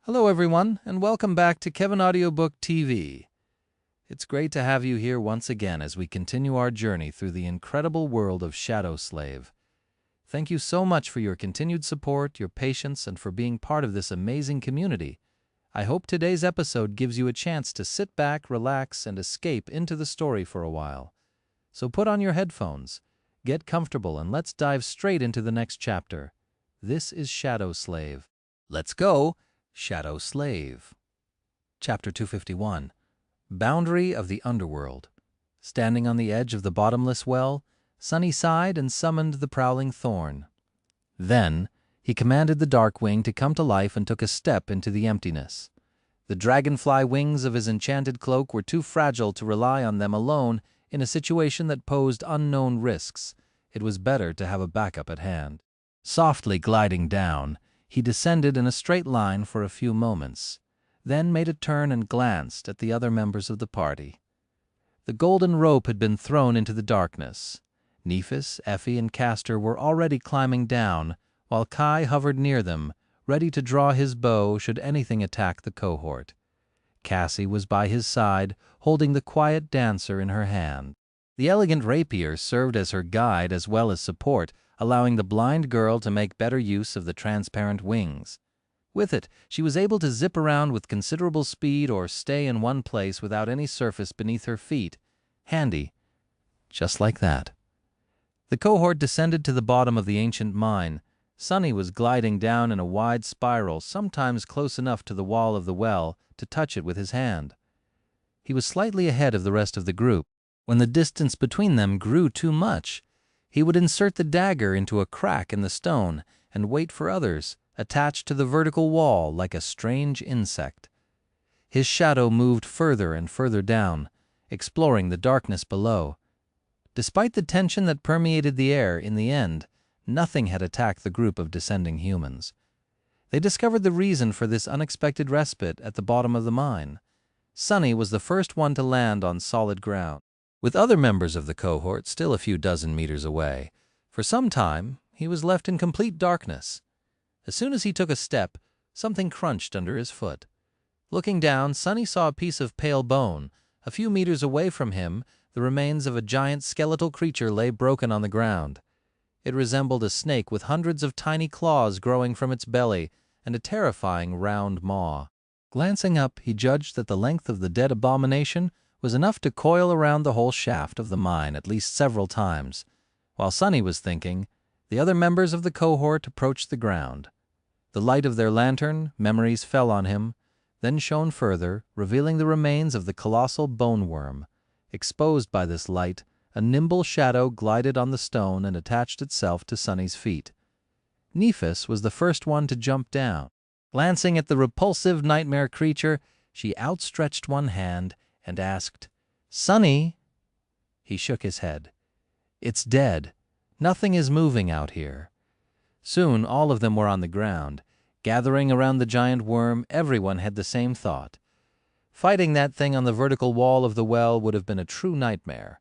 Hello everyone, and welcome back to Kevin Audiobook TV. It's great to have you here once again as we continue our journey through the incredible world of Shadow Slave. Thank you so much for your continued support, your patience, and for being part of this amazing community. I hope today's episode gives you a chance to sit back, relax, and escape into the story for a while. So put on your headphones, get comfortable, and let's dive straight into the next chapter. This is Shadow Slave. Let's go! Shadow Slave. Chapter 251. Boundary of the Underworld. Standing on the edge of the bottomless well, Sunny sighed and summoned the prowling thorn. Then he commanded the Darkwing to come to life and took a step into the emptiness. The dragonfly wings of his enchanted cloak were too fragile to rely on them alone in a situation that posed unknown risks. It was better to have a backup at hand. Softly gliding down, he descended in a straight line for a few moments, then made a turn and glanced at the other members of the party. The golden rope had been thrown into the darkness. Nephis, Effie, and Castor were already climbing down, while Kai hovered near them, ready to draw his bow should anything attack the cohort. Cassie was by his side, holding the quiet dancer in her hand. The elegant rapier served as her guide as well as support, allowing the blind girl to make better use of the transparent wings. With it, she was able to zip around with considerable speed or stay in one place without any surface beneath her feet. Handy. Just like that. The cohort descended to the bottom of the ancient mine. Sunny was gliding down in a wide spiral, sometimes close enough to the wall of the well to touch it with his hand. He was slightly ahead of the rest of the group. When the distance between them grew too much, he would insert the dagger into a crack in the stone and wait for others, attached to the vertical wall like a strange insect. His shadow moved further and further down, exploring the darkness below. Despite the tension that permeated the air, in the end, nothing had attacked the group of descending humans. They discovered the reason for this unexpected respite at the bottom of the mine. Sunny was the first one to land on solid ground, with other members of the cohort still a few dozen meters away. For some time, he was left in complete darkness. As soon as he took a step, something crunched under his foot. Looking down, Sunny saw a piece of pale bone. A few meters away from him, the remains of a giant skeletal creature lay broken on the ground. It resembled a snake with hundreds of tiny claws growing from its belly and a terrifying round maw. Glancing up, he judged that the length of the dead abomination was enough to coil around the whole shaft of the mine at least several times. While Sunny was thinking, the other members of the cohort approached the ground. The light of their lantern, memories, fell on him, then shone further, revealing the remains of the colossal bone worm. Exposed by this light, a nimble shadow glided on the stone and attached itself to Sunny's feet. Nephis was the first one to jump down. Glancing at the repulsive nightmare creature, she outstretched one hand and asked, "Sunny?" He shook his head. "It's dead. Nothing is moving out here." Soon all of them were on the ground. Gathering around the giant worm, everyone had the same thought. Fighting that thing on the vertical wall of the well would have been a true nightmare.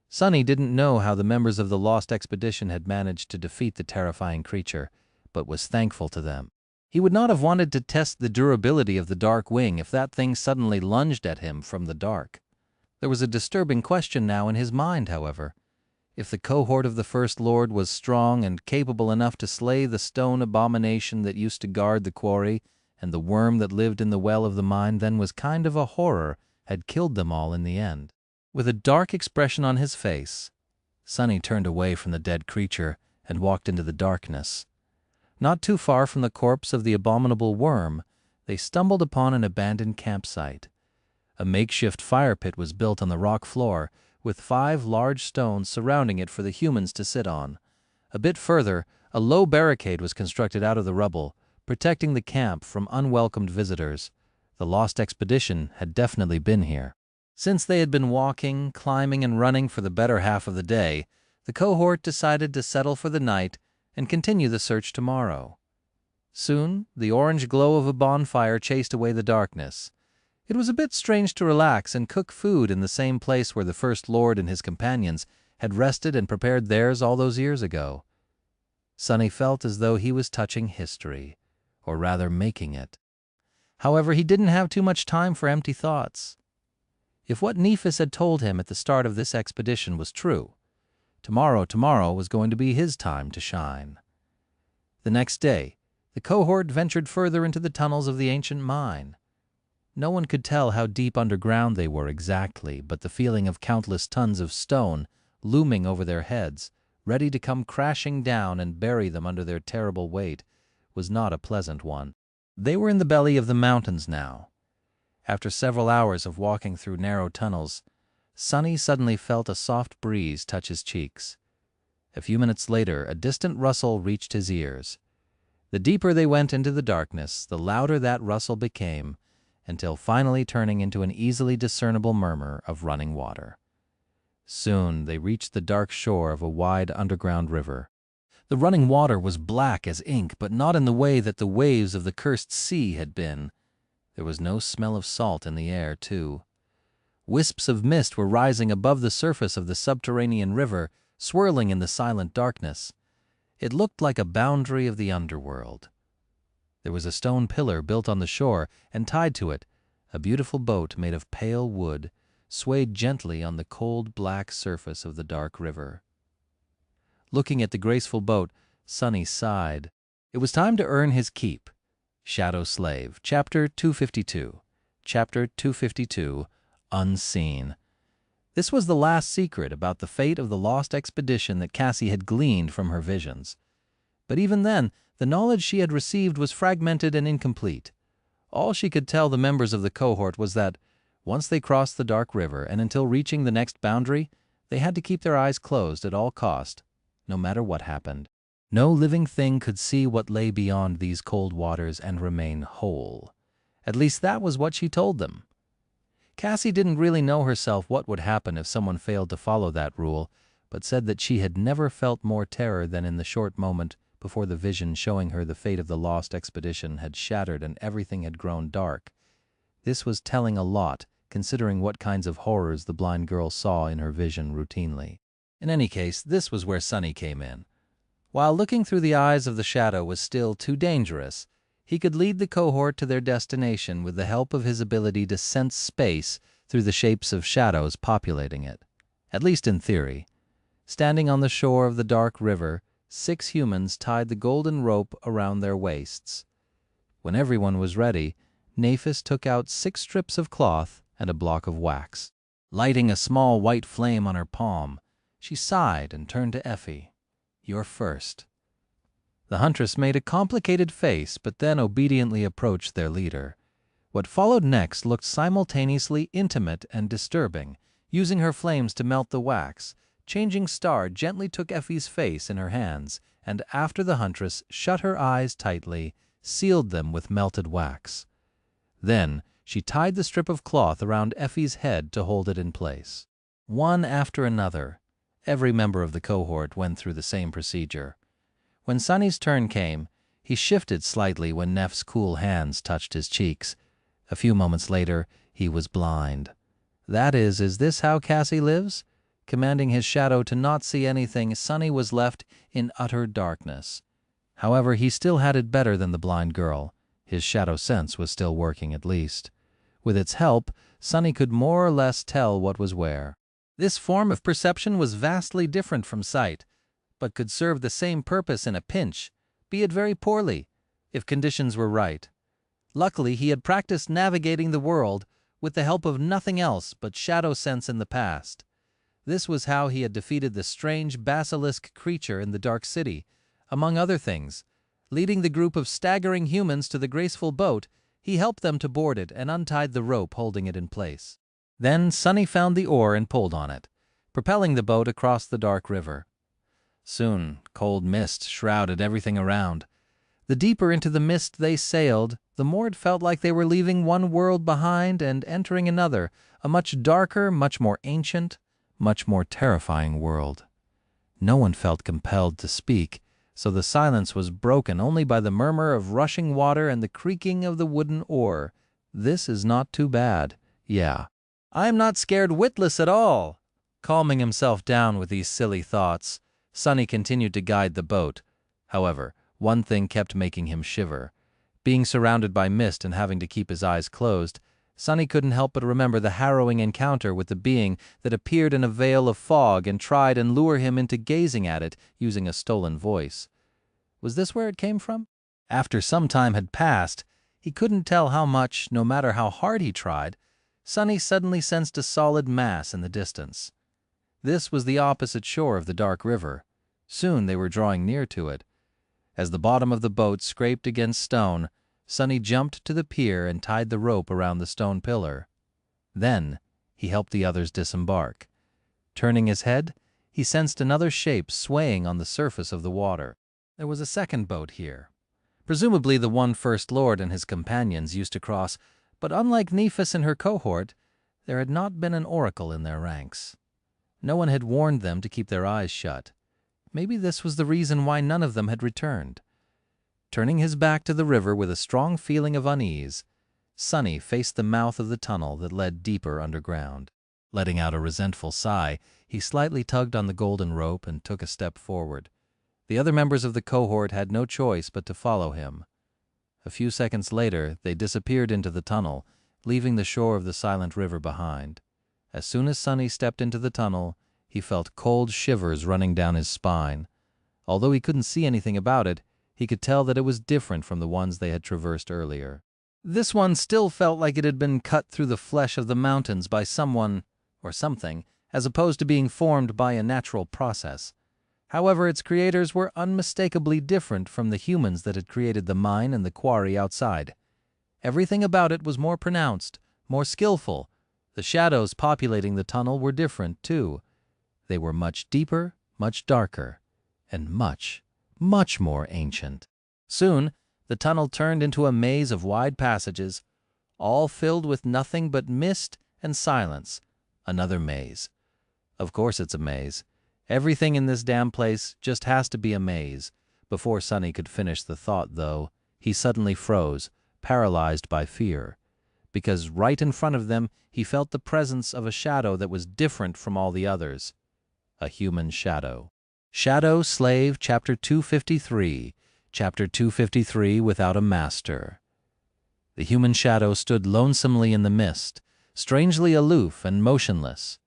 Sunny didn't know how the members of the Lost Expedition had managed to defeat the terrifying creature, but was thankful to them. He would not have wanted to test the durability of the Dark Wing if that thing suddenly lunged at him from the dark. There was a disturbing question now in his mind, however. If the cohort of the First Lord was strong and capable enough to slay the stone abomination that used to guard the quarry, and the worm that lived in the well of the mine then was kind of a horror, had killed them all in the end. With a dark expression on his face, Sunny turned away from the dead creature and walked into the darkness. Not too far from the corpse of the abominable worm, they stumbled upon an abandoned campsite. A makeshift fire pit was built on the rock floor, with 5 large stones surrounding it for the humans to sit on. A bit further, a low barricade was constructed out of the rubble, protecting the camp from unwelcomed visitors. The Lost Expedition had definitely been here. Since they had been walking, climbing, and running for the better half of the day, the cohort decided to settle for the night and continue the search tomorrow. Soon, the orange glow of a bonfire chased away the darkness. It was a bit strange to relax and cook food in the same place where the First Lord and his companions had rested and prepared theirs all those years ago. Sunny felt as though he was touching history, or rather making it. However, he didn't have too much time for empty thoughts. If what Nephis had told him at the start of this expedition was true, tomorrow was going to be his time to shine. The next day, the cohort ventured further into the tunnels of the ancient mine. No one could tell how deep underground they were exactly, but the feeling of countless tons of stone looming over their heads, ready to come crashing down and bury them under their terrible weight, was not a pleasant one. They were in the belly of the mountains now. After several hours of walking through narrow tunnels, Sonny suddenly felt a soft breeze touch his cheeks. A few minutes later, a distant rustle reached his ears. The deeper they went into the darkness, the louder that rustle became, until finally turning into an easily discernible murmur of running water. Soon they reached the dark shore of a wide underground river. The running water was black as ink, but not in the way that the waves of the cursed sea had been. There was no smell of salt in the air, too. Wisps of mist were rising above the surface of the subterranean river, swirling in the silent darkness. It looked like a boundary of the underworld. There was a stone pillar built on the shore, and tied to it, a beautiful boat made of pale wood, swayed gently on the cold black surface of the dark river. Looking at the graceful boat, Sonny sighed. It was time to earn his keep. Shadow Slave, Chapter 252. Chapter 252, Unseen. This was the last secret about the fate of the lost expedition that Cassie had gleaned from her visions. But even then, the knowledge she had received was fragmented and incomplete. All she could tell the members of the cohort was that, once they crossed the dark river and until reaching the next boundary, they had to keep their eyes closed at all cost, no matter what happened. No living thing could see what lay beyond these cold waters and remain whole. At least that was what she told them. Cassie didn't really know herself what would happen if someone failed to follow that rule, but said that she had never felt more terror than in the short moment before the vision showing her the fate of the lost expedition had shattered and everything had grown dark. This was telling a lot, considering what kinds of horrors the blind girl saw in her vision routinely. In any case, this was where Sonny came in. While looking through the eyes of the shadow was still too dangerous, he could lead the cohort to their destination with the help of his ability to sense space through the shapes of shadows populating it. At least in theory. Standing on the shore of the dark river, 6 humans tied the golden rope around their waists. When everyone was ready, Nephis took out 6 strips of cloth and a block of wax. Lighting a small white flame on her palm, she sighed and turned to Effie. "You're first." The huntress made a complicated face, but then obediently approached their leader. What followed next looked simultaneously intimate and disturbing. Using her flames to melt the wax, Changing Star gently took Effie's face in her hands, and after the huntress shut her eyes tightly, sealed them with melted wax. Then she tied the strip of cloth around Effie's head to hold it in place. One after another, every member of the cohort went through the same procedure. When Sonny's turn came, he shifted slightly when Neff's cool hands touched his cheeks. A few moments later, he was blind. That is this how Cassie lives? Commanding his shadow to not see anything, Sonny was left in utter darkness. However, he still had it better than the blind girl. His shadow sense was still working at least. With its help, Sonny could more or less tell what was where. This form of perception was vastly different from sight, but could serve the same purpose in a pinch, be it very poorly, if conditions were right. Luckily, he had practiced navigating the world with the help of nothing else but shadow sense in the past. This was how he had defeated the strange basilisk creature in the Dark City. Among other things, leading the group of staggering humans to the graceful boat, he helped them to board it and untied the rope holding it in place. Then Sonny found the oar and pulled on it, propelling the boat across the dark river. Soon, cold mist shrouded everything around. The deeper into the mist they sailed, the more it felt like they were leaving one world behind and entering another, a much darker, much more ancient, much more terrifying world. No one felt compelled to speak, so the silence was broken only by the murmur of rushing water and the creaking of the wooden oar. This is not too bad. Yeah. I'm not scared witless at all. Calming himself down with these silly thoughts, Sonny continued to guide the boat. However, one thing kept making him shiver. Being surrounded by mist and having to keep his eyes closed, Sonny couldn't help but remember the harrowing encounter with the being that appeared in a veil of fog and tried and lure him into gazing at it using a stolen voice. Was this where it came from? After some time had passed, he couldn't tell how much, no matter how hard he tried, Sonny suddenly sensed a solid mass in the distance. This was the opposite shore of the dark river. Soon they were drawing near to it. As the bottom of the boat scraped against stone, Sonny jumped to the pier and tied the rope around the stone pillar. Then he helped the others disembark. Turning his head, he sensed another shape swaying on the surface of the water. There was a second boat here. Presumably the one First Lord and his companions used to cross, but unlike Nephis and her cohort, there had not been an oracle in their ranks. No one had warned them to keep their eyes shut. Maybe this was the reason why none of them had returned. Turning his back to the river with a strong feeling of unease, Sonny faced the mouth of the tunnel that led deeper underground. Letting out a resentful sigh, he slightly tugged on the golden rope and took a step forward. The other members of the cohort had no choice but to follow him. A few seconds later, they disappeared into the tunnel, leaving the shore of the silent river behind. As soon as Sonny stepped into the tunnel, he felt cold shivers running down his spine. Although he couldn't see anything about it, he could tell that it was different from the ones they had traversed earlier. This one still felt like it had been cut through the flesh of the mountains by someone or something, as opposed to being formed by a natural process. However, its creators were unmistakably different from the humans that had created the mine and the quarry outside. Everything about it was more pronounced, more skillful. The shadows populating the tunnel were different, too. They were much deeper, much darker, and much, much more ancient. Soon, the tunnel turned into a maze of wide passages, all filled with nothing but mist and silence. Another maze. Of course it's a maze. Everything in this damn place just has to be a maze. Before Sonny could finish the thought, though, he suddenly froze, paralyzed by fear. Because right in front of them, he felt the presence of a shadow that was different from all the others. A human shadow. Shadow Slave, Chapter 253. Chapter 253, Without a Master. The human shadow stood lonesomely in the mist, strangely aloof and motionless.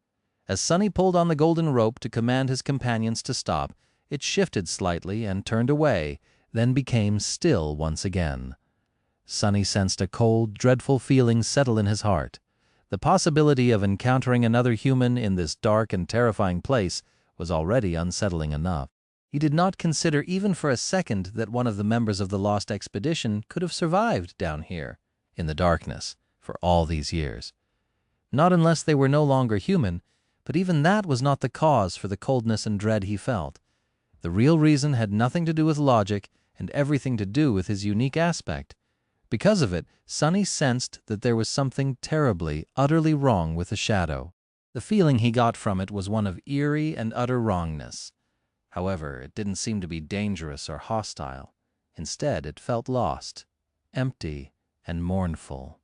As Sonny pulled on the golden rope to command his companions to stop, it shifted slightly and turned away, then became still once again. Sonny sensed a cold, dreadful feeling settle in his heart. The possibility of encountering another human in this dark and terrifying place was already unsettling enough. He did not consider even for a second that one of the members of the lost expedition could have survived down here, in the darkness, for all these years. Not unless they were no longer human, but even that was not the cause for the coldness and dread he felt. The real reason had nothing to do with logic and everything to do with his unique aspect. Because of it, Sonny sensed that there was something terribly, utterly wrong with the shadow. The feeling he got from it was one of eerie and utter wrongness. However, it didn't seem to be dangerous or hostile. Instead, it felt lost, empty, and mournful.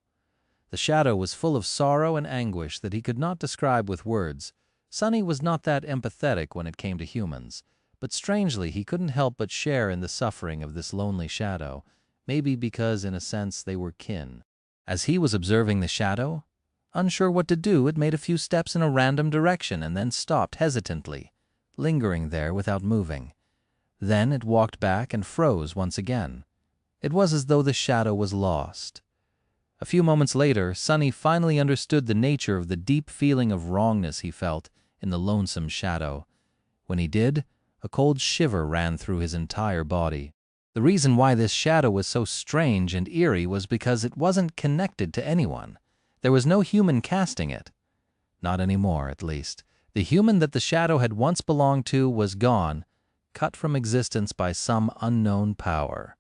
The shadow was full of sorrow and anguish that he could not describe with words. Sonny was not that empathetic when it came to humans, but strangely he couldn't help but share in the suffering of this lonely shadow, maybe because in a sense they were kin. As he was observing the shadow, unsure what to do, it made a few steps in a random direction and then stopped hesitantly, lingering there without moving. Then it walked back and froze once again. It was as though the shadow was lost. A few moments later, Sonny finally understood the nature of the deep feeling of wrongness he felt in the lonesome shadow. When he did, a cold shiver ran through his entire body. The reason why this shadow was so strange and eerie was because it wasn't connected to anyone. There was no human casting it. Not anymore, at least. The human that the shadow had once belonged to was gone, cut from existence by some unknown power.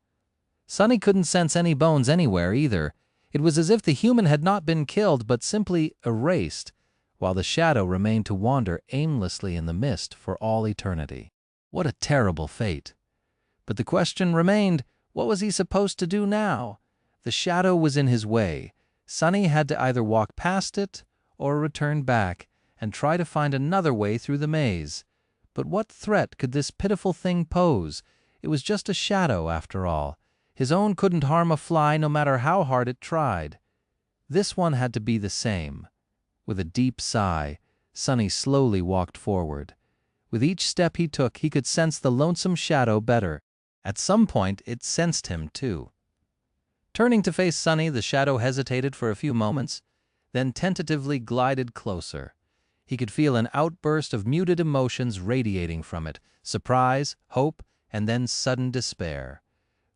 Sonny couldn't sense any bones anywhere either. It was as if the human had not been killed but simply erased, while the shadow remained to wander aimlessly in the mist for all eternity. What a terrible fate! But the question remained, what was he supposed to do now? The shadow was in his way. Sonny had to either walk past it or return back and try to find another way through the maze. But what threat could this pitiful thing pose? It was just a shadow, after all. His own couldn't harm a fly no matter how hard it tried. This one had to be the same. With a deep sigh, Sonny slowly walked forward. With each step he took, he could sense the lonesome shadow better. At some point, it sensed him, too. Turning to face Sonny, the shadow hesitated for a few moments, then tentatively glided closer. He could feel an outburst of muted emotions radiating from it: surprise, hope, and then sudden despair.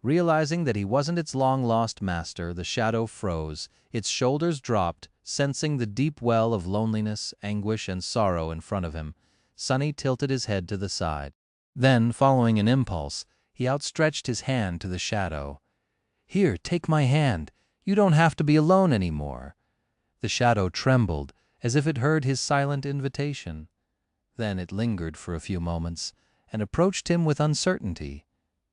Realizing that he wasn't its long-lost master, the shadow froze, its shoulders dropped, sensing the deep well of loneliness, anguish, and sorrow in front of him. Sonny tilted his head to the side. Then, following an impulse, he outstretched his hand to the shadow. "Here, take my hand. You don't have to be alone anymore." The shadow trembled, as if it heard his silent invitation. Then it lingered for a few moments, and approached him with uncertainty.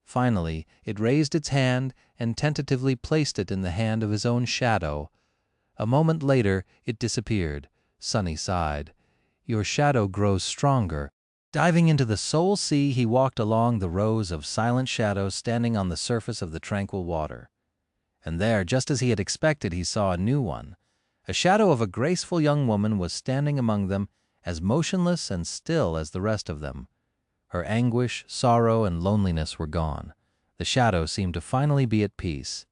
Finally, it raised its hand and tentatively placed it in the hand of his own shadow. A moment later, it disappeared. Sonny sighed. "Your shadow grows stronger." Diving into the soul sea, he walked along the rows of silent shadows standing on the surface of the tranquil water. And there, just as he had expected, he saw a new one. A shadow of a graceful young woman was standing among them, as motionless and still as the rest of them. Her anguish, sorrow, and loneliness were gone. The shadow seemed to finally be at peace.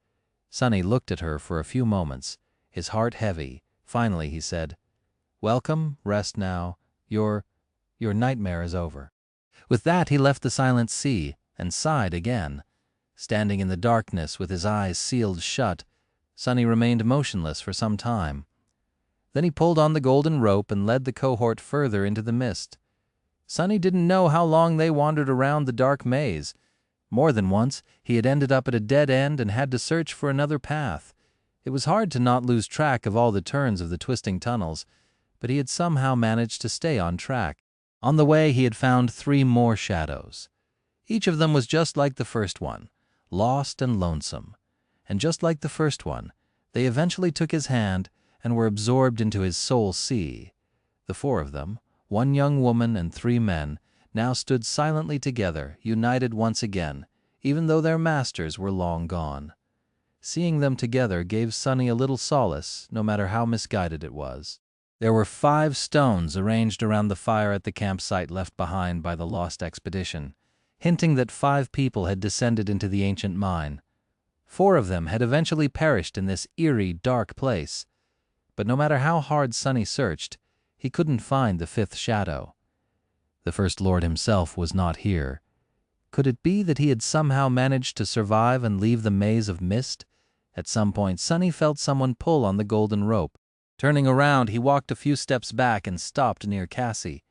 Sonny looked at her for a few moments, his heart heavy. Finally he said, "Welcome, rest now. Your nightmare is over." With that he left the silent sea and sighed again. Standing in the darkness with his eyes sealed shut, Sonny remained motionless for some time. Then he pulled on the golden rope and led the cohort further into the mist. Sonny didn't know how long they wandered around the dark maze. More than once, he had ended up at a dead end and had to search for another path. It was hard to not lose track of all the turns of the twisting tunnels, but he had somehow managed to stay on track. On the way, he had found 3 more shadows. Each of them was just like the first one, lost and lonesome. And just like the first one, they eventually took his hand and were absorbed into his soul sea. The 4 of them, 1 young woman and 3 men, now stood silently together, united once again, even though their masters were long gone. Seeing them together gave Sonny a little solace, no matter how misguided it was. There were 5 stones arranged around the fire at the campsite left behind by the lost expedition, hinting that 5 people had descended into the ancient mine. 4 of them had eventually perished in this eerie, dark place. But no matter how hard Sonny searched, he couldn't find the 5th shadow. The First Lord himself was not here. Could it be that he had somehow managed to survive and leave the maze of mist? At some point, Sonny felt someone pull on the golden rope. Turning around, he walked a few steps back and stopped near Cassie.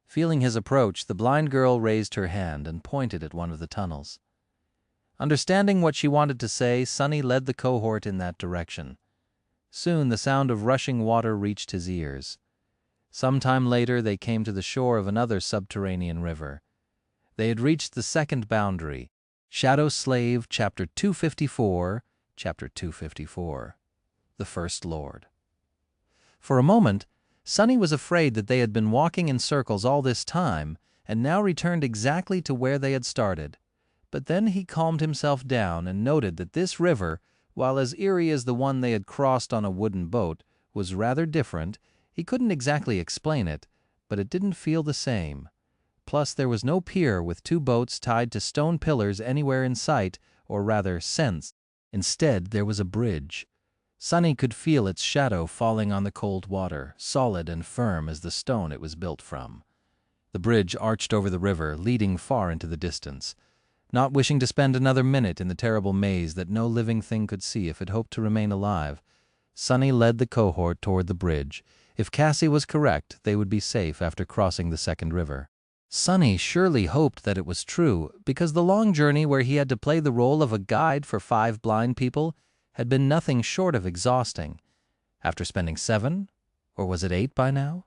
Feeling his approach, the blind girl raised her hand and pointed at one of the tunnels. Understanding what she wanted to say, Sonny led the cohort in that direction. Soon the sound of rushing water reached his ears. Some time later they came to the shore of another subterranean river. They had reached the 2nd boundary. Shadow Slave, Chapter 254, Chapter 254. The First Lord. For a moment, Sonny was afraid that they had been walking in circles all this time and now returned exactly to where they had started. But then he calmed himself down and noted that this river, while as eerie as the one they had crossed on a wooden boat, was rather different. He couldn't exactly explain it, but it didn't feel the same. Plus, there was no pier with 2 boats tied to stone pillars anywhere in sight, or rather sense. Instead, there was a bridge. Sonny could feel its shadow falling on the cold water, solid and firm as the stone it was built from. The bridge arched over the river, leading far into the distance. Not wishing to spend another minute in the terrible maze that no living thing could see if it hoped to remain alive, Sonny led the cohort toward the bridge. If Cassie was correct, they would be safe after crossing the 2nd river. Sonny surely hoped that it was true, because the long journey where he had to play the role of a guide for 5 blind people had been nothing short of exhausting. After spending 7, or was it 8 by now?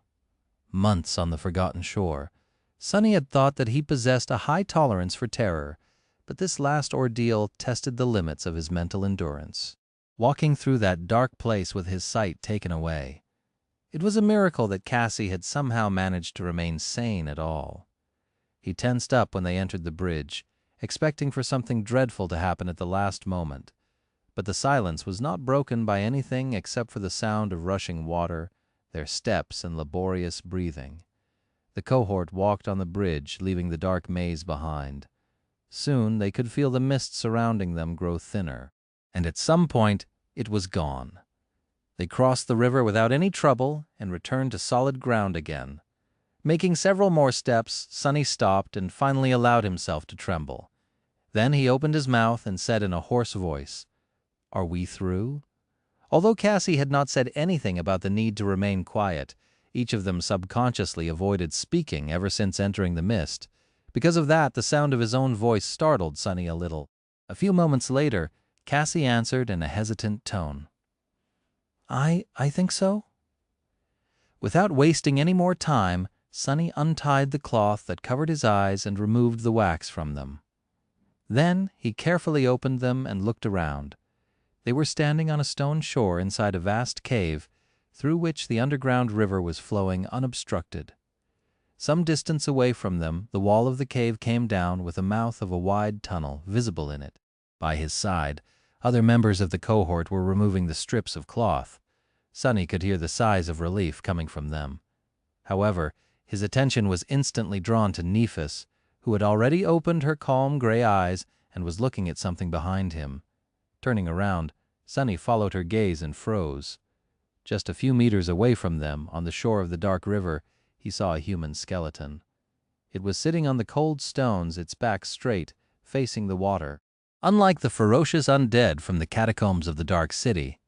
Months on the forgotten shore, Sonny had thought that he possessed a high tolerance for terror, but this last ordeal tested the limits of his mental endurance. Walking through that dark place with his sight taken away. It was a miracle that Cassie had somehow managed to remain sane at all. He tensed up when they entered the bridge, expecting for something dreadful to happen at the last moment. But the silence was not broken by anything except for the sound of rushing water, their steps, and laborious breathing. The cohort walked on the bridge, leaving the dark maze behind. Soon they could feel the mist surrounding them grow thinner, and at some point it was gone. They crossed the river without any trouble and returned to solid ground again. Making several more steps, Sonny stopped and finally allowed himself to tremble. Then he opened his mouth and said in a hoarse voice, "Are we through?" Although Cassie had not said anything about the need to remain quiet, each of them subconsciously avoided speaking ever since entering the mist. Because of that, the sound of his own voice startled Sonny a little. A few moments later, Cassie answered in a hesitant tone, I think so." Without wasting any more time, Sonny untied the cloth that covered his eyes and removed the wax from them. Then he carefully opened them and looked around. They were standing on a stone shore inside a vast cave, through which the underground river was flowing unobstructed. Some distance away from them, the wall of the cave came down with the mouth of a wide tunnel visible in it. By his side, other members of the cohort were removing the strips of cloth. Sonny could hear the sighs of relief coming from them. However, his attention was instantly drawn to Nephis, who had already opened her calm gray eyes and was looking at something behind him. Turning around, Sonny followed her gaze and froze. Just a few meters away from them, on the shore of the dark river, he saw a human skeleton. It was sitting on the cold stones, its back straight, facing the water. Unlike the ferocious undead from the catacombs of the Dark City,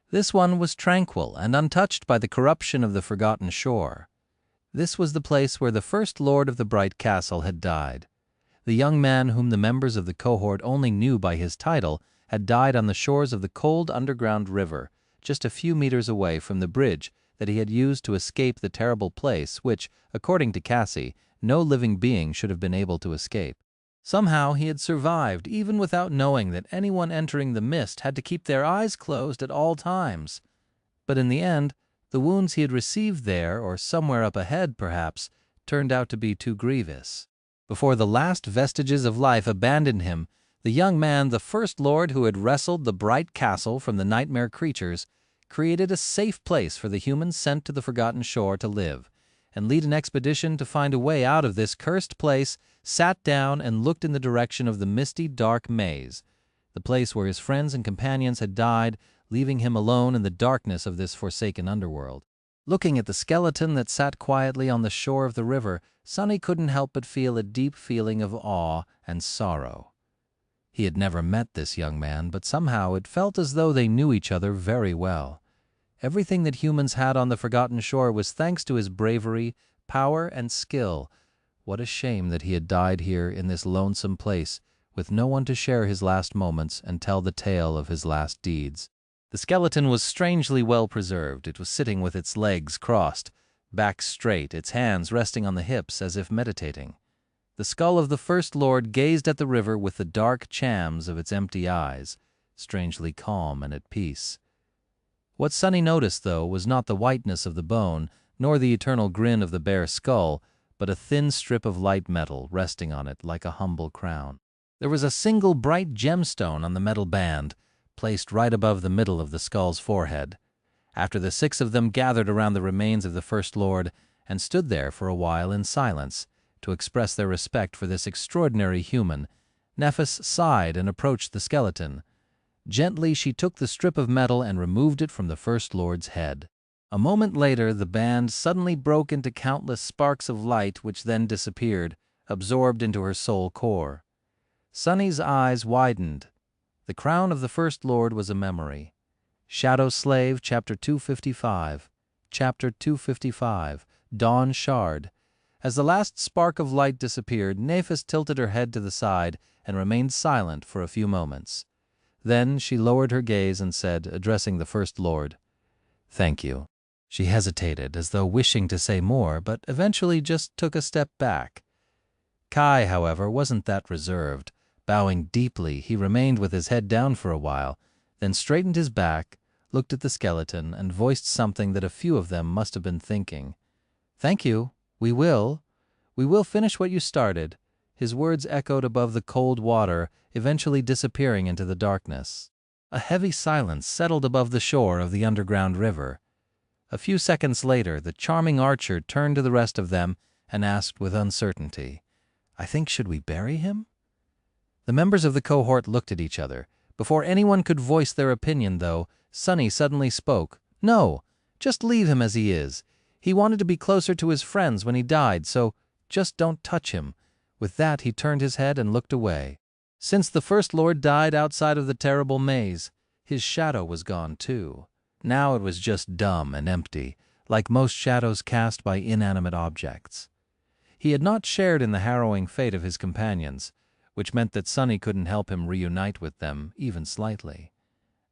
this one was tranquil and untouched by the corruption of the forgotten shore. This was the place where the first lord of the Bright Castle had died. The young man whom the members of the cohort only knew by his title had died on the shores of the cold underground river, just a few meters away from the bridge that he had used to escape the terrible place which, according to Cassie, no living being should have been able to escape. Somehow he had survived, even without knowing that anyone entering the mist had to keep their eyes closed at all times. But in the end, the wounds he had received there, or somewhere up ahead perhaps, turned out to be too grievous. Before the last vestiges of life abandoned him, the young man, the first lord who had wrestled the Bright Castle from the nightmare creatures, created a safe place for the humans sent to the forgotten shore to live, and lead an expedition to find a way out of this cursed place, sat down and looked in the direction of the misty, dark maze, the place where his friends and companions had died, leaving him alone in the darkness of this forsaken underworld. Looking at the skeleton that sat quietly on the shore of the river, Sonny couldn't help but feel a deep feeling of awe and sorrow. He had never met this young man, but somehow it felt as though they knew each other very well. Everything that humans had on the forgotten shore was thanks to his bravery, power, and skill. What a shame that he had died here in this lonesome place, with no one to share his last moments and tell the tale of his last deeds. The skeleton was strangely well preserved. It was sitting with its legs crossed, back straight, its hands resting on the hips as if meditating. The skull of the First Lord gazed at the river with the dark chams of its empty eyes, strangely calm and at peace. What Sonny noticed, though, was not the whiteness of the bone, nor the eternal grin of the bare skull, but a thin strip of light metal resting on it like a humble crown. There was a single bright gemstone on the metal band, placed right above the middle of the skull's forehead. After the 6 of them gathered around the remains of the First Lord and stood there for a while in silence to express their respect for this extraordinary human, Nephis sighed and approached the skeleton. Gently she took the strip of metal and removed it from the First Lord's head. A moment later the band suddenly broke into countless sparks of light which then disappeared, absorbed into her soul core. Sonny's eyes widened. The crown of the First Lord was a memory. Shadow Slave, Chapter 255. Chapter 255, Dawn Shard. As the last spark of light disappeared, Nephis tilted her head to the side and remained silent for a few moments. Then she lowered her gaze and said, addressing the First Lord, "Thank you." She hesitated, as though wishing to say more, but eventually just took a step back. Kai, however, wasn't that reserved. Bowing deeply, he remained with his head down for a while, then straightened his back, looked at the skeleton, and voiced something that a few of them must have been thinking. "Thank you. We will. We will finish what you started." His words echoed above the cold water, eventually disappearing into the darkness. A heavy silence settled above the shore of the underground river. A few seconds later, the charming archer turned to the rest of them and asked with uncertainty, "I think, should we bury him?" The members of the cohort looked at each other. Before anyone could voice their opinion, though, Sonny suddenly spoke. "No, just leave him as he is. He wanted to be closer to his friends when he died, so just don't touch him." With that, he turned his head and looked away. Since the First Lord died outside of the terrible maze, his shadow was gone too. Now it was just dumb and empty, like most shadows cast by inanimate objects. He had not shared in the harrowing fate of his companions, which meant that Sonny couldn't help him reunite with them, even slightly.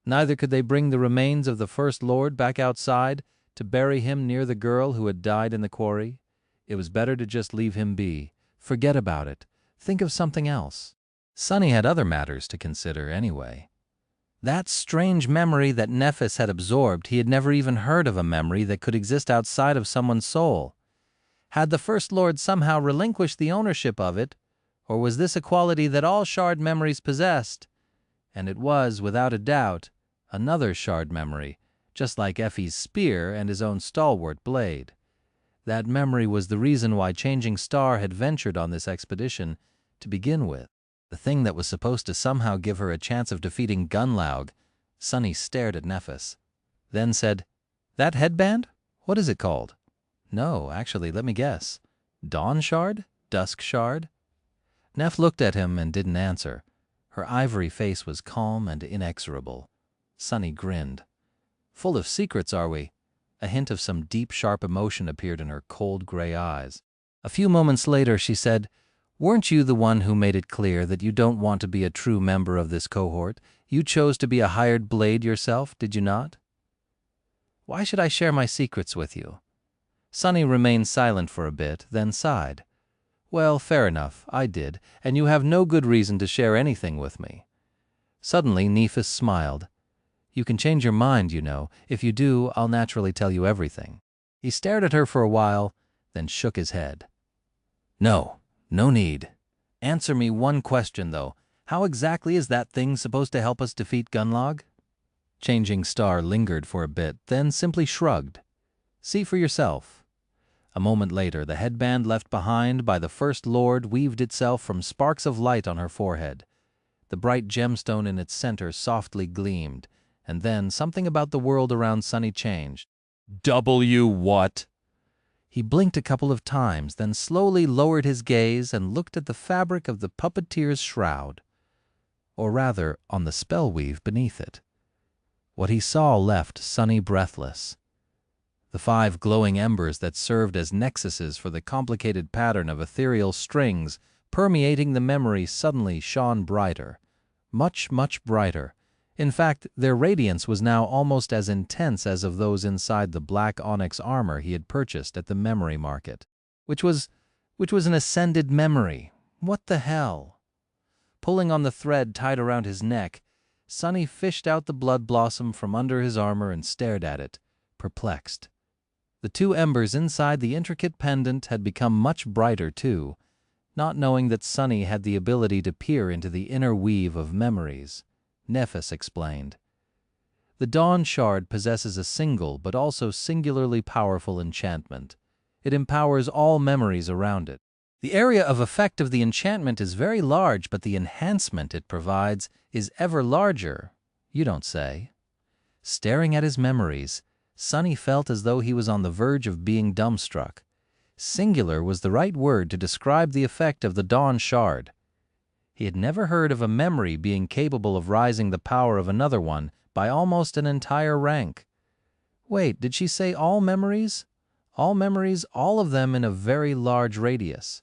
Neither could they bring the remains of the First Lord back outside to bury him near the girl who had died in the quarry. It was better to just leave him be. Forget about it. Think of something else. Sonny had other matters to consider anyway. That strange memory that Nephis had absorbed, he had never even heard of a memory that could exist outside of someone's soul. Had the First Lord somehow relinquished the ownership of it, or was this a quality that all shard memories possessed? And it was, without a doubt, another shard memory, just like Effie's spear and his own stalwart blade. That memory was the reason why Changing Star had ventured on this expedition to begin with. The thing that was supposed to somehow give her a chance of defeating Gunlaug. Sonny stared at Nephis, then said, "That headband? What is it called?" "No, actually, let me guess. Dawn Shard? Dusk Shard?" Neph looked at him and didn't answer. Her ivory face was calm and inexorable. Sonny grinned. "Full of secrets, are we?" A hint of some deep, sharp emotion appeared in her cold gray eyes. A few moments later she said, "Weren't you the one who made it clear that you don't want to be a true member of this cohort? You chose to be a hired blade yourself, did you not?" "Why should I share my secrets with you?" Sonny remained silent for a bit, then sighed. "Well, fair enough, I did, and you have no good reason to share anything with me." Suddenly Nephis smiled. "You can change your mind, you know. If you do, I'll naturally tell you everything." He stared at her for a while, then shook his head. "No need. Answer me one question, though. How exactly is that thing supposed to help us defeat Gunlaug?" Changing Star lingered for a bit, then simply shrugged. "See for yourself." A moment later, the headband left behind by the First Lord weaved itself from sparks of light on her forehead. The bright gemstone in its center softly gleamed, and then something about the world around Sonny changed. "W what?" He blinked a couple of times, then slowly lowered his gaze and looked at the fabric of the puppeteer's shroud. Or rather, on the spell weave beneath it. What he saw left Sonny breathless. The 5 glowing embers that served as nexuses for the complicated pattern of ethereal strings permeating the memory suddenly shone brighter. Much, much brighter. In fact, their radiance was now almost as intense as of those inside the black onyx armor he had purchased at the memory market. Which was an ascended memory. What the hell? Pulling on the thread tied around his neck, Sonny fished out the blood blossom from under his armor and stared at it, perplexed. The 2 embers inside the intricate pendant had become much brighter, too, not knowing that Sonny had the ability to peer into the inner weave of memories. Nephis explained. The Dawn Shard possesses a single but also singularly powerful enchantment. It empowers all memories around it. The area of effect of the enchantment is very large, but the enhancement it provides is ever larger. You don't say. Staring at his memories, Sonny felt as though he was on the verge of being dumbstruck. Singular was the right word to describe the effect of the Dawn Shard. He had never heard of a memory being capable of rising the power of another one by almost an entire rank. Wait, did she say all memories? All memories, all of them in a very large radius.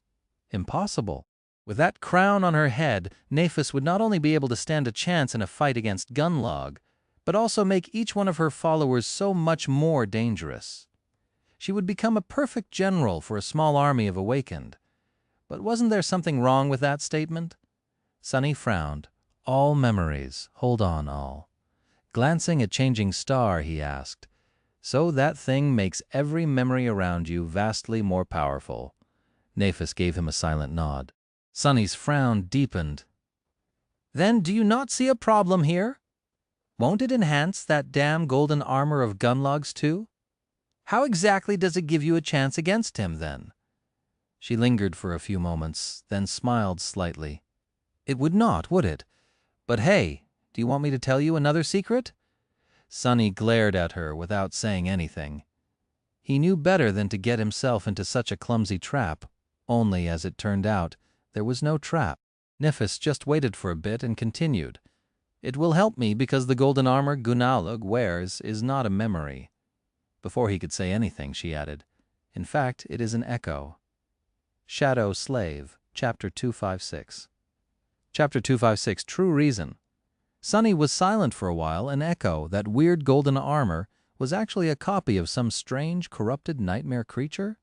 Impossible. With that crown on her head, Nephis would not only be able to stand a chance in a fight against Gunlaug, but also make each one of her followers so much more dangerous. She would become a perfect general for a small army of Awakened. But wasn't there something wrong with that statement? Sonny frowned. All memories. Hold on, all. Glancing at Changing Star, he asked, "So that thing makes every memory around you vastly more powerful." Nephis gave him a silent nod. Sunny's frown deepened. Then do you not see a problem here? Won't it enhance that damn golden armor of Gunlog's too? How exactly does it give you a chance against him, then? She lingered for a few moments, then smiled slightly. It would not, would it? But hey, do you want me to tell you another secret? Sunny glared at her without saying anything. He knew better than to get himself into such a clumsy trap, only, as it turned out, there was no trap. Nifis just waited for a bit and continued. It will help me because the golden armor Gunalug wears is not a memory. Before he could say anything, she added, in fact, it is an echo. Shadow Slave, Chapter 256. Chapter 256, True Reason. Sunny was silent for a while. An echo, that weird golden armor, was actually a copy of some strange, corrupted nightmare creature?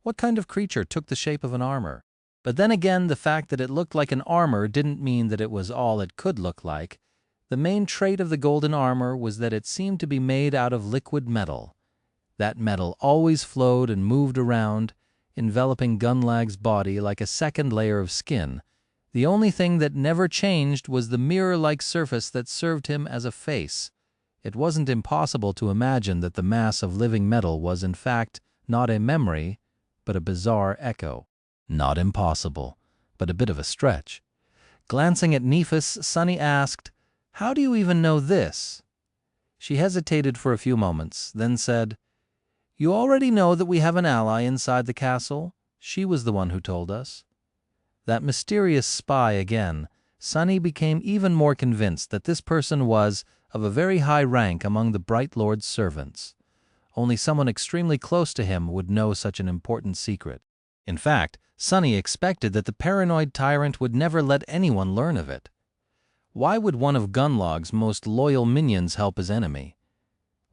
What kind of creature took the shape of an armor? But then again, the fact that it looked like an armor didn't mean that it was all it could look like. The main trait of the golden armor was that it seemed to be made out of liquid metal. That metal always flowed and moved around, enveloping Gunlag's body like a second layer of skin. The only thing that never changed was the mirror-like surface that served him as a face. It wasn't impossible to imagine that the mass of living metal was in fact not a memory, but a bizarre echo. Not impossible, but a bit of a stretch. Glancing at Nifis, Sunny asked, "How do you even know this?" She hesitated for a few moments, then said, "You already know that we have an ally inside the castle. She was the one who told us." That mysterious spy again. Sunny became even more convinced that this person was of a very high rank among the Bright Lord's servants. Only someone extremely close to him would know such an important secret. In fact, Sunny expected that the paranoid tyrant would never let anyone learn of it. Why would one of Gunlog's most loyal minions help his enemy?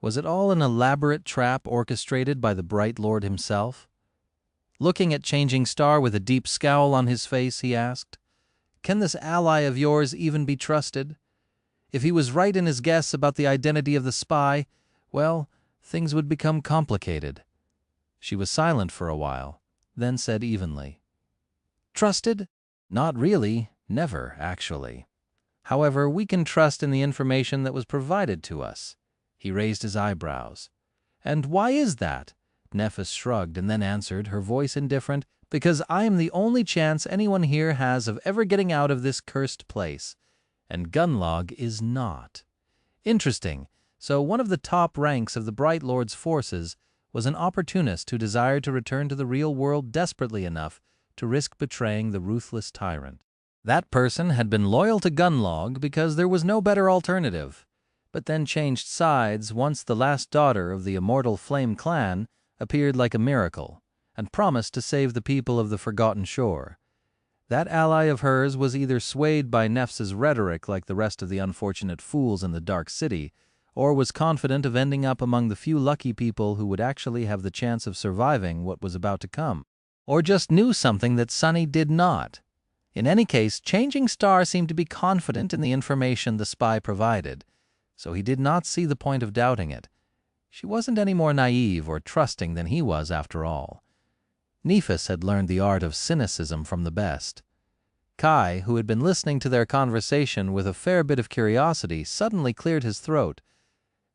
Was it all an elaborate trap orchestrated by the Bright Lord himself? Looking at Changing Star with a deep scowl on his face, he asked, "Can this ally of yours even be trusted? If he was right in his guess about the identity of the spy, well, things would become complicated." She was silent for a while, then said evenly, "Trusted? Not really. Never, actually. However, we can trust in the information that was provided to us." He raised his eyebrows. "And why is that?" Nefis shrugged and then answered, her voice indifferent, "Because I am the only chance anyone here has of ever getting out of this cursed place, and Gunlog is not." Interesting. So one of the top ranks of the Bright Lord's forces was an opportunist who desired to return to the real world desperately enough to risk betraying the ruthless tyrant. That person had been loyal to Gunlog because there was no better alternative, but then changed sides once the last daughter of the immortal Flame clan appeared like a miracle, and promised to save the people of the Forgotten Shore. That ally of hers was either swayed by Nef's rhetoric like the rest of the unfortunate fools in the Dark City, or was confident of ending up among the few lucky people who would actually have the chance of surviving what was about to come, or just knew something that Sunny did not. In any case, Changing Star seemed to be confident in the information the spy provided, so he did not see the point of doubting it. She wasn't any more naive or trusting than he was, after all. Nefis had learned the art of cynicism from the best. Kai, who had been listening to their conversation with a fair bit of curiosity, suddenly cleared his throat.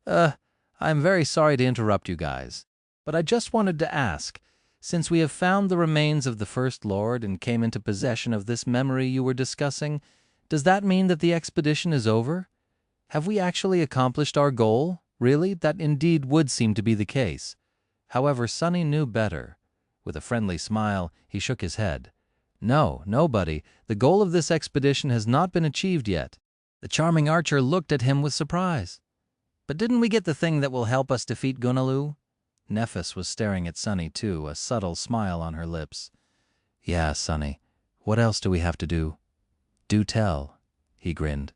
I'm very sorry to interrupt you guys, but I just wanted to ask, since we have found the remains of the First Lord and came into possession of this memory you were discussing, does that mean that the expedition is over? Have we actually accomplished our goal? Really, that indeed would seem to be the case. However, Sunny knew better. With a friendly smile, he shook his head. No, buddy. The goal of this expedition has not been achieved yet. The charming archer looked at him with surprise. But didn't we get the thing that will help us defeat Gunalu? Nefis was staring at Sunny too, a subtle smile on her lips. Yeah, Sunny. What else do we have to do? Do tell, he grinned.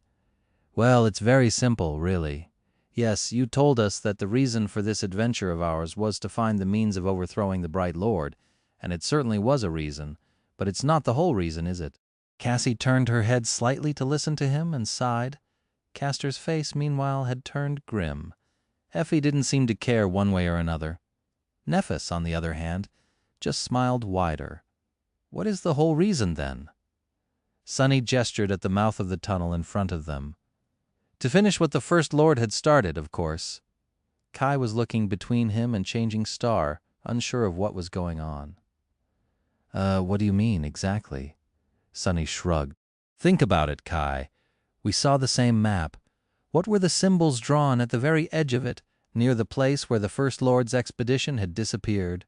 Well, it's very simple, really. Yes, you told us that the reason for this adventure of ours was to find the means of overthrowing the Bright Lord, and it certainly was a reason, but it's not the whole reason, is it? Cassie turned her head slightly to listen to him and sighed. Castor's face, meanwhile, had turned grim. Effie didn't seem to care one way or another. Nefis, on the other hand, just smiled wider. What is the whole reason, then? Sunny gestured at the mouth of the tunnel in front of them. To finish what the First Lord had started, of course. Kai was looking between him and Changing Star, unsure of what was going on. What do you mean, exactly? Sunny shrugged. Think about it, Kai. We saw the same map. What were the symbols drawn at the very edge of it, near the place where the First Lord's expedition had disappeared?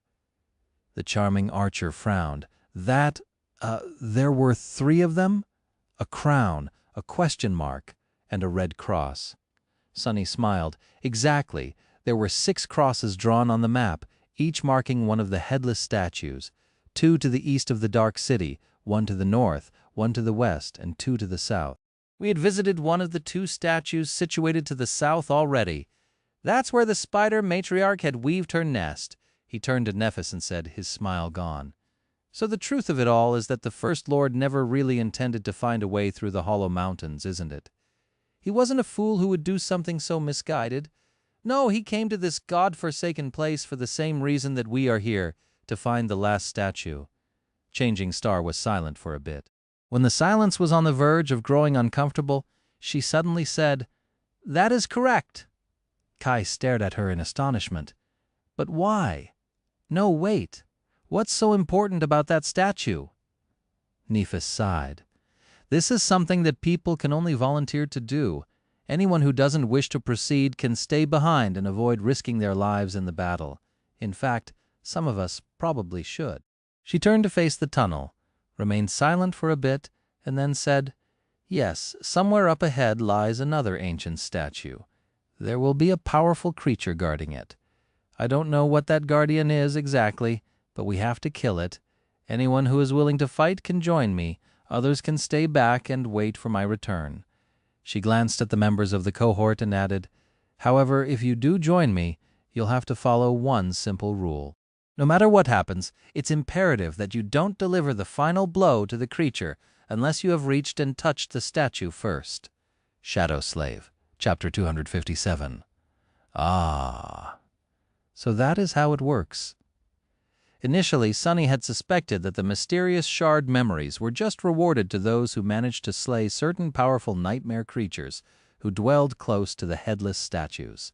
The charming archer frowned. There were 3 of them? A crown, a question mark, and a red cross. Sunny smiled. Exactly. There were 6 crosses drawn on the map, each marking one of the headless statues. 2 to the east of the Dark City, 1 to the north, 1 to the west, and 2 to the south. We had visited one of the 2 statues situated to the south already. That's where the spider matriarch had weaved her nest. He turned to Nephis and said, his smile gone. So the truth of it all is that the First Lord never really intended to find a way through the Hollow Mountains, isn't it? He wasn't a fool who would do something so misguided. No, he came to this God-forsaken place for the same reason that we are here, to find the last statue. Changing Star was silent for a bit. When the silence was on the verge of growing uncomfortable, she suddenly said, "That is correct." Kai stared at her in astonishment. But why? No, wait. What's so important about that statue? Nephis sighed. This is something that people can only volunteer to do. Anyone who doesn't wish to proceed can stay behind and avoid risking their lives in the battle. In fact, some of us probably should. She turned to face the tunnel, remained silent for a bit, and then said, "Yes, somewhere up ahead lies another ancient statue. There will be a powerful creature guarding it. I don't know what that guardian is exactly, but we have to kill it. Anyone who is willing to fight can join me. Others can stay back and wait for my return." She glanced at the members of the cohort and added, "However, if you do join me, you'll have to follow one simple rule. No matter what happens, it's imperative that you don't deliver the final blow to the creature unless you have reached and touched the statue first." Shadow Slave, Chapter 257. Ah. So that is how it works. Initially, Sunny had suspected that the mysterious shard memories were just rewarded to those who managed to slay certain powerful nightmare creatures who dwelled close to the headless statues.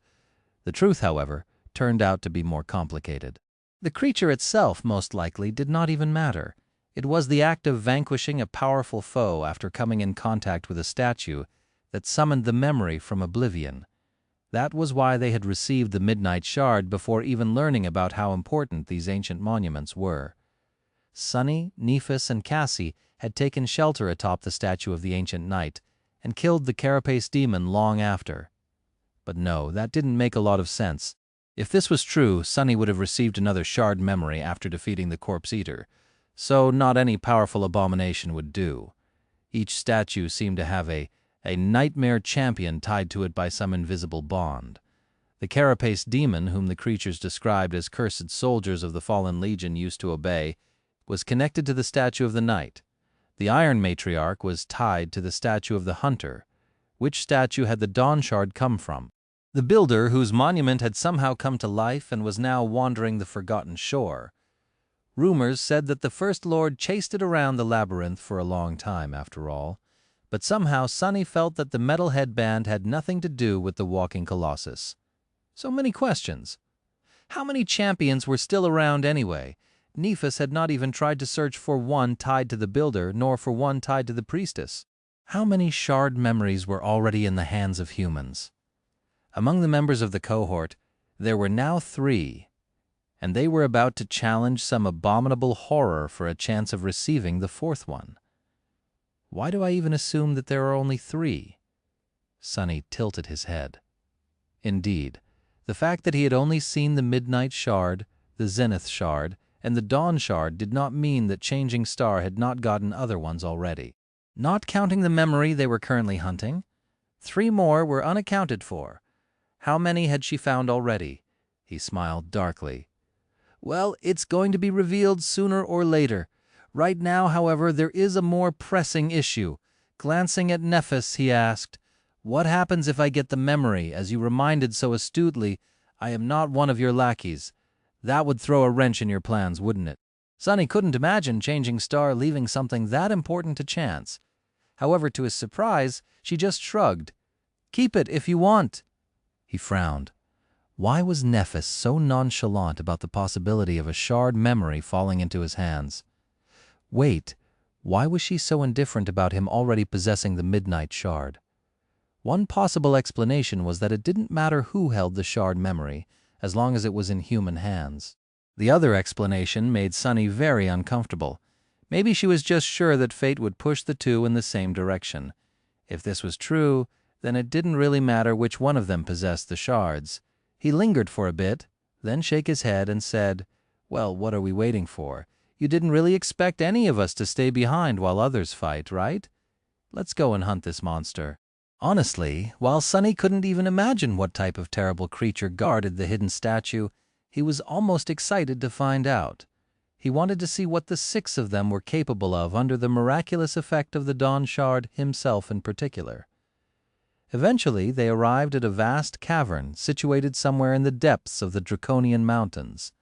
The truth, however, turned out to be more complicated. The creature itself, most likely, did not even matter. It was the act of vanquishing a powerful foe after coming in contact with a statue that summoned the memory from oblivion. That was why they had received the Midnight Shard before even learning about how important these ancient monuments were. Sunny, Nephis, and Cassie had taken shelter atop the statue of the ancient knight and killed the carapace demon long after. But no, that didn't make a lot of sense. If this was true, Sunny would have received another shard memory after defeating the Corpse Eater, so not any powerful abomination would do. Each statue seemed to have a nightmare champion tied to it by some invisible bond. The carapace demon, whom the creatures described as cursed soldiers of the Fallen Legion used to obey, was connected to the statue of the knight. The Iron Matriarch was tied to the statue of the hunter. Which statue had the Dawn Shard come from? The builder, whose monument had somehow come to life and was now wandering the forgotten shore. Rumors said that the First Lord chased it around the labyrinth for a long time, after all. But somehow Sunny felt that the metal headband had nothing to do with the walking colossus. So many questions. How many champions were still around anyway? Nephis had not even tried to search for one tied to the builder, nor for one tied to the priestess. How many shard memories were already in the hands of humans? Among the members of the cohort, there were now 3, and they were about to challenge some abominable horror for a chance of receiving the 4th one. Why do I even assume that there are only 3? Sunny tilted his head. Indeed, the fact that he had only seen the Midnight Shard, the Zenith Shard, and the Dawn Shard did not mean that Changing Star had not gotten other ones already. Not counting the memory they were currently hunting, 3 more were unaccounted for. How many had she found already? He smiled darkly. Well, it's going to be revealed sooner or later. Right now, however, there is a more pressing issue. Glancing at Nephis, he asked, "What happens if I get the memory? As you reminded so astutely, I am not one of your lackeys. That would throw a wrench in your plans, wouldn't it?" Sunny couldn't imagine Changing Star leaving something that important to chance. However, to his surprise, she just shrugged. "Keep it if you want." He frowned. Why was Nephis so nonchalant about the possibility of a shard memory falling into his hands? Wait, why was she so indifferent about him already possessing the Midnight Shard? One possible explanation was that it didn't matter who held the shard memory, as long as it was in human hands. The other explanation made Sunny very uncomfortable. Maybe she was just sure that fate would push the two in the same direction. If this was true, then it didn't really matter which one of them possessed the shards. He lingered for a bit, then shook his head and said, "Well, what are we waiting for? You didn't really expect any of us to stay behind while others fight, right? Let's go and hunt this monster." Honestly, while Sunny couldn't even imagine what type of terrible creature guarded the hidden statue, he was almost excited to find out. He wanted to see what the 6 of them were capable of under the miraculous effect of the Dawn Shard himself in particular. Eventually, they arrived at a vast cavern situated somewhere in the depths of the Draconian Mountains.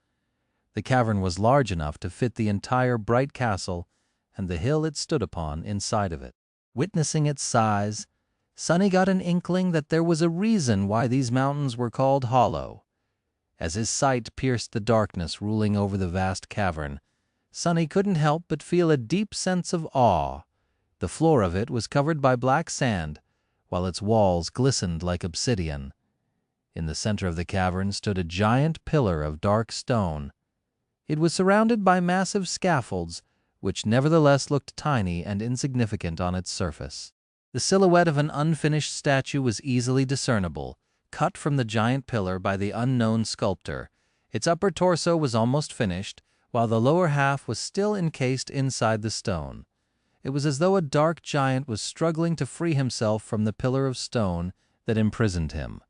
The cavern was large enough to fit the entire bright castle and the hill it stood upon inside of it. Witnessing its size, Sunny got an inkling that there was a reason why these mountains were called hollow. As his sight pierced the darkness ruling over the vast cavern, Sunny couldn't help but feel a deep sense of awe. The floor of it was covered by black sand, while its walls glistened like obsidian. In the center of the cavern stood a giant pillar of dark stone. It was surrounded by massive scaffolds, which nevertheless looked tiny and insignificant on its surface. The silhouette of an unfinished statue was easily discernible, cut from the giant pillar by the unknown sculptor. Its upper torso was almost finished, while the lower half was still encased inside the stone. It was as though a dark giant was struggling to free himself from the pillar of stone that imprisoned him.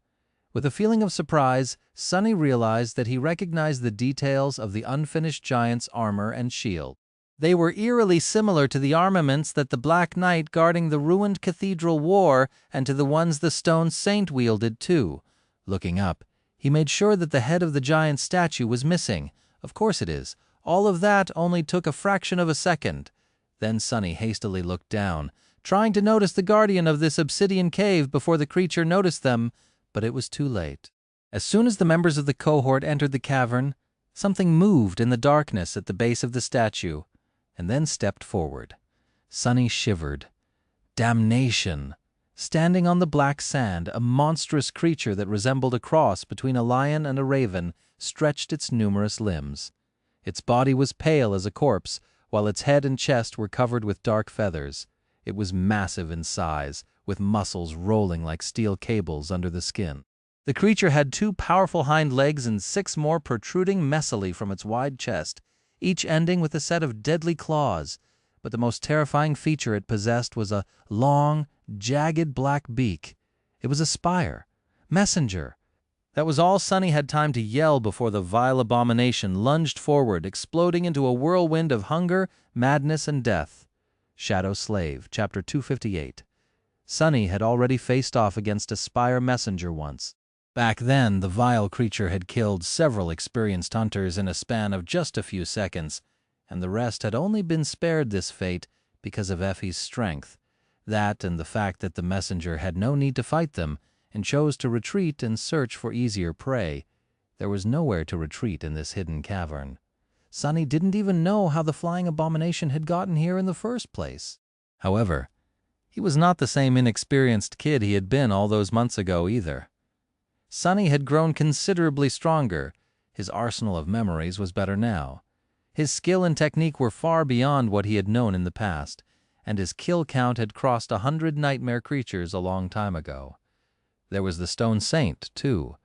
With a feeling of surprise, Sunny realized that he recognized the details of the unfinished giant's armor and shield. They were eerily similar to the armaments that the Black Knight guarding the ruined Cathedral wore, and to the ones the stone saint wielded too. Looking up, he made sure that the head of the giant statue was missing. Of course it is. All of that only took a fraction of a second. Then Sunny hastily looked down, trying to notice the guardian of this obsidian cave before the creature noticed them, but it was too late. As soon as the members of the cohort entered the cavern, something moved in the darkness at the base of the statue, and then stepped forward. Sunny shivered. Damnation! Standing on the black sand, a monstrous creature that resembled a cross between a lion and a raven stretched its numerous limbs. Its body was pale as a corpse, while its head and chest were covered with dark feathers. It was massive in size, with muscles rolling like steel cables under the skin. The creature had 2 powerful hind legs and 6 more protruding messily from its wide chest, each ending with a set of deadly claws. But the most terrifying feature it possessed was a long, jagged black beak. It was a spire. Messenger. That was all Sunny had time to yell before the vile abomination lunged forward, exploding into a whirlwind of hunger, madness, and death. Shadow Slave, Chapter 258. Sunny had already faced off against a spire messenger once. Back then, the vile creature had killed several experienced hunters in a span of just a few seconds, and the rest had only been spared this fate because of Effie's strength. That and the fact that the messenger had no need to fight them, and chose to retreat and search for easier prey. There was nowhere to retreat in this hidden cavern. Sunny didn't even know how the flying abomination had gotten here in the first place. However, he was not the same inexperienced kid he had been all those months ago either. Sunny had grown considerably stronger. His arsenal of memories was better now. His skill and technique were far beyond what he had known in the past, and his kill count had crossed 100 nightmare creatures a long time ago. There was the Stone Saint, too.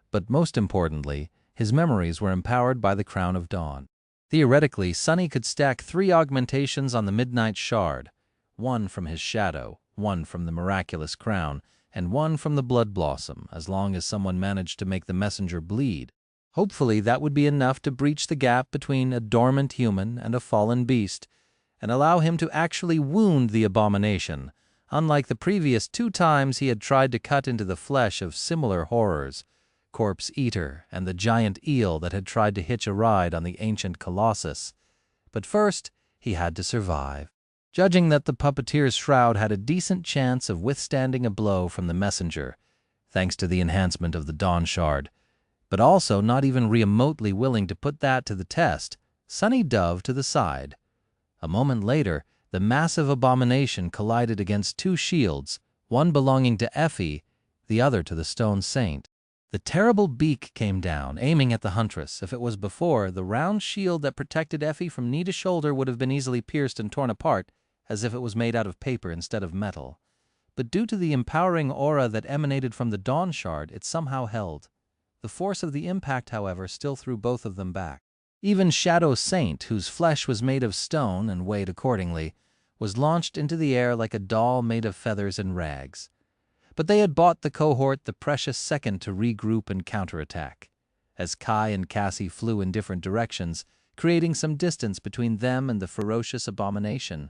But most importantly, his memories were empowered by the Crown of Dawn. Theoretically, Sunny could stack 3 augmentations on the Midnight Shard, 1 from his shadow, 1 from the miraculous crown, and 1 from the Blood Blossom, as long as someone managed to make the messenger bleed. Hopefully that would be enough to breach the gap between a dormant human and a fallen beast, and allow him to actually wound the abomination, unlike the previous 2 times he had tried to cut into the flesh of similar horrors, Corpse Eater and the giant eel that had tried to hitch a ride on the ancient Colossus. But first, he had to survive. judging that the puppeteer's shroud had a decent chance of withstanding a blow from the messenger, thanks to the enhancement of the Dawn Shard, but also not even remotely willing to put that to the test, Sunny dove to the side. A moment later, the massive abomination collided against two shields, one belonging to Effie, the other to the stone saint. The terrible beak came down, aiming at the huntress. If it was before, the round shield that protected Effie from knee to shoulder would have been easily pierced and torn apart, as if it was made out of paper instead of metal. But due to the empowering aura that emanated from the Dawn Shard, it somehow held. The force of the impact, however, still threw both of them back. Even Shadow Saint, whose flesh was made of stone and weighed accordingly, was launched into the air like a doll made of feathers and rags. But they had bought the Cohort the precious second to regroup and counterattack. As Kai and Cassie flew in different directions, creating some distance between them and the ferocious abomination,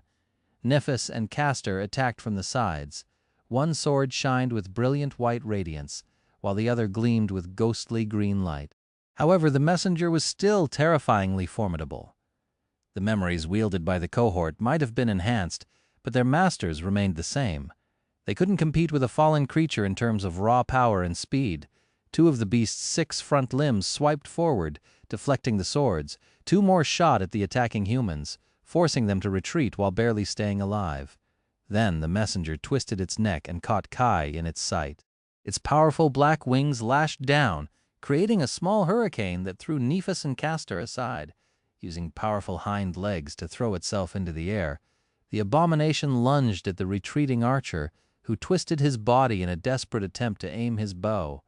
Nephis and Castor attacked from the sides. One sword shined with brilliant white radiance, while the other gleamed with ghostly green light. However, the messenger was still terrifyingly formidable. The memories wielded by the Cohort might have been enhanced, but their masters remained the same. They couldn't compete with a fallen creature in terms of raw power and speed. Two of the beast's 6 front limbs swiped forward, deflecting the swords. 2 more shot at the attacking humans, forcing them to retreat while barely staying alive. Then the messenger twisted its neck and caught Kai in its sight. Its powerful black wings lashed down, creating a small hurricane that threw Nephis and Castor aside. Using powerful hind legs to throw itself into the air, the abomination lunged at the retreating archer, who twisted his body in a desperate attempt to aim his bow.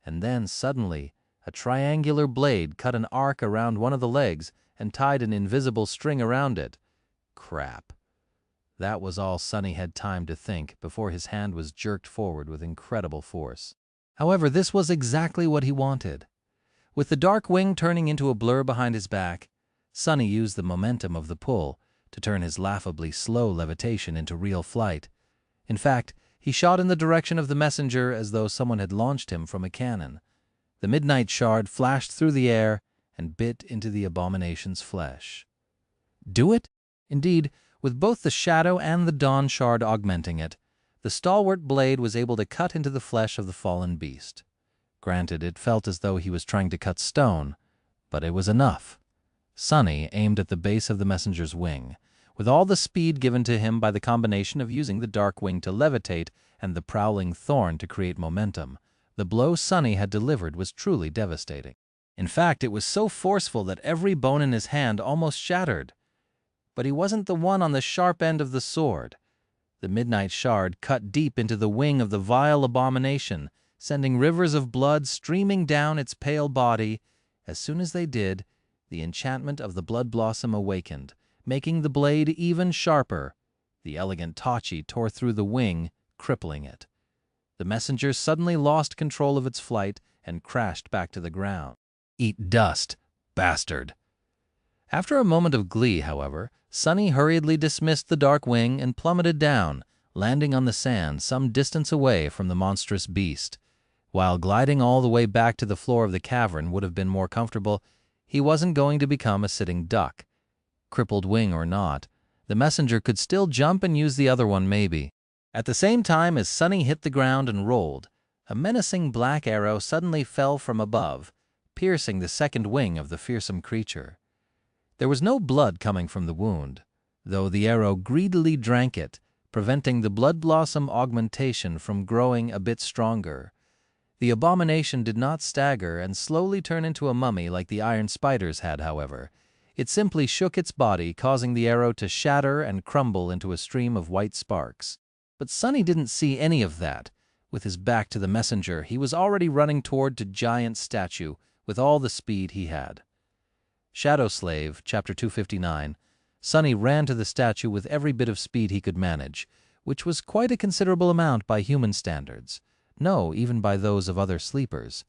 And then, suddenly, a triangular blade cut an arc around one of the legs and tied an invisible string around it. Crap. That was all Sunny had time to think before his hand was jerked forward with incredible force. However, this was exactly what he wanted. With the dark wing turning into a blur behind his back, Sunny used the momentum of the pull to turn his laughably slow levitation into real flight. In fact, he shot in the direction of the messenger as though someone had launched him from a cannon. The midnight shard flashed through the air and bit into the abomination's flesh. Do it? Indeed, with both the shadow and the dawn shard augmenting it, the stalwart blade was able to cut into the flesh of the fallen beast. Granted, it felt as though he was trying to cut stone, but it was enough. Sunny aimed at the base of the messenger's wing. With all the speed given to him by the combination of using the dark wing to levitate and the prowling thorn to create momentum, the blow Sunny had delivered was truly devastating. In fact, it was so forceful that every bone in his hand almost shattered. But he wasn't the one on the sharp end of the sword. The midnight shard cut deep into the wing of the vile abomination, sending rivers of blood streaming down its pale body. As soon as they did, the enchantment of the blood blossom awakened, making the blade even sharper. The elegant Tachi tore through the wing, crippling it. The messenger suddenly lost control of its flight and crashed back to the ground. Eat dust, bastard! After a moment of glee, however, Sunny hurriedly dismissed the dark wing and plummeted down, landing on the sand some distance away from the monstrous beast. While gliding all the way back to the floor of the cavern would have been more comfortable, he wasn't going to become a sitting duck. Crippled wing or not, the messenger could still jump and use the other one maybe. At the same time as Sunny hit the ground and rolled, a menacing black arrow suddenly fell from above, piercing the second wing of the fearsome creature. There was no blood coming from the wound, though the arrow greedily drank it, preventing the blood blossom augmentation from growing a bit stronger. The abomination did not stagger and slowly turn into a mummy like the iron spiders had, however. It simply shook its body, causing the arrow to shatter and crumble into a stream of white sparks. But Sunny didn't see any of that. With his back to the messenger, he was already running toward the giant statue with all the speed he had. Shadow Slave, Chapter 259. Sunny ran to the statue with every bit of speed he could manage, which was quite a considerable amount by human standards. No, even by those of other sleepers.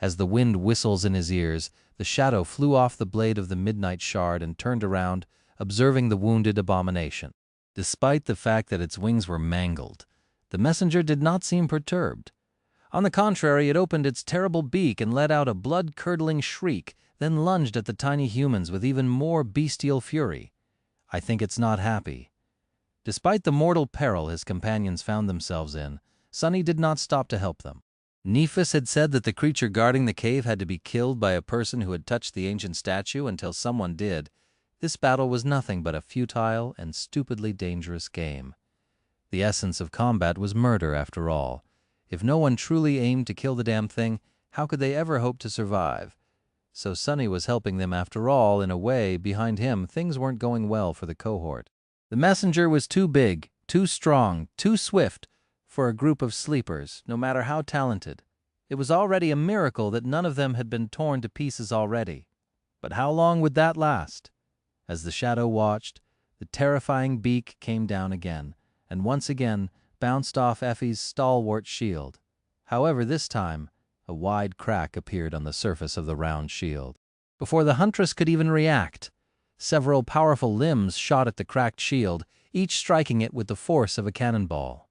As the wind whistles in his ears, the shadow flew off the blade of the midnight shard and turned around, observing the wounded abomination. Despite the fact that its wings were mangled, the messenger did not seem perturbed. On the contrary, it opened its terrible beak and let out a blood-curdling shriek, then lunged at the tiny humans with even more bestial fury. I think it's not happy. Despite the mortal peril his companions found themselves in, Sunny did not stop to help them. Nephis had said that the creature guarding the cave had to be killed by a person who had touched the ancient statue until someone did. This battle was nothing but a futile and stupidly dangerous game. The essence of combat was murder, after all. If no one truly aimed to kill the damn thing, how could they ever hope to survive? So Sunny was helping them after all. In a way, behind him, things weren't going well for the cohort. The messenger was too big, too strong, too swift for a group of sleepers, no matter how talented. It was already a miracle that none of them had been torn to pieces already. But how long would that last? As the shadow watched, the terrifying beak came down again, and once again bounced off Effie's stalwart shield. However, this time, a wide crack appeared on the surface of the round shield. Before the huntress could even react, several powerful limbs shot at the cracked shield, each striking it with the force of a cannonball.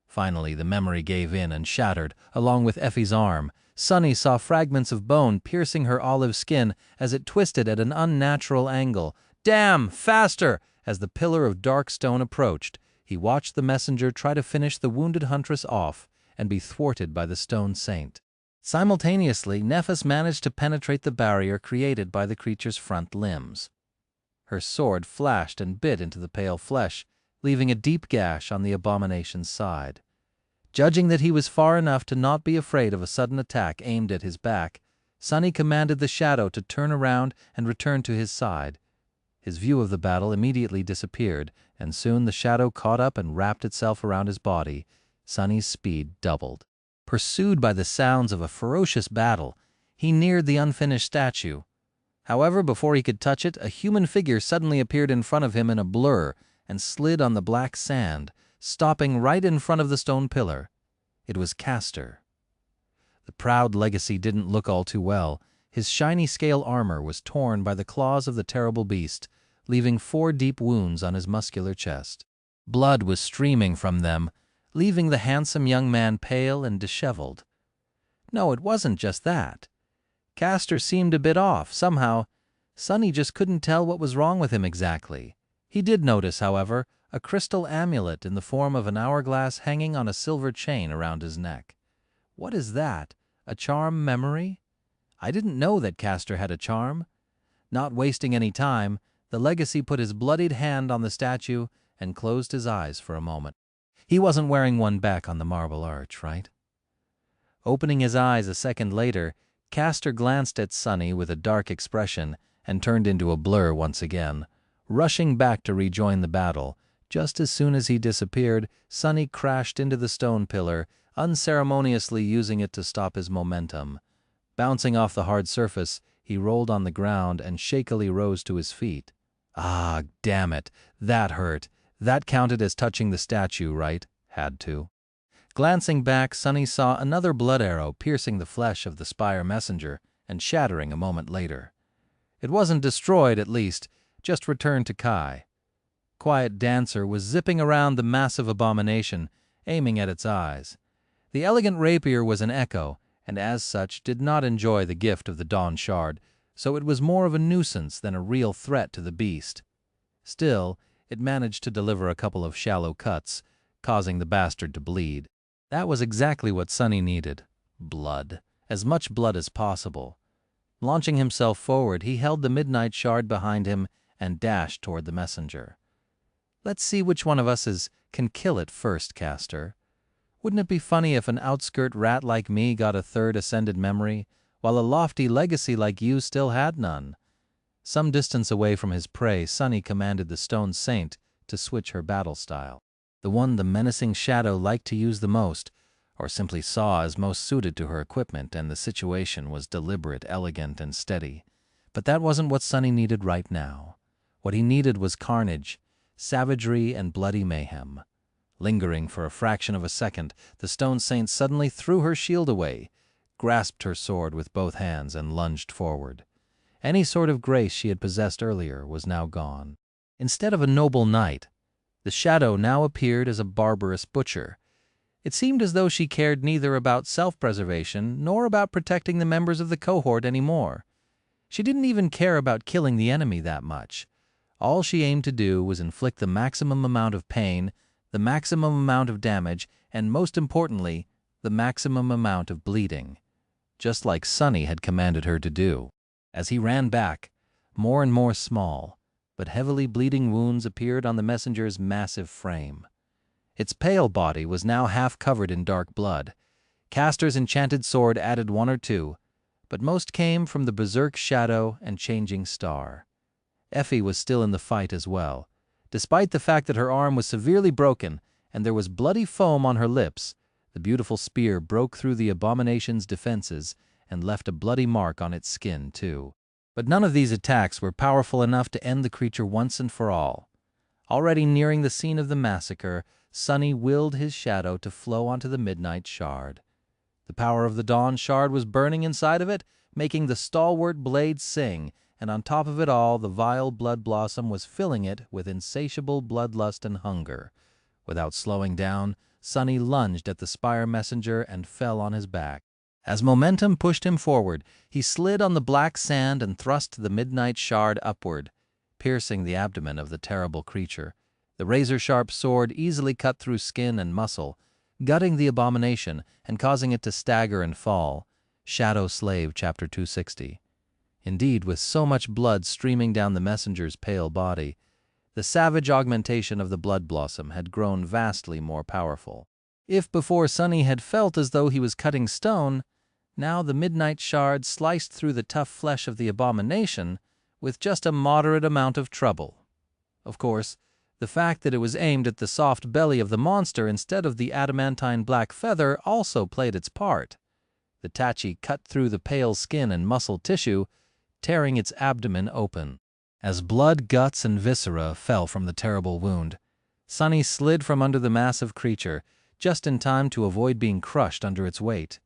Finally, the memory gave in and shattered, along with Effie's arm. Sunny saw fragments of bone piercing her olive skin as it twisted at an unnatural angle. Damn! Faster! As the pillar of dark stone approached, he watched the messenger try to finish the wounded huntress off and be thwarted by the stone saint. Simultaneously, Nephis managed to penetrate the barrier created by the creature's front limbs. Her sword flashed and bit into the pale flesh, leaving a deep gash on the abomination's side. Judging that he was far enough to not be afraid of a sudden attack aimed at his back, Sunny commanded the shadow to turn around and return to his side. His view of the battle immediately disappeared, and soon the shadow caught up and wrapped itself around his body. Sunny's speed doubled. Pursued by the sounds of a ferocious battle, he neared the unfinished statue. However, before he could touch it, a human figure suddenly appeared in front of him in a blur and slid on the black sand, stopping right in front of the stone pillar. It was Castor. The proud legacy didn't look all too well. His shiny scale armor was torn by the claws of the terrible beast, leaving 4 deep wounds on his muscular chest. Blood was streaming from them, leaving the handsome young man pale and disheveled. No, it wasn't just that. Castor seemed a bit off, somehow. Sunny just couldn't tell what was wrong with him exactly. He did notice, however, a crystal amulet in the form of an hourglass hanging on a silver chain around his neck. What is that? A charm memory? I didn't know that Castor had a charm. Not wasting any time, the legacy put his bloodied hand on the statue and closed his eyes for a moment. He wasn't wearing one back on the marble arch, right? Opening his eyes a second later, Castor glanced at Sunny with a dark expression and turned into a blur once again, rushing back to rejoin the battle. Just as soon as he disappeared, Sunny crashed into the stone pillar, unceremoniously using it to stop his momentum. Bouncing off the hard surface, he rolled on the ground and shakily rose to his feet. Ah, damn it, that hurt. That counted as touching the statue, right? Had to. Glancing back, Sunny saw another blood arrow piercing the flesh of the spire messenger and shattering a moment later. It wasn't destroyed, at least, just returned to Kai. Quiet Dancer was zipping around the massive abomination, aiming at its eyes. The elegant rapier was an echo, and as such did not enjoy the gift of the Dawn Shard, so it was more of a nuisance than a real threat to the beast. Still, it managed to deliver a couple of shallow cuts, causing the bastard to bleed. That was exactly what Sunny needed. Blood. As much blood as possible. Launching himself forward, he held the midnight shard behind him and dashed toward the messenger. Let's see which one of us can kill it first, Castor. Wouldn't it be funny if an outskirt rat like me got a third ascended memory, while a lofty legacy like you still had none? Some distance away from his prey, Sunny commanded the stone saint to switch her battle style. The one the menacing shadow liked to use the most, or simply saw as most suited to her equipment, and the situation was deliberate, elegant, and steady. But that wasn't what Sunny needed right now. What he needed was carnage, savagery, and bloody mayhem. Lingering for a fraction of a second, the stone saint suddenly threw her shield away, grasped her sword with both hands, and lunged forward. Any sort of grace she had possessed earlier was now gone. Instead of a noble knight, the shadow now appeared as a barbarous butcher. It seemed as though she cared neither about self-preservation nor about protecting the members of the cohort anymore. She didn't even care about killing the enemy that much. All she aimed to do was inflict the maximum amount of pain, the maximum amount of damage, and most importantly, the maximum amount of bleeding, just like Sunny had commanded her to do. As he ran back, more and more small, but heavily bleeding wounds appeared on the messenger's massive frame. Its pale body was now half covered in dark blood. Castor's enchanted sword added one or two, but most came from the berserk shadow and changing star. Effie was still in the fight as well. Despite the fact that her arm was severely broken and there was bloody foam on her lips, the beautiful spear broke through the abomination's defenses and left a bloody mark on its skin, too. But none of these attacks were powerful enough to end the creature once and for all. Already nearing the scene of the massacre, Sunny willed his shadow to flow onto the midnight shard. The power of the dawn shard was burning inside of it, making the stalwart blade sing, and on top of it all, the vile blood blossom was filling it with insatiable bloodlust and hunger. Without slowing down, Sunny lunged at the spire messenger and fell on his back. As momentum pushed him forward, he slid on the black sand and thrust the midnight shard upward, piercing the abdomen of the terrible creature. The razor-sharp sword easily cut through skin and muscle, gutting the abomination and causing it to stagger and fall. Shadow Slave, Chapter 260. Indeed, with so much blood streaming down the messenger's pale body, the savage augmentation of the blood blossom had grown vastly more powerful. If before Sunny had felt as though he was cutting stone, now the midnight shard sliced through the tough flesh of the abomination with just a moderate amount of trouble. Of course, the fact that it was aimed at the soft belly of the monster instead of the adamantine black feather also played its part. The tachi cut through the pale skin and muscle tissue, tearing its abdomen open. As blood, guts, and viscera fell from the terrible wound, Sunny slid from under the massive creature, just in time to avoid being crushed under its weight.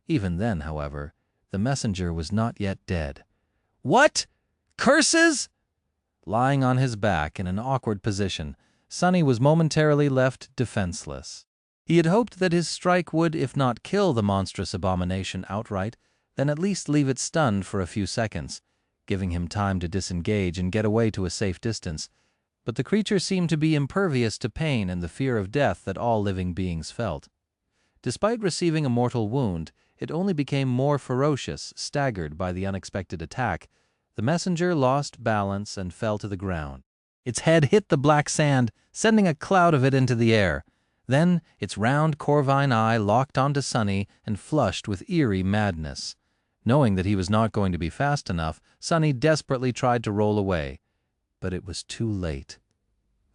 Even then, however, the messenger was not yet dead. What? Curses? Lying on his back in an awkward position, Sunny was momentarily left defenseless. He had hoped that his strike would, if not kill the monstrous abomination outright, then at least leave it stunned for a few seconds, giving him time to disengage and get away to a safe distance. But the creature seemed to be impervious to pain and the fear of death that all living beings felt. Despite receiving a mortal wound, it only became more ferocious, staggered by the unexpected attack. The messenger lost balance and fell to the ground. Its head hit the black sand, sending a cloud of it into the air. Then its round corvine eye locked onto Sunny and flushed with eerie madness. Knowing that he was not going to be fast enough, Sunny desperately tried to roll away. But it was too late.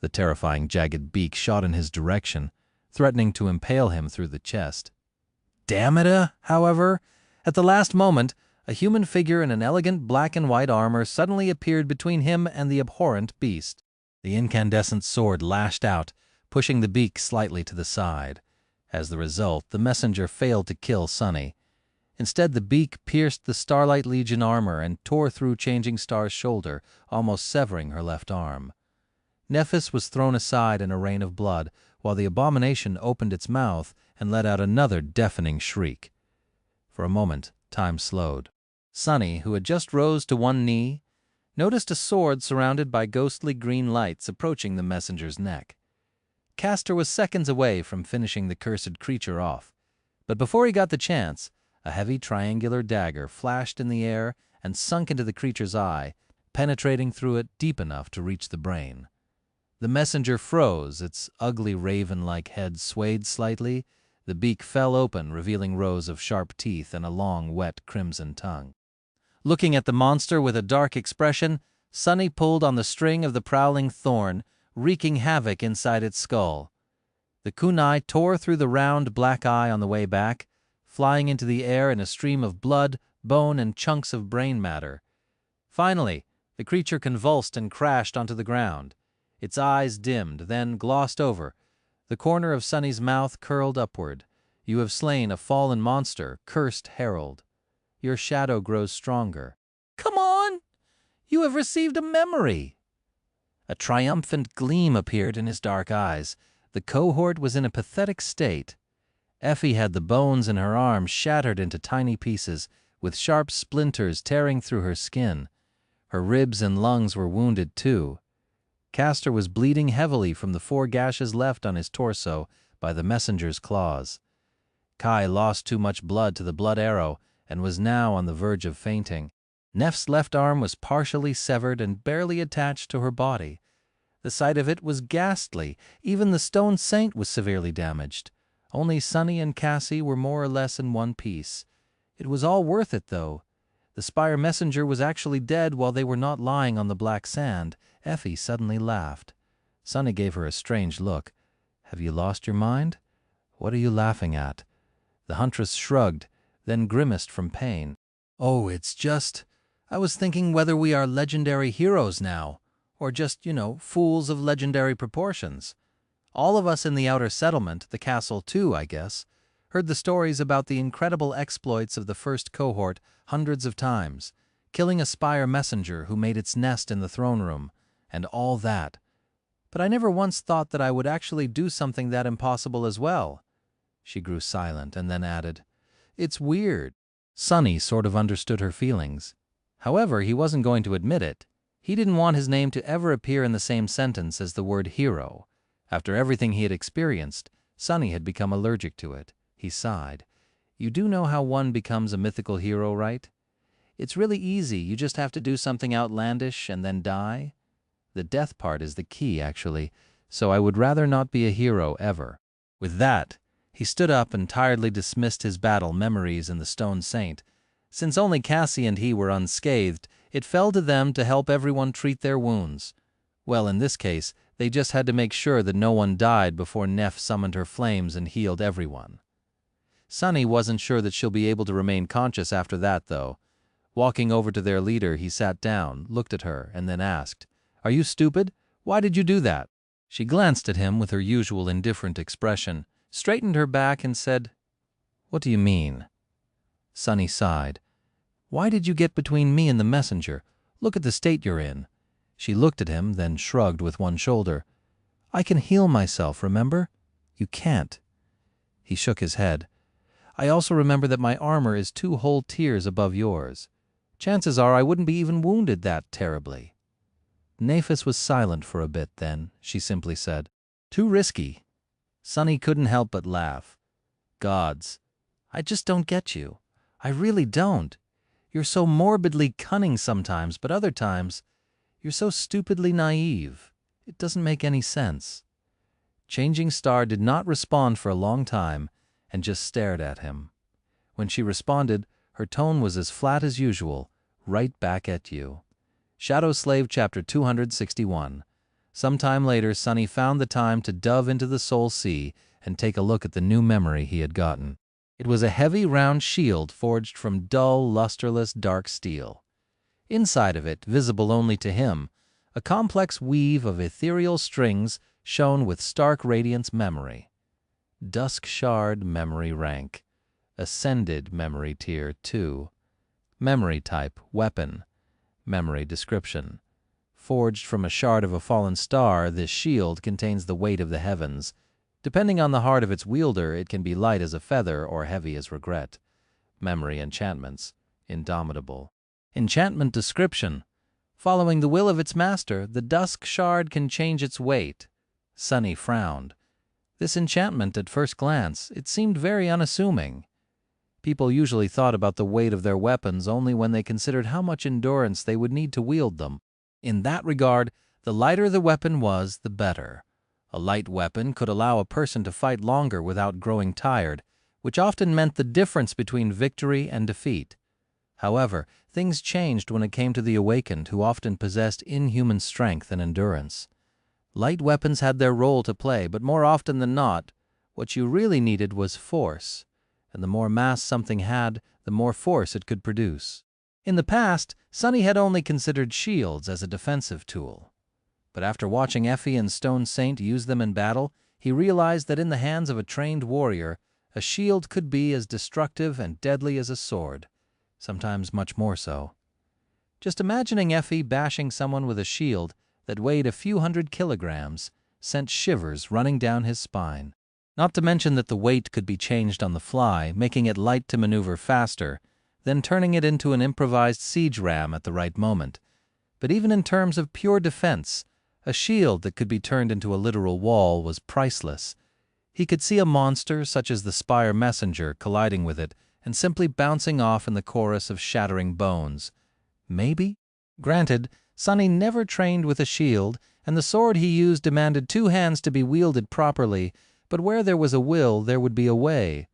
The terrifying jagged beak shot in his direction, threatening to impale him through the chest. Damn it, however, at the last moment, a human figure in an elegant black and white armor suddenly appeared between him and the abhorrent beast. The incandescent sword lashed out, pushing the beak slightly to the side. As the result, the messenger failed to kill Sunny. Instead, the beak pierced the Starlight Legion armor and tore through Changing Star's shoulder, almost severing her left arm. Nephis was thrown aside in a rain of blood, while the abomination opened its mouth and let out another deafening shriek. For a moment, time slowed. Sunny, who had just rose to one knee, noticed a sword surrounded by ghostly green lights approaching the messenger's neck. Castor was seconds away from finishing the cursed creature off, but before he got the chance, a heavy triangular dagger flashed in the air and sunk into the creature's eye, penetrating through it deep enough to reach the brain. The messenger froze, its ugly raven-like head swayed slightly, the beak fell open, revealing rows of sharp teeth and a long, wet, crimson tongue. Looking at the monster with a dark expression, Sunny pulled on the string of the prowling thorn, wreaking havoc inside its skull. The kunai tore through the round black eye on the way back, flying into the air in a stream of blood, bone, and chunks of brain matter. Finally, the creature convulsed and crashed onto the ground. Its eyes dimmed, then glossed over. The corner of Sunny's mouth curled upward. You have slain a fallen monster, cursed herald. Your shadow grows stronger. Come on! You have received a memory! A triumphant gleam appeared in his dark eyes. The cohort was in a pathetic state. Effie had the bones in her arm shattered into tiny pieces, with sharp splinters tearing through her skin. Her ribs and lungs were wounded too. Castor was bleeding heavily from the 4 gashes left on his torso by the messenger's claws. Kai lost too much blood to the blood arrow and was now on the verge of fainting. Neff's left arm was partially severed and barely attached to her body. The sight of it was ghastly. Even the stone saint was severely damaged. Only Sunny and Cassie were more or less in one piece. It was all worth it, though. The spire messenger was actually dead while they were not lying on the black sand. Effie suddenly laughed. Sunny gave her a strange look. "Have you lost your mind? What are you laughing at?" The huntress shrugged, then grimaced from pain. "Oh, it's just... I was thinking whether we are legendary heroes now, or just, fools of legendary proportions. All of us in the outer settlement, the castle too, I guess, heard the stories about the incredible exploits of the first cohort hundreds of times, killing a spire messenger who made its nest in the throne room, and all that. But I never once thought that I would actually do something that impossible as well." She grew silent and then added, "It's weird." Sunny sort of understood her feelings. However, he wasn't going to admit it. He didn't want his name to ever appear in the same sentence as the word hero. After everything he had experienced, Sunny had become allergic to it. He sighed. "You do know how one becomes a mythical hero, right? It's really easy. You just have to do something outlandish and then die. The death part is the key, actually, so I would rather not be a hero ever." With that, he stood up and tiredly dismissed his battle memories in the Stone Saint. Since only Cassie and he were unscathed, it fell to them to help everyone treat their wounds. Well, in this case, they just had to make sure that no one died before Neff summoned her flames and healed everyone. Sunny wasn't sure that she'll be able to remain conscious after that, though. Walking over to their leader, he sat down, looked at her, and then asked, "Are you stupid? Why did you do that?" She glanced at him with her usual indifferent expression, straightened her back, and said, "What do you mean?" Sunny sighed. "Why did you get between me and the messenger? Look at the state you're in." She looked at him, then shrugged with one shoulder. "I can heal myself, remember? You can't." He shook his head. "I also remember that my armor is 2 whole tiers above yours. Chances are I wouldn't be even wounded that terribly." Naphis was silent for a bit, then she simply said, "Too risky." Sunny couldn't help but laugh. "Gods, I just don't get you. I really don't. You're so morbidly cunning sometimes, but other times, you're so stupidly naive. It doesn't make any sense." Changing Star did not respond for a long time and just stared at him. When she responded, her tone was as flat as usual, "Right back at you." Shadow Slave Chapter 261. Sometime later, Sunny found the time to dove into the Soul Sea and take a look at the new memory he had gotten. It was a heavy, round shield forged from dull, lusterless, dark steel. Inside of it, visible only to him, a complex weave of ethereal strings shone with stark radiance memory. Dusk Shard Memory Rank. Ascended Memory Tier 2. Memory Type Weapon. Memory Description. Forged from a shard of a fallen star, this shield contains the weight of the heavens. Depending on the heart of its wielder, it can be light as a feather or heavy as regret. Memory Enchantments. Indomitable. Enchantment Description. Following the will of its master, the Dusk Shard can change its weight. Sunny frowned. This enchantment, at first glance, it seemed very unassuming. People usually thought about the weight of their weapons only when they considered how much endurance they would need to wield them. In that regard, the lighter the weapon was, the better. A light weapon could allow a person to fight longer without growing tired, which often meant the difference between victory and defeat. However, things changed when it came to the Awakened, who often possessed inhuman strength and endurance. Light weapons had their role to play, but more often than not, what you really needed was force, and the more mass something had, the more force it could produce. In the past, Sunny had only considered shields as a defensive tool. But after watching Effie and Stone Saint use them in battle, he realized that in the hands of a trained warrior, a shield could be as destructive and deadly as a sword, sometimes much more so. Just imagining Effie bashing someone with a shield that weighed a few 100 kilograms sent shivers running down his spine. Not to mention that the weight could be changed on the fly, making it light to maneuver faster, then turning it into an improvised siege ram at the right moment. But even in terms of pure defense, A shield that could be turned into a literal wall was priceless. He could see a monster such as the Spire Messenger colliding with it and simply bouncing off in the chorus of shattering bones. Maybe? Granted, Sunny never trained with a shield, and the sword he used demanded 2 hands to be wielded properly, but where there was a will, there would be a way.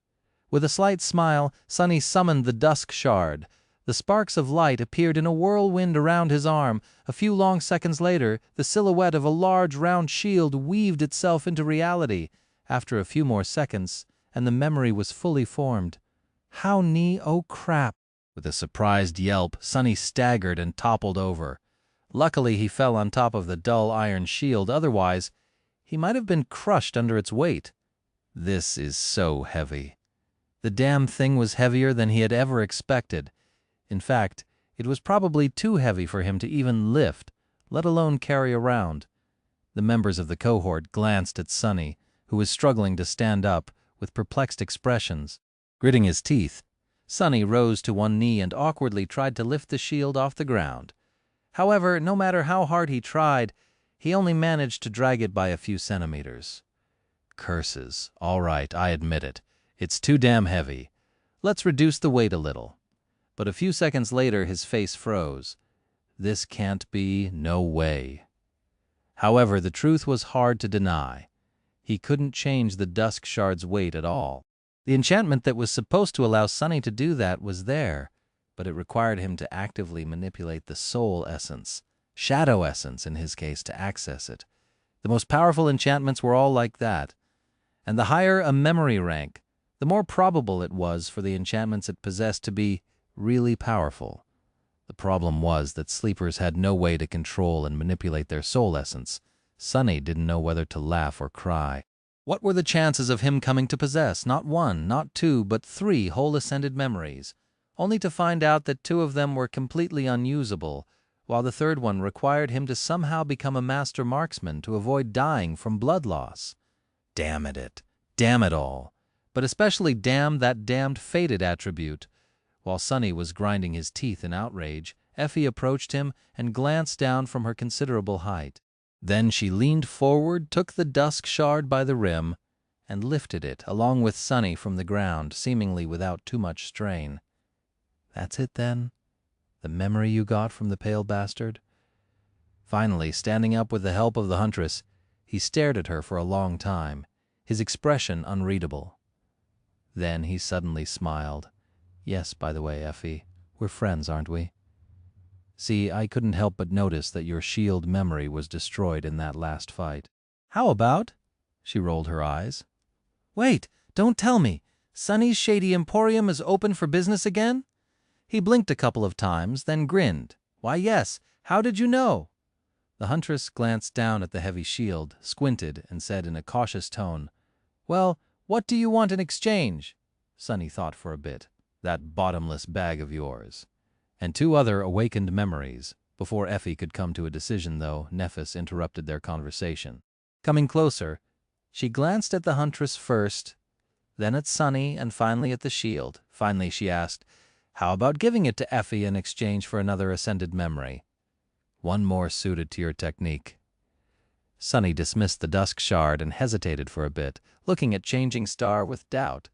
With a slight smile, Sunny summoned the Dusk Shard. The sparks of light appeared in a whirlwind around his arm. A few long seconds later, the silhouette of a large round shield weaved itself into reality. After a few more seconds, and the memory was fully formed. How oh crap! With a surprised yelp, Sunny staggered and toppled over. Luckily, he fell on top of the dull iron shield, otherwise, he might have been crushed under its weight. This is so heavy. The damn thing was heavier than he had ever expected. In fact, it was probably too heavy for him to even lift, let alone carry around. The members of the cohort glanced at Sunny, who was struggling to stand up, with perplexed expressions. Gritting his teeth, Sunny rose to one knee and awkwardly tried to lift the shield off the ground. However, no matter how hard he tried, he only managed to drag it by a few centimeters. Curses. All right, I admit it. It's too damn heavy. Let's reduce the weight a little. But a few seconds later, his face froze. This can't be, no way. However, the truth was hard to deny. He couldn't change the Dusk Shard's weight at all. The enchantment that was supposed to allow Sunny to do that was there, but it required him to actively manipulate the soul essence, shadow essence in his case, to access it. The most powerful enchantments were all like that. And the higher a memory rank, the more probable it was for the enchantments it possessed to be really powerful. The problem was that sleepers had no way to control and manipulate their soul essence. Sunny didn't know whether to laugh or cry. What were the chances of him coming to possess not 1, not 2, but 3 whole ascended memories, only to find out that 2 of them were completely unusable, while the third one required him to somehow become a master marksman to avoid dying from blood loss? Damn it. Damn it all. But especially damn that damned fated attribute. While Sunny was grinding his teeth in outrage, Effie approached him and glanced down from her considerable height. Then she leaned forward, took the Dusk Shard by the rim, and lifted it along with Sunny from the ground, seemingly without too much strain. That's it, then? The memory you got from the pale bastard? Finally, standing up with the help of the huntress, he stared at her for a long time, his expression unreadable. Then he suddenly smiled. Yes, by the way, Effie, we're friends, aren't we? See, I couldn't help but notice that your shield memory was destroyed in that last fight. How about? She rolled her eyes. Wait, don't tell me. Sunny's Shady Emporium is open for business again? He blinked a couple of times, then grinned. Why, yes. How did you know? The huntress glanced down at the heavy shield, squinted, and said in a cautious tone, Well, what do you want in exchange? Sunny thought for a bit. That bottomless bag of yours. And 2 other awakened memories. Before Effie could come to a decision, though, Nephis interrupted their conversation. Coming closer, she glanced at the huntress first, then at Sunny, and finally at the shield. Finally, she asked, How about giving it to Effie in exchange for another ascended memory? One more suited to your technique. Sunny dismissed the Dusk Shard and hesitated for a bit, looking at Changing Star with doubt.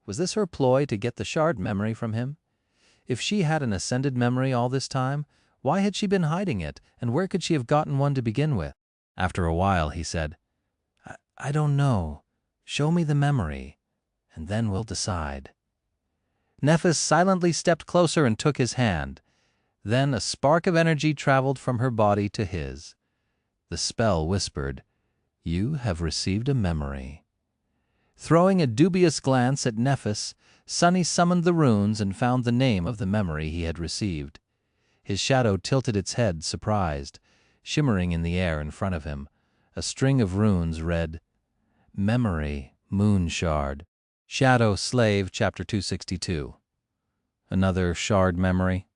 Was this her ploy to get the shard memory from him? If she had an ascended memory all this time, why had she been hiding it, and where could she have gotten one to begin with? After a while, he said, I don't know. Show me the memory, and then we'll decide. Nephis silently stepped closer and took his hand. Then a spark of energy traveled from her body to his. The spell whispered, You have received a memory. Throwing a dubious glance at Nephis, Sunny summoned the runes and found the name of the memory he had received. His shadow tilted its head, surprised. Shimmering in the air in front of him, a string of runes read, Memory, Moonshard. Shadow Slave, Chapter 262. Another shard memory?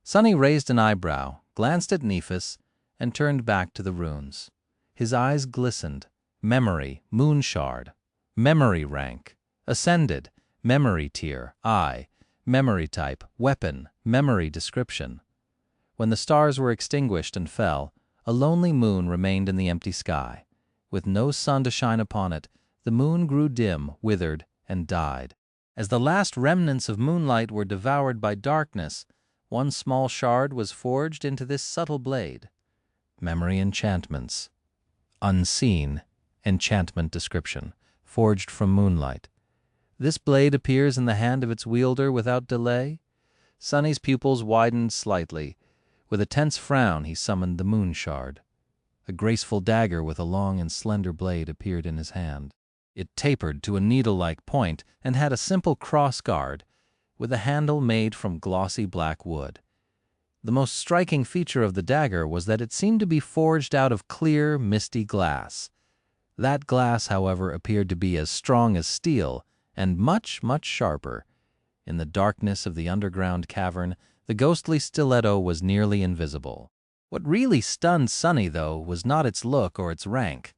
Sunny raised an eyebrow, glanced at Nephis, and turned back to the runes. His eyes glistened. Memory, Moonshard. Memory rank. Ascended. Memory tier, I. Memory type, weapon. Memory description. When the stars were extinguished and fell, A lonely moon remained in the empty sky. With no sun to shine upon it, the moon grew dim, withered, and died. As the last remnants of moonlight were devoured by darkness, one small shard was forged into this subtle blade. Memory enchantments. Unseen enchantment description, forged from moonlight. This blade appears in the hand of its wielder without delay. Sunny's pupils widened slightly. With a tense frown, he summoned the Moonshard. A graceful dagger with a long and slender blade appeared in his hand. It tapered to a needle-like point and had a simple cross-guard, with a handle made from glossy black wood. The most striking feature of the dagger was that it seemed to be forged out of clear, misty glass. That glass, however, appeared to be as strong as steel and much, much sharper. In the darkness of the underground cavern, the ghostly stiletto was nearly invisible. What really stunned Sunny, though, was not its look or its rank,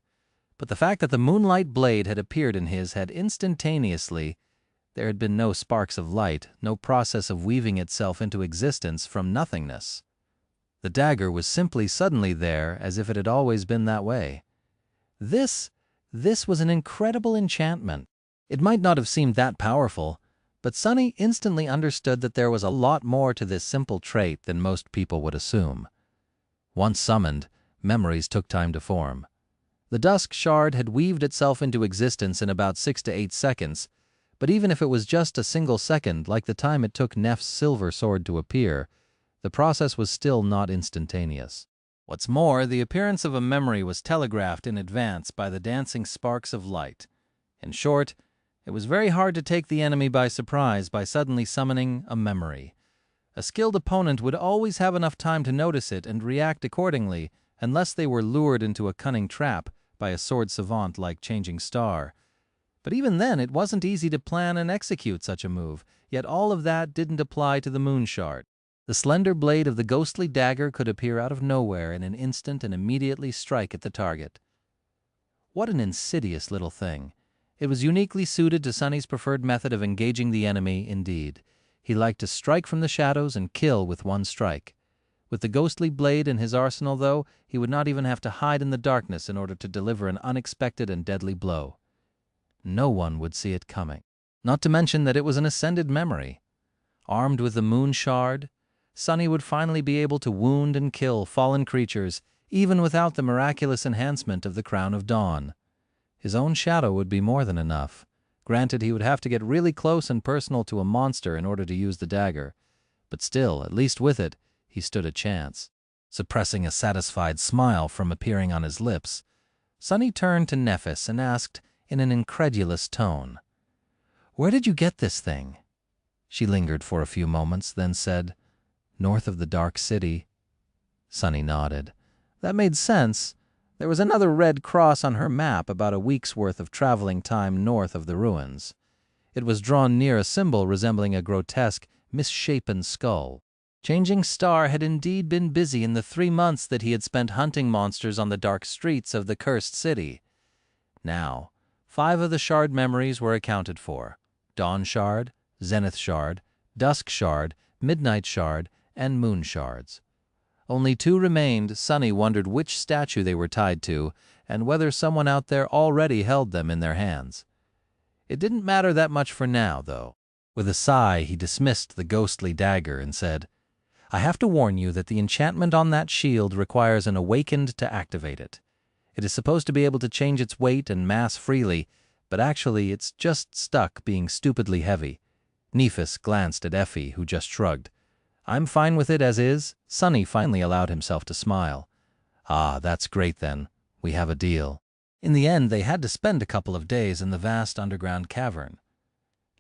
but the fact that the moonlight blade had appeared in his head instantaneously. There had been no sparks of light, no process of weaving itself into existence from nothingness. The dagger was simply suddenly there, as if it had always been that way. This was an incredible enchantment. It might not have seemed that powerful, but Sunny instantly understood that there was a lot more to this simple trait than most people would assume. Once summoned, memories took time to form. The dusk shard had weaved itself into existence in about 6 to 8 seconds, but even if it was just a single second, like the time it took Nef's silver sword to appear, the process was still not instantaneous. What's more, the appearance of a memory was telegraphed in advance by the dancing sparks of light. In short, it was very hard to take the enemy by surprise by suddenly summoning a memory. A skilled opponent would always have enough time to notice it and react accordingly, unless they were lured into a cunning trap by a sword savant like Changing Star. But even then, it wasn't easy to plan and execute such a move, yet all of that didn't apply to the Moonshard. The slender blade of the ghostly dagger could appear out of nowhere in an instant and immediately strike at the target. What an insidious little thing. It was uniquely suited to Sunny's preferred method of engaging the enemy, indeed. He liked to strike from the shadows and kill with one strike. With the ghostly blade in his arsenal, though, he would not even have to hide in the darkness in order to deliver an unexpected and deadly blow. No one would see it coming. Not to mention that it was an ascended memory. Armed with the Moonshard, Sunny would finally be able to wound and kill fallen creatures, even without the miraculous enhancement of the Crown of Dawn. His own shadow would be more than enough. Granted, he would have to get really close and personal to a monster in order to use the dagger, but still, at least with it, he stood a chance. Suppressing a satisfied smile from appearing on his lips, Sunny turned to Nephis and asked in an incredulous tone, "Where did you get this thing?" She lingered for a few moments, then said, "North of the Dark City." Sunny nodded. That made sense. There was another red cross on her map about a week's worth of traveling time north of the ruins. It was drawn near a symbol resembling a grotesque, misshapen skull. Changing Star had indeed been busy in the 3 months that he had spent hunting monsters on the dark streets of the cursed city. Now, 5 of the shard memories were accounted for: Dawn Shard, Zenith Shard, Dusk Shard, Midnight Shard, and Moon Shards. Only 2 remained. Sunny wondered which statue they were tied to, and whether someone out there already held them in their hands. It didn't matter that much for now, though. With a sigh, he dismissed the ghostly dagger and said, "I have to warn you that the enchantment on that shield requires an awakened to activate it. It is supposed to be able to change its weight and mass freely, but actually it's just stuck being stupidly heavy." Nephis glanced at Effie, who just shrugged. "I'm fine with it as is." Sunny finally allowed himself to smile. "Ah, that's great then. We have a deal." In the end, they had to spend a couple of days in the vast underground cavern.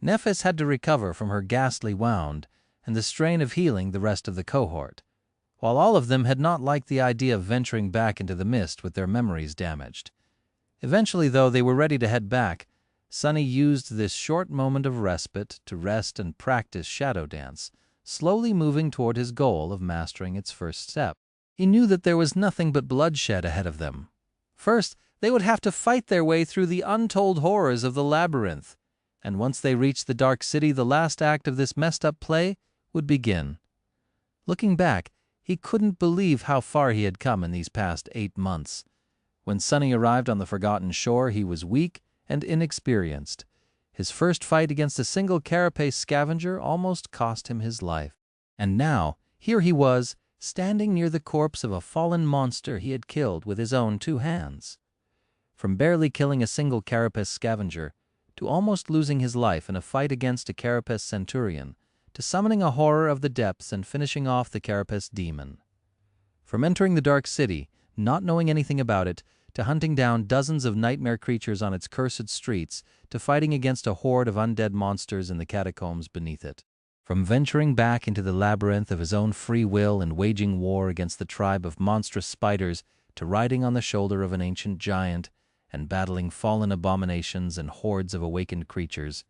Nephis had to recover from her ghastly wound and the strain of healing the rest of the cohort, while all of them had not liked the idea of venturing back into the mist with their memories damaged. Eventually, though, they were ready to head back. Sunny used this short moment of respite to rest and practice shadow dance, slowly moving toward his goal of mastering its first step. He knew that there was nothing but bloodshed ahead of them. First, they would have to fight their way through the untold horrors of the labyrinth, and once they reached the Dark City, the last act of this messed-up play would begin. Looking back, He couldn't believe how far he had come in these past 8 months. When Sunny arrived on the Forgotten Shore, he was weak and inexperienced. His first fight against a single carapace scavenger almost cost him his life. And now, here he was, standing near the corpse of a fallen monster he had killed with his own 2 hands. From barely killing a single carapace scavenger, to almost losing his life in a fight against a carapace centurion, to summoning a horror of the depths and finishing off the carapace demon. From entering the Dark City, not knowing anything about it, to hunting down dozens of nightmare creatures on its cursed streets, to fighting against a horde of undead monsters in the catacombs beneath it. From venturing back into the labyrinth of his own free will and waging war against the tribe of monstrous spiders, to riding on the shoulder of an ancient giant and battling fallen abominations and hordes of awakened creatures.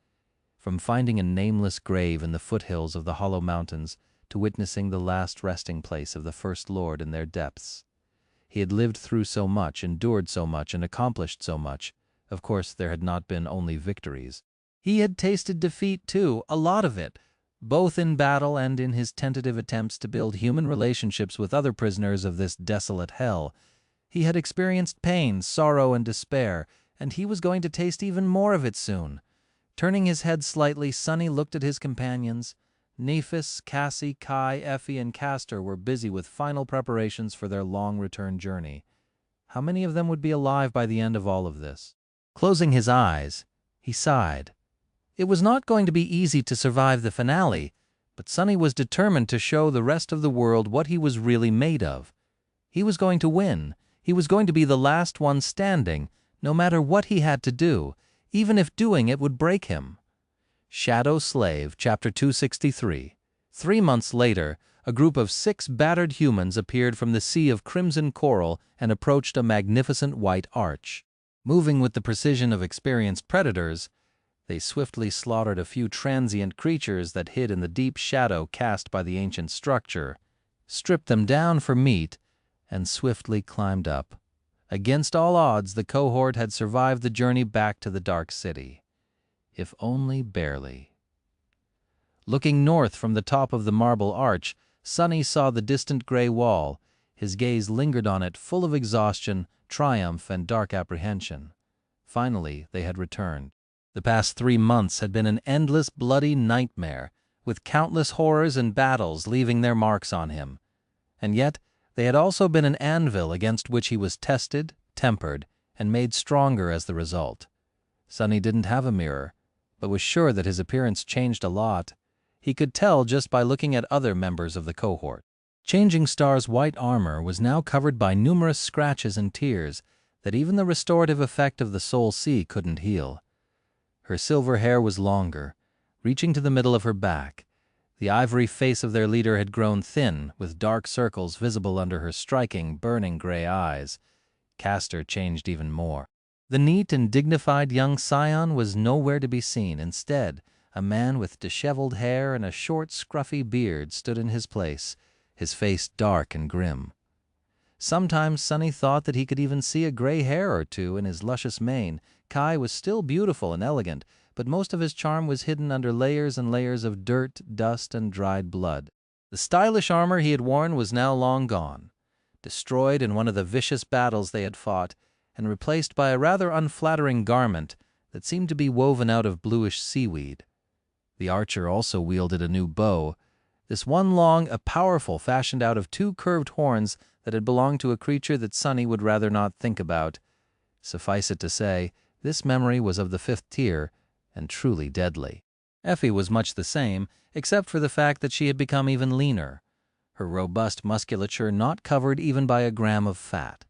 From finding a nameless grave in the foothills of the Hollow Mountains to witnessing the last resting place of the First Lord in their depths. He had lived through so much, endured so much, and accomplished so much. Of course, there had not been only victories. He had tasted defeat, too, a lot of it, both in battle and in his tentative attempts to build human relationships with other prisoners of this desolate hell. He had experienced pain, sorrow, and despair, and he was going to taste even more of it soon. Turning his head slightly, Sunny looked at his companions. Nephis, Cassie, Kai, Effie, and Castor were busy with final preparations for their long return journey. How many of them would be alive by the end of all of this? Closing his eyes, he sighed. It was not going to be easy to survive the finale, but Sunny was determined to show the rest of the world what he was really made of. He was going to win. He was going to be the last one standing, no matter what he had to do, even if doing it would break him. Shadow Slave, Chapter 263. 3 months later, a group of 6 battered humans appeared from the sea of crimson coral and approached a magnificent white arch. Moving with the precision of experienced predators, they swiftly slaughtered a few transient creatures that hid in the deep shadow cast by the ancient structure, stripped them down for meat, and swiftly climbed up. Against all odds, the cohort had survived the journey back to the Dark City. If only barely. Looking north from the top of the marble arch, Sunny saw the distant gray wall. His gaze lingered on it, full of exhaustion, triumph, and dark apprehension. Finally, they had returned. The past 3 months had been an endless bloody nightmare, with countless horrors and battles leaving their marks on him. And yet, they had also been an anvil against which he was tested, tempered, and made stronger as the result. Sunny didn't have a mirror, but was sure that his appearance changed a lot. He could tell just by looking at other members of the cohort. Changing Star's white armor was now covered by numerous scratches and tears that even the restorative effect of the Soul Sea couldn't heal. Her silver hair was longer, reaching to the middle of her back. The ivory face of their leader had grown thin, with dark circles visible under her striking, burning gray eyes. Castor changed even more. The neat and dignified young scion was nowhere to be seen. Instead, a man with disheveled hair and a short, scruffy beard stood in his place, his face dark and grim. Sometimes Sunny thought that he could even see a gray hair or two in his luscious mane. Kai was still beautiful and elegant, but most of his charm was hidden under layers and layers of dirt, dust, and dried blood. The stylish armor he had worn was now long gone, destroyed in one of the vicious battles they had fought, and replaced by a rather unflattering garment that seemed to be woven out of bluish seaweed. The archer also wielded a new bow, this one long, a powerful, fashioned out of 2 curved horns that had belonged to a creature that Sunny would rather not think about. Suffice it to say, this memory was of the 5th tier, and truly deadly. Effie was much the same, except for the fact that she had become even leaner, her robust musculature not covered even by a gram of fat.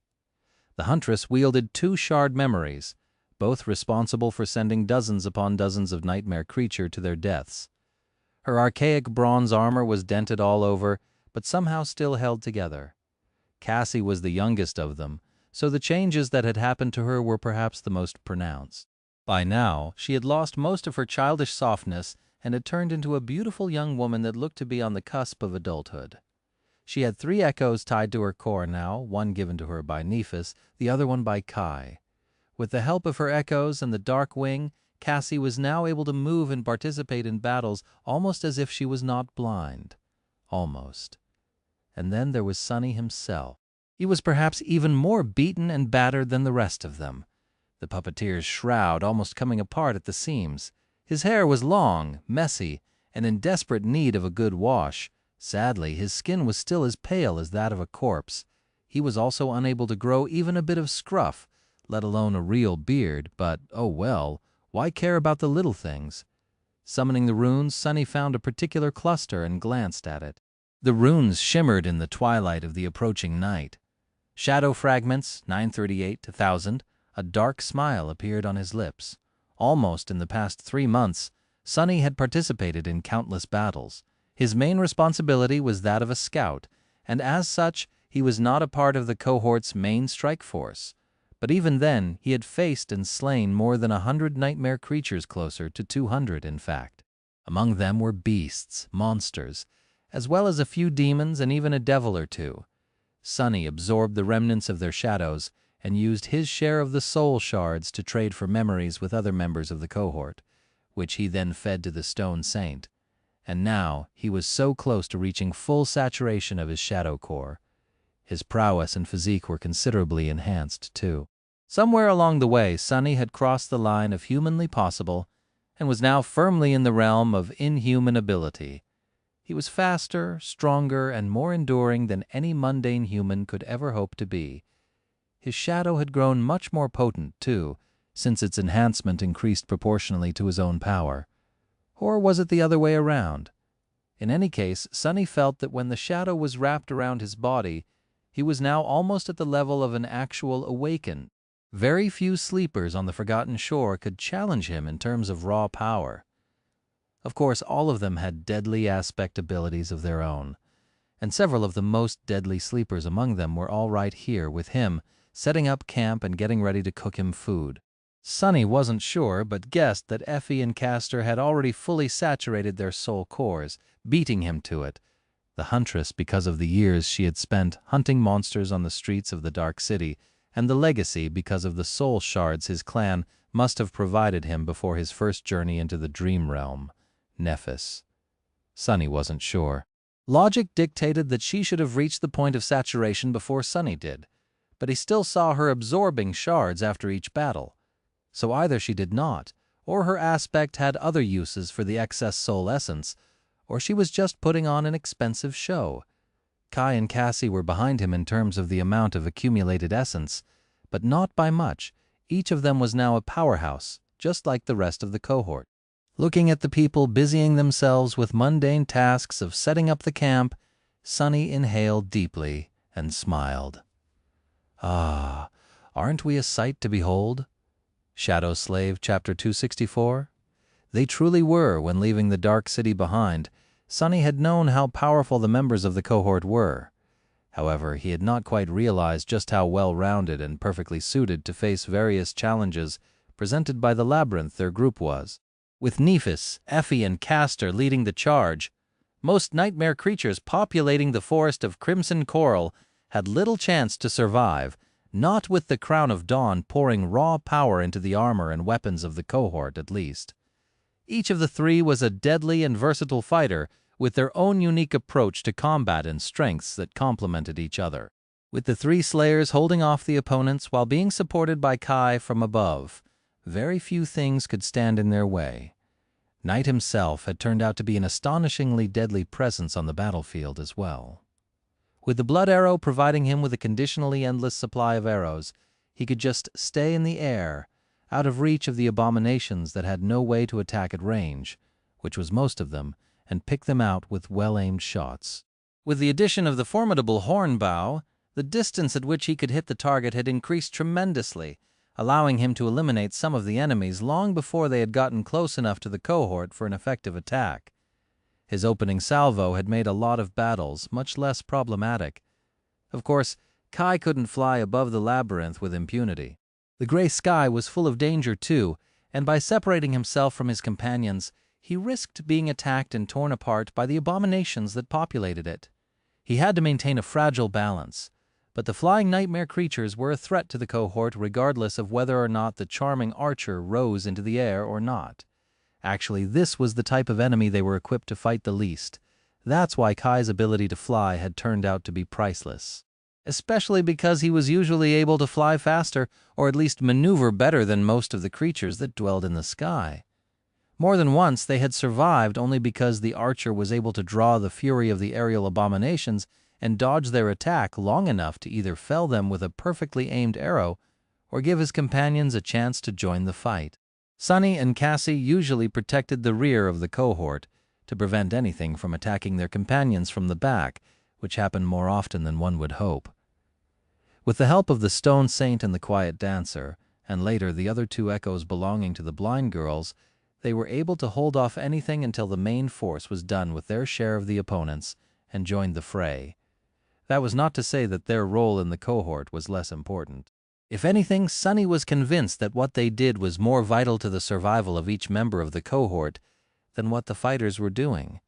The huntress wielded 2 shard memories, both responsible for sending dozens upon dozens of nightmare creature to their deaths. Her archaic bronze armor was dented all over, but somehow still held together. Cassie was the youngest of them, so the changes that had happened to her were perhaps the most pronounced. By now, she had lost most of her childish softness and had turned into a beautiful young woman that looked to be on the cusp of adulthood. She had 3 echoes tied to her core now, one given to her by Nephis, the other one by Kai. With the help of her echoes and the dark wing, Cassie was now able to move and participate in battles almost as if she was not blind. Almost. And then there was Sunny himself. He was perhaps even more beaten and battered than the rest of them, the puppeteer's shroud almost coming apart at the seams. His hair was long, messy, and in desperate need of a good wash. Sadly, his skin was still as pale as that of a corpse. He was also unable to grow even a bit of scruff, let alone a real beard, but, oh well, why care about the little things? Summoning the runes, Sunny found a particular cluster and glanced at it. The runes shimmered in the twilight of the approaching night. Shadow fragments, 938 to 1000, a dark smile appeared on his lips. Almost in the past 3 months, Sunny had participated in countless battles. His main responsibility was that of a scout, and as such, he was not a part of the cohort's main strike force. But even then, he had faced and slain more than 100 nightmare creatures, closer to 200 in fact. Among them were beasts, monsters, as well as a few demons and even a devil or two. Sunny absorbed the remnants of their shadows and used his share of the soul shards to trade for memories with other members of the cohort, which he then fed to the Stone Saint. And now he was so close to reaching full saturation of his shadow core. His prowess and physique were considerably enhanced, too. Somewhere along the way, Sunny had crossed the line of humanly possible and was now firmly in the realm of inhuman ability. He was faster, stronger, and more enduring than any mundane human could ever hope to be. His shadow had grown much more potent, too, since its enhancement increased proportionally to his own power. Or was it the other way around? In any case, Sunny felt that when the shadow was wrapped around his body, he was now almost at the level of an actual awakened. Very few sleepers on the Forgotten Shore could challenge him in terms of raw power. Of course, all of them had deadly aspect abilities of their own, and several of the most deadly sleepers among them were all right here with him, setting up camp and getting ready to cook him food. Sunny wasn't sure, but guessed that Effie and Castor had already fully saturated their soul cores, beating him to it. The huntress, because of the years she had spent hunting monsters on the streets of the Dark City, and the legacy because of the soul shards his clan must have provided him before his first journey into the dream realm, Nephis. Sunny wasn't sure. Logic dictated that she should have reached the point of saturation before Sunny did, but he still saw her absorbing shards after each battle. So either she did not, or her aspect had other uses for the excess soul essence, or she was just putting on an expensive show. Kai and Cassie were behind him in terms of the amount of accumulated essence, but not by much. Each of them was now a powerhouse, just like the rest of the cohort. Looking at the people busying themselves with mundane tasks of setting up the camp, Sunny inhaled deeply and smiled. Ah, aren't we a sight to behold? Shadow Slave, Chapter 264. They truly were when leaving the Dark City behind. Sunny had known how powerful the members of the cohort were. However, he had not quite realized just how well-rounded and perfectly suited to face various challenges presented by the labyrinth their group was. With Nephis, Effie, and Castor leading the charge, most nightmare creatures populating the forest of crimson coral had little chance to survive, not with the Crown of Dawn pouring raw power into the armor and weapons of the cohort, at least. Each of the three was a deadly and versatile fighter with their own unique approach to combat and strengths that complemented each other, with the three slayers holding off the opponents while being supported by Kai from above. Very few things could stand in their way. Night himself had turned out to be an astonishingly deadly presence on the battlefield as well. With the blood arrow providing him with a conditionally endless supply of arrows, he could just stay in the air, out of reach of the abominations that had no way to attack at range, which was most of them, and pick them out with well-aimed shots. With the addition of the formidable horn bow, the distance at which he could hit the target had increased tremendously, allowing him to eliminate some of the enemies long before they had gotten close enough to the cohort for an effective attack. His opening salvo had made a lot of battles much less problematic. Of course, Kai couldn't fly above the labyrinth with impunity. The gray sky was full of danger too, and by separating himself from his companions, he risked being attacked and torn apart by the abominations that populated it. He had to maintain a fragile balance, but the flying nightmare creatures were a threat to the cohort regardless of whether or not the charming archer rose into the air or not. Actually, this was the type of enemy they were equipped to fight the least. That's why Kai's ability to fly had turned out to be priceless. Especially because he was usually able to fly faster, or at least maneuver better than most of the creatures that dwelled in the sky. More than once they had survived only because the archer was able to draw the fury of the aerial abominations and dodge their attack long enough to either fell them with a perfectly aimed arrow or give his companions a chance to join the fight. Sunny and Cassie usually protected the rear of the cohort to prevent anything from attacking their companions from the back, which happened more often than one would hope. With the help of the Stone Saint and the Quiet Dancer, and later the other two echoes belonging to the blind girls, they were able to hold off anything until the main force was done with their share of the opponents and joined the fray. That was not to say that their role in the cohort was less important. If anything, Sunny was convinced that what they did was more vital to the survival of each member of the cohort than what the fighters were doing.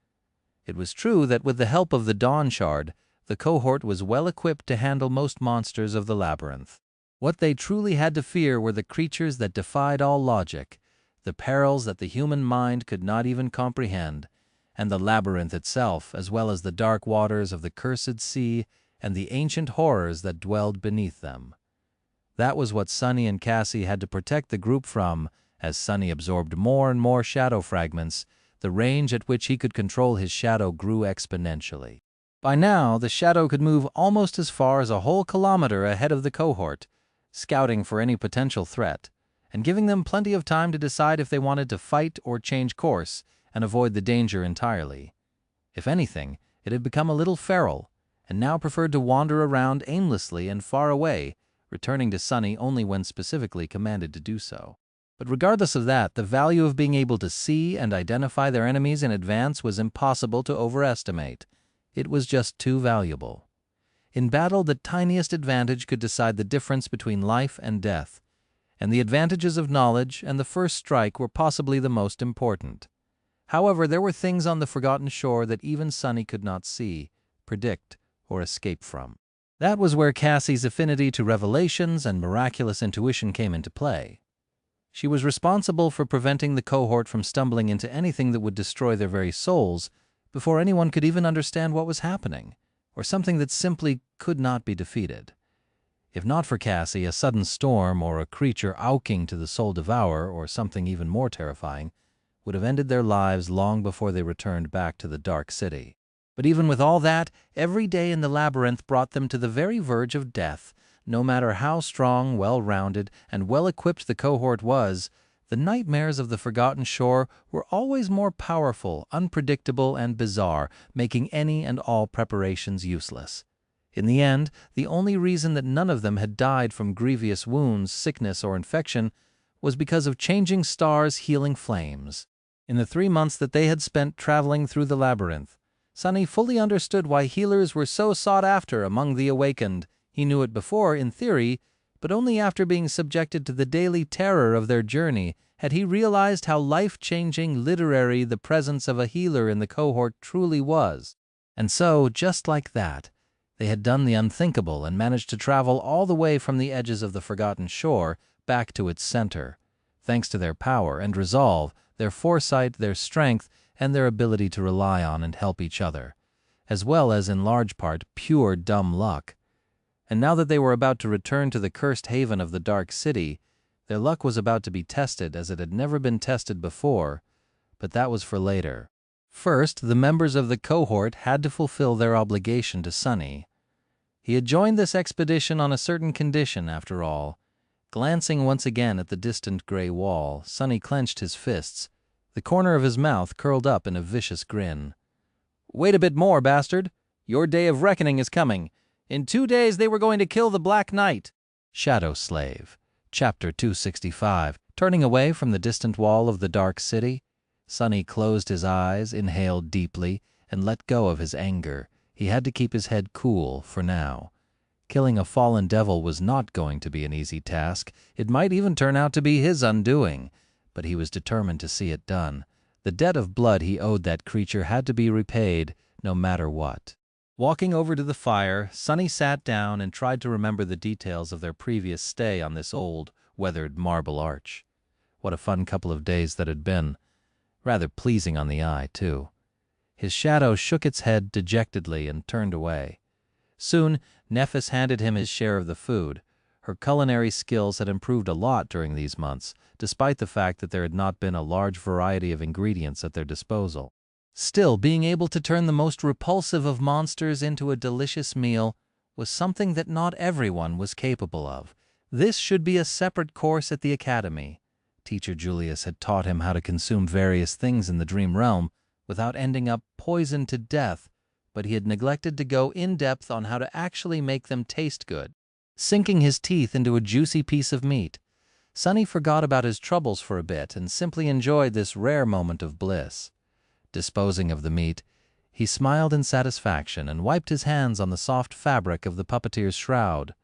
It was true that with the help of the Dawn Shard, the cohort was well equipped to handle most monsters of the labyrinth. What they truly had to fear were the creatures that defied all logic, the perils that the human mind could not even comprehend, and the labyrinth itself, as well as the dark waters of the cursed sea and the ancient horrors that dwelled beneath them. That was what Sunny and Cassie had to protect the group from. As Sunny absorbed more and more shadow fragments, the range at which he could control his shadow grew exponentially. By now, the shadow could move almost as far as a whole kilometer ahead of the cohort, scouting for any potential threat, and giving them plenty of time to decide if they wanted to fight or change course and avoid the danger entirely. If anything, it had become a little feral, and now preferred to wander around aimlessly and far away, returning to Sunny only when specifically commanded to do so. But regardless of that, the value of being able to see and identify their enemies in advance was impossible to overestimate. It was just too valuable. In battle, the tiniest advantage could decide the difference between life and death, and the advantages of knowledge and the first strike were possibly the most important. However, there were things on the Forgotten Shore that even Sunny could not see, predict, or escape from. That was where Cassie's affinity to revelations and miraculous intuition came into play. She was responsible for preventing the cohort from stumbling into anything that would destroy their very souls before anyone could even understand what was happening, or something that simply could not be defeated. If not for Cassie, a sudden storm or a creature auking to the soul devourer or something even more terrifying would have ended their lives long before they returned back to the Dark City. But even with all that, every day in the labyrinth brought them to the very verge of death. No matter how strong, well-rounded, and well-equipped the cohort was, the nightmares of the Forgotten Shore were always more powerful, unpredictable, and bizarre, making any and all preparations useless. In the end, the only reason that none of them had died from grievous wounds, sickness, or infection was because of changing stars' healing flames. In the 3 months that they had spent traveling through the labyrinth, Sunny fully understood why healers were so sought after among the awakened. He knew it before, in theory, but only after being subjected to the daily terror of their journey had he realized how life-changing literary the presence of a healer in the cohort truly was. And so, just like that, they had done the unthinkable and managed to travel all the way from the edges of the Forgotten Shore back to its center, thanks to their power and resolve, their foresight, their strength, and their ability to rely on and help each other, as well as, in large part, pure dumb luck. And now that they were about to return to the cursed haven of the Dark City, their luck was about to be tested as it had never been tested before, but that was for later. First, the members of the cohort had to fulfill their obligation to Sunny. He had joined this expedition on a certain condition, after all. Glancing once again at the distant gray wall, Sunny clenched his fists, the corner of his mouth curled up in a vicious grin. "Wait a bit more, bastard. Your day of reckoning is coming. In 2 days they were going to kill the Black Knight." Shadow Slave, Chapter 265. Turning away from the distant wall of the Dark City, Sunny closed his eyes, inhaled deeply, and let go of his anger. He had to keep his head cool for now. Killing a fallen devil was not going to be an easy task. It might even turn out to be his undoing, but he was determined to see it done. The debt of blood he owed that creature had to be repaid, no matter what. Walking over to the fire, Sunny sat down and tried to remember the details of their previous stay on this old, weathered marble arch. What a fun couple of days that had been. Rather pleasing on the eye, too. His shadow shook its head dejectedly and turned away. Soon, Nephis handed him his share of the food. Her culinary skills had improved a lot during these months, despite the fact that there had not been a large variety of ingredients at their disposal. Still, being able to turn the most repulsive of monsters into a delicious meal was something that not everyone was capable of. This should be a separate course at the academy. Teacher Julius had taught him how to consume various things in the dream realm without ending up poisoned to death, but he had neglected to go in depth on how to actually make them taste good. Sinking his teeth into a juicy piece of meat, Sonny forgot about his troubles for a bit and simply enjoyed this rare moment of bliss. Disposing of the meat, he smiled in satisfaction and wiped his hands on the soft fabric of the puppeteer's shroud.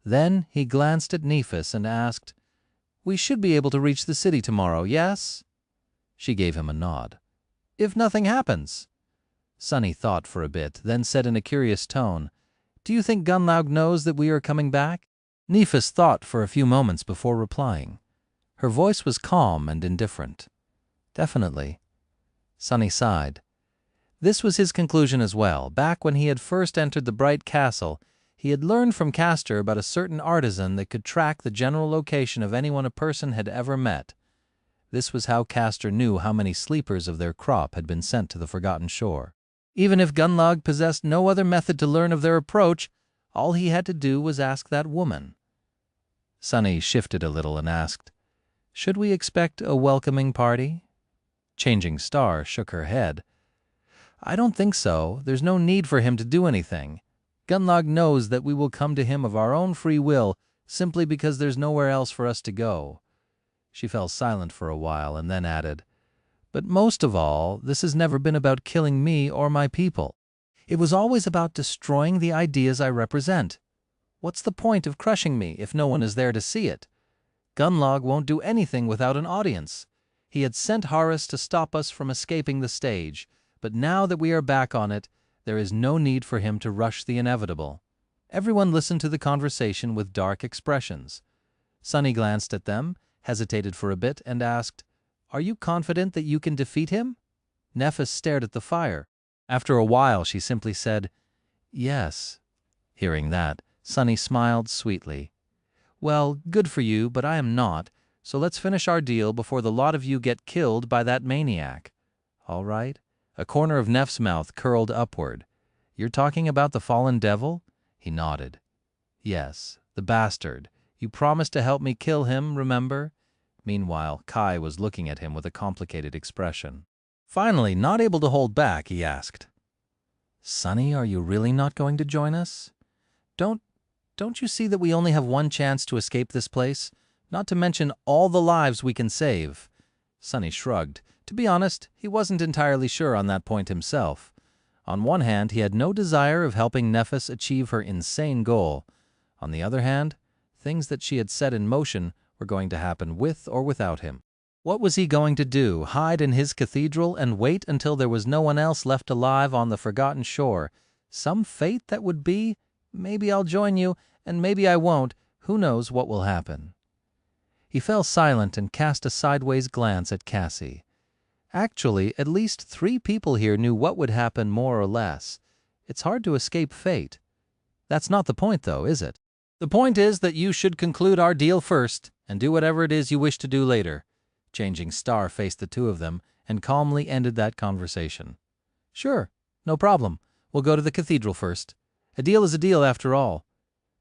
Then he glanced at Nephis and asked, "We should be able to reach the city tomorrow, yes?" She gave him a nod. "If nothing happens." Sonny thought for a bit, then said in a curious tone, "Do you think Gunlaug knows that we are coming back?" Nephis thought for a few moments before replying. Her voice was calm and indifferent. "Definitely." Sonny sighed. This was his conclusion as well. Back when he had first entered the Bright Castle, he had learned from Castor about a certain artisan that could track the general location of anyone a person had ever met. This was how Castor knew how many sleepers of their crop had been sent to the Forgotten Shore. Even if Gunlaug possessed no other method to learn of their approach, all he had to do was ask that woman. Sonny shifted a little and asked, "Should we expect a welcoming party?" Changing Star shook her head. "I don't think so. There's no need for him to do anything. Gunlaug knows that we will come to him of our own free will simply because there's nowhere else for us to go." She fell silent for a while and then added, "But most of all, this has never been about killing me or my people. It was always about destroying the ideas I represent. What's the point of crushing me if no one is there to see it? Gunlaug won't do anything without an audience. He had sent Horus to stop us from escaping the stage, but now that we are back on it, there is no need for him to rush the inevitable." Everyone listened to the conversation with dark expressions. Sonny glanced at them, hesitated for a bit, and asked, "Are you confident that you can defeat him?" Nephis stared at the fire. After a while, she simply said, "Yes." Hearing that, Sonny smiled sweetly. "Well, good for you, but I am not, so let's finish our deal before the lot of you get killed by that maniac. All right?" A corner of Neff's mouth curled upward. "You're talking about the fallen devil?" He nodded. "Yes, the bastard. You promised to help me kill him, remember?" Meanwhile, Kai was looking at him with a complicated expression. Finally, not able to hold back, he asked, "Sonny, are you really not going to join us? Don't you see that we only have one chance to escape this place? Not to mention all the lives we can save." Sonny shrugged. To be honest, he wasn't entirely sure on that point himself. On one hand, he had no desire of helping Nephis achieve her insane goal. On the other hand, things that she had set in motion were going to happen with or without him. What was he going to do, hide in his cathedral and wait until there was no one else left alive on the Forgotten Shore? Some fate that would be, maybe I'll join you, and maybe I won't, who knows what will happen. He fell silent and cast a sideways glance at Cassie. Actually, at least 3 people here knew what would happen more or less. It's hard to escape fate. That's not the point, though, is it? The point is that you should conclude our deal first and do whatever it is you wish to do later. Changing Star faced the 2 of them and calmly ended that conversation. "Sure, no problem. We'll go to the cathedral first. A deal is a deal after all."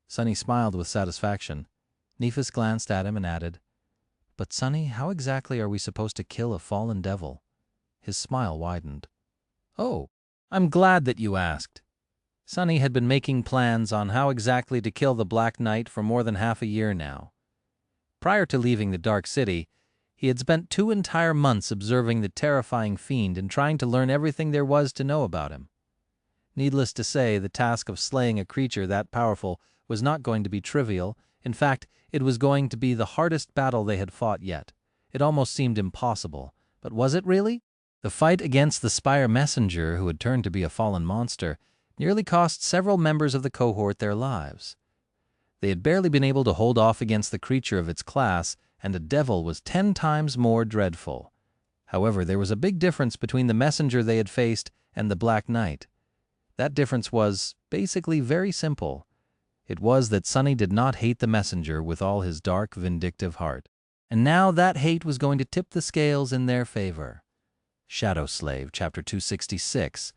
Sonny smiled with satisfaction. Nephis glanced at him and added, "But Sonny, how exactly are we supposed to kill a fallen devil?" His smile widened. "Oh, I'm glad that you asked." Sonny had been making plans on how exactly to kill the Black Knight for more than half a year now. Prior to leaving the Dark City, he had spent 2 entire months observing the terrifying fiend and trying to learn everything there was to know about him. Needless to say, the task of slaying a creature that powerful was not going to be trivial. In fact, it was going to be the hardest battle they had fought yet. It almost seemed impossible. But was it really? The fight against the Spire Messenger, who had turned to be a fallen monster, nearly cost several members of the cohort their lives. They had barely been able to hold off against the creature of its class, and a devil was 10 times more dreadful. However, there was a big difference between the messenger they had faced and the Black Knight. That difference was, basically, very simple. It was that Sunny did not hate the messenger with all his dark, vindictive heart. And now that hate was going to tip the scales in their favor. Shadow Slave, Chapter 266.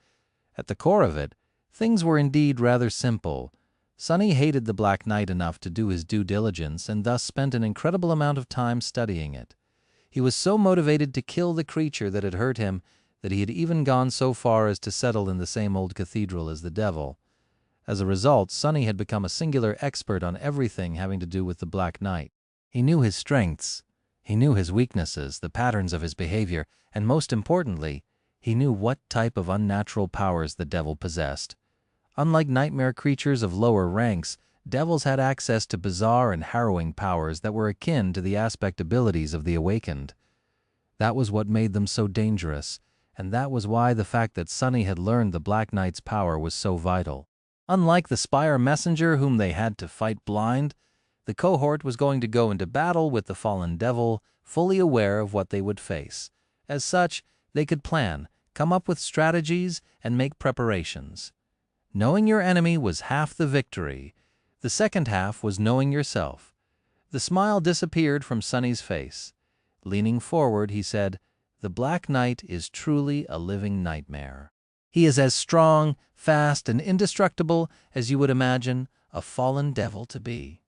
At the core of it, things were indeed rather simple. Sunny hated the Black Knight enough to do his due diligence and thus spent an incredible amount of time studying it. He was so motivated to kill the creature that had hurt him that he had even gone so far as to settle in the same old cathedral as the devil. As a result, Sunny had become a singular expert on everything having to do with the Black Knight. He knew his strengths, he knew his weaknesses, the patterns of his behavior, and most importantly, he knew what type of unnatural powers the devil possessed. Unlike nightmare creatures of lower ranks, devils had access to bizarre and harrowing powers that were akin to the aspect abilities of the awakened. That was what made them so dangerous, and that was why the fact that Sunny had learned the Black Knight's power was so vital. Unlike the Spire messenger whom they had to fight blind, the Cohort was going to go into battle with the fallen devil, fully aware of what they would face. As such, they could plan, come up with strategies, and make preparations. Knowing your enemy was half the victory. The second half was knowing yourself. The smile disappeared from Sunny's face. Leaning forward, he said, "The Black Knight is truly a living nightmare. He is as strong, fast, and indestructible as you would imagine a fallen devil to be.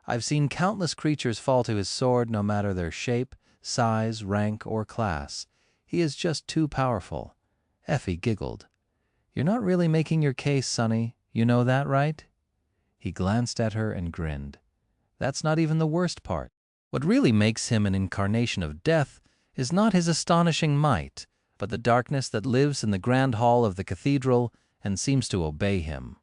I've seen countless creatures fall to his sword no matter their shape, size, rank, or class. He is just too powerful." Effie giggled. "You're not really making your case, Sunny. You know that, right?" He glanced at her and grinned. "That's not even the worst part. What really makes him an incarnation of death is not his astonishing might, but the darkness that lives in the grand hall of the cathedral and seems to obey him.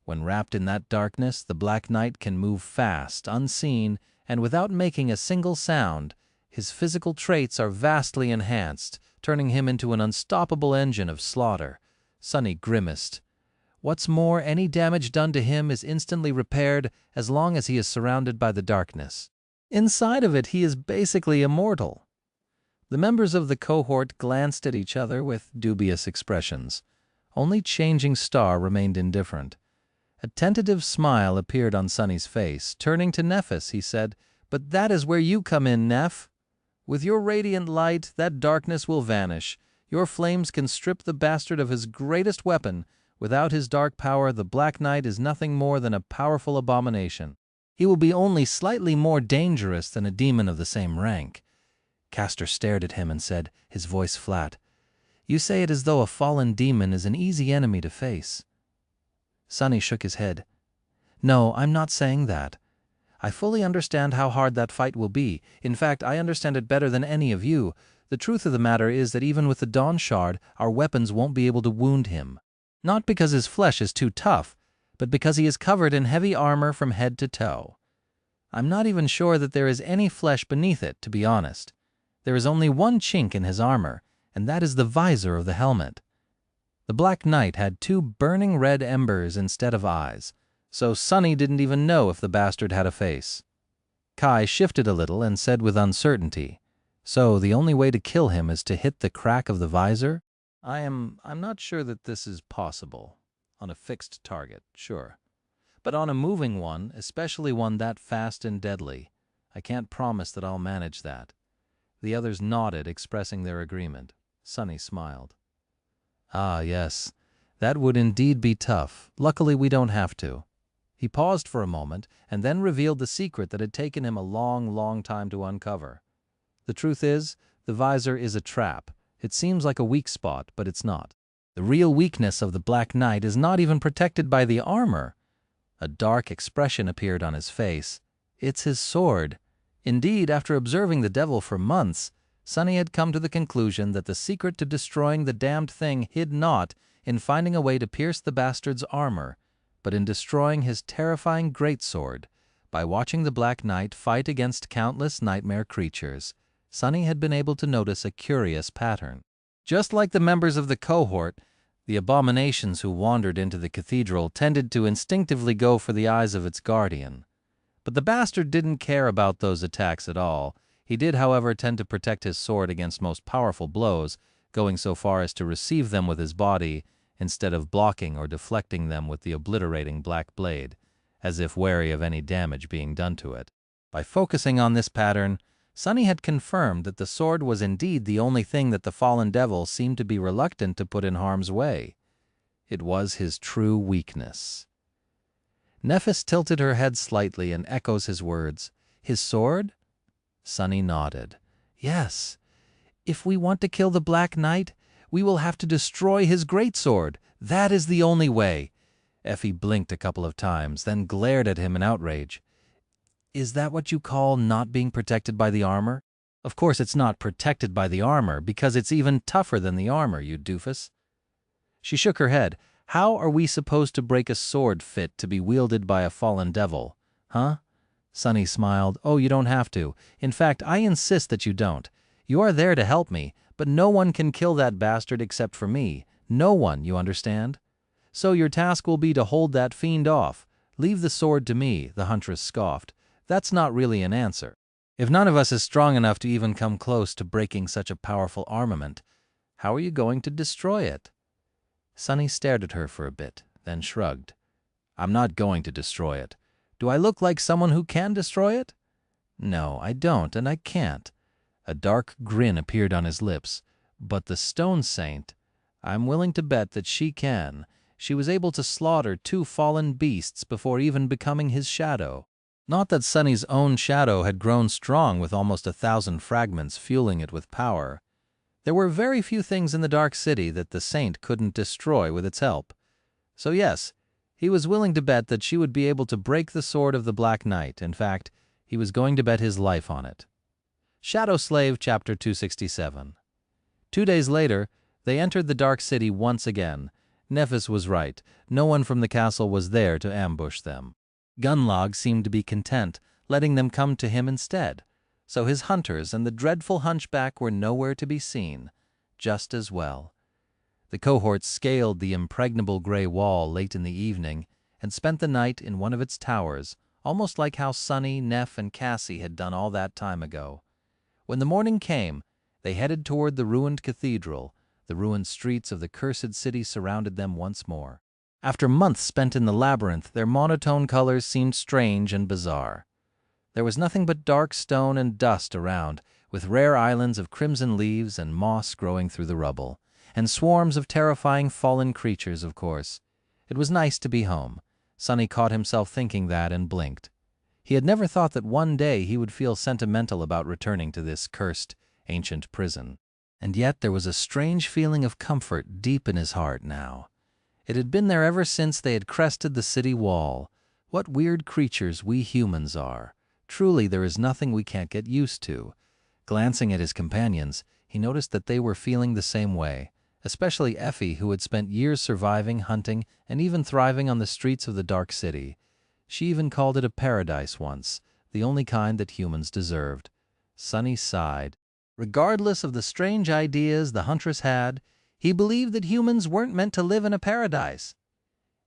When wrapped in that darkness, the Black Knight can move fast, unseen, and without making a single sound. His physical traits are vastly enhanced, turning him into an unstoppable engine of slaughter." Sunny grimaced. "What's more, any damage done to him is instantly repaired as long as he is surrounded by the darkness. Inside of it, he is basically immortal." The members of the Cohort glanced at each other with dubious expressions. Only Changing Star remained indifferent. A tentative smile appeared on Sunny's face. Turning to Nephis, he said, "But that is where you come in, Neph. With your radiant light, that darkness will vanish. Your flames can strip the bastard of his greatest weapon. Without his dark power, the Black Knight is nothing more than a powerful abomination. He will be only slightly more dangerous than a demon of the same rank." Castor stared at him and said, his voice flat, "You say it as though a fallen demon is an easy enemy to face." Sunny shook his head. "No, I'm not saying that. I fully understand how hard that fight will be. In fact, I understand it better than any of you. The truth of the matter is that even with the Dawn Shard, our weapons won't be able to wound him. Not because his flesh is too tough, but because he is covered in heavy armor from head to toe. I'm not even sure that there is any flesh beneath it, to be honest. There is only one chink in his armor, and that is the visor of the helmet." The Black Knight had 2 burning red embers instead of eyes, so Sunny didn't even know if the bastard had a face. Kai shifted a little and said with uncertainty, "So the only way to kill him is to hit the crack of the visor? I'm not sure that this is possible. On a fixed target, sure. But on a moving one, especially one that fast and deadly, I can't promise that I'll manage that." The others nodded, expressing their agreement. Sunny smiled. "Ah, yes, that would indeed be tough. Luckily, we don't have to." He paused for a moment and then revealed the secret that had taken him a long, long time to uncover. The truth is, the visor is a trap. It seems like a weak spot, but it's not. The real weakness of the Black Knight is not even protected by the armor. A dark expression appeared on his face. It's his sword. Indeed, after observing the devil for months, Sunny had come to the conclusion that the secret to destroying the damned thing hid not in finding a way to pierce the bastard's armor, but in destroying his terrifying greatsword. By watching the Black Knight fight against countless nightmare creatures, Sunny had been able to notice a curious pattern. Just like the members of the Cohort, the abominations who wandered into the cathedral tended to instinctively go for the eyes of its guardian. But the bastard didn't care about those attacks at all. He did, however, tend to protect his sword against most powerful blows, going so far as to receive them with his body instead of blocking or deflecting them with the obliterating black blade, as if wary of any damage being done to it. By focusing on this pattern, Sunny had confirmed that the sword was indeed the only thing that the fallen devil seemed to be reluctant to put in harm's way. It was his true weakness. Nephis tilted her head slightly and echoes his words. His sword? Sunny nodded. Yes. If we want to kill the Black Knight, we will have to destroy his greatsword. That is the only way. Effie blinked a couple of times, then glared at him in outrage. Is that what you call not being protected by the armor? Of course it's not protected by the armor, because it's even tougher than the armor, you doofus. She shook her head. How are we supposed to break a sword fit to be wielded by a fallen devil? Huh? Sunny smiled. Oh, you don't have to. In fact, I insist that you don't. You are there to help me, but no one can kill that bastard except for me. No one, you understand? So your task will be to hold that fiend off. Leave the sword to me, the huntress scoffed. That's not really an answer. If none of us is strong enough to even come close to breaking such a powerful armament, how are you going to destroy it? Sunny stared at her for a bit, then shrugged. I'm not going to destroy it. Do I look like someone who can destroy it? No, I don't, and I can't. A dark grin appeared on his lips. But the Stone Saint, I'm willing to bet that she can. She was able to slaughter 2 fallen beasts before even becoming his shadow. Not that Sunny's own shadow had grown strong with almost 1,000 fragments fueling it with power. There were very few things in the Dark City that the Saint couldn't destroy with its help. So yes, he was willing to bet that she would be able to break the sword of the Black Knight. In fact, he was going to bet his life on it. Shadow Slave, Chapter 267. 2 days later, they entered the Dark City once again. Nephis was right. No one from the castle was there to ambush them. Gunlog seemed to be content, letting them come to him instead. So his hunters and the dreadful hunchback were nowhere to be seen. Just as well. The cohort scaled the impregnable gray wall late in the evening and spent the night in one of its towers, almost like how Sunny, Neph, and Cassie had done all that time ago. When the morning came, they headed toward the ruined cathedral. The ruined streets of the cursed city surrounded them once more. After months spent in the labyrinth, their monotone colors seemed strange and bizarre. There was nothing but dark stone and dust around, with rare islands of crimson leaves and moss growing through the rubble, and swarms of terrifying fallen creatures, of course. It was nice to be home. Sunny caught himself thinking that and blinked. He had never thought that one day he would feel sentimental about returning to this cursed, ancient prison. And yet there was a strange feeling of comfort deep in his heart now. It had been there ever since they had crested the city wall. What weird creatures we humans are. Truly, there is nothing we can't get used to. Glancing at his companions, he noticed that they were feeling the same way, especially Effie, who had spent years surviving, hunting, and even thriving on the streets of the Dark City. She even called it a paradise once, the only kind that humans deserved. Sunny sighed. Regardless of the strange ideas the huntress had, he believed that humans weren't meant to live in a paradise.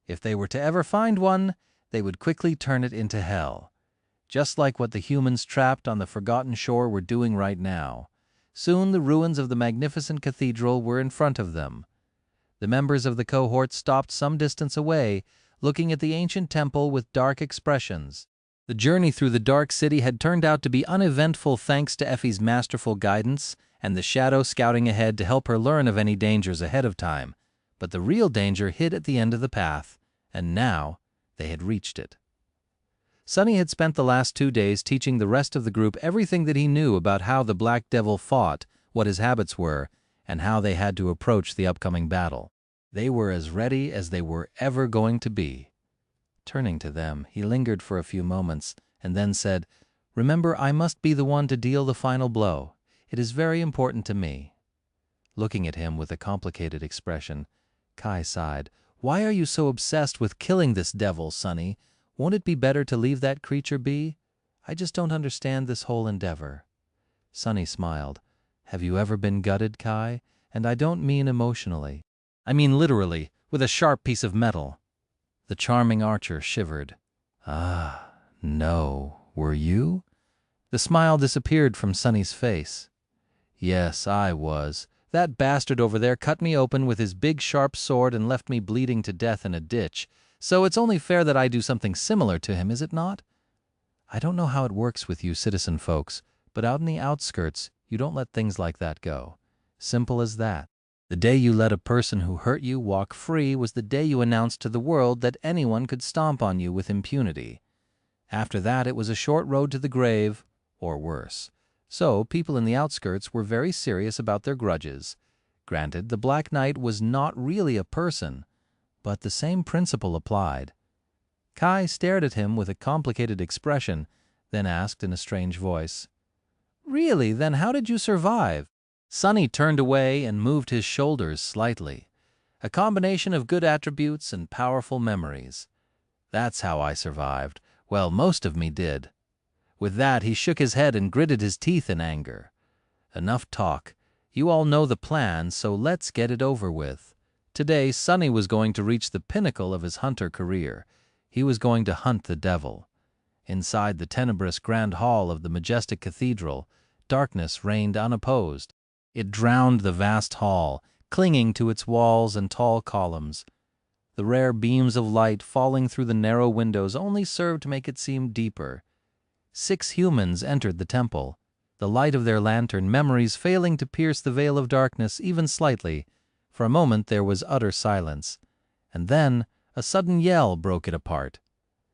If they were to ever find one, they would quickly turn it into hell. Just like what the humans trapped on the Forgotten Shore were doing right now. Soon the ruins of the magnificent cathedral were in front of them. The members of the cohort stopped some distance away, looking at the ancient temple with dark expressions. The journey through the Dark City had turned out to be uneventful thanks to Effie's masterful guidance and the shadow scouting ahead to help her learn of any dangers ahead of time. But the real danger hid at the end of the path, and now they had reached it. Sunny had spent the last 2 days teaching the rest of the group everything that he knew about how the Black Devil fought, what his habits were, and how they had to approach the upcoming battle. They were as ready as they were ever going to be. Turning to them, he lingered for a few moments and then said, "Remember, I must be the one to deal the final blow. It is very important to me." Looking at him with a complicated expression, Kai sighed. "Why are you so obsessed with killing this devil, Sunny? Won't it be better to leave that creature be? I just don't understand this whole endeavor." Sunny smiled. "Have you ever been gutted, Kai? And I don't mean emotionally. I mean literally, with a sharp piece of metal." The charming archer shivered. "Ah, no. Were you?" The smile disappeared from Sunny's face. "Yes, I was. That bastard over there cut me open with his big sharp sword and left me bleeding to death in a ditch, so it's only fair that I do something similar to him, is it not? I don't know how it works with you citizen folks, but out in the outskirts, you don't let things like that go. Simple as that. The day you let a person who hurt you walk free was the day you announced to the world that anyone could stomp on you with impunity. After that, it was a short road to the grave, or worse. So, people in the outskirts were very serious about their grudges. Granted, the Black Knight was not really a person, but the same principle applied. Kai stared at him with a complicated expression, then asked in a strange voice, "Really, then how did you survive?" Sunny turned away and moved his shoulders slightly. A combination of good attributes and powerful memories. That's how I survived. Well, most of me did. With that, he shook his head and gritted his teeth in anger. Enough talk. You all know the plan, so let's get it over with. Today, Sunny was going to reach the pinnacle of his hunter career. He was going to hunt the devil. Inside the tenebrous grand hall of the majestic cathedral, darkness reigned unopposed. It drowned the vast hall, clinging to its walls and tall columns. The rare beams of light falling through the narrow windows only served to make it seem deeper. 6 humans entered the temple, the light of their lantern memories failing to pierce the veil of darkness even slightly. For a moment there was utter silence, and then a sudden yell broke it apart.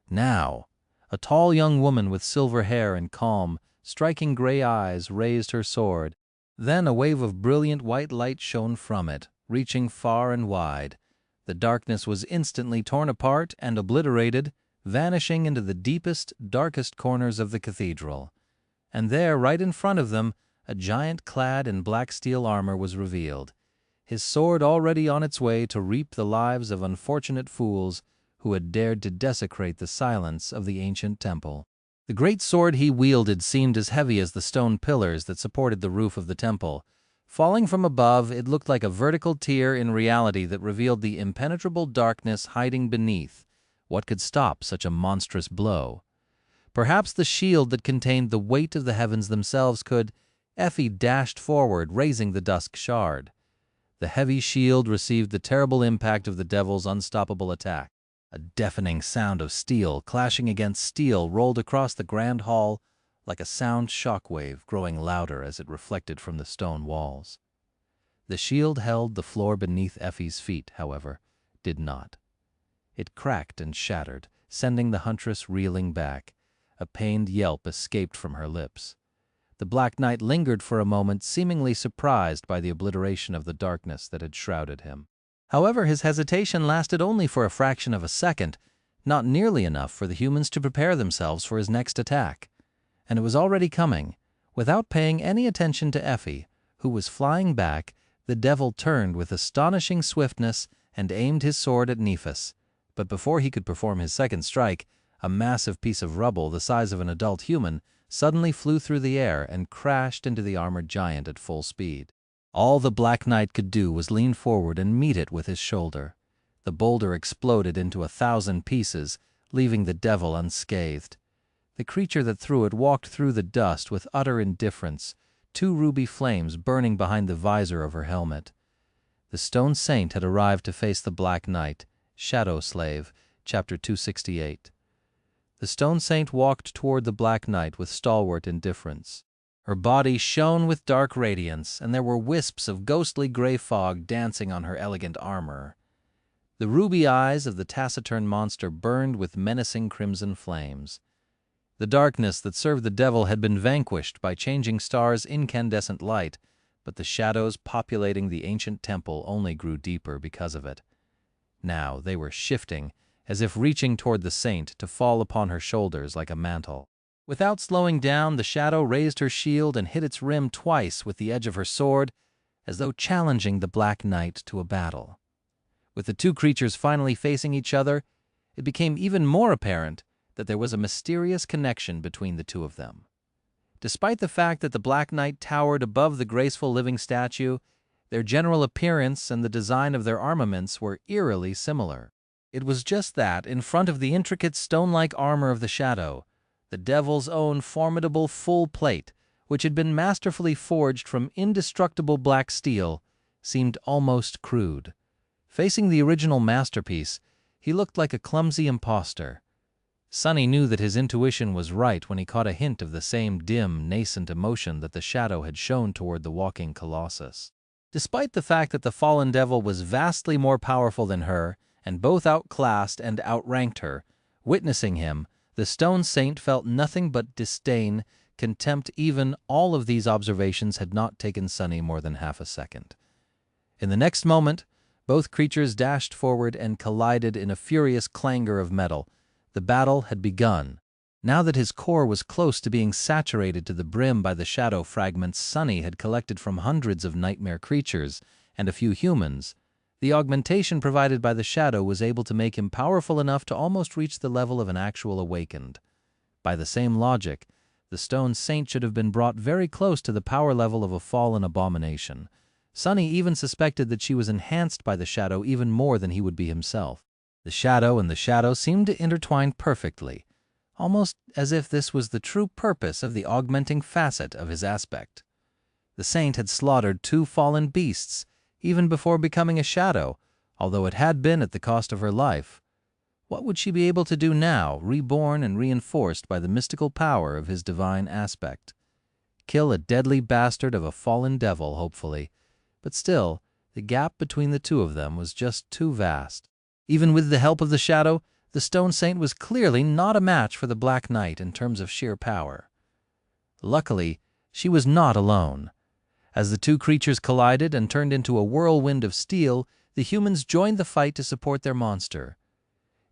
Now, a tall young woman with silver hair and calm, striking gray eyes raised her sword. Then a wave of brilliant white light shone from it, reaching far and wide. The darkness was instantly torn apart and obliterated, vanishing into the deepest, darkest corners of the cathedral. And there, right in front of them, a giant clad in black steel armor was revealed, his sword already on its way to reap the lives of unfortunate fools who had dared to desecrate the silence of the ancient temple. The great sword he wielded seemed as heavy as the stone pillars that supported the roof of the temple. Falling from above, it looked like a vertical tier in reality that revealed the impenetrable darkness hiding beneath. What could stop such a monstrous blow? Perhaps the shield that contained the weight of the heavens themselves could. Effie dashed forward, raising the dusk shard. The heavy shield received the terrible impact of the devil's unstoppable attack. A deafening sound of steel clashing against steel rolled across the grand hall like a sound shockwave, growing louder as it reflected from the stone walls. The shield held the floor beneath Effie's feet, however, did not. It cracked and shattered, sending the huntress reeling back. A pained yelp escaped from her lips. The Black Knight lingered for a moment, seemingly surprised by the obliteration of the darkness that had shrouded him. However, his hesitation lasted only for a fraction of a second, not nearly enough for the humans to prepare themselves for his next attack. And it was already coming. Without paying any attention to Effie, who was flying back, the devil turned with astonishing swiftness and aimed his sword at Nephis. But before he could perform his second strike, a massive piece of rubble the size of an adult human suddenly flew through the air and crashed into the armored giant at full speed. All the Black Knight could do was lean forward and meet it with his shoulder. The boulder exploded into 1,000 pieces, leaving the devil unscathed. The creature that threw it walked through the dust with utter indifference, 2 ruby flames burning behind the visor of her helmet. The stone saint had arrived to face the Black Knight, Shadow Slave, chapter 268. The stone saint walked toward the Black Knight with stalwart indifference. Her body shone with dark radiance, and there were wisps of ghostly gray fog dancing on her elegant armor. The ruby eyes of the taciturn monster burned with menacing crimson flames. The darkness that served the devil had been vanquished by changing stars' incandescent light, but the shadows populating the ancient temple only grew deeper because of it. Now they were shifting, as if reaching toward the saint to fall upon her shoulders like a mantle. Without slowing down, the shadow raised her shield and hit its rim twice with the edge of her sword, as though challenging the Black Knight to a battle. With the 2 creatures finally facing each other, it became even more apparent that there was a mysterious connection between the 2 of them. Despite the fact that the Black Knight towered above the graceful living statue, their general appearance and the design of their armaments were eerily similar. It was just that, in front of the intricate stone-like armor of the shadow, The devil's own formidable full plate, which had been masterfully forged from indestructible black steel, seemed almost crude. Facing the original masterpiece, he looked like a clumsy impostor. Sonny knew that his intuition was right when he caught a hint of the same dim, nascent emotion that the shadow had shown toward the walking colossus. Despite the fact that the fallen devil was vastly more powerful than her, and both outclassed and outranked her, witnessing him, the stone saint felt nothing but disdain, contempt. Even all of these observations had not taken Sonny more than half a second. In the next moment, both creatures dashed forward and collided in a furious clangor of metal. The battle had begun. Now that his core was close to being saturated to the brim by the shadow fragments Sonny had collected from hundreds of nightmare creatures and a few humans, the augmentation provided by the shadow was able to make him powerful enough to almost reach the level of an actual awakened. By the same logic, the stone saint should have been brought very close to the power level of a fallen abomination. Sonny even suspected that she was enhanced by the shadow even more than he would be himself. The shadow and the shadow seemed to intertwine perfectly, almost as if this was the true purpose of the augmenting facet of his aspect. The saint had slaughtered 2 fallen beasts, even before becoming a shadow, although it had been at the cost of her life. What would she be able to do now, reborn and reinforced by the mystical power of his divine aspect? Kill a deadly bastard of a fallen devil, hopefully, but still, the gap between the two of them was just too vast. Even with the help of the shadow, the stone saint was clearly not a match for the Black Knight in terms of sheer power. Luckily, she was not alone. As the two creatures collided and turned into a whirlwind of steel, the humans joined the fight to support their monster.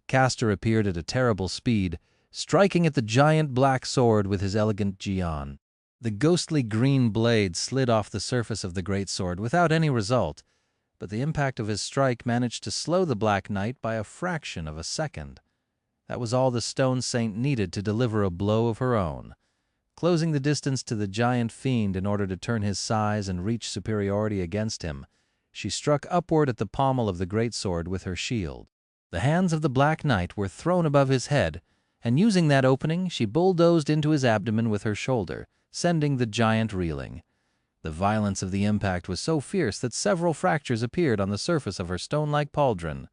Castor appeared at a terrible speed, striking at the giant black sword with his elegant Jian. The ghostly green blade slid off the surface of the Greatsword without any result, but the impact of his strike managed to slow the Black Knight by a fraction of a second. That was all the stone saint needed to deliver a blow of her own. Closing the distance to the giant fiend in order to turn his size and reach superiority against him, she struck upward at the pommel of the Greatsword with her shield. The hands of the Black Knight were thrown above his head, and using that opening, she bulldozed into his abdomen with her shoulder, sending the giant reeling. The violence of the impact was so fierce that several fractures appeared on the surface of her stone-like pauldron.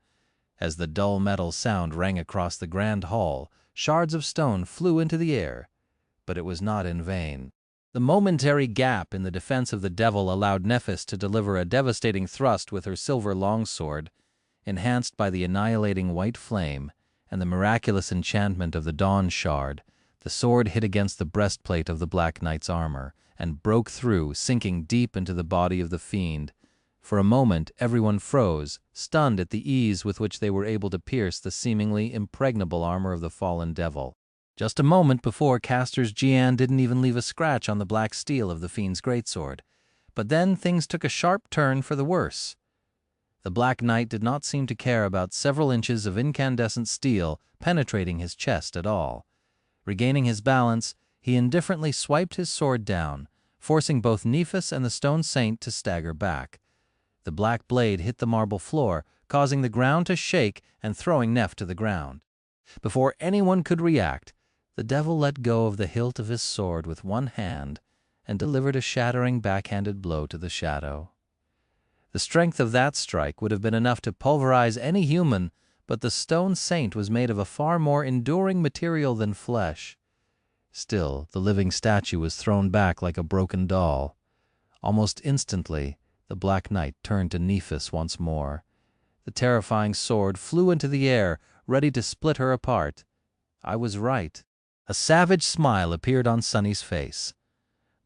As the dull metal sound rang across the grand hall, shards of stone flew into the air. But it was not in vain. The momentary gap in the defense of the devil allowed Nephis to deliver a devastating thrust with her silver longsword, enhanced by the annihilating white flame and the miraculous enchantment of the Dawn Shard. The sword hit against the breastplate of the Black Knight's armor and broke through, sinking deep into the body of the fiend. For a moment, everyone froze, stunned at the ease with which they were able to pierce the seemingly impregnable armor of the fallen devil. Just a moment before, Castor's Jian didn't even leave a scratch on the black steel of the fiend's greatsword. But then things took a sharp turn for the worse. The Black Knight did not seem to care about several inches of incandescent steel penetrating his chest at all. Regaining his balance, he indifferently swiped his sword down, forcing both Nephis and the stone saint to stagger back. The black blade hit the marble floor, causing the ground to shake and throwing Neph to the ground. Before anyone could react, the devil let go of the hilt of his sword with one hand and delivered a shattering backhanded blow to the shadow. The strength of that strike would have been enough to pulverize any human, but the stone saint was made of a far more enduring material than flesh. Still, the living statue was thrown back like a broken doll. Almost instantly, the Black Knight turned to Nephis once more. The terrifying sword flew into the air, ready to split her apart. I was right. A savage smile appeared on Sonny's face.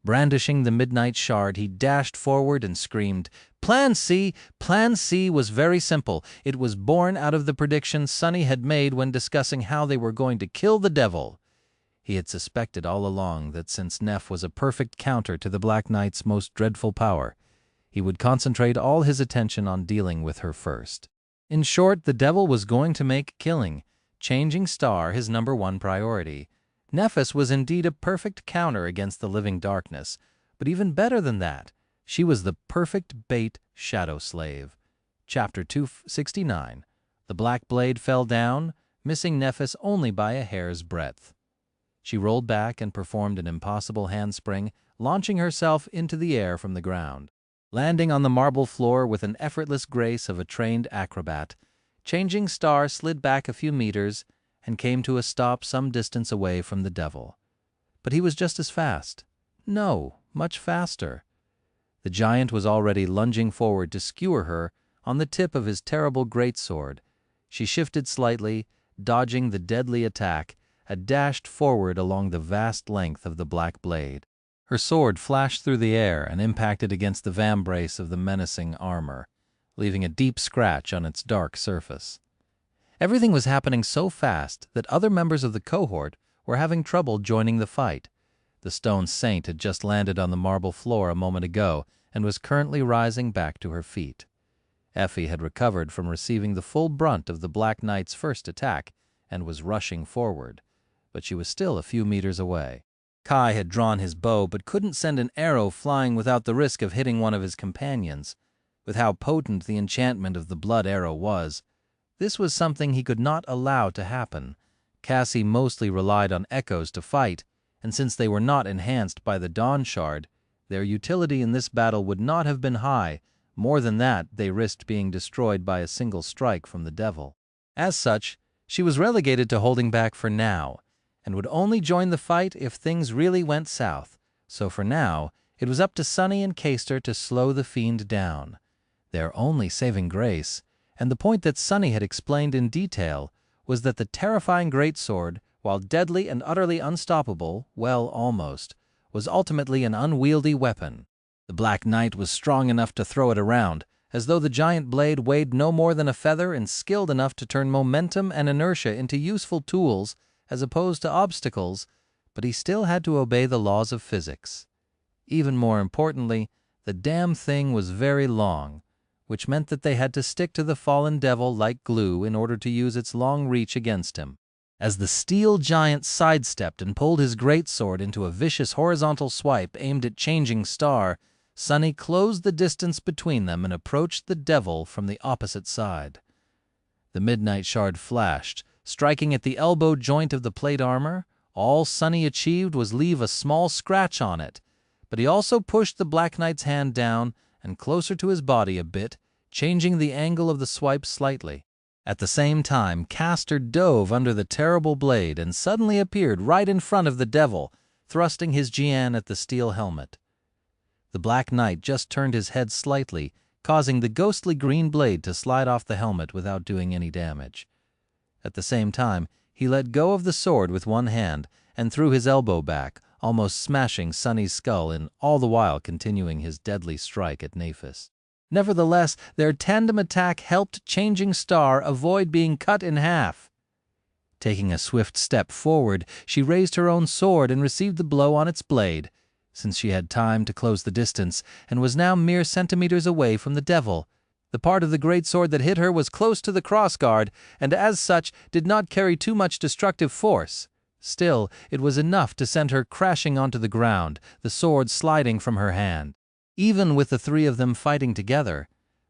Brandishing the midnight shard, he dashed forward and screamed, "Plan C! Plan C was very simple. It was born out of the prediction Sonny had made when discussing how they were going to kill the devil." He had suspected all along that since Neph was a perfect counter to the Black Knight's most dreadful power, he would concentrate all his attention on dealing with her first. In short, the devil was going to make killing, changing Star his #1 priority. Nephis was indeed a perfect counter against the living darkness, but even better than that, she was the perfect bait shadow slave. Chapter 269. The black blade fell down, missing Nephis only by a hair's breadth. She rolled back and performed an impossible handspring, launching herself into the air from the ground. Landing on the marble floor with an effortless grace of a trained acrobat, Changing Star slid back a few meters and came to a stop some distance away from the devil. But he was just as fast. No, much faster. The giant was already lunging forward to skewer her on the tip of his terrible greatsword. She shifted slightly, dodging the deadly attack, and dashed forward along the vast length of the black blade. Her sword flashed through the air and impacted against the vambrace of the menacing armor, leaving a deep scratch on its dark surface. Everything was happening so fast that other members of the cohort were having trouble joining the fight. The stone saint had just landed on the marble floor a moment ago and was currently rising back to her feet. Effie had recovered from receiving the full brunt of the Black Knight's first attack and was rushing forward, but she was still a few meters away. Kai had drawn his bow but couldn't send an arrow flying without the risk of hitting one of his companions. With how potent the enchantment of the blood arrow was, this was something he could not allow to happen. Cassie mostly relied on echoes to fight, and since they were not enhanced by the Dawn Shard, their utility in this battle would not have been high. More than that, they risked being destroyed by a single strike from the devil. As such, she was relegated to holding back for now, and would only join the fight if things really went south. So for now, it was up to Sunny and Caster to slow the fiend down. Their only saving grace, and the point that Sunny had explained in detail, was that the terrifying greatsword, while deadly and utterly unstoppable, well, almost, was ultimately an unwieldy weapon. The Black Knight was strong enough to throw it around, as though the giant blade weighed no more than a feather, and skilled enough to turn momentum and inertia into useful tools as opposed to obstacles, but he still had to obey the laws of physics. Even more importantly, the damn thing was very long, which meant that they had to stick to the fallen devil like glue in order to use its long reach against him. As the steel giant sidestepped and pulled his greatsword into a vicious horizontal swipe aimed at Changing Star, Sunny closed the distance between them and approached the devil from the opposite side. The Midnight Shard flashed, striking at the elbow joint of the plate armor. All Sunny achieved was leave a small scratch on it, but he also pushed the Black Knight's hand down and closer to his body a bit, changing the angle of the swipe slightly. At the same time, Caster dove under the terrible blade and suddenly appeared right in front of the devil, thrusting his Jian at the steel helmet. The Black Knight just turned his head slightly, causing the ghostly green blade to slide off the helmet without doing any damage. At the same time, he let go of the sword with one hand and threw his elbow back, almost smashing Sunny's skull in, all the while continuing his deadly strike at Naphis. Nevertheless, their tandem attack helped Changing Star avoid being cut in half. Taking a swift step forward, she raised her own sword and received the blow on its blade, since she had time to close the distance and was now mere centimeters away from the devil. The part of the greatsword that hit her was close to the crossguard, and as such did not carry too much destructive force. Still, it was enough to send her crashing onto the ground, the sword sliding from her hand. Even with the three of them fighting together,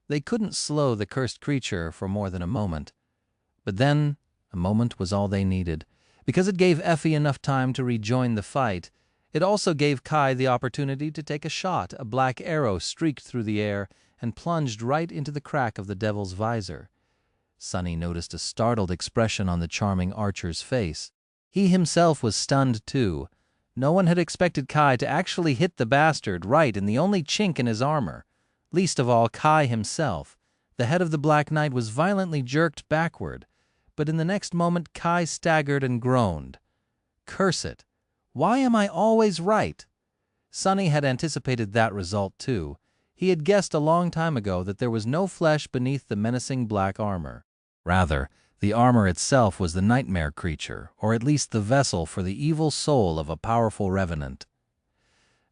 they couldn't slow the cursed creature for more than a moment. But then, a moment was all they needed. Because it gave Effie enough time to rejoin the fight, it also gave Kai the opportunity to take a shot. A black arrow streaked through the air and plunged right into the crack of the devil's visor. Sunny noticed a startled expression on the charming archer's face. He himself was stunned too. No one had expected Kai to actually hit the bastard right in the only chink in his armor. Least of all Kai himself. The head of the Black Knight was violently jerked backward, but in the next moment Kai staggered and groaned. Curse it! Why am I always right? Sunny had anticipated that result too. He had guessed a long time ago that there was no flesh beneath the menacing black armor. Rather, the armor itself was the nightmare creature, or at least the vessel for the evil soul of a powerful revenant.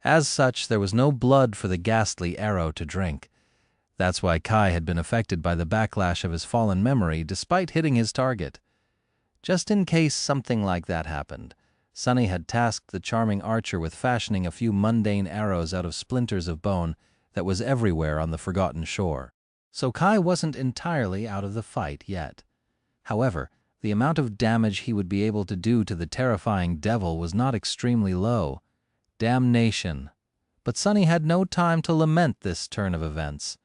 As such, there was no blood for the ghastly arrow to drink. That's why Kai had been affected by the backlash of his fallen memory despite hitting his target. Just in case something like that happened, Sunny had tasked the charming archer with fashioning a few mundane arrows out of splinters of bone that was everywhere on the forgotten shore. So Kai wasn't entirely out of the fight yet. However, The amount of damage he would be able to do to the terrifying devil was not extremely low. Damnation! But Sunny had no time to lament this turn of events.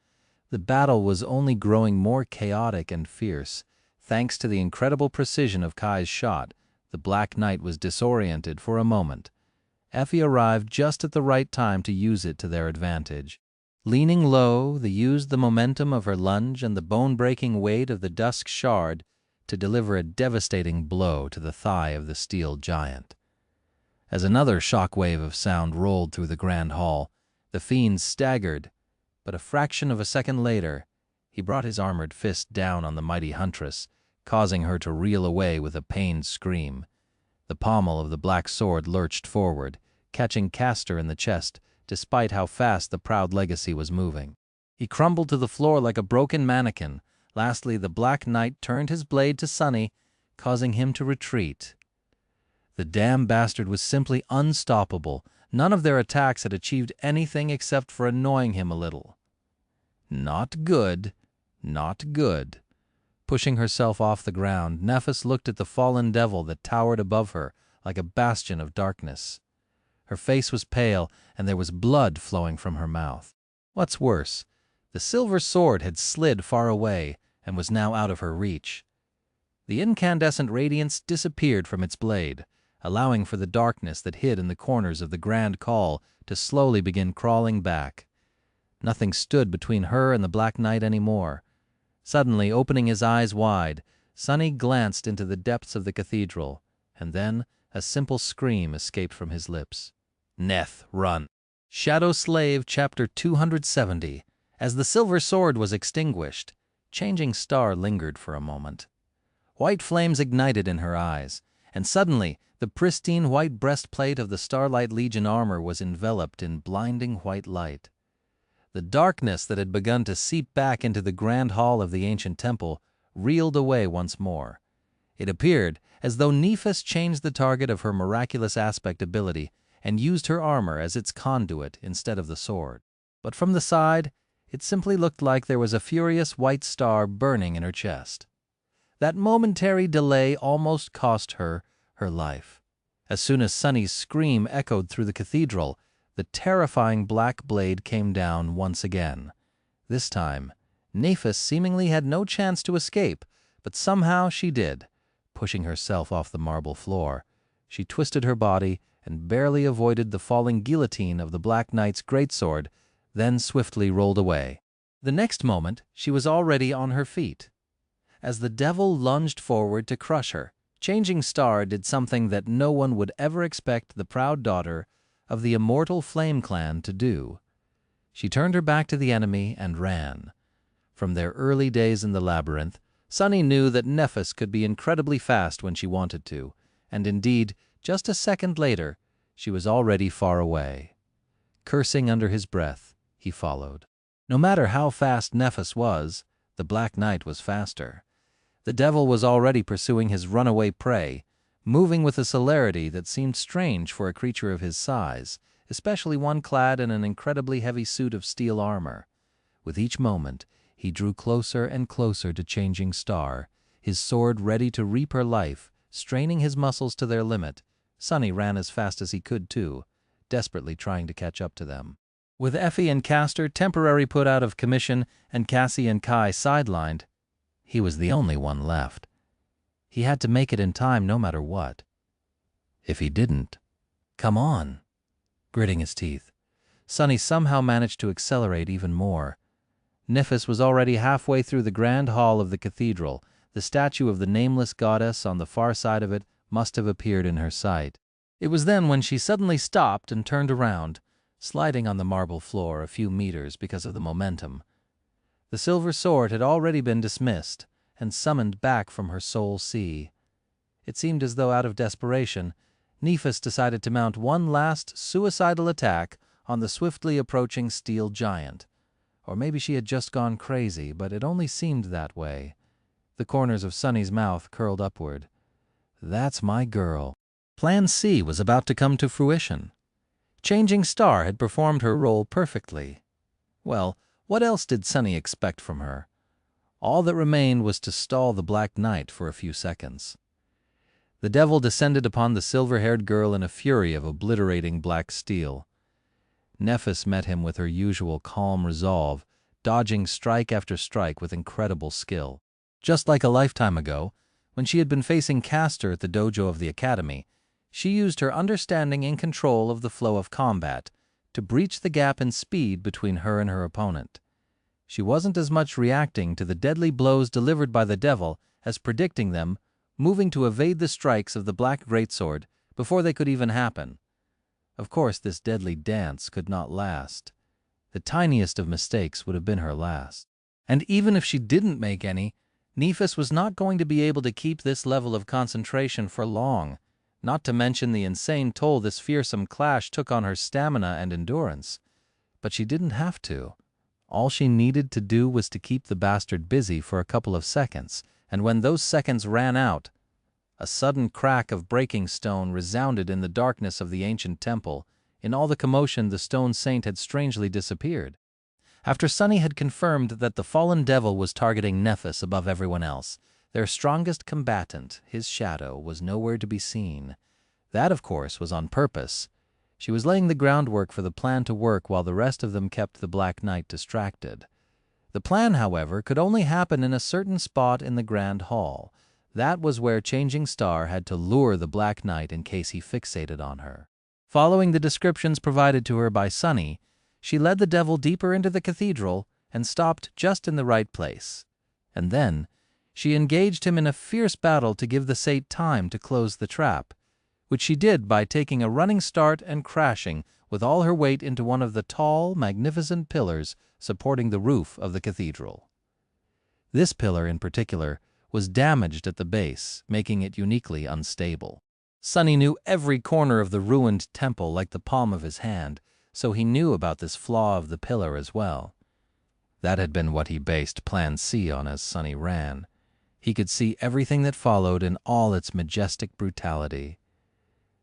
The battle was only growing more chaotic and fierce. Thanks to the incredible precision of Kai's shot, the Black Knight was disoriented for a moment. Effie arrived just at the right time to use it to their advantage. Leaning low, they used the momentum of her lunge and the bone-breaking weight of the dusk shard to deliver a devastating blow to the thigh of the steel giant. As another shockwave of sound rolled through the grand hall, the fiend staggered, but a fraction of a second later, he brought his armored fist down on the mighty huntress, causing her to reel away with a pained scream. The pommel of the black sword lurched forward, catching Castor in the chest, despite how fast the proud legacy was moving. He crumbled to the floor like a broken mannequin. Lastly, the Black Knight turned his blade to Sunny, causing him to retreat. The damn bastard was simply unstoppable. None of their attacks had achieved anything except for annoying him a little. Not good, not good. Pushing herself off the ground, Nephis looked at the fallen devil that towered above her like a bastion of darkness. Her face was pale, and there was blood flowing from her mouth. What's worse, the silver sword had slid far away and was now out of her reach. The incandescent radiance disappeared from its blade, allowing for the darkness that hid in the corners of the grand call to slowly begin crawling back. Nothing stood between her and the Black Knight anymore. Suddenly, opening his eyes wide, Sunny glanced into the depths of the cathedral, and then a simple scream escaped from his lips. Neth, run. Shadow Slave, Chapter 270. As the silver sword was extinguished, Changing Star lingered for a moment. White flames ignited in her eyes, and suddenly the pristine white breastplate of the Starlight Legion armor was enveloped in blinding white light. The darkness that had begun to seep back into the grand hall of the ancient temple reeled away once more. It appeared as though Nephis changed the target of her miraculous aspect ability and used her armor as its conduit instead of the sword. But from the side, it simply looked like there was a furious white star burning in her chest. That momentary delay almost cost her her life. As soon as Sunny's scream echoed through the cathedral, the terrifying black blade came down once again. This time, Nephis seemingly had no chance to escape, but somehow she did. Pushing herself off the marble floor, she twisted her body and barely avoided the falling guillotine of the Black Knight's greatsword, then swiftly rolled away. The next moment, she was already on her feet. As the devil lunged forward to crush her, Changing Star did something that no one would ever expect the proud daughter of the immortal Flame Clan to do. She turned her back to the enemy and ran. From their early days in the labyrinth, Sunny knew that Nephis could be incredibly fast when she wanted to, and indeed, just a second later, she was already far away. Cursing under his breath, he followed. No matter how fast Nephis was, the Black Knight was faster. The devil was already pursuing his runaway prey, moving with a celerity that seemed strange for a creature of his size, especially one clad in an incredibly heavy suit of steel armor. With each moment, he drew closer and closer to Changing Star, his sword ready to reap her life, straining his muscles to their limit. Sunny ran as fast as he could, too, desperately trying to catch up to them. With Effie and Castor temporarily put out of commission and Cassie and Kai sidelined, he was the only one left. He had to make it in time no matter what. If he didn't, come on. Gritting his teeth, Sunny somehow managed to accelerate even more. Nephis was already halfway through the grand hall of the cathedral. The statue of the nameless goddess on the far side of it must have appeared in her sight. It was then when she suddenly stopped and turned around, sliding on the marble floor a few meters because of the momentum. The silver sword had already been dismissed and summoned back from her soul sea. It seemed as though out of desperation, Nephis decided to mount one last suicidal attack on the swiftly approaching steel giant. Or maybe she had just gone crazy, but it only seemed that way. The corners of Sunny's mouth curled upward. That's my girl. Plan C was about to come to fruition. Changing Star had performed her role perfectly. Well, what else did Sunny expect from her? All that remained was to stall the Black Knight for a few seconds. The devil descended upon the silver-haired girl in a fury of obliterating black steel. Nephis met him with her usual calm resolve, dodging strike after strike with incredible skill. Just like a lifetime ago, when she had been facing Castor at the dojo of the academy, she used her understanding and control of the flow of combat to breach the gap in speed between her and her opponent. She wasn't as much reacting to the deadly blows delivered by the devil as predicting them, moving to evade the strikes of the black greatsword before they could even happen. Of course, this deadly dance could not last. The tiniest of mistakes would have been her last. And even if she didn't make any, Nephis was not going to be able to keep this level of concentration for long, not to mention the insane toll this fearsome clash took on her stamina and endurance. But she didn't have to. All she needed to do was to keep the bastard busy for a couple of seconds, and when those seconds ran out, a sudden crack of breaking stone resounded in the darkness of the ancient temple. In all the commotion, the stone saint had strangely disappeared. After Sunny had confirmed that the fallen devil was targeting Nephis above everyone else, their strongest combatant, his shadow, was nowhere to be seen. That, of course, was on purpose. She was laying the groundwork for the plan to work while the rest of them kept the Black Knight distracted. The plan, however, could only happen in a certain spot in the Grand Hall. That was where Changing Star had to lure the Black Knight in case he fixated on her. Following the descriptions provided to her by Sunny, she led the devil deeper into the cathedral and stopped just in the right place. And then she engaged him in a fierce battle to give the saint time to close the trap, which she did by taking a running start and crashing with all her weight into one of the tall, magnificent pillars supporting the roof of the cathedral. This pillar in particular was damaged at the base, making it uniquely unstable. Sunny knew every corner of the ruined temple like the palm of his hand, so he knew about this flaw of the pillar as well. That had been what he based Plan C on as Sunny ran. He could see everything that followed in all its majestic brutality.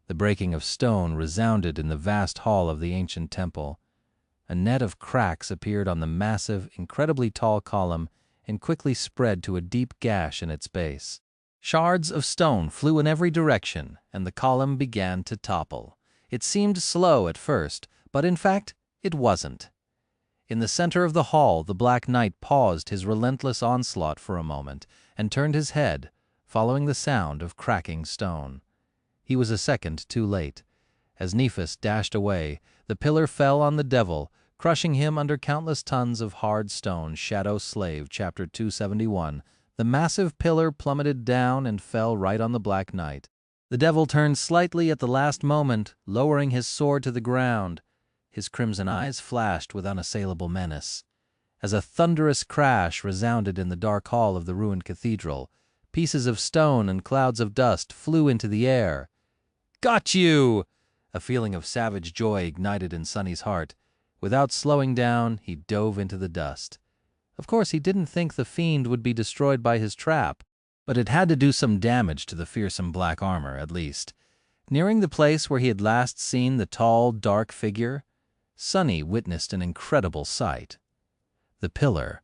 The breaking of stone resounded in the vast hall of the ancient temple. A net of cracks appeared on the massive, incredibly tall column and quickly spread to a deep gash in its base. Shards of stone flew in every direction, and the column began to topple. It seemed slow at first, but in fact, it wasn't. In the center of the hall, the Black Knight paused his relentless onslaught for a moment and turned his head, following the sound of cracking stone. He was a second too late. As Nephis dashed away, the pillar fell on the devil, crushing him under countless tons of hard stone. Shadow Slave, Chapter 271. The massive pillar plummeted down and fell right on the Black Knight. The devil turned slightly at the last moment, lowering his sword to the ground. His crimson eyes flashed with unassailable menace. As a thunderous crash resounded in the dark hall of the ruined cathedral, pieces of stone and clouds of dust flew into the air. "Got you!" A feeling of savage joy ignited in Sunny's heart. Without slowing down, he dove into the dust. Of course, he didn't think the fiend would be destroyed by his trap, but it had to do some damage to the fearsome black armor, at least. Nearing the place where he had last seen the tall, dark figure, Sunny witnessed an incredible sight. The pillar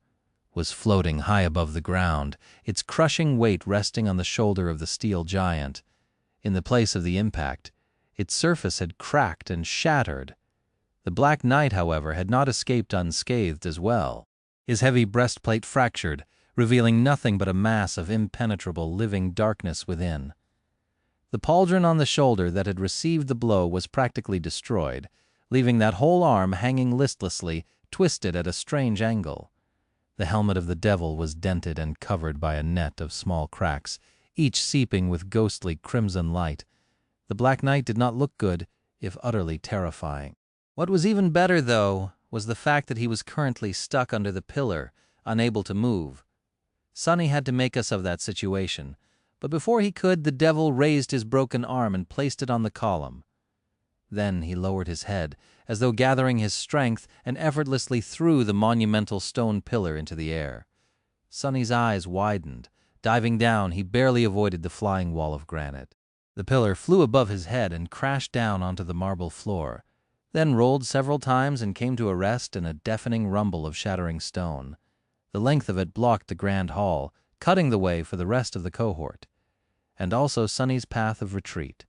was floating high above the ground, its crushing weight resting on the shoulder of the steel giant. In the place of the impact, its surface had cracked and shattered. The Black Knight, however, had not escaped unscathed as well. His heavy breastplate fractured, revealing nothing but a mass of impenetrable living darkness within. The pauldron on the shoulder that had received the blow was practically destroyed, leaving that whole arm hanging listlessly, twisted at a strange angle. The helmet of the devil was dented and covered by a net of small cracks, each seeping with ghostly crimson light. The Black Knight did not look good, if utterly terrifying. What was even better, though, was the fact that he was currently stuck under the pillar, unable to move. Sunny had to make us of that situation, but before he could, the devil raised his broken arm and placed it on the column. Then he lowered his head, as though gathering his strength, and effortlessly threw the monumental stone pillar into the air. Sunny's eyes widened. Diving down, he barely avoided the flying wall of granite. The pillar flew above his head and crashed down onto the marble floor, then rolled several times and came to a rest in a deafening rumble of shattering stone. The length of it blocked the grand hall, cutting the way for the rest of the cohort, and also Sonny's path of retreat.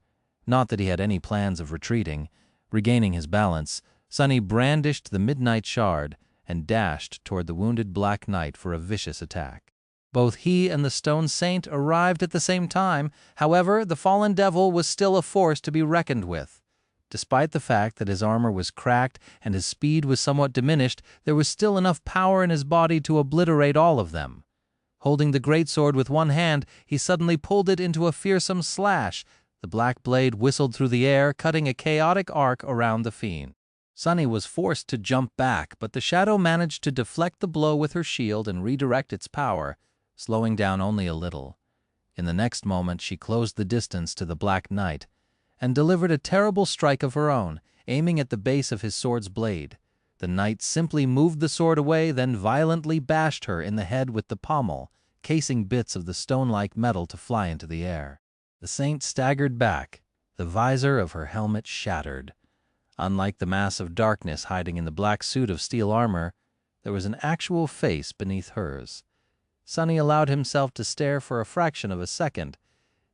Not that he had any plans of retreating. Regaining his balance, Sonny brandished the midnight shard and dashed toward the wounded Black Knight for a vicious attack. Both he and the Stone Saint arrived at the same time. However, the fallen devil was still a force to be reckoned with. Despite the fact that his armor was cracked and his speed was somewhat diminished, there was still enough power in his body to obliterate all of them. Holding the greatsword with one hand, he suddenly pulled it into a fearsome slash. The black blade whistled through the air, cutting a chaotic arc around the fiend. Sonny was forced to jump back, but the shadow managed to deflect the blow with her shield and redirect its power, slowing down only a little. In the next moment, she closed the distance to the Black Knight and delivered a terrible strike of her own, aiming at the base of his sword's blade. The knight simply moved the sword away, then violently bashed her in the head with the pommel, casing bits of the stone-like metal to fly into the air. The saint staggered back, the visor of her helmet shattered. Unlike the mass of darkness hiding in the black suit of steel armor, there was an actual face beneath hers. Sonny allowed himself to stare for a fraction of a second.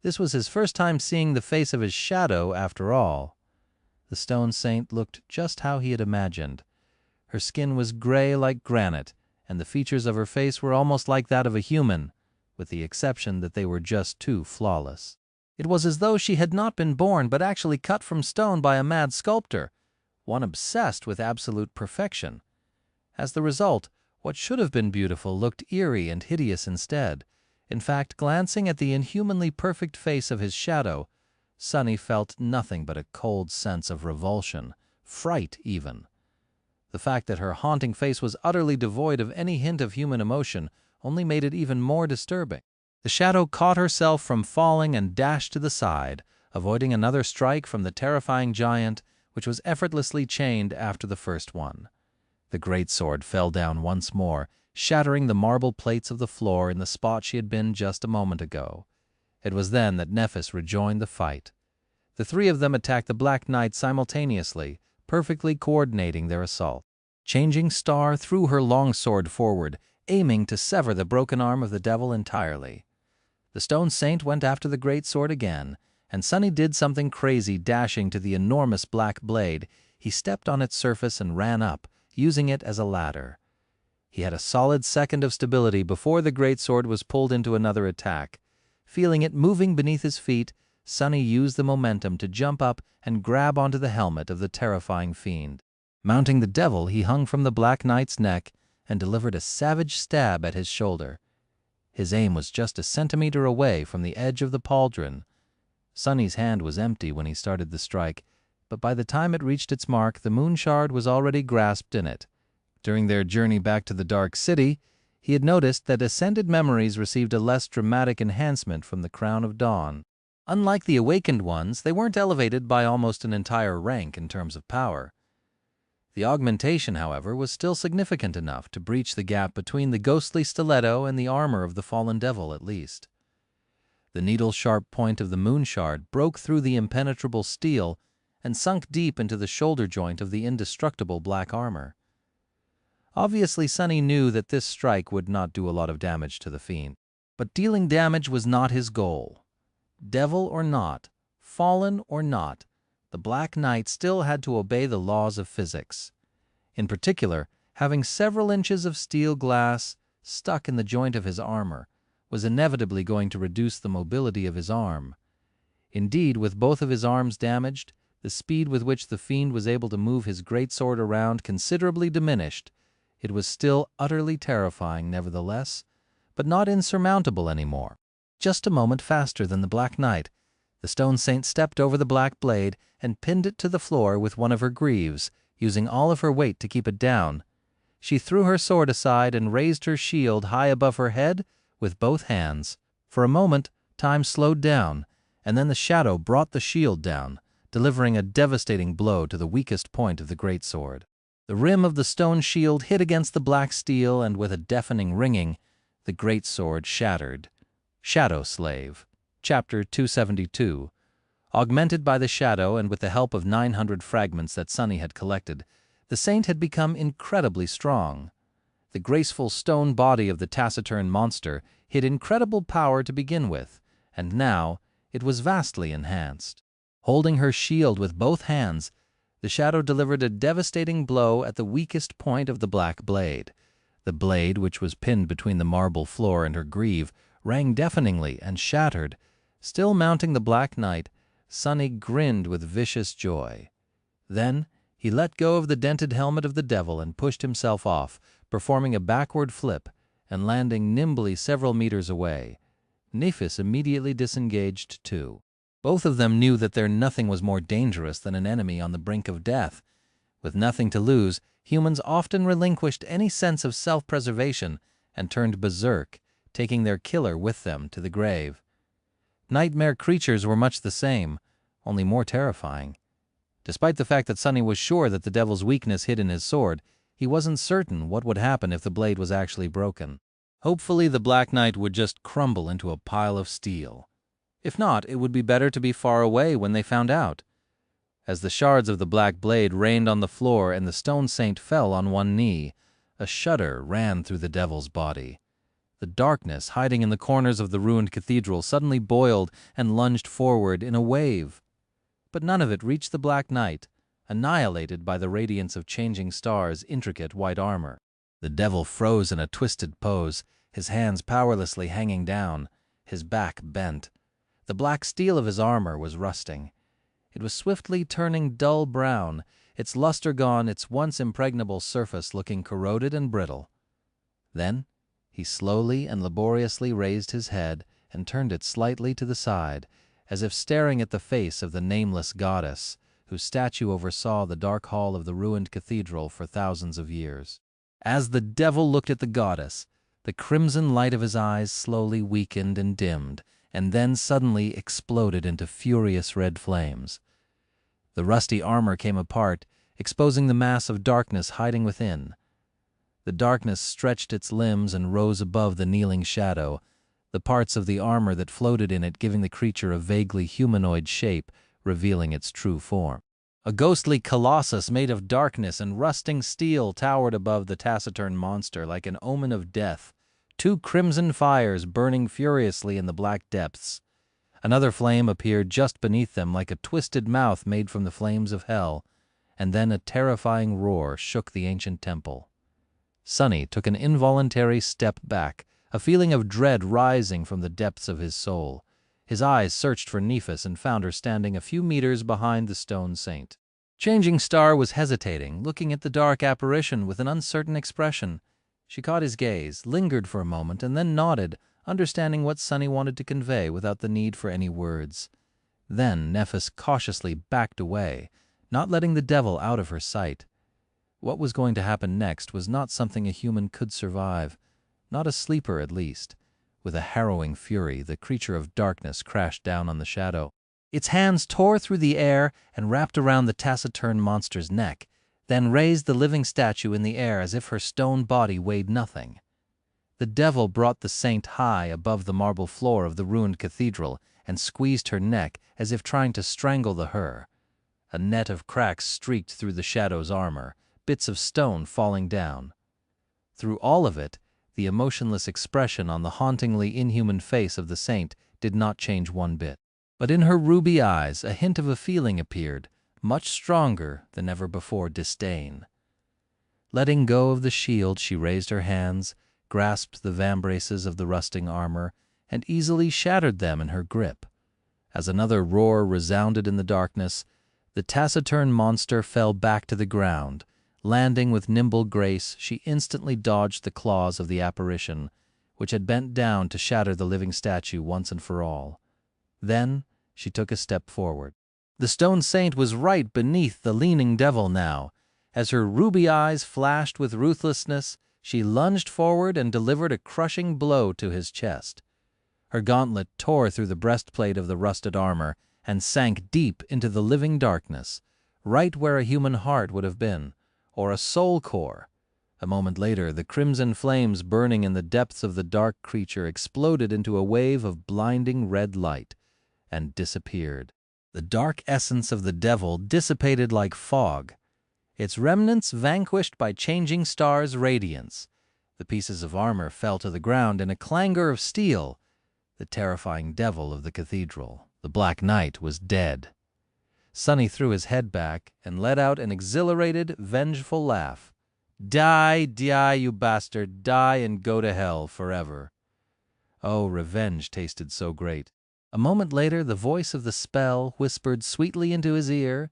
This was his first time seeing the face of his shadow, after all. The Stone Saint looked just how he had imagined. Her skin was gray like granite, and the features of her face were almost like that of a human, with the exception that they were just too flawless. It was as though she had not been born, but actually cut from stone by a mad sculptor, one obsessed with absolute perfection. As the result, what should have been beautiful looked eerie and hideous instead. In fact, glancing at the inhumanly perfect face of his shadow, Sonny felt nothing but a cold sense of revulsion, fright even. The fact that her haunting face was utterly devoid of any hint of human emotion only made it even more disturbing. The shadow caught herself from falling and dashed to the side, avoiding another strike from the terrifying giant, which was effortlessly chained after the first one. The greatsword fell down once more, shattering the marble plates of the floor in the spot she had been just a moment ago. It was then that Nephis rejoined the fight. The three of them attacked the Black Knight simultaneously, perfectly coordinating their assault. Changing Star threw her long sword forward, aiming to sever the broken arm of the devil entirely. The Stone Saint went after the greatsword again, and Sonny did something crazy, dashing to the enormous black blade. He stepped on its surface and ran up, using it as a ladder. He had a solid second of stability before the greatsword was pulled into another attack. Feeling it moving beneath his feet, Sonny used the momentum to jump up and grab onto the helmet of the terrifying fiend. Mounting the devil, he hung from the Black Knight's neck and delivered a savage stab at his shoulder. His aim was just a centimeter away from the edge of the pauldron. Sonny's hand was empty when he started the strike, but by the time it reached its mark, the Moonshard was already grasped in it. During their journey back to the Dark City, he had noticed that Ascended Memories received a less dramatic enhancement from the Crown of Dawn. Unlike the Awakened ones, they weren't elevated by almost an entire rank in terms of power. The augmentation, however, was still significant enough to breach the gap between the ghostly stiletto and the armor of the fallen devil, at least. The needle-sharp point of the Moonshard broke through the impenetrable steel and sunk deep into the shoulder joint of the indestructible black armor. Obviously, Sonny knew that this strike would not do a lot of damage to the fiend. But dealing damage was not his goal. Devil or not, fallen or not, the Black Knight still had to obey the laws of physics. In particular, having several inches of steel glass stuck in the joint of his armor was inevitably going to reduce the mobility of his arm. Indeed, with both of his arms damaged, the speed with which the fiend was able to move his greatsword around considerably diminished. It was still utterly terrifying, nevertheless, but not insurmountable anymore. Just a moment faster than the Black Knight, the Stone Saint stepped over the black blade and pinned it to the floor with one of her greaves, using all of her weight to keep it down. She threw her sword aside and raised her shield high above her head with both hands. For a moment, time slowed down, and then the shadow brought the shield down, delivering a devastating blow to the weakest point of the greatsword. The rim of the stone shield hit against the black steel, and with a deafening ringing, the greatsword shattered. Shadow Slave, Chapter 272. Augmented by the shadow and with the help of 900 fragments that Sonny had collected, the saint had become incredibly strong. The graceful stone body of the taciturn monster hid incredible power to begin with, and now it was vastly enhanced. Holding her shield with both hands, the shadow delivered a devastating blow at the weakest point of the black blade. The blade, which was pinned between the marble floor and her greave, rang deafeningly and shattered. Still mounting the Black Knight, Sonny grinned with vicious joy. Then he let go of the dented helmet of the devil and pushed himself off, performing a backward flip and landing nimbly several meters away. Nephis immediately disengaged too. Both of them knew that nothing was more dangerous than an enemy on the brink of death. With nothing to lose, humans often relinquished any sense of self-preservation and turned berserk, taking their killer with them to the grave. Nightmare creatures were much the same, only more terrifying. Despite the fact that Sonny was sure that the devil's weakness hid in his sword, he wasn't certain what would happen if the blade was actually broken. Hopefully the Black Knight would just crumble into a pile of steel. If not, it would be better to be far away when they found out. As the shards of the black blade rained on the floor and the stone saint fell on one knee, a shudder ran through the devil's body. The darkness hiding in the corners of the ruined cathedral suddenly boiled and lunged forward in a wave. But none of it reached the Black Knight, annihilated by the radiance of changing stars' intricate white armor. The devil froze in a twisted pose, his hands powerlessly hanging down, his back bent. The black steel of his armor was rusting. It was swiftly turning dull brown, its luster gone, its once impregnable surface looking corroded and brittle. Then he slowly and laboriously raised his head and turned it slightly to the side, as if staring at the face of the nameless goddess, whose statue oversaw the dark hall of the ruined cathedral for thousands of years. As the devil looked at the goddess, the crimson light of his eyes slowly weakened and dimmed, and then suddenly exploded into furious red flames. The rusty armor came apart, exposing the mass of darkness hiding within. The darkness stretched its limbs and rose above the kneeling shadow, the parts of the armor that floated in it giving the creature a vaguely humanoid shape, revealing its true form. A ghostly colossus made of darkness and rusting steel towered above the taciturn monster like an omen of death, two crimson fires burning furiously in the black depths. Another flame appeared just beneath them like a twisted mouth made from the flames of hell, and then a terrifying roar shook the ancient temple. Sonny took an involuntary step back, a feeling of dread rising from the depths of his soul. His eyes searched for Nephis and found her standing a few meters behind the stone saint. Changing Star was hesitating, looking at the dark apparition with an uncertain expression. She caught his gaze, lingered for a moment, and then nodded, understanding what Sonny wanted to convey without the need for any words. Then Nephis cautiously backed away, not letting the devil out of her sight. What was going to happen next was not something a human could survive, not a sleeper at least. With a harrowing fury, the creature of darkness crashed down on the shadow. Its hands tore through the air and wrapped around the taciturn monster's neck, then raised the living statue in the air as if her stone body weighed nothing. The devil brought the saint high above the marble floor of the ruined cathedral and squeezed her neck as if trying to strangle her. A net of cracks streaked through the shadow's armor, bits of stone falling down. Through all of it, the emotionless expression on the hauntingly inhuman face of the saint did not change one bit. But in her ruby eyes a hint of a feeling appeared, much stronger than ever before disdain. Letting go of the shield, she raised her hands, grasped the vambraces of the rusting armor, and easily shattered them in her grip. As another roar resounded in the darkness, the taciturn monster fell back to the ground. Landing with nimble grace, she instantly dodged the claws of the apparition, which had bent down to shatter the living statue once and for all. Then she took a step forward. The stone saint was right beneath the leaning devil now. As her ruby eyes flashed with ruthlessness, she lunged forward and delivered a crushing blow to his chest. Her gauntlet tore through the breastplate of the rusted armor and sank deep into the living darkness, right where a human heart would have been, or a soul core. A moment later, the crimson flames burning in the depths of the dark creature exploded into a wave of blinding red light and disappeared. The dark essence of the devil dissipated like fog, its remnants vanquished by changing stars' radiance, The pieces of armor fell to the ground in a clangor of steel. The terrifying devil of the cathedral, the Black Knight, was dead. Sonny threw his head back and let out an exhilarated, vengeful laugh. Die, die, you bastard, die and go to hell forever. Oh, revenge tasted so great. A moment later, the voice of the spell whispered sweetly into his ear,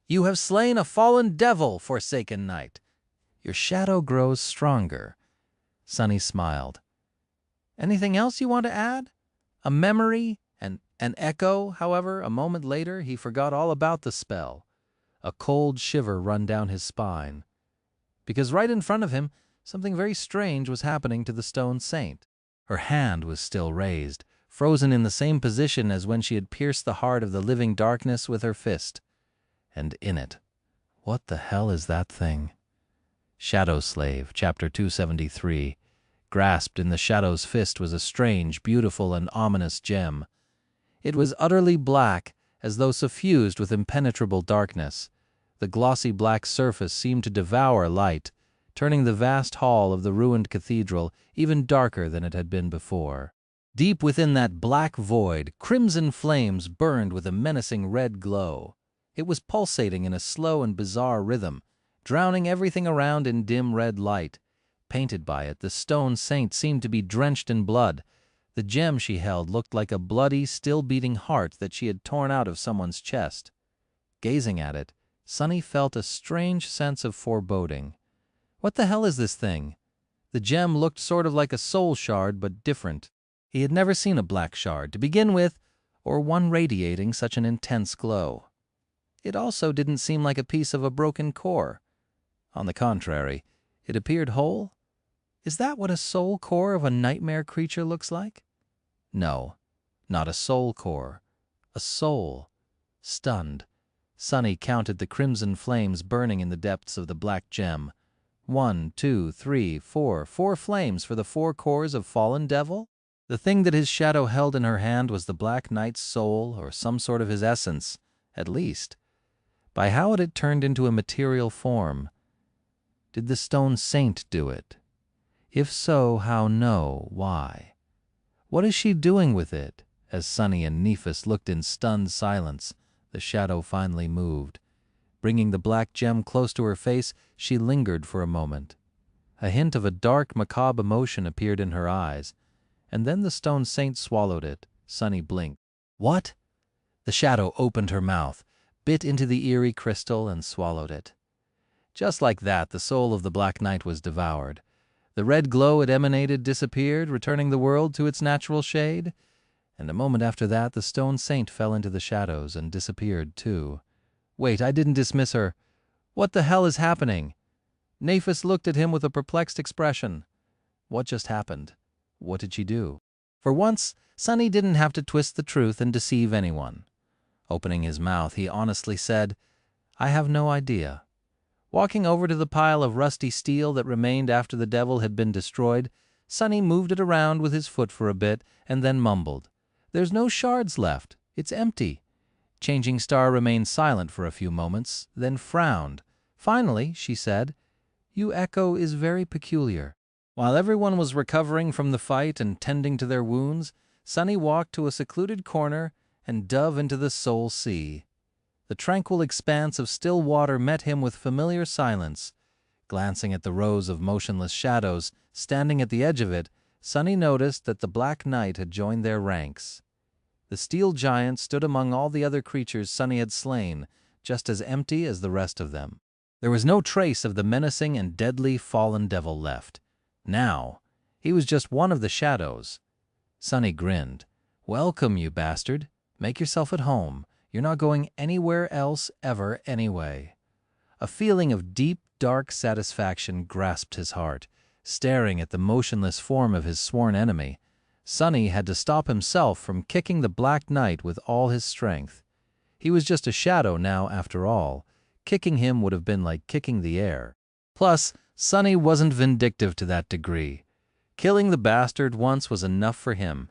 "You have slain a fallen devil, Forsaken Knight. Your shadow grows stronger." Sonny smiled. "Anything else you want to add? A memory? An echo?" However, a moment later, he forgot all about the spell. A cold shiver run down his spine. Because right in front of him, something very strange was happening to the stone saint. Her hand was still raised, frozen in the same position as when she had pierced the heart of the living darkness with her fist. And in it, what the hell is that thing? Shadow Slave, Chapter 273. Grasped in the Shadow's fist was a strange, beautiful, and ominous gem. It was utterly black, as though suffused with impenetrable darkness. The glossy black surface seemed to devour light, turning the vast hall of the ruined cathedral even darker than it had been before. Deep within that black void, crimson flames burned with a menacing red glow. It was pulsating in a slow and bizarre rhythm, drowning everything around in dim red light. Painted by it, the stone saint seemed to be drenched in blood. The gem she held looked like a bloody, still-beating heart that she had torn out of someone's chest. Gazing at it, Sonny felt a strange sense of foreboding. What the hell is this thing? The gem looked sort of like a soul shard, but different. He had never seen a black shard, to begin with, or one radiating such an intense glow. It also didn't seem like a piece of a broken core. On the contrary, it appeared whole. Is that what a soul core of a nightmare creature looks like? No, not a soul core. A soul. Stunned, Sonny counted the crimson flames burning in the depths of the black gem. 1, 2, 3, 4. 4 flames for the 4 cores of fallen devil? The thing that his shadow held in her hand was the Black Knight's soul, or some sort of his essence, at least. By how had it turned into a material form? Did the stone saint do it? If so, how no, why? What is she doing with it? As Sonny and Nephis looked in stunned silence, the shadow finally moved. Bringing the black gem close to her face, she lingered for a moment. A hint of a dark, macabre emotion appeared in her eyes, and then the stone saint swallowed it. Sonny blinked. What? The shadow opened her mouth, bit into the eerie crystal, and swallowed it. Just like that, the soul of the Black Knight was devoured. The red glow it emanated disappeared, returning the world to its natural shade. And a moment after that, the stone saint fell into the shadows and disappeared too. Wait, I didn't dismiss her. What the hell is happening? Nephis looked at him with a perplexed expression. What just happened? What did she do? For once, Sonny didn't have to twist the truth and deceive anyone. Opening his mouth, he honestly said, "I have no idea." Walking over to the pile of rusty steel that remained after the devil had been destroyed, Sonny moved it around with his foot for a bit and then mumbled, "There's no shards left. It's empty." Changing Star remained silent for a few moments, then frowned. Finally, she said, "Your echo is very peculiar." While everyone was recovering from the fight and tending to their wounds, Sonny walked to a secluded corner and dove into the soul sea. The tranquil expanse of still water met him with familiar silence. Glancing at the rows of motionless shadows standing at the edge of it, Sonny noticed that the Black Knight had joined their ranks. The steel giant stood among all the other creatures Sonny had slain, just as empty as the rest of them. There was no trace of the menacing and deadly fallen devil left. Now, he was just one of the shadows. Sonny grinned. "Welcome, you bastard. Make yourself at home. You're not going anywhere else ever anyway." A feeling of deep, dark satisfaction grasped his heart. Staring at the motionless form of his sworn enemy, Sonny had to stop himself from kicking the Black Knight with all his strength. He was just a shadow now, after all. Kicking him would have been like kicking the air. Plus, Sonny wasn't vindictive to that degree. Killing the bastard once was enough for him.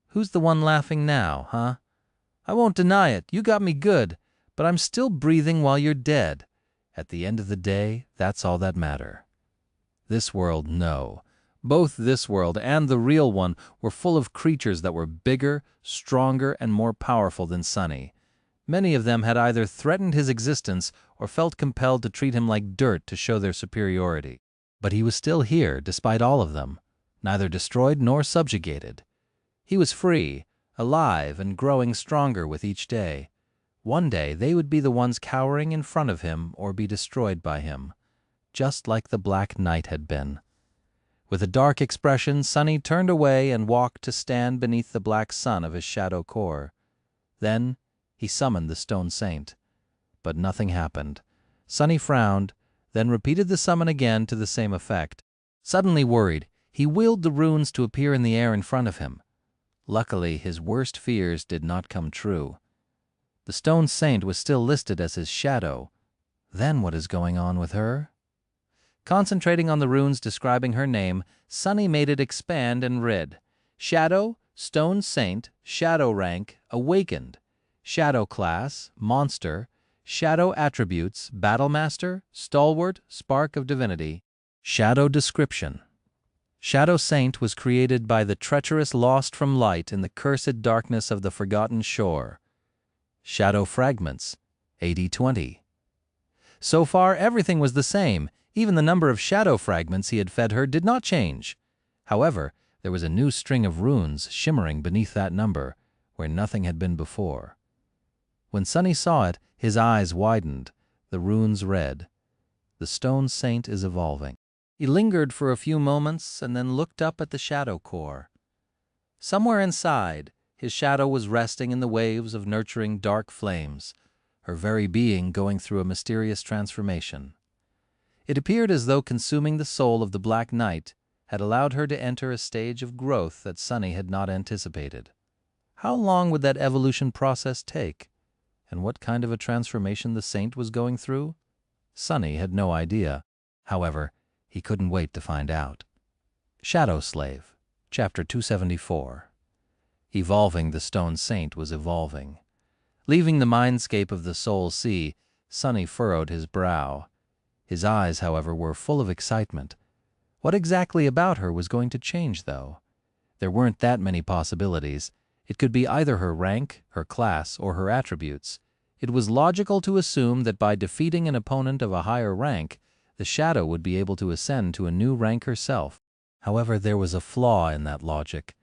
Who's the one laughing now, huh? I won't deny it, you got me good, but I'm still breathing while you're dead. At the end of the day, that's all that matters. This world, no. Both this world and the real one were full of creatures that were bigger, stronger, and more powerful than Sunny. Many of them had either threatened his existence or felt compelled to treat him like dirt to show their superiority. But he was still here, despite all of them, neither destroyed nor subjugated. He was free, alive, and growing stronger with each day. One day they would be the ones cowering in front of him or be destroyed by him, just like the Black Knight had been. With a dark expression, Sunny turned away and walked to stand beneath the black sun of his shadow core. Then he summoned the Stone Saint. But nothing happened. Sunny frowned, then repeated the summon again to the same effect. Suddenly worried, he willed the runes to appear in the air in front of him. Luckily, his worst fears did not come true. The Stone Saint was still listed as his shadow. Then what is going on with her? Concentrating on the runes describing her name, Sunny made it expand and read, Shadow, Stone Saint, Shadow Rank, Awakened, Shadow Class, Monster, Shadow Attributes, Battlemaster, Stalwart, Spark of Divinity. Shadow Description. Shadow Saint was created by the treacherous lost from light in the cursed darkness of the forgotten shore. Shadow Fragments, AD 20. So far, everything was the same. Even the number of shadow fragments he had fed her did not change. However, there was a new string of runes shimmering beneath that number, where nothing had been before. When Sunny saw it, his eyes widened. The runes read, The Stone Saint is evolving. He lingered for a few moments and then looked up at the shadow core. Somewhere inside, his shadow was resting in the waves of nurturing dark flames, her very being going through a mysterious transformation. It appeared as though consuming the soul of the Black Knight had allowed her to enter a stage of growth that Sunny had not anticipated. How long would that evolution process take? And what kind of a transformation the saint was going through? Sunny had no idea. However, he couldn't wait to find out. Shadow Slave, Chapter 274. Evolving, the Stone Saint was evolving. Leaving the mindscape of the Soul Sea, Sunny furrowed his brow. His eyes, however, were full of excitement. What exactly about her was going to change, though? There weren't that many possibilities. It could be either her rank, her class, or her attributes. It was logical to assume that by defeating an opponent of a higher rank, the shadow would be able to ascend to a new rank herself. However, there was a flaw in that logic.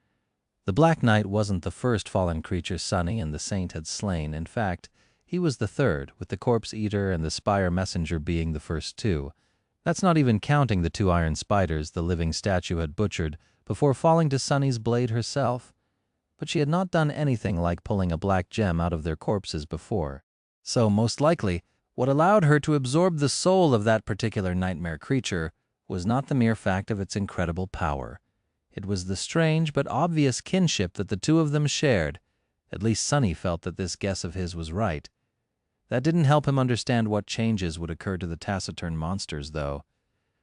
The Black Knight wasn't the first fallen creature Sunny and the Saint had slain. In fact, he was the third, with the Corpse Eater and the Spire Messenger being the first two. That's not even counting the 2 iron spiders the living statue had butchered before falling to Sunny's blade herself. But she had not done anything like pulling a black gem out of their corpses before. So, most likely, what allowed her to absorb the soul of that particular nightmare creature was not the mere fact of its incredible power. It was the strange but obvious kinship that the two of them shared. At least Sunny felt that this guess of his was right. That didn't help him understand what changes would occur to the taciturn monsters, though.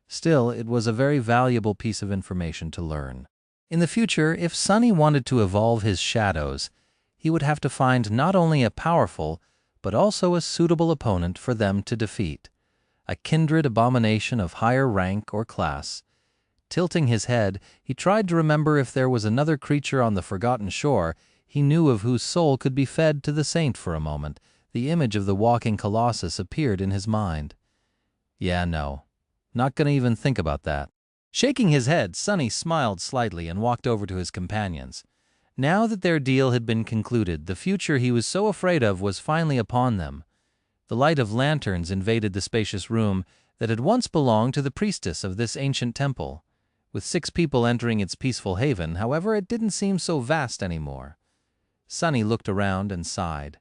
Still, it was a very valuable piece of information to learn. In the future, if Sunny wanted to evolve his shadows, he would have to find not only a powerful, but also a suitable opponent for them to defeat. A kindred abomination of higher rank or class. Tilting his head, he tried to remember if there was another creature on the forgotten shore he knew of whose soul could be fed to the saint for a moment. The image of the walking colossus appeared in his mind. Yeah, no. Not gonna even think about that. Shaking his head, Sunny smiled slightly and walked over to his companions. Now that their deal had been concluded, the future he was so afraid of was finally upon them. The light of lanterns invaded the spacious room that had once belonged to the priestess of this ancient temple. With 6 people entering its peaceful haven, however, it didn't seem so vast anymore. Sunny looked around and sighed.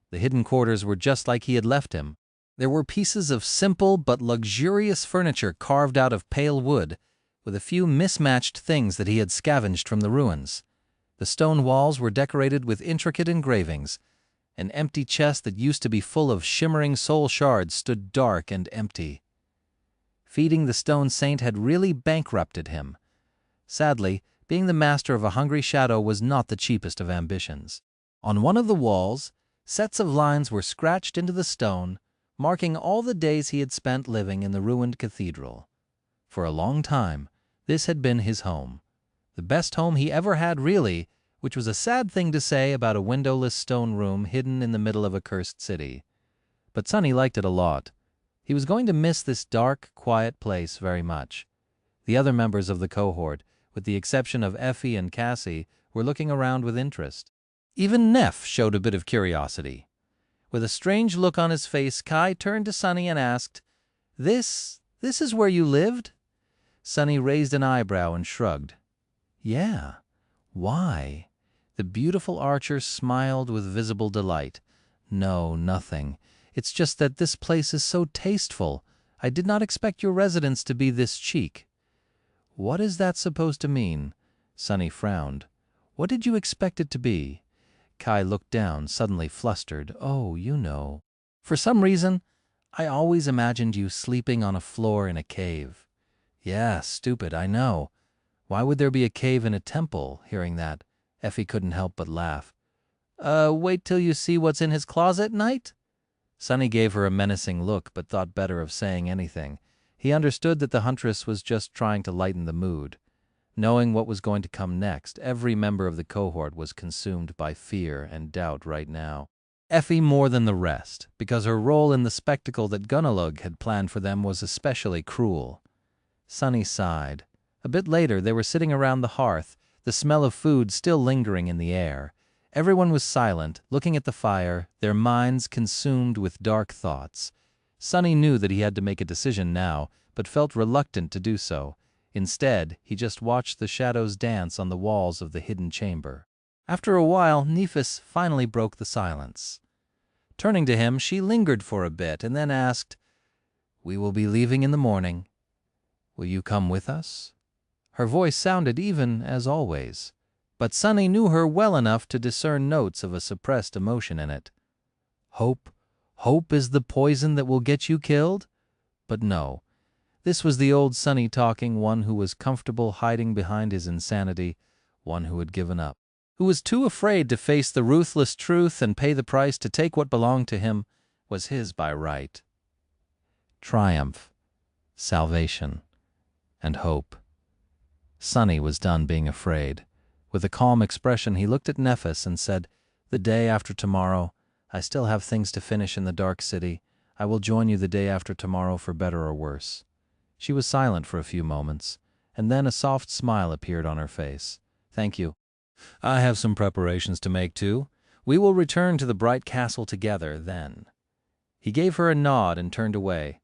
The hidden quarters were just like he had left him. There were pieces of simple but luxurious furniture carved out of pale wood, with a few mismatched things that he had scavenged from the ruins. The stone walls were decorated with intricate engravings. An empty chest that used to be full of shimmering soul shards stood dark and empty. Feeding the Stone Saint had really bankrupted him. Sadly, being the master of a hungry shadow was not the cheapest of ambitions. On one of the walls, sets of lines were scratched into the stone, marking all the days he had spent living in the ruined cathedral. For a long time, this had been his home. The best home he ever had, really, which was a sad thing to say about a windowless stone room hidden in the middle of a cursed city. But Sonny liked it a lot. He was going to miss this dark, quiet place very much. The other members of the cohort, with the exception of Effie and Cassie, were looking around with interest. Even Neff showed a bit of curiosity. With a strange look on his face, Kai turned to Sonny and asked, This is where you lived?" Sonny raised an eyebrow and shrugged. "Yeah. Why?" The beautiful archer smiled with visible delight. "No, nothing. It's just that this place is so tasteful. I did not expect your residence to be this chic." "What is that supposed to mean?" Sonny frowned. "What did you expect it to be?" Kai looked down, suddenly flustered. "Oh, you know. For some reason, I always imagined you sleeping on a floor in a cave." "Yeah, stupid, I know. Why would there be a cave in a temple?" Hearing that, Effie couldn't help but laugh. Wait till you see what's in his closet, Knight?" Sonny gave her a menacing look, but thought better of saying anything. He understood that the huntress was just trying to lighten the mood. Knowing what was going to come next, every member of the cohort was consumed by fear and doubt right now. Effie more than the rest, because her role in the spectacle that Gunnalug had planned for them was especially cruel. Sonny sighed. A bit later, they were sitting around the hearth, the smell of food still lingering in the air. Everyone was silent, looking at the fire, their minds consumed with dark thoughts. Sonny knew that he had to make a decision now, but felt reluctant to do so. Instead, he just watched the shadows dance on the walls of the hidden chamber. After a while, Nephis finally broke the silence. Turning to him, she lingered for a bit and then asked, "We will be leaving in the morning. Will you come with us?" Her voice sounded even as always, but Sonny knew her well enough to discern notes of a suppressed emotion in it. Hope is the poison that will get you killed? But no. This was the old Sonny talking, one who was comfortable hiding behind his insanity, one who had given up, who was too afraid to face the ruthless truth and pay the price to take what belonged to him, was his by right. Triumph, salvation, and hope. Sonny was done being afraid. With a calm expression, he looked at Nephis and said, "The day after tomorrow, I still have things to finish in the Dark City. I will join you the day after tomorrow for better or worse." She was silent for a few moments, and then a soft smile appeared on her face. "Thank you. I have some preparations to make, too. We will return to the bright castle together then." He gave her a nod and turned away.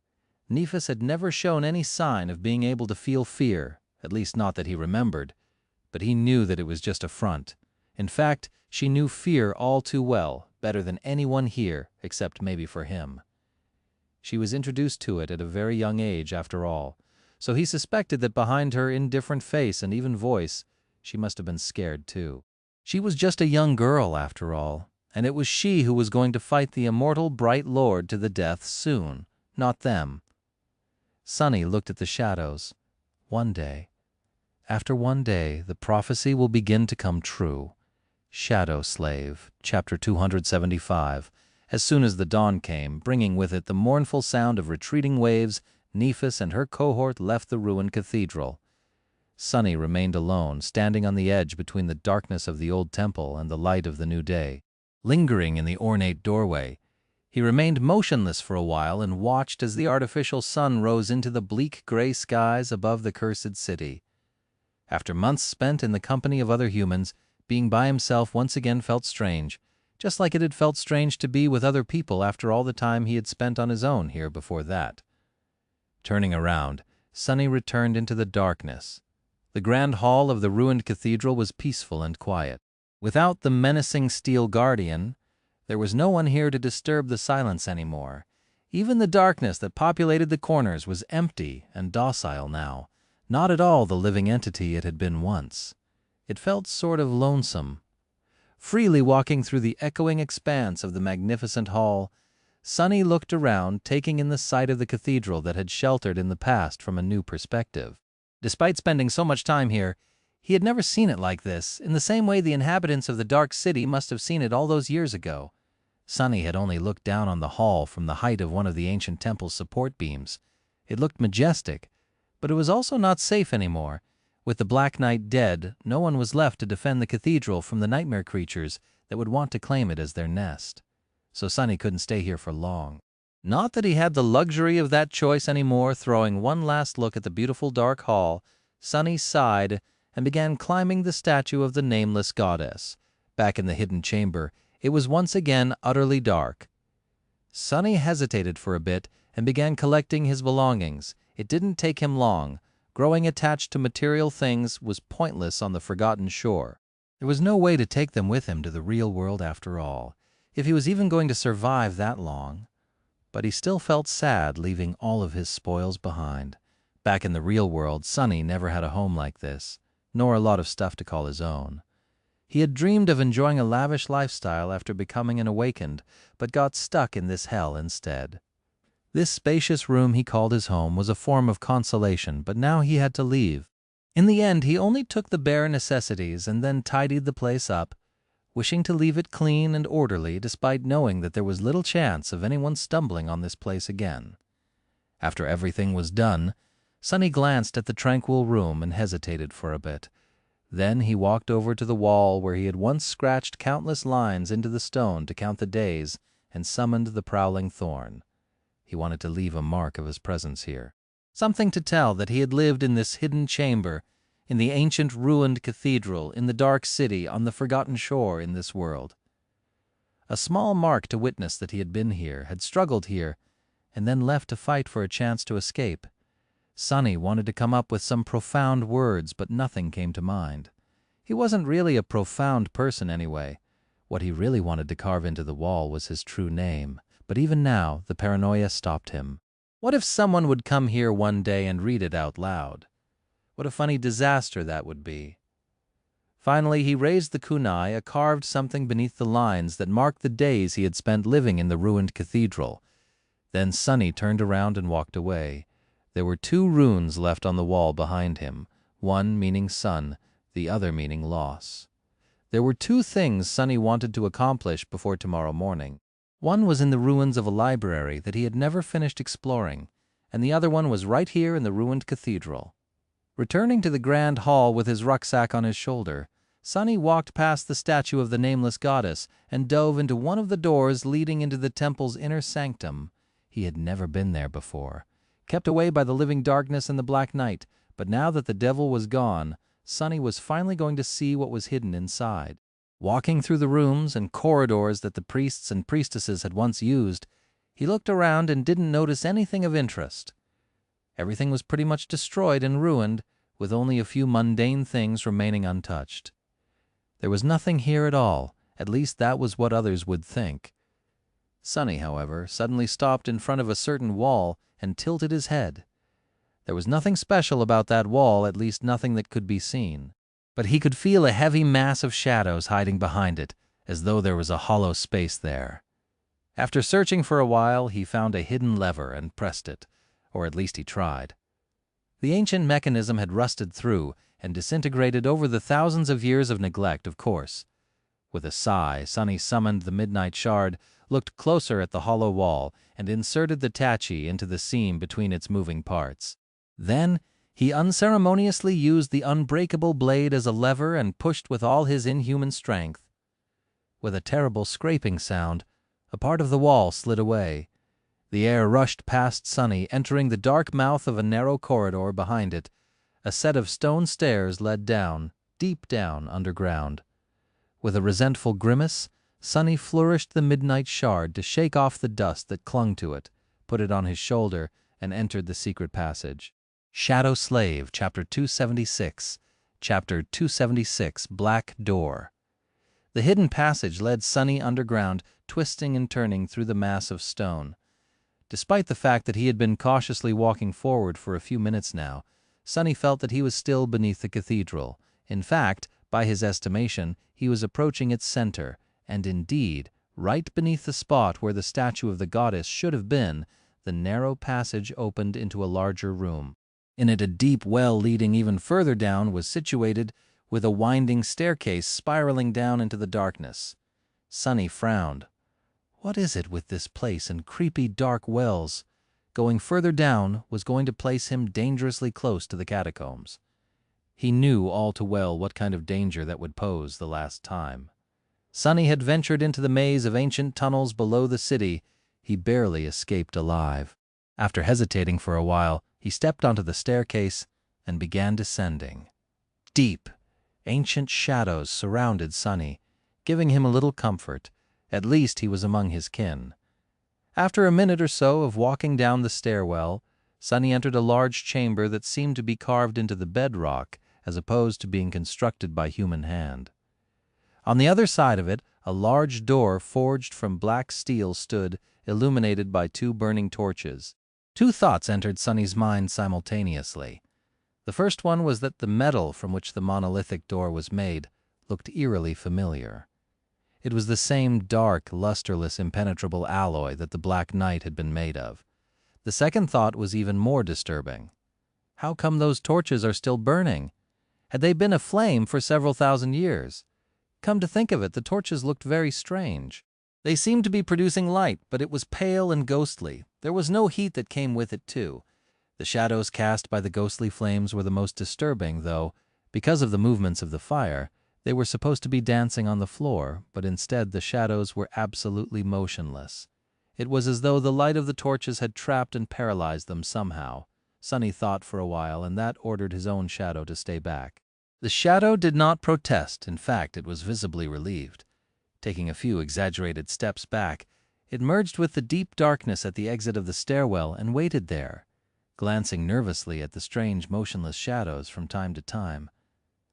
Nephis had never shown any sign of being able to feel fear, at least not that he remembered, but he knew that it was just a front. In fact, she knew fear all too well, better than anyone here, except maybe for him. She was introduced to it at a very young age, after all, so he suspected that behind her indifferent face and even voice, she must have been scared too. She was just a young girl, after all, and it was she who was going to fight the immortal Bright Lord to the death soon, not them. Sonny looked at the shadows. One day, after one day, the prophecy will begin to come true. Shadow Slave, Chapter 275. As soon as the dawn came, bringing with it the mournful sound of retreating waves, Nephis and her cohort left the ruined cathedral. Sonny remained alone, standing on the edge between the darkness of the old temple and the light of the new day. Lingering in the ornate doorway, he remained motionless for a while and watched as the artificial sun rose into the bleak gray skies above the cursed city. After months spent in the company of other humans, being by himself once again felt strange, just like it had felt strange to be with other people after all the time he had spent on his own here before that. Turning around, Sonny returned into the darkness. The grand hall of the ruined cathedral was peaceful and quiet. Without the menacing steel guardian, there was no one here to disturb the silence anymore. Even the darkness that populated the corners was empty and docile now, not at all the living entity it had been once. It felt sort of lonesome. Freely walking through the echoing expanse of the magnificent hall, Sonny looked around, taking in the sight of the cathedral that had sheltered in the past from a new perspective. Despite spending so much time here, he had never seen it like this, in the same way the inhabitants of the Dark City must have seen it all those years ago. Sonny had only looked down on the hall from the height of one of the ancient temple's support beams. It looked majestic, But it was also not safe anymore. With the Black Knight dead, no one was left to defend the cathedral from the nightmare creatures that would want to claim it as their nest. So Sonny couldn't stay here for long. Not that he had the luxury of that choice anymore. Throwing one last look at the beautiful dark hall, Sonny sighed and began climbing the statue of the nameless goddess. Back in the hidden chamber, it was once again utterly dark. Sonny hesitated for a bit and began collecting his belongings. It didn't take him long. Growing attached to material things was pointless on the forgotten shore. There was no way to take them with him to the real world after all, if he was even going to survive that long. But he still felt sad leaving all of his spoils behind. Back in the real world, Sonny never had a home like this, nor a lot of stuff to call his own. He had dreamed of enjoying a lavish lifestyle after becoming an awakened, but got stuck in this hell instead. This spacious room he called his home was a form of consolation, but now he had to leave. In the end, he only took the bare necessities and then tidied the place up, wishing to leave it clean and orderly despite knowing that there was little chance of anyone stumbling on this place again. After everything was done, Sonny glanced at the tranquil room and hesitated for a bit. Then he walked over to the wall where he had once scratched countless lines into the stone to count the days and summoned the prowling thorn. He wanted to leave a mark of his presence here. Something to tell that he had lived in this hidden chamber, in the ancient ruined cathedral, in the dark city, on the forgotten shore in this world. A small mark to witness that he had been here, had struggled here, and then left to fight for a chance to escape. Sonny wanted to come up with some profound words, but nothing came to mind. He wasn't really a profound person anyway. What he really wanted to carve into the wall was his true name. But even now, the paranoia stopped him. What if someone would come here one day and read it out loud? What a funny disaster that would be. Finally, he raised the kunai, a carved something beneath the lines that marked the days he had spent living in the ruined cathedral. Then Sonny turned around and walked away. There were 2 runes left on the wall behind him, one meaning sun, the other meaning loss. There were 2 things Sonny wanted to accomplish before tomorrow morning. One was in the ruins of a library that he had never finished exploring, and the other one was right here in the ruined cathedral. Returning to the grand hall with his rucksack on his shoulder, Sonny walked past the statue of the nameless goddess and dove into one of the doors leading into the temple's inner sanctum. He had never been there before. Kept away by the living darkness and the Black Knight, but now that the devil was gone, Sonny was finally going to see what was hidden inside. Walking through the rooms and corridors that the priests and priestesses had once used, he looked around and didn't notice anything of interest. Everything was pretty much destroyed and ruined, with only a few mundane things remaining untouched. There was nothing here at all, at least that was what others would think. Sonny, however, suddenly stopped in front of a certain wall and tilted his head. There was nothing special about that wall, at least nothing that could be seen. But he could feel a heavy mass of shadows hiding behind it, as though there was a hollow space there. After searching for a while, he found a hidden lever and pressed it, or at least he tried. The ancient mechanism had rusted through and disintegrated over the thousands of years of neglect, of course. With a sigh, Sonny summoned the midnight shard, looked closer at the hollow wall, and inserted the tachi into the seam between its moving parts. Then he unceremoniously used the unbreakable blade as a lever and pushed with all his inhuman strength. With a terrible scraping sound, a part of the wall slid away. The air rushed past Sonny, entering the dark mouth of a narrow corridor behind it. A set of stone stairs led down, deep down underground. With a resentful grimace, Sonny flourished the midnight shard to shake off the dust that clung to it, put it on his shoulder, and entered the secret passage. Shadow Slave, Chapter 276, Chapter 276, Black Door. The hidden passage led Sonny underground, twisting and turning through the mass of stone. Despite the fact that he had been cautiously walking forward for a few minutes now, Sonny felt that he was still beneath the cathedral. In fact, by his estimation, he was approaching its center, and indeed, right beneath the spot where the statue of the goddess should have been, the narrow passage opened into a larger room. In it, a deep well leading even further down was situated, with a winding staircase spiraling down into the darkness. Sonny frowned. What is it with this place and creepy dark wells? going further down was going to place him dangerously close to the catacombs. He knew all too well what kind of danger that would pose the last time. Sonny had ventured into the maze of ancient tunnels below the city. He barely escaped alive. After hesitating for a while, he stepped onto the staircase and began descending. Deep, ancient shadows surrounded Sonny, giving him a little comfort. At least he was among his kin. After a minute or so of walking down the stairwell, Sonny entered a large chamber that seemed to be carved into the bedrock as opposed to being constructed by human hand. On the other side of it, a large door forged from black steel stood, illuminated by two burning torches. Two thoughts entered Sonny's mind simultaneously. The first one was that the metal from which the monolithic door was made looked eerily familiar. It was the same dark, lusterless, impenetrable alloy that the Black Knight had been made of. The second thought was even more disturbing. How come those torches are still burning? Had they been aflame for several thousand years? Come to think of it, the torches looked very strange. They seemed to be producing light, but it was pale and ghostly. There was no heat that came with it, too. The shadows cast by the ghostly flames were the most disturbing, though, because of the movements of the fire, they were supposed to be dancing on the floor, but instead the shadows were absolutely motionless. It was as though the light of the torches had trapped and paralyzed them somehow. Sonny thought for a while, and that ordered his own shadow to stay back. The shadow did not protest. In fact, it was visibly relieved. Taking a few exaggerated steps back, it merged with the deep darkness at the exit of the stairwell and waited there, glancing nervously at the strange motionless shadows from time to time.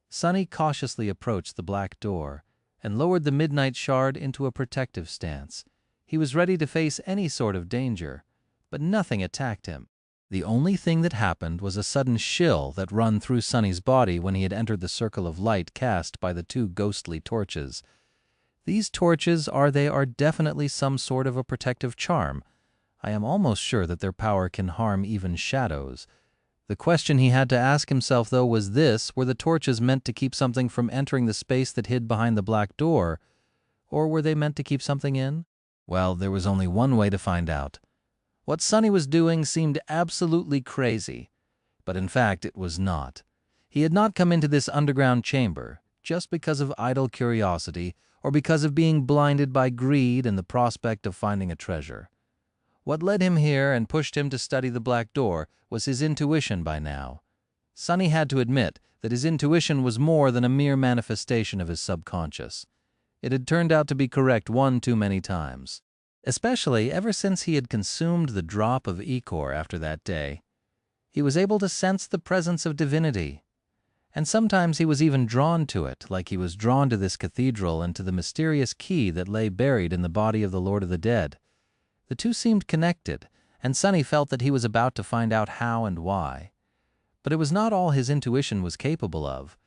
Sonny cautiously approached the black door and lowered the midnight shard into a protective stance. He was ready to face any sort of danger, but nothing attacked him. The only thing that happened was a sudden chill that ran through Sonny's body when he had entered the circle of light cast by the two ghostly torches. These torches are definitely some sort of a protective charm. I am almost sure that their power can harm even shadows. The question he had to ask himself, though, was this: were the torches meant to keep something from entering the space that hid behind the black door, or were they meant to keep something in? Well, there was only one way to find out. What Sonny was doing seemed absolutely crazy, but in fact it was not. He had not come into this underground chamber just because of idle curiosity or because of being blinded by greed and the prospect of finding a treasure. What led him here and pushed him to study the black door was his intuition by now. Sonny had to admit that his intuition was more than a mere manifestation of his subconscious. It had turned out to be correct one too many times. Especially ever since he had consumed the drop of ichor after that day. He was able to sense the presence of divinity. And sometimes he was even drawn to it, like he was drawn to this cathedral and to the mysterious key that lay buried in the body of the Lord of the Dead. The two seemed connected, and Sonny felt that he was about to find out how and why. But it was not all his intuition was capable of.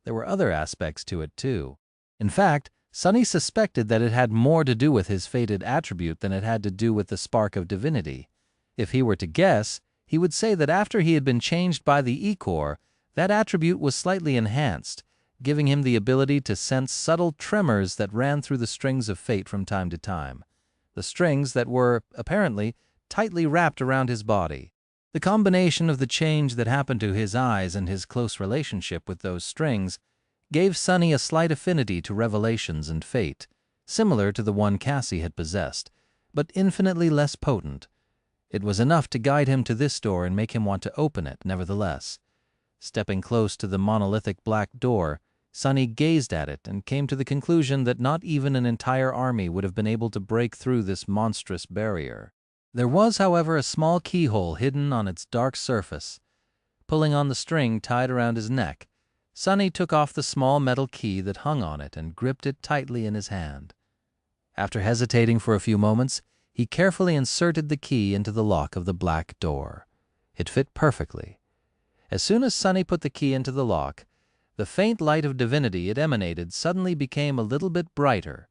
There were other aspects to it, too. In fact, Sonny suspected that it had more to do with his fated attribute than it had to do with the spark of divinity. If he were to guess, he would say that after he had been changed by the ichor, that attribute was slightly enhanced, giving him the ability to sense subtle tremors that ran through the strings of fate from time to time. The strings that were, apparently, tightly wrapped around his body. The combination of the change that happened to his eyes and his close relationship with those strings gave Sonny a slight affinity to revelations and fate, similar to the one Cassie had possessed, but infinitely less potent. It was enough to guide him to this door and make him want to open it, nevertheless. Stepping close to the monolithic black door, Sonny gazed at it and came to the conclusion that not even an entire army would have been able to break through this monstrous barrier. There was, however, a small keyhole hidden on its dark surface. Pulling on the string tied around his neck, Sonny took off the small metal key that hung on it and gripped it tightly in his hand. After hesitating for a few moments, he carefully inserted the key into the lock of the black door. It fit perfectly. As soon as Sonny put the key into the lock, the faint light of divinity it emanated suddenly became a little bit brighter.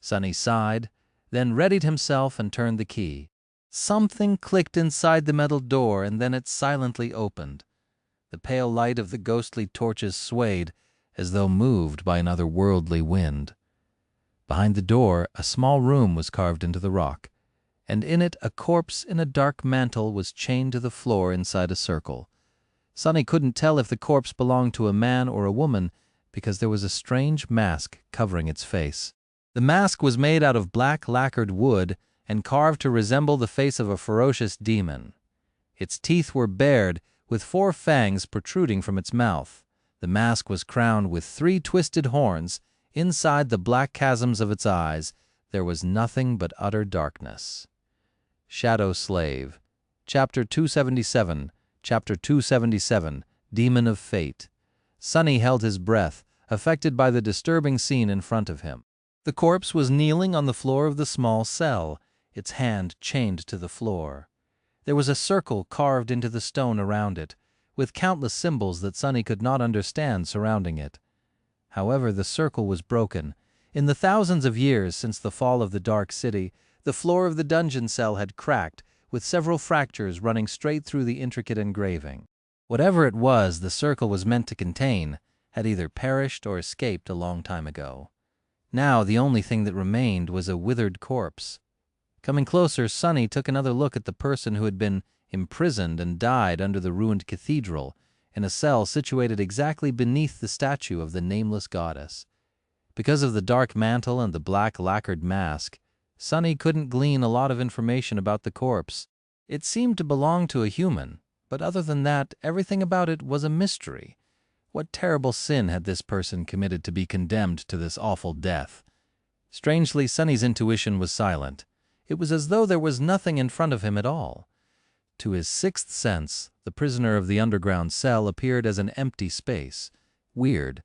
Sonny sighed, then readied himself and turned the key. Something clicked inside the metal door, and then it silently opened. The pale light of the ghostly torches swayed, as though moved by an otherworldly wind. Behind the door, a small room was carved into the rock. and in it a corpse in a dark mantle was chained to the floor inside a circle. Sunny couldn't tell if the corpse belonged to a man or a woman because there was a strange mask covering its face. The mask was made out of black lacquered wood and carved to resemble the face of a ferocious demon. Its teeth were bared, with 4 fangs protruding from its mouth. The mask was crowned with 3 twisted horns. Inside the black chasms of its eyes, there was nothing but utter darkness. Shadow Slave, Chapter 277, Chapter 277, Demon of Fate. Sunny held his breath, affected by the disturbing scene in front of him. The corpse was kneeling on the floor of the small cell, its hand chained to the floor. There was a circle carved into the stone around it, with countless symbols that Sunny could not understand surrounding it. However, the circle was broken. In the thousands of years since the fall of the Dark City, the floor of the dungeon cell had cracked, with several fractures running straight through the intricate engraving. Whatever it was the circle was meant to contain had either perished or escaped a long time ago. Now the only thing that remained was a withered corpse. Coming closer, Sunny took another look at the person who had been imprisoned and died under the ruined cathedral, in a cell situated exactly beneath the statue of the nameless goddess. Because of the dark mantle and the black lacquered mask, Sunny couldn't glean a lot of information about the corpse. It seemed to belong to a human, but other than that, everything about it was a mystery. What terrible sin had this person committed to be condemned to this awful death? Strangely, Sunny's intuition was silent. It was as though there was nothing in front of him at all. To his 6th sense, the prisoner of the underground cell appeared as an empty space. Weird.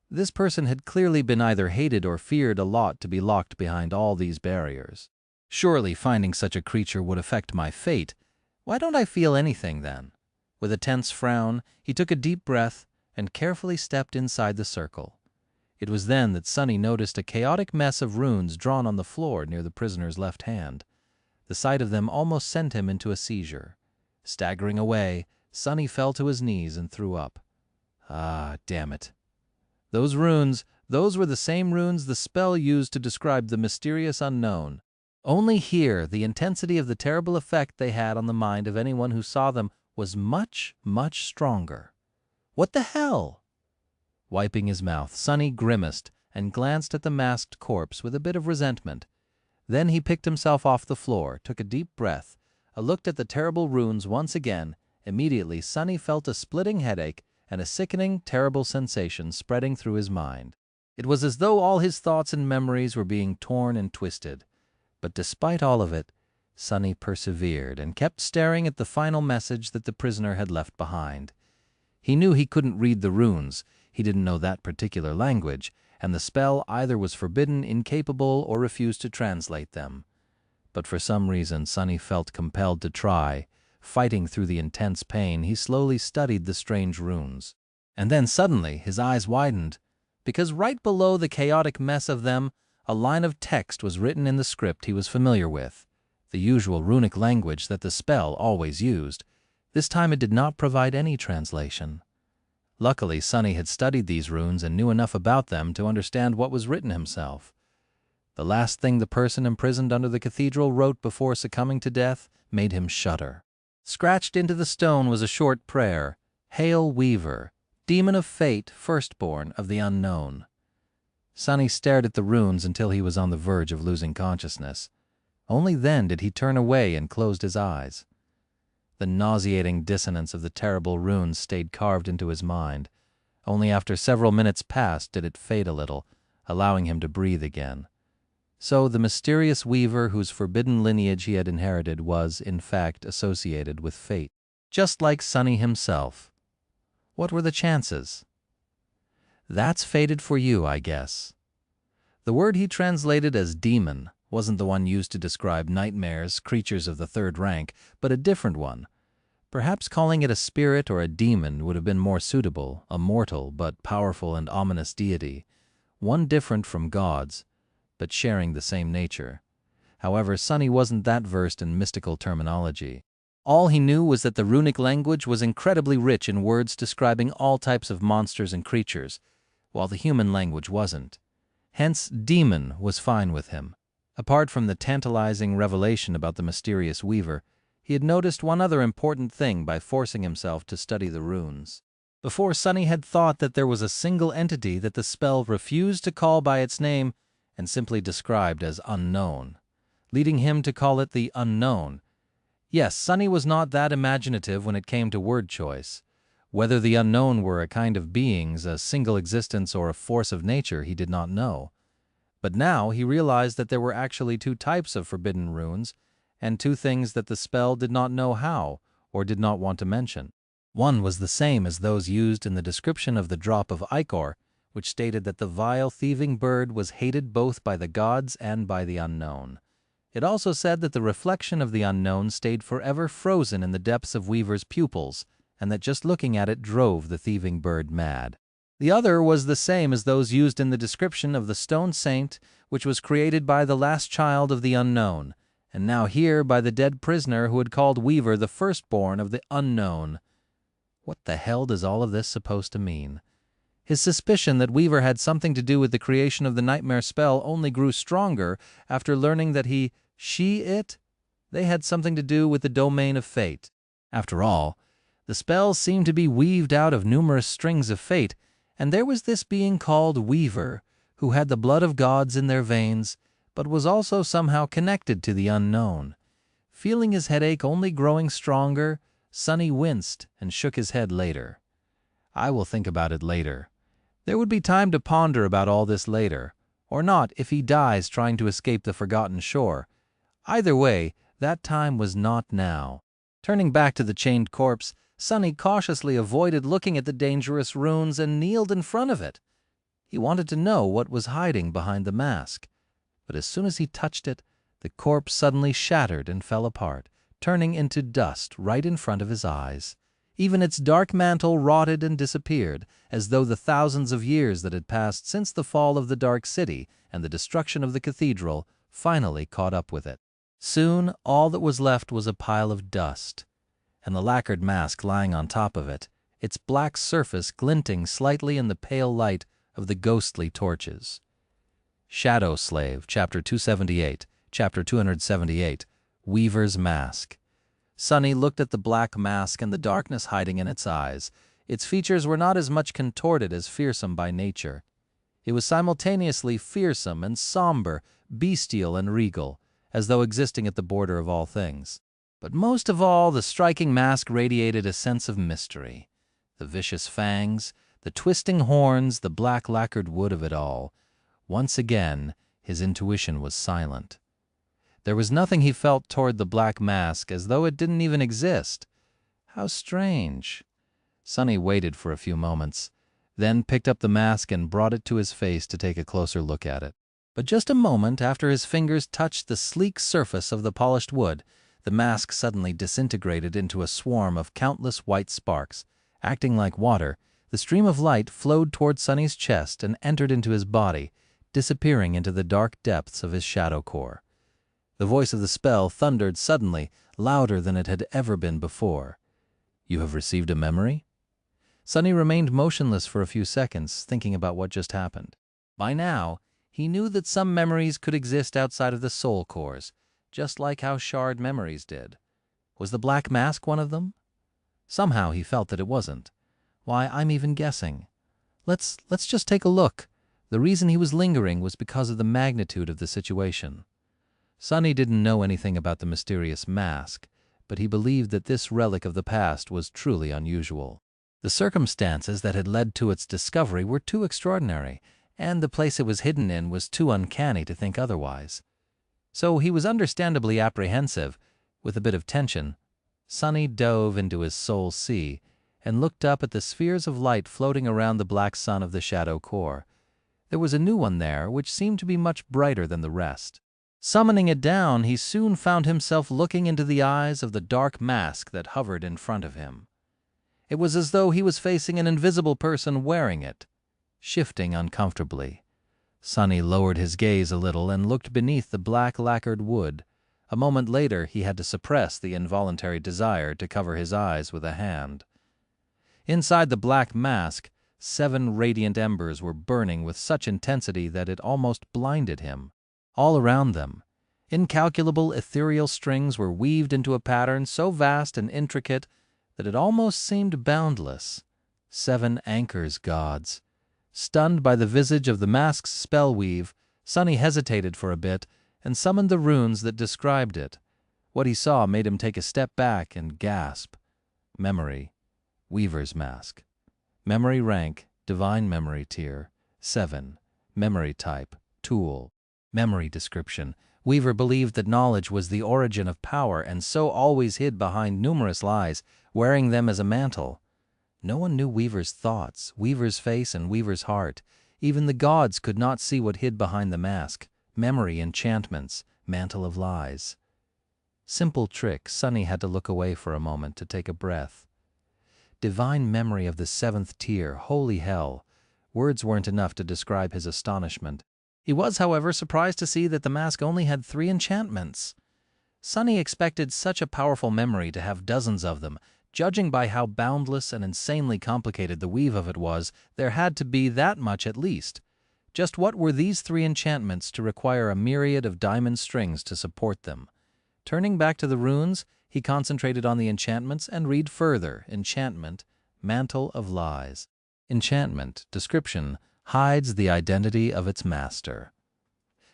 This person had clearly been either hated or feared a lot to be locked behind all these barriers. Surely finding such a creature would affect my fate. Why don't I feel anything then? With a tense frown, he took a deep breath and carefully stepped inside the circle. It was then that Sunny noticed a chaotic mess of runes drawn on the floor near the prisoner's left hand. The sight of them almost sent him into a seizure. Staggering away, Sunny fell to his knees and threw up. Ah, damn it. Those runes, those were the same runes the spell used to describe the mysterious unknown. Only here, the intensity of the terrible effect they had on the mind of anyone who saw them was much, much stronger. What the hell? Wiping his mouth, Sunny grimaced and glanced at the masked corpse with a bit of resentment. Then he picked himself off the floor, took a deep breath, looked at the terrible runes once again. Immediately, Sunny felt a splitting headache and a sickening, terrible sensation spreading through his mind. It was as though all his thoughts and memories were being torn and twisted. But despite all of it, Sunny persevered and kept staring at the final message that the prisoner had left behind. He knew he couldn't read the runes, he didn't know that particular language, and the spell either was forbidden, incapable, or refused to translate them. But for some reason, Sunny felt compelled to try. Fighting through the intense pain, he slowly studied the strange runes. And then suddenly his eyes widened, because right below the chaotic mess of them, a line of text was written in the script he was familiar with, the usual runic language that the spell always used. This time it did not provide any translation. Luckily, Sunny had studied these runes and knew enough about them to understand what was written himself. The last thing the person imprisoned under the cathedral wrote before succumbing to death made him shudder. Scratched into the stone was a short prayer, "Hail Weaver, demon of fate, firstborn of the unknown." Sunny stared at the runes until he was on the verge of losing consciousness. Only then did he turn away and closed his eyes. The nauseating dissonance of the terrible runes stayed carved into his mind. Only after several minutes passed did it fade a little, allowing him to breathe again. So the mysterious weaver whose forbidden lineage he had inherited was, in fact, associated with fate, just like Sunny himself. What were the chances? That's fated for you, I guess. The word he translated as demon wasn't the one used to describe nightmares, creatures of the third rank, but a different one. Perhaps calling it a spirit or a demon would have been more suitable, a mortal but powerful and ominous deity, one different from gods, but sharing the same nature. However, Sunny wasn't that versed in mystical terminology. All he knew was that the runic language was incredibly rich in words describing all types of monsters and creatures, while the human language wasn't. Hence, demon was fine with him. Apart from the tantalizing revelation about the mysterious weaver, he had noticed one other important thing by forcing himself to study the runes. Before, Sunny had thought that there was a single entity that the spell refused to call by its name and simply described as unknown, leading him to call it the unknown. Yes, Sunny was not that imaginative when it came to word choice. Whether the unknown were a kind of beings, a single existence, or a force of nature, he did not know. But now he realized that there were actually two types of forbidden runes, and two things that the spell did not know how, or did not want to mention. One was the same as those used in the description of the drop of ichor, which stated that the vile thieving bird was hated both by the gods and by the unknown. It also said that the reflection of the unknown stayed forever frozen in the depths of Weaver's pupils, and that just looking at it drove the thieving bird mad. The other was the same as those used in the description of the stone saint, which was created by the last child of the unknown, and now here by the dead prisoner who had called Weaver the firstborn of the unknown. What the hell does all of this supposed to mean? His suspicion that Weaver had something to do with the creation of the nightmare spell only grew stronger after learning that they had something to do with the domain of fate. After all, the spell seemed to be weaved out of numerous strings of fate, and there was this being called Weaver, who had the blood of gods in their veins, but was also somehow connected to the unknown. Feeling his headache only growing stronger, Sunny winced and shook his head later. I will think about it later. There would be time to ponder about all this later, or not if he dies trying to escape the forgotten shore. Either way, that time was not now. Turning back to the chained corpse, Sunny cautiously avoided looking at the dangerous runes and kneeled in front of it. He wanted to know what was hiding behind the mask. But as soon as he touched it, the corpse suddenly shattered and fell apart, turning into dust right in front of his eyes. Even its dark mantle rotted and disappeared, as though the thousands of years that had passed since the fall of the Dark City and the destruction of the Cathedral finally caught up with it. Soon all that was left was a pile of dust, and the lacquered mask lying on top of it, its black surface glinting slightly in the pale light of the ghostly torches. Shadow Slave, Chapter 278, Chapter 278, Weaver's Mask. Sunny looked at the black mask and the darkness hiding in its eyes. Its features were not as much contorted as fearsome by nature. It was simultaneously fearsome and somber, bestial and regal, as though existing at the border of all things. But most of all, the striking mask radiated a sense of mystery. The vicious fangs, the twisting horns, the black lacquered wood of it all. Once again, his intuition was silent. There was nothing he felt toward the black mask, as though it didn't even exist. How strange. Sunny waited for a few moments, then picked up the mask and brought it to his face to take a closer look at it. But just a moment after his fingers touched the sleek surface of the polished wood, the mask suddenly disintegrated into a swarm of countless white sparks. Acting like water, the stream of light flowed toward Sunny's chest and entered into his body, disappearing into the dark depths of his shadow core. The voice of the spell thundered suddenly, louder than it had ever been before. "You have received a memory?" Sunny remained motionless for a few seconds, thinking about what just happened. By now, he knew that some memories could exist outside of the soul cores, just like how shard memories did. Was the black mask one of them? Somehow he felt that it wasn't. Why, I'm even guessing. Let's just take a look. The reason he was lingering was because of the magnitude of the situation. Sunny didn't know anything about the mysterious mask, but he believed that this relic of the past was truly unusual. The circumstances that had led to its discovery were too extraordinary, and the place it was hidden in was too uncanny to think otherwise. So he was understandably apprehensive. With a bit of tension, Sunny dove into his soul sea and looked up at the spheres of light floating around the black sun of the shadow core. There was a new one there which seemed to be much brighter than the rest. Summoning it down, he soon found himself looking into the eyes of the dark mask that hovered in front of him. It was as though he was facing an invisible person wearing it, shifting uncomfortably. Sunny lowered his gaze a little and looked beneath the black lacquered wood. A moment later, he had to suppress the involuntary desire to cover his eyes with a hand. Inside the black mask, 7 radiant embers were burning with such intensity that it almost blinded him. All around them, Incalculable ethereal strings were weaved into a pattern so vast and intricate that it almost seemed boundless. 7 anchors gods. Stunned by the visage of the mask's spell-weave, Sunny hesitated for a bit and summoned the runes that described it. What he saw made him take a step back and gasp. Memory. Weaver's mask. Memory rank, divine memory tier. 7. Memory type, tool. Memory description. Weaver believed that knowledge was the origin of power and so always hid behind numerous lies, wearing them as a mantle. No one knew Weaver's thoughts, Weaver's face, and Weaver's heart. Even the gods could not see what hid behind the mask. Memory enchantments, mantle of lies. Simple trick, Sunny had to look away for a moment to take a breath. Divine memory of the 7th tier, holy hell. Words weren't enough to describe his astonishment. He was, however, surprised to see that the mask only had 3 enchantments. Sunny expected such a powerful memory to have dozens of them. Judging by how boundless and insanely complicated the weave of it was, there had to be that much at least. Just what were these 3 enchantments to require a myriad of diamond strings to support them? Turning back to the runes, he concentrated on the enchantments and read further. Enchantment, Mantle of Lies. Enchantment, description, hides the identity of its master.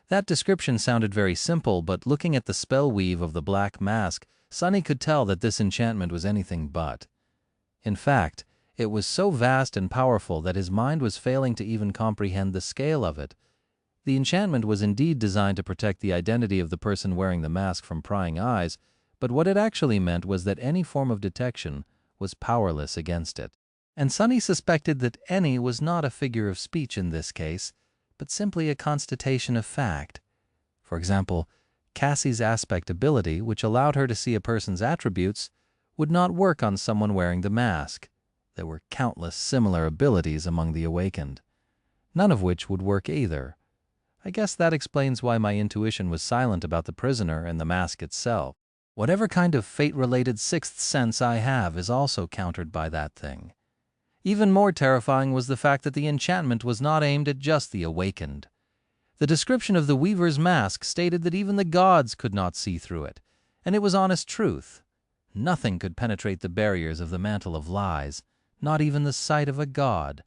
That description sounded very simple, but looking at the spell weave of the black mask, Sunny could tell that this enchantment was anything but. In fact, it was so vast and powerful that his mind was failing to even comprehend the scale of it. The enchantment was indeed designed to protect the identity of the person wearing the mask from prying eyes, but what it actually meant was that any form of detection was powerless against it. And Sunny suspected that any was not a figure of speech in this case, but simply a constatation of fact. For example, Cassie's aspect ability, which allowed her to see a person's attributes, would not work on someone wearing the mask. There were countless similar abilities among the awakened, none of which would work either. I guess that explains why my intuition was silent about the prisoner and the mask itself. Whatever kind of fate-related 6th sense I have is also countered by that thing. Even more terrifying was the fact that the enchantment was not aimed at just the awakened. The description of the Weaver's mask stated that even the gods could not see through it, and it was honest truth. Nothing could penetrate the barriers of the Mantle of Lies, not even the sight of a god.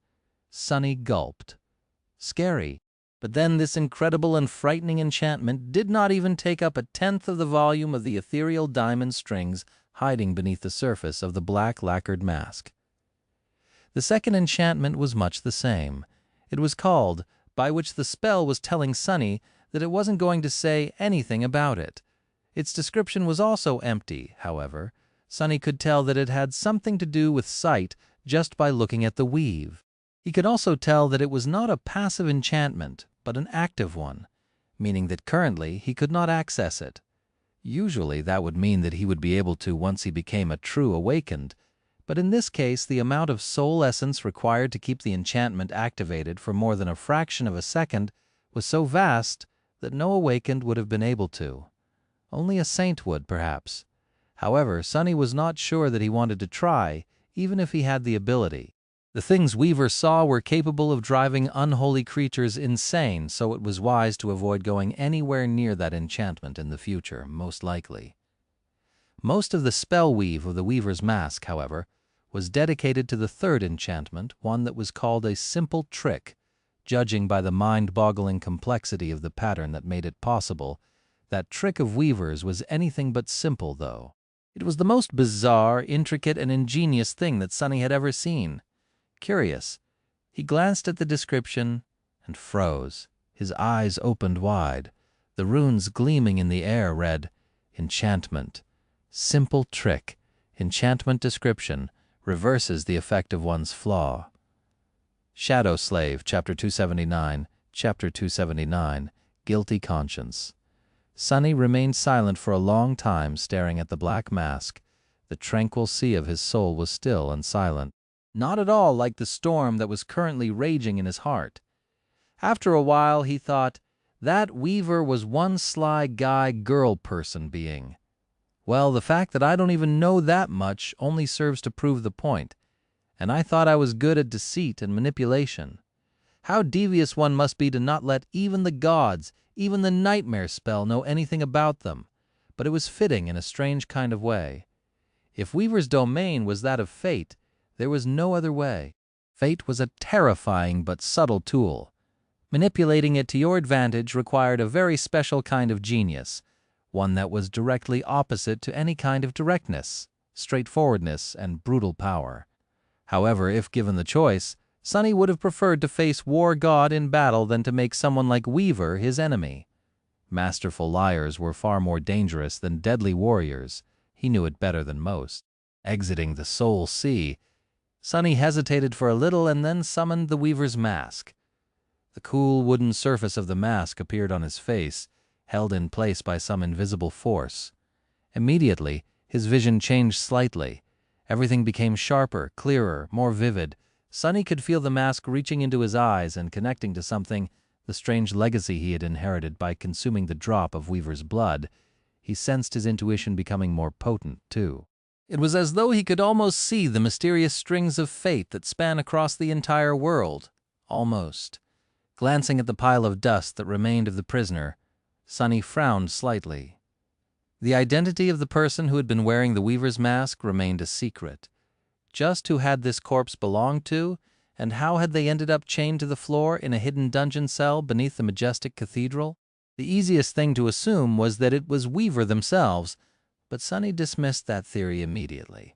Sunny gulped. Scary, but then this incredible and frightening enchantment did not even take up 1/10 of the volume of the ethereal diamond strings hiding beneath the surface of the black lacquered mask. The second enchantment was much the same. It was called, by which the spell was telling Sunny that it wasn't going to say anything about it. Its description was also empty, however. Sunny could tell that it had something to do with sight just by looking at the weave. He could also tell that it was not a passive enchantment, but an active one, meaning that currently he could not access it. Usually that would mean that he would be able to once he became a true awakened, but in this case the amount of soul essence required to keep the enchantment activated for more than a fraction of a second was so vast that no awakened would have been able to. Only a saint would, perhaps. However, Sunny was not sure that he wanted to try, even if he had the ability. The things Weaver saw were capable of driving unholy creatures insane, so it was wise to avoid going anywhere near that enchantment in the future, most likely. Most of the spell weave of the Weaver's mask, however, was dedicated to the third enchantment, one that was called a simple trick. Judging by the mind-boggling complexity of the pattern that made it possible, that trick of Weaver's was anything but simple, though. It was the most bizarre, intricate, and ingenious thing that Sunny had ever seen. Curious, he glanced at the description and froze. His eyes opened wide. The runes gleaming in the air read, Enchantment. Simple trick. Enchantment description. Reverses the effect of one's flaw. Shadow Slave, Chapter 279, Chapter 279, Guilty Conscience. Sunny remained silent for a long time, staring at the black mask. The tranquil sea of his soul was still and silent, not at all like the storm that was currently raging in his heart. After a while, he thought, that Weaver was one sly guy-girl person being. Well, the fact that I don't even know that much only serves to prove the point. And I thought I was good at deceit and manipulation. How devious one must be to not let even the gods, even the nightmare spell know anything about them, but it was fitting in a strange kind of way. If Weaver's domain was that of fate, there was no other way. Fate was a terrifying but subtle tool. Manipulating it to your advantage required a very special kind of genius, one that was directly opposite to any kind of directness, straightforwardness, and brutal power. However, if given the choice, Sonny would have preferred to face War God in battle than to make someone like Weaver his enemy. Masterful liars were far more dangerous than deadly warriors. He knew it better than most. Exiting the Soul Sea, Sonny hesitated for a little and then summoned the Weaver's mask. The cool wooden surface of the mask appeared on his face, held in place by some invisible force. Immediately, his vision changed slightly. Everything became sharper, clearer, more vivid. Sonny could feel the mask reaching into his eyes and connecting to something, the strange legacy he had inherited by consuming the drop of Weaver's blood. He sensed his intuition becoming more potent, too. It was as though he could almost see the mysterious strings of fate that span across the entire world. Almost. Glancing at the pile of dust that remained of the prisoner, Sonny frowned slightly. The identity of the person who had been wearing the Weaver's mask remained a secret. Just who had this corpse belonged to, and how had they ended up chained to the floor in a hidden dungeon cell beneath the majestic cathedral? The easiest thing to assume was that it was Weaver themselves, but Sonny dismissed that theory immediately.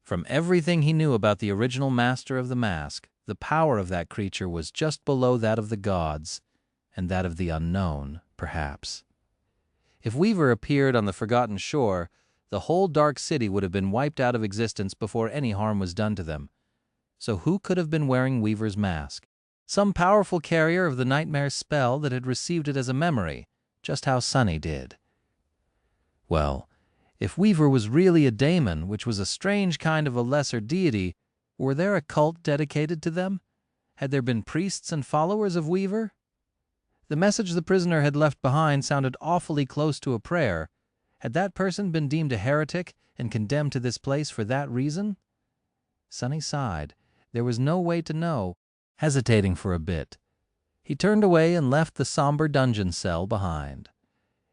From everything he knew about the original master of the mask, the power of that creature was just below that of the gods, and that of the unknown, perhaps. If Weaver appeared on the forgotten shore, the whole dark city would have been wiped out of existence before any harm was done to them. So who could have been wearing Weaver's mask? Some powerful carrier of the nightmare spell that had received it as a memory, just how Sonny did. Well, if Weaver was really a daemon, which was a strange kind of a lesser deity, were there a cult dedicated to them? Had there been priests and followers of Weaver? The message the prisoner had left behind sounded awfully close to a prayer. Had that person been deemed a heretic and condemned to this place for that reason? Sonny sighed. There was no way to know. Hesitating for a bit, he turned away and left the somber dungeon cell behind.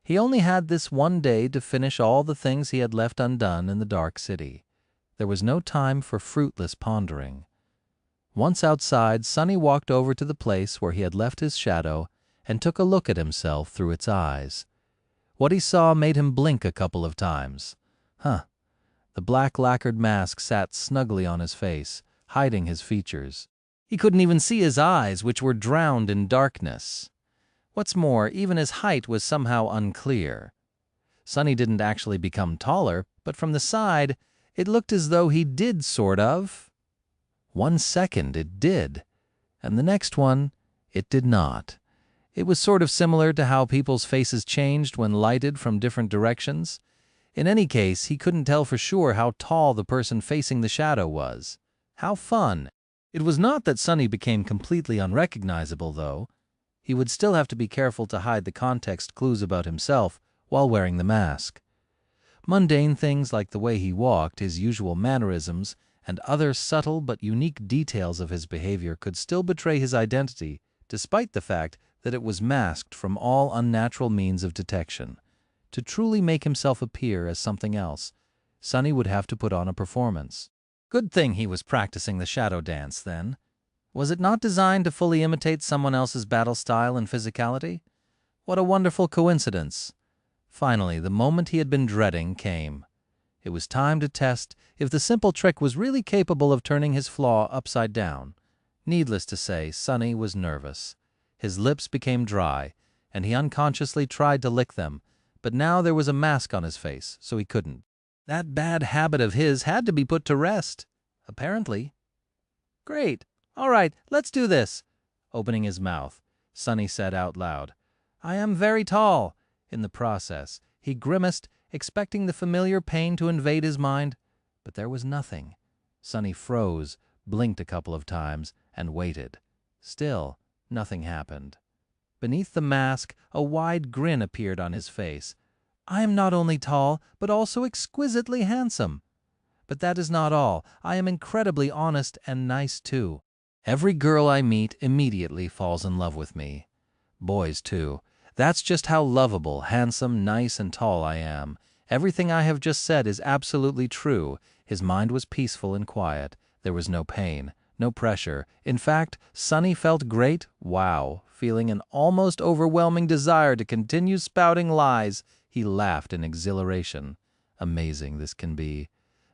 He only had this one day to finish all the things he had left undone in the dark city. There was no time for fruitless pondering. Once outside, Sonny walked over to the place where he had left his shadow and took a look at himself through its eyes. What he saw made him blink a couple of times. The black lacquered mask sat snugly on his face, hiding his features. He couldn't even see his eyes, which were drowned in darkness. What's more, even his height was somehow unclear. Sonny didn't actually become taller, but from the side, it looked as though he did sort of. 1 second it did, and the next one, it did not. It was sort of similar to how people's faces changed when lighted from different directions. In any case, he couldn't tell for sure how tall the person facing the shadow was. How fun! It was not that Sonny became completely unrecognizable, though. He would still have to be careful to hide the context clues about himself while wearing the mask. Mundane things like the way he walked, his usual mannerisms, and other subtle but unique details of his behavior could still betray his identity, despite the fact that it was masked from all unnatural means of detection. To truly make himself appear as something else, Sonny would have to put on a performance. Good thing he was practicing the shadow dance, then. Was it not designed to fully imitate someone else's battle style and physicality? What a wonderful coincidence. Finally, the moment he had been dreading came. It was time to test if the simple trick was really capable of turning his flaw upside down. Needless to say, Sonny was nervous. His lips became dry, and he unconsciously tried to lick them, but now there was a mask on his face, so he couldn't. That bad habit of his had to be put to rest, apparently. Great. All right, let's do this. Opening his mouth, Sonny said out loud, "I am very tall." In the process, he grimaced, expecting the familiar pain to invade his mind, but there was nothing. Sonny froze, blinked a couple of times, and waited. Still, nothing happened. Beneath the mask, a wide grin appeared on his face. "I am not only tall, but also exquisitely handsome. But that is not all. I am incredibly honest and nice, too. Every girl I meet immediately falls in love with me. Boys, too. That's just how lovable, handsome, nice, and tall I am. Everything I have just said is absolutely true. His mind was peaceful and quiet. There was no pain, no pressure. In fact, Sonny felt great, feeling an almost overwhelming desire to continue spouting lies. He laughed in exhilaration. Amazing this can be.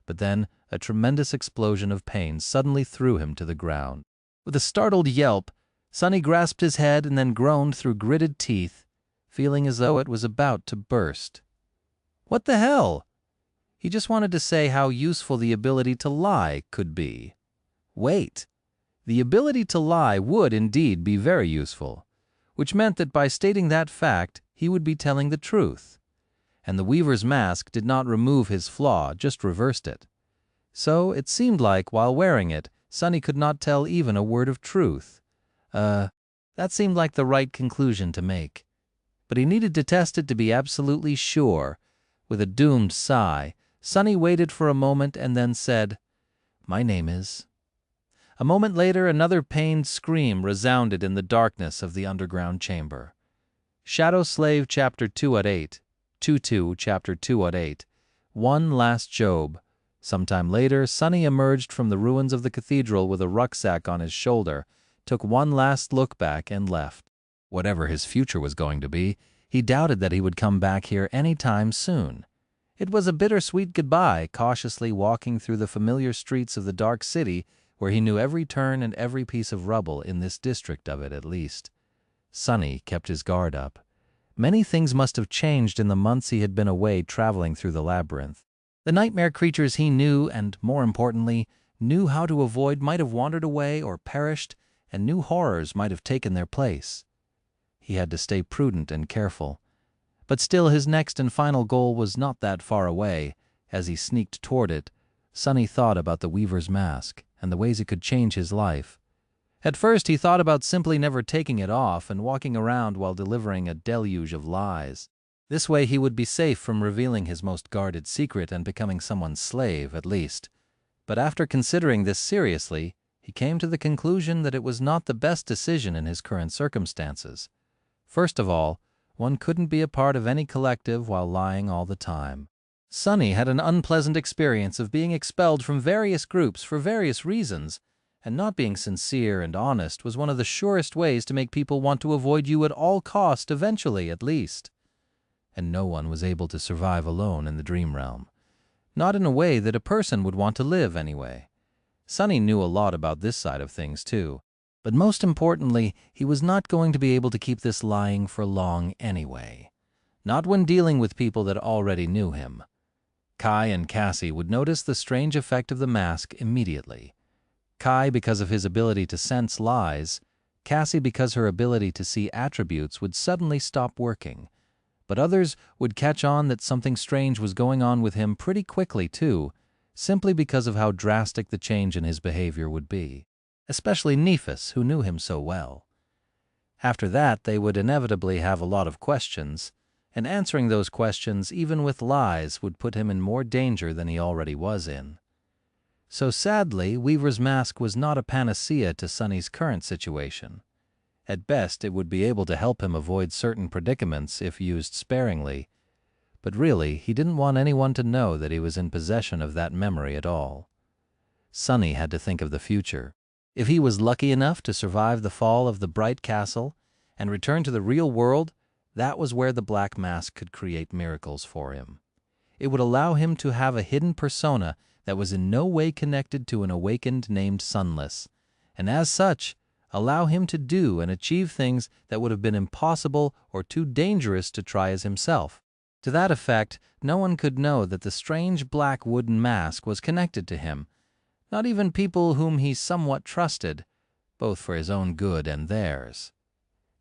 But then a tremendous explosion of pain suddenly threw him to the ground. With a startled yelp, Sonny grasped his head and then groaned through gritted teeth, feeling as though it was about to burst. What the hell? He just wanted to say how useful the ability to lie could be. Wait, the ability to lie would indeed be very useful, which meant that by stating that fact, he would be telling the truth. And the Weaver's mask did not remove his flaw, just reversed it. So it seemed like, while wearing it, Sonny could not tell even a word of truth. That seemed like the right conclusion to make. But he needed to test it to be absolutely sure. With a doomed sigh, Sonny waited for a moment and then said, "My name is..." A moment later, another pained scream resounded in the darkness of the underground chamber. Shadow Slave Chapter 2-8, 2-2 Chapter 2-8, One Last Job. Sometime later, Sonny emerged from the ruins of the cathedral with a rucksack on his shoulder, took one last look back and left. Whatever his future was going to be, he doubted that he would come back here any time soon. It was a bittersweet goodbye, cautiously walking through the familiar streets of the dark city where he knew every turn and every piece of rubble in this district of it at least. Sonny kept his guard up. Many things must have changed in the months he had been away traveling through the labyrinth. The nightmare creatures he knew, and more importantly, knew how to avoid, might have wandered away or perished, and new horrors might have taken their place. He had to stay prudent and careful. But still his next and final goal was not that far away. As he sneaked toward it, Sonny thought about the Weaver's mask and the ways it could change his life. At first he thought about simply never taking it off and walking around while delivering a deluge of lies. This way he would be safe from revealing his most guarded secret and becoming someone's slave, at least. But after considering this seriously, he came to the conclusion that it was not the best decision in his current circumstances. First of all, one couldn't be a part of any collective while lying all the time. Sonny had an unpleasant experience of being expelled from various groups for various reasons, and not being sincere and honest was one of the surest ways to make people want to avoid you at all cost eventually, at least. And no one was able to survive alone in the dream realm. Not in a way that a person would want to live, anyway. Sonny knew a lot about this side of things, too. But most importantly, he was not going to be able to keep this lying for long anyway. Not when dealing with people that already knew him. Kai and Cassie would notice the strange effect of the mask immediately. Kai because of his ability to sense lies, Cassie because her ability to see attributes would suddenly stop working. But others would catch on that something strange was going on with him pretty quickly too, simply because of how drastic the change in his behavior would be. Especially Nephis, who knew him so well. After that, they would inevitably have a lot of questions, and answering those questions, even with lies, would put him in more danger than he already was in. So sadly, Weaver's mask was not a panacea to Sonny's current situation. At best, it would be able to help him avoid certain predicaments if used sparingly, but really, he didn't want anyone to know that he was in possession of that memory at all. Sonny had to think of the future. If he was lucky enough to survive the fall of the Bright Castle and return to the real world, that was where the Black Mask could create miracles for him. It would allow him to have a hidden persona that was in no way connected to an awakened named Sunless, and as such, allow him to do and achieve things that would have been impossible or too dangerous to try as himself. To that effect, no one could know that the strange black wooden mask was connected to him, not even people whom he somewhat trusted, both for his own good and theirs.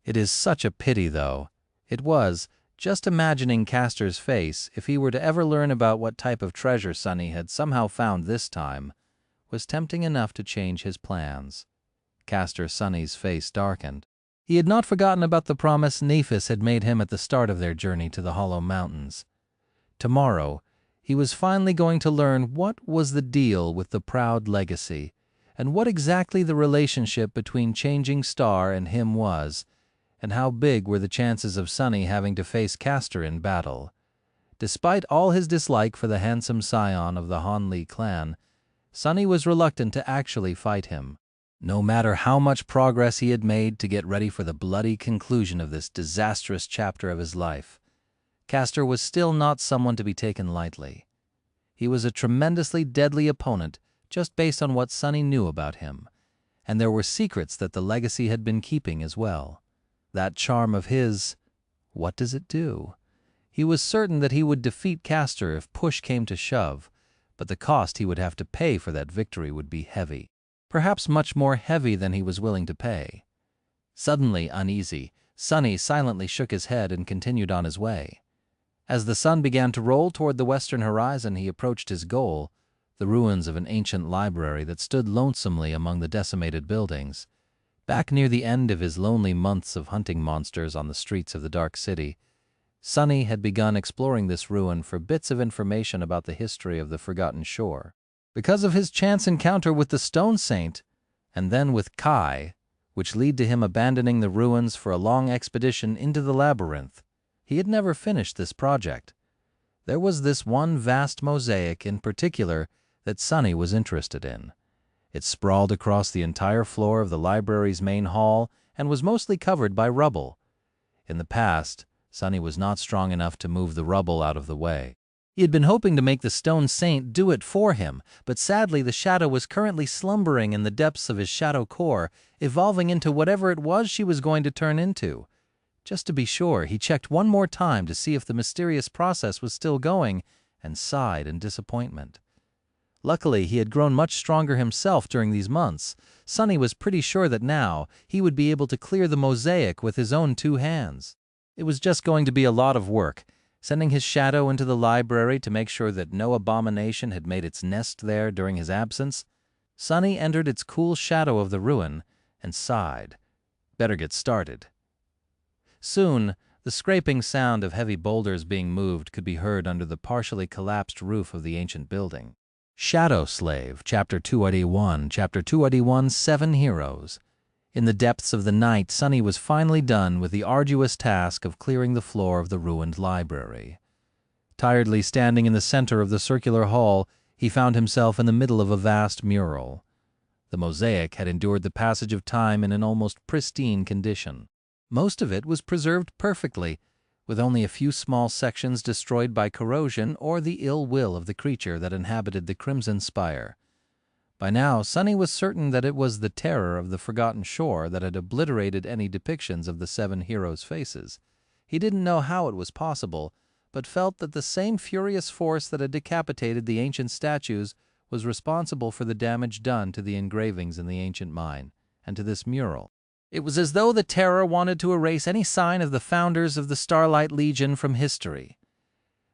It is such a pity, though. It was, just imagining Castor's face, if he were to ever learn about what type of treasure Sonny had somehow found this time, was tempting enough to change his plans. Castor Sonny's face darkened. He had not forgotten about the promise Nephis had made him at the start of their journey to the Hollow Mountains. Tomorrow, he was finally going to learn what was the deal with the proud legacy, and what exactly the relationship between Changing Star and him was, and how big were the chances of Sunny having to face Castor in battle. Despite all his dislike for the handsome scion of the Hanli clan, Sunny was reluctant to actually fight him. No matter how much progress he had made to get ready for the bloody conclusion of this disastrous chapter of his life, Castor was still not someone to be taken lightly. He was a tremendously deadly opponent just based on what Sunny knew about him, and there were secrets that the legacy had been keeping as well. That charm of his, what does it do? He was certain that he would defeat Castor if push came to shove, but the cost he would have to pay for that victory would be heavy, perhaps much more heavy than he was willing to pay. Suddenly uneasy, Sunny silently shook his head and continued on his way. As the sun began to roll toward the western horizon, he approached his goal, the ruins of an ancient library that stood lonesomely among the decimated buildings. Back near the end of his lonely months of hunting monsters on the streets of the Dark City, Sunny had begun exploring this ruin for bits of information about the history of the Forgotten Shore. Because of his chance encounter with the Stone Saint, and then with Kai, which led to him abandoning the ruins for a long expedition into the labyrinth, he had never finished this project. There was this one vast mosaic in particular that Sunny was interested in. It sprawled across the entire floor of the library's main hall and was mostly covered by rubble. In the past, Sunny was not strong enough to move the rubble out of the way. He had been hoping to make the Stone Saint do it for him, but sadly the shadow was currently slumbering in the depths of his shadow core, evolving into whatever it was she was going to turn into. Just to be sure, he checked one more time to see if the mysterious process was still going, and sighed in disappointment. Luckily, he had grown much stronger himself during these months. Sunny was pretty sure that now he would be able to clear the mosaic with his own 2 hands. It was just going to be a lot of work, sending his shadow into the library to make sure that no abomination had made its nest there during his absence. Sunny entered its cool shadow of the ruin and sighed. Better get started. Soon, the scraping sound of heavy boulders being moved could be heard under the partially collapsed roof of the ancient building. Shadow Slave, Chapter 281, Chapter 281, 7 Heroes. In the depths of the night, Sunny was finally done with the arduous task of clearing the floor of the ruined library. Tiredly standing in the center of the circular hall, he found himself in the middle of a vast mural. The mosaic had endured the passage of time in an almost pristine condition. Most of it was preserved perfectly, with only a few small sections destroyed by corrosion or the ill will of the creature that inhabited the Crimson Spire. By now, Sunny was certain that it was the terror of the Forgotten Shore that had obliterated any depictions of the 7 heroes' faces. He didn't know how it was possible, but felt that the same furious force that had decapitated the ancient statues was responsible for the damage done to the engravings in the ancient mine, and to this mural. It was as though the terror wanted to erase any sign of the founders of the Starlight Legion from history.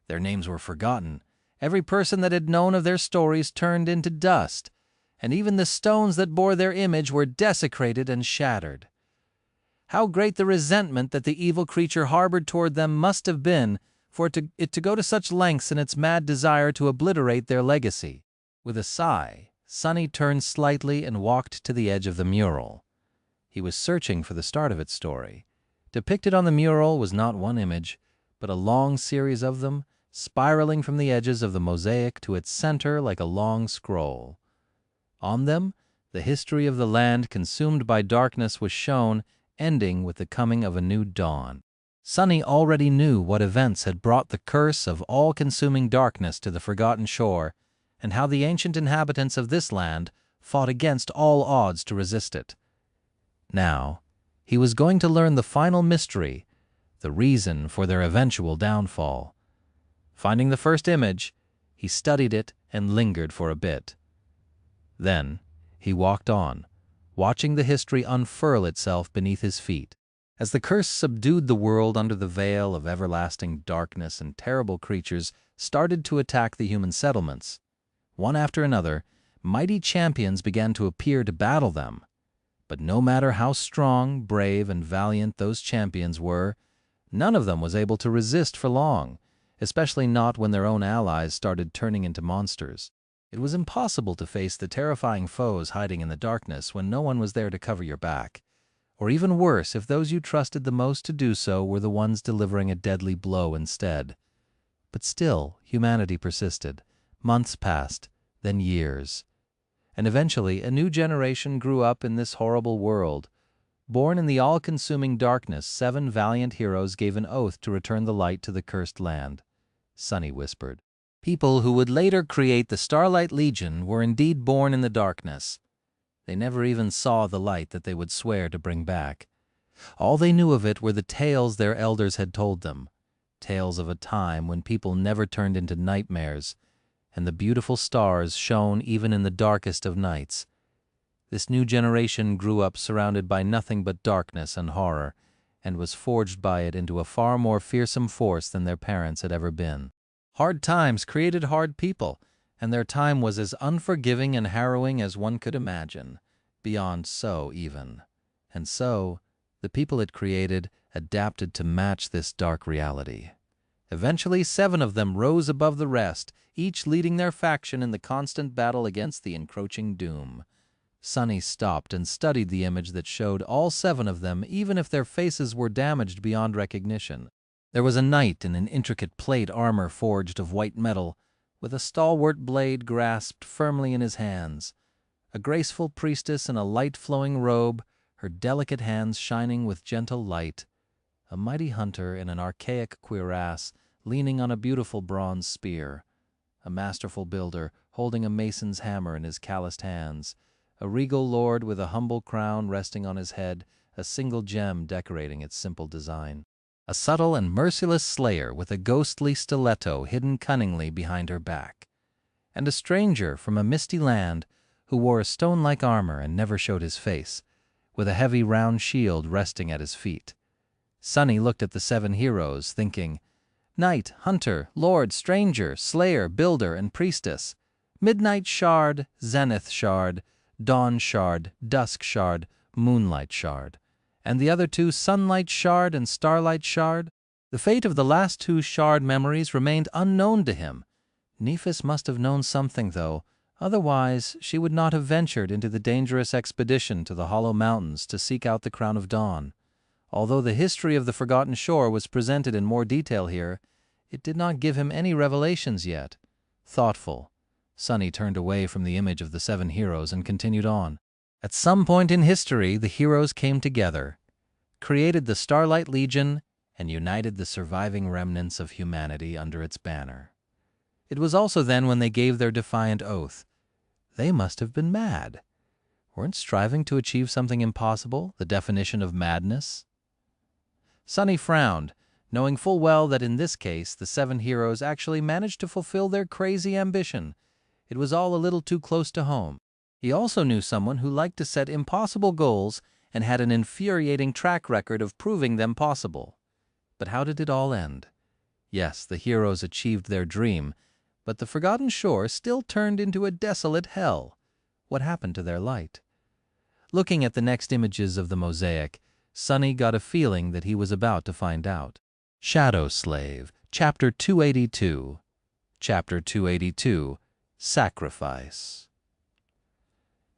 Their names were forgotten, every person that had known of their stories turned into dust, and even the stones that bore their image were desecrated and shattered. How great the resentment that the evil creature harbored toward them must have been for it to go to such lengths in its mad desire to obliterate their legacy. With a sigh, Sunny turned slightly and walked to the edge of the mural. He was searching for the start of its story. Depicted on the mural was not one image, but a long series of them, spiraling from the edges of the mosaic to its center like a long scroll. On them, the history of the land consumed by darkness was shown, ending with the coming of a new dawn. Sunny already knew what events had brought the curse of all-consuming darkness to the Forgotten Shore, and how the ancient inhabitants of this land fought against all odds to resist it. Now, he was going to learn the final mystery, the reason for their eventual downfall. Finding the first image, he studied it and lingered for a bit. Then, he walked on, watching the history unfurl itself beneath his feet. As the curse subdued the world under the veil of everlasting darkness and terrible creatures started to attack the human settlements, one after another, mighty champions began to appear to battle them. But no matter how strong, brave, and valiant those champions were, none of them was able to resist for long, especially not when their own allies started turning into monsters. It was impossible to face the terrifying foes hiding in the darkness when no one was there to cover your back, or even worse if those you trusted the most to do so were the ones delivering a deadly blow instead. But still, humanity persisted. Months passed, then years. And eventually, a new generation grew up in this horrible world. Born in the all-consuming darkness, 7 valiant heroes gave an oath to return the light to the cursed land. Sunny whispered. People who would later create the Starlight Legion were indeed born in the darkness. They never even saw the light that they would swear to bring back. All they knew of it were the tales their elders had told them, tales of a time when people never turned into nightmares, and the beautiful stars shone even in the darkest of nights. This new generation grew up surrounded by nothing but darkness and horror, and was forged by it into a far more fearsome force than their parents had ever been. Hard times created hard people, and their time was as unforgiving and harrowing as one could imagine, beyond so even. And so, the people it created adapted to match this dark reality. Eventually, 7 of them rose above the rest, each leading their faction in the constant battle against the encroaching doom. Sunny stopped and studied the image that showed all 7 of them, even if their faces were damaged beyond recognition. There was a knight in an intricate plate armor forged of white metal, with a stalwart blade grasped firmly in his hands, a graceful priestess in a light-flowing robe, her delicate hands shining with gentle light, a mighty hunter in an archaic cuirass leaning on a beautiful bronze spear, a masterful builder holding a mason's hammer in his calloused hands, a regal lord with a humble crown resting on his head, a single gem decorating its simple design, a subtle and merciless slayer with a ghostly stiletto hidden cunningly behind her back, and a stranger from a misty land who wore a stone-like armor and never showed his face, with a heavy round shield resting at his feet. Sunny looked at the 7 heroes, thinking, Knight, hunter, lord, stranger, slayer, builder, and priestess, midnight shard, zenith shard, dawn shard, dusk shard, moonlight shard, and the other 2 sunlight shard and starlight shard. The fate of the last 2 shard memories remained unknown to him. Nephis must have known something, though. Otherwise, she would not have ventured into the dangerous expedition to the Hollow Mountains to seek out the Crown of Dawn. Although the history of the Forgotten Shore was presented in more detail here, it did not give him any revelations yet. Thoughtful, Sunny turned away from the image of the 7 heroes and continued on. At some point in history, the heroes came together, created the Starlight Legion, and united the surviving remnants of humanity under its banner. It was also then when they gave their defiant oath. They must have been mad. Weren't striving to achieve something impossible the definition of madness? Sunny frowned, knowing full well that in this case the 7 heroes actually managed to fulfill their crazy ambition. It was all a little too close to home. He also knew someone who liked to set impossible goals and had an infuriating track record of proving them possible. But how did it all end? Yes, the heroes achieved their dream, but the Forgotten Shore still turned into a desolate hell. What happened to their light? Looking at the next images of the mosaic, Sunny got a feeling that he was about to find out. Shadow Slave, Chapter 282. Chapter 282, Sacrifice.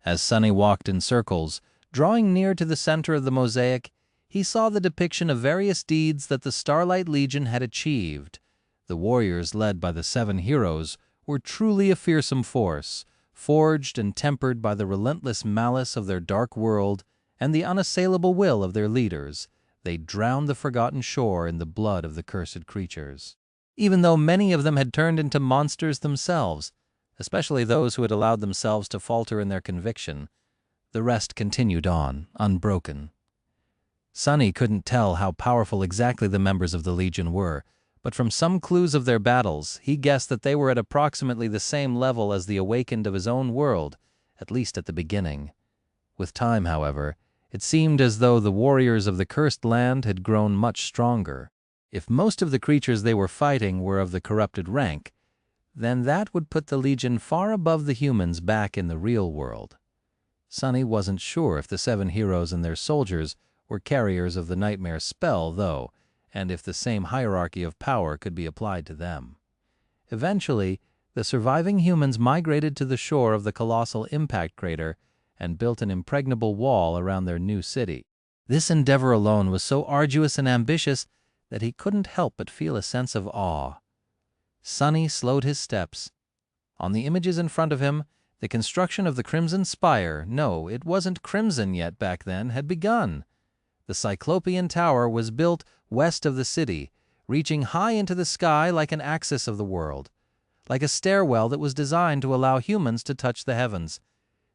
As Sunny walked in circles, drawing near to the center of the mosaic, he saw the depiction of various deeds that the Starlight Legion had achieved. The warriors led by the 7 heroes were truly a fearsome force, forged and tempered by the relentless malice of their dark world and the unassailable will of their leaders. They drowned the Forgotten Shore in the blood of the cursed creatures. Even though many of them had turned into monsters themselves, especially those who had allowed themselves to falter in their conviction, the rest continued on, unbroken. Sunny couldn't tell how powerful exactly the members of the Legion were, but from some clues of their battles, he guessed that they were at approximately the same level as the Awakened of his own world, at least at the beginning. With time, however, it seemed as though the warriors of the Cursed Land had grown much stronger. If most of the creatures they were fighting were of the corrupted rank, then that would put the Legion far above the humans back in the real world. Sunny wasn't sure if the 7 heroes and their soldiers were carriers of the Nightmare spell, though, and if the same hierarchy of power could be applied to them. Eventually, the surviving humans migrated to the shore of the colossal impact crater and built an impregnable wall around their new city. This endeavor alone was so arduous and ambitious that he couldn't help but feel a sense of awe. Sonny slowed his steps. On the images in front of him, the construction of the Crimson Spire, no, it wasn't crimson yet back then, had begun. The Cyclopean Tower was built west of the city, reaching high into the sky like an axis of the world, like a stairwell that was designed to allow humans to touch the heavens.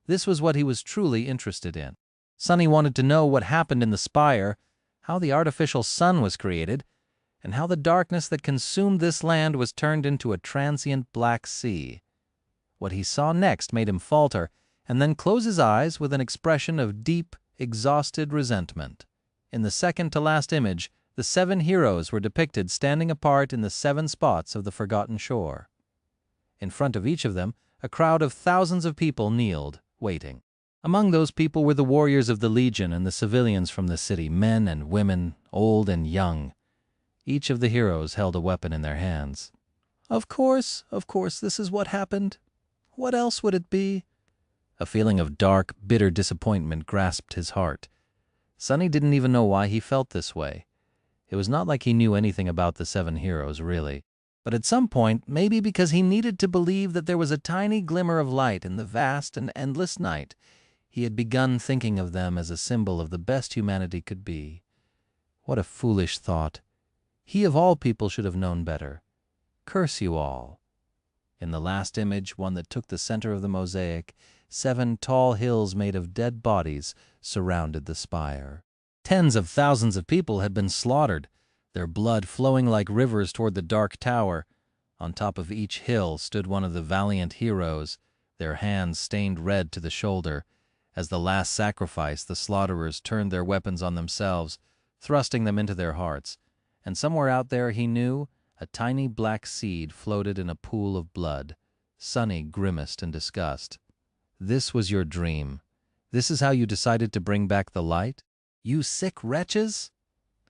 This was what he was truly interested in. Sonny wanted to know what happened in the spire, how the artificial sun was created, and how the darkness that consumed this land was turned into a transient black sea. What he saw next made him falter, and then close his eyes with an expression of deep, exhausted resentment. In the second-to-last image, the 7 heroes were depicted standing apart in the 7 spots of the forgotten shore. In front of each of them, a crowd of thousands of people kneeled, waiting. Among those people were the warriors of the Legion and the civilians from the city, men and women, old and young. Each of the heroes held a weapon in their hands. Of course, this is what happened. What else would it be? A feeling of dark, bitter disappointment grasped his heart. Sonny didn't even know why he felt this way. It was not like he knew anything about the 7 heroes, really. But at some point, maybe because he needed to believe that there was a tiny glimmer of light in the vast and endless night, he had begun thinking of them as a symbol of the best humanity could be. What a foolish thought. He of all people should have known better. Curse you all. In the last image, one that took the center of the mosaic, 7 tall hills made of dead bodies surrounded the spire. Tens of thousands of people had been slaughtered, their blood flowing like rivers toward the dark tower. On top of each hill stood one of the valiant heroes, their hands stained red to the shoulder. As the last sacrifice, the slaughterers turned their weapons on themselves, thrusting them into their hearts. And somewhere out there, he knew, a tiny black seed floated in a pool of blood. Sonny grimaced in disgust. This was your dream. This is how you decided to bring back the light? You sick wretches?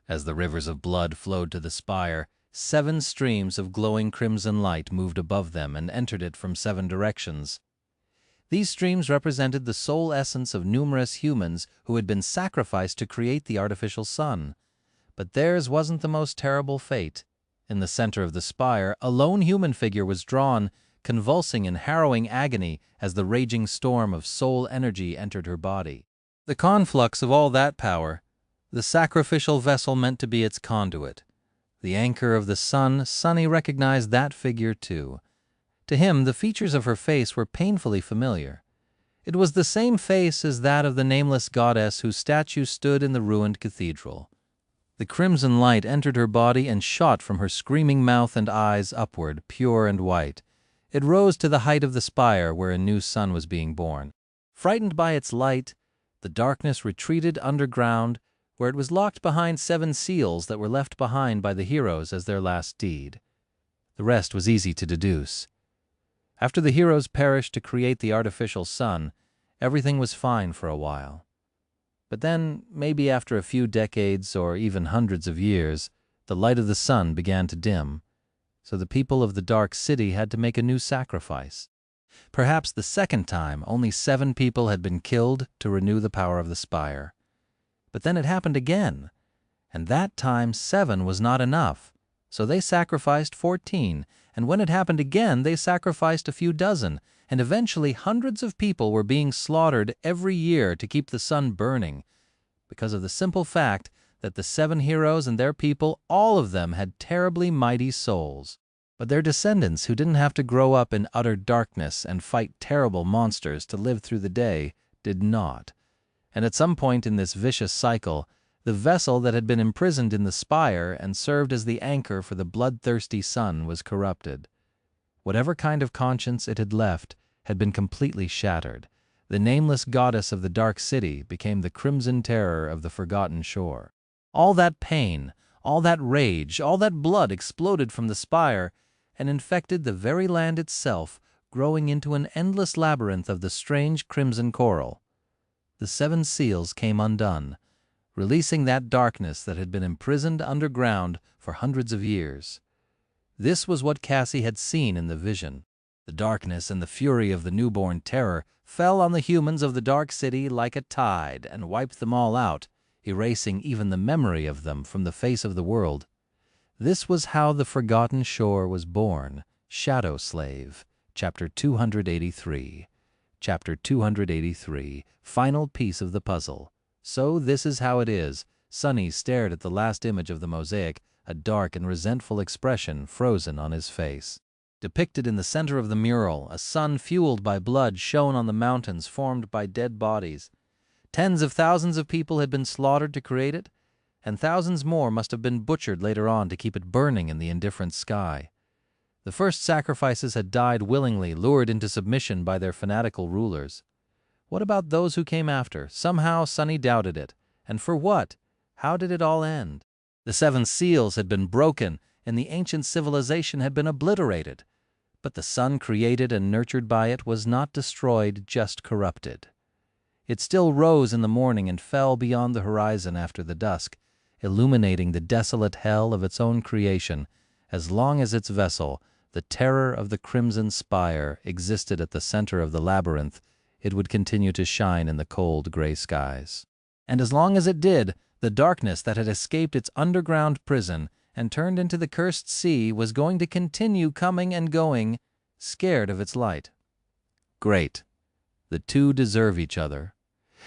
As the rivers of blood flowed to the spire, 7 streams of glowing crimson light moved above them and entered it from 7 directions. These streams represented the soul essence of numerous humans who had been sacrificed to create the artificial sun. But theirs wasn't the most terrible fate. In the center of the spire, a lone human figure was drawn, convulsing in harrowing agony as the raging storm of soul energy entered her body. The conflux of all that power, the sacrificial vessel meant to be its conduit. The anchor of the sun, Sonny recognized that figure too. To him, the features of her face were painfully familiar. It was the same face as that of the nameless goddess whose statue stood in the ruined cathedral. The crimson light entered her body and shot from her screaming mouth and eyes upward, pure and white. It rose to the height of the spire where a new sun was being born. Frightened by its light, the darkness retreated underground, where it was locked behind 7 seals that were left behind by the heroes as their last deed. The rest was easy to deduce. After the heroes perished to create the artificial sun, everything was fine for a while. But then, maybe after a few decades or even hundreds of years, the light of the sun began to dim, so the people of the Dark City had to make a new sacrifice. Perhaps the second time, only 7 people had been killed to renew the power of the spire. But then it happened again, and that time 7 was not enough, so they sacrificed 14, and when it happened again, they sacrificed a few dozen, and eventually hundreds of people were being slaughtered every year to keep the sun burning, because of the simple fact that the 7 heroes and their people, all of them had terribly mighty souls. But their descendants, who didn't have to grow up in utter darkness and fight terrible monsters to live through the day, did not. And at some point in this vicious cycle, the vessel that had been imprisoned in the spire and served as the anchor for the bloodthirsty sun was corrupted. Whatever kind of conscience it had left had been completely shattered. The nameless goddess of the Dark City became the crimson terror of the forgotten shore. All that pain, all that rage, all that blood exploded from the spire and infected the very land itself, growing into an endless labyrinth of the strange crimson coral. The 7 seals came undone, releasing that darkness that had been imprisoned underground for hundreds of years. This was what Cassie had seen in the vision. The darkness and the fury of the newborn terror fell on the humans of the Dark City like a tide and wiped them all out, erasing even the memory of them from the face of the world. This was how the Forgotten Shore was born. Shadow Slave, Chapter 283. Chapter 283, final piece of the puzzle. So this is how it is. Sonny stared at the last image of the mosaic, a dark and resentful expression frozen on his face. Depicted in the center of the mural, a sun fueled by blood shone on the mountains formed by dead bodies. Tens of thousands of people had been slaughtered to create it, and thousands more must have been butchered later on to keep it burning in the indifferent sky. The first sacrifices had died willingly, lured into submission by their fanatical rulers. What about those who came after? Somehow Sonny doubted it. And for what? How did it all end? The 7 seals had been broken, and the ancient civilization had been obliterated. But the sun created and nurtured by it was not destroyed, just corrupted. It still rose in the morning and fell beyond the horizon after the dusk, illuminating the desolate hell of its own creation, as long as its vessel, the terror of the crimson spire, existed at the center of the labyrinth. It would continue to shine in the cold gray skies. And as long as it did, the darkness that had escaped its underground prison and turned into the cursed sea was going to continue coming and going, scared of its light. Great. The two deserve each other.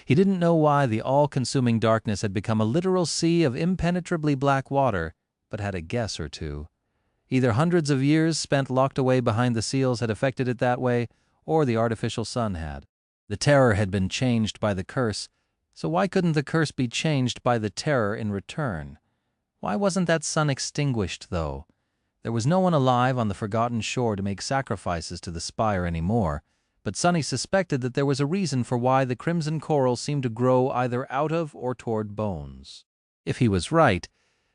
He didn't know why the all-consuming darkness had become a literal sea of impenetrably black water, but had a guess or two. Either hundreds of years spent locked away behind the seals had affected it that way, or the artificial sun had. The terror had been changed by the curse, so why couldn't the curse be changed by the terror in return? Why wasn't that sun extinguished, though? There was no one alive on the Forgotten Shore to make sacrifices to the spire anymore, but Sonny suspected that there was a reason for why the crimson coral seemed to grow either out of or toward bones. If he was right,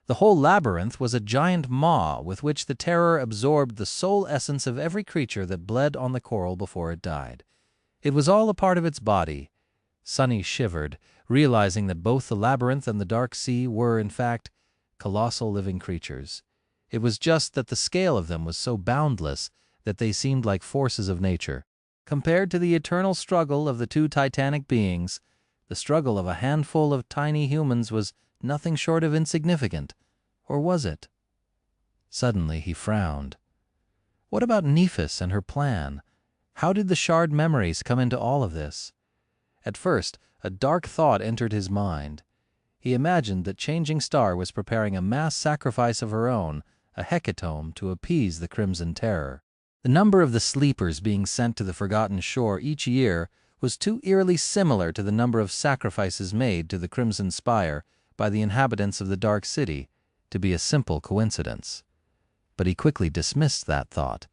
the whole labyrinth was a giant maw with which the terror absorbed the soul essence of every creature that bled on the coral before it died. It was all a part of its body. Sonny shivered, realizing that both the labyrinth and the dark sea were, in fact, colossal living creatures. It was just that the scale of them was so boundless that they seemed like forces of nature. Compared to the eternal struggle of the two titanic beings, the struggle of a handful of tiny humans was nothing short of insignificant. Or was it? Suddenly he frowned. What about Nephis and her plan? How did the shard memories come into all of this? At first, a dark thought entered his mind. He imagined that Changing Star was preparing a mass sacrifice of her own, a hecatomb to appease the Crimson Terror. The number of the sleepers being sent to the Forgotten Shore each year was too eerily similar to the number of sacrifices made to the Crimson Spire by the inhabitants of the Dark City to be a simple coincidence. But he quickly dismissed that thought.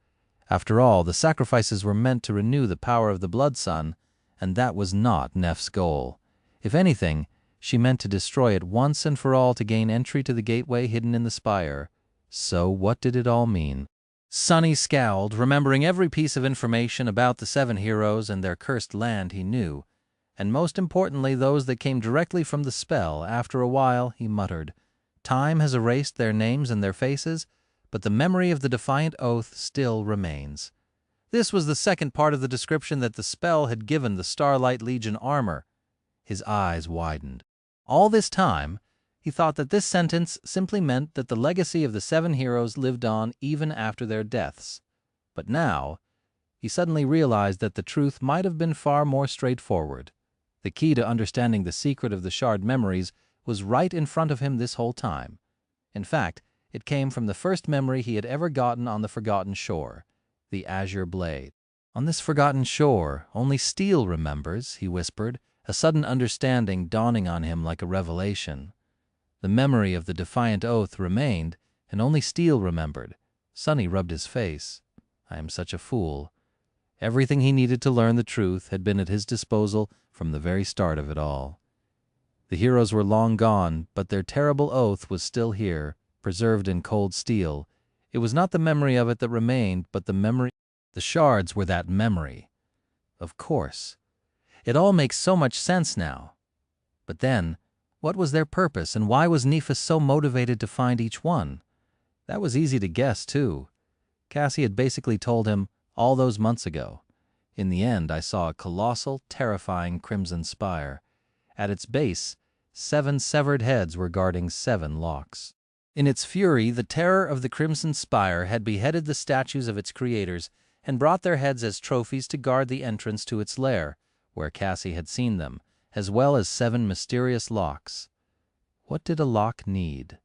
After all, the sacrifices were meant to renew the power of the Blood Sun, and that was not Neph's goal. If anything, she meant to destroy it once and for all to gain entry to the gateway hidden in the spire. So what did it all mean? Sonny scowled, remembering every piece of information about the 7 heroes and their cursed land he knew, and most importantly those that came directly from the spell. After a while, he muttered, "Time has erased their names and their faces, but the memory of the defiant oath still remains." This was the second part of the description that the spell had given the Starlight Legion armor. His eyes widened. All this time, he thought that this sentence simply meant that the legacy of the 7 heroes lived on even after their deaths. But now, he suddenly realized that the truth might have been far more straightforward. The key to understanding the secret of the shard memories was right in front of him this whole time. In fact, it came from the first memory he had ever gotten on the Forgotten Shore, the Azure Blade. "On this Forgotten Shore, only steel remembers," he whispered, a sudden understanding dawning on him like a revelation. The memory of the defiant oath remained, and only steel remembered. Sonny rubbed his face. I am such a fool. Everything he needed to learn the truth had been at his disposal from the very start of it all. The heroes were long gone, but their terrible oath was still here, preserved in cold steel. It was not the memory of it that remained, but the memory. The shards were that memory. Of course. It all makes so much sense now. But then, what was their purpose, and why was Nephis so motivated to find each one? That was easy to guess, too. Cassie had basically told him all those months ago. In the end, I saw a colossal, terrifying crimson spire. At its base, 7 severed heads were guarding 7 locks. In its fury, the terror of the Crimson Spire had beheaded the statues of its creators and brought their heads as trophies to guard the entrance to its lair, where Cassie had seen them, as well as 7 mysterious locks. What did a lock need?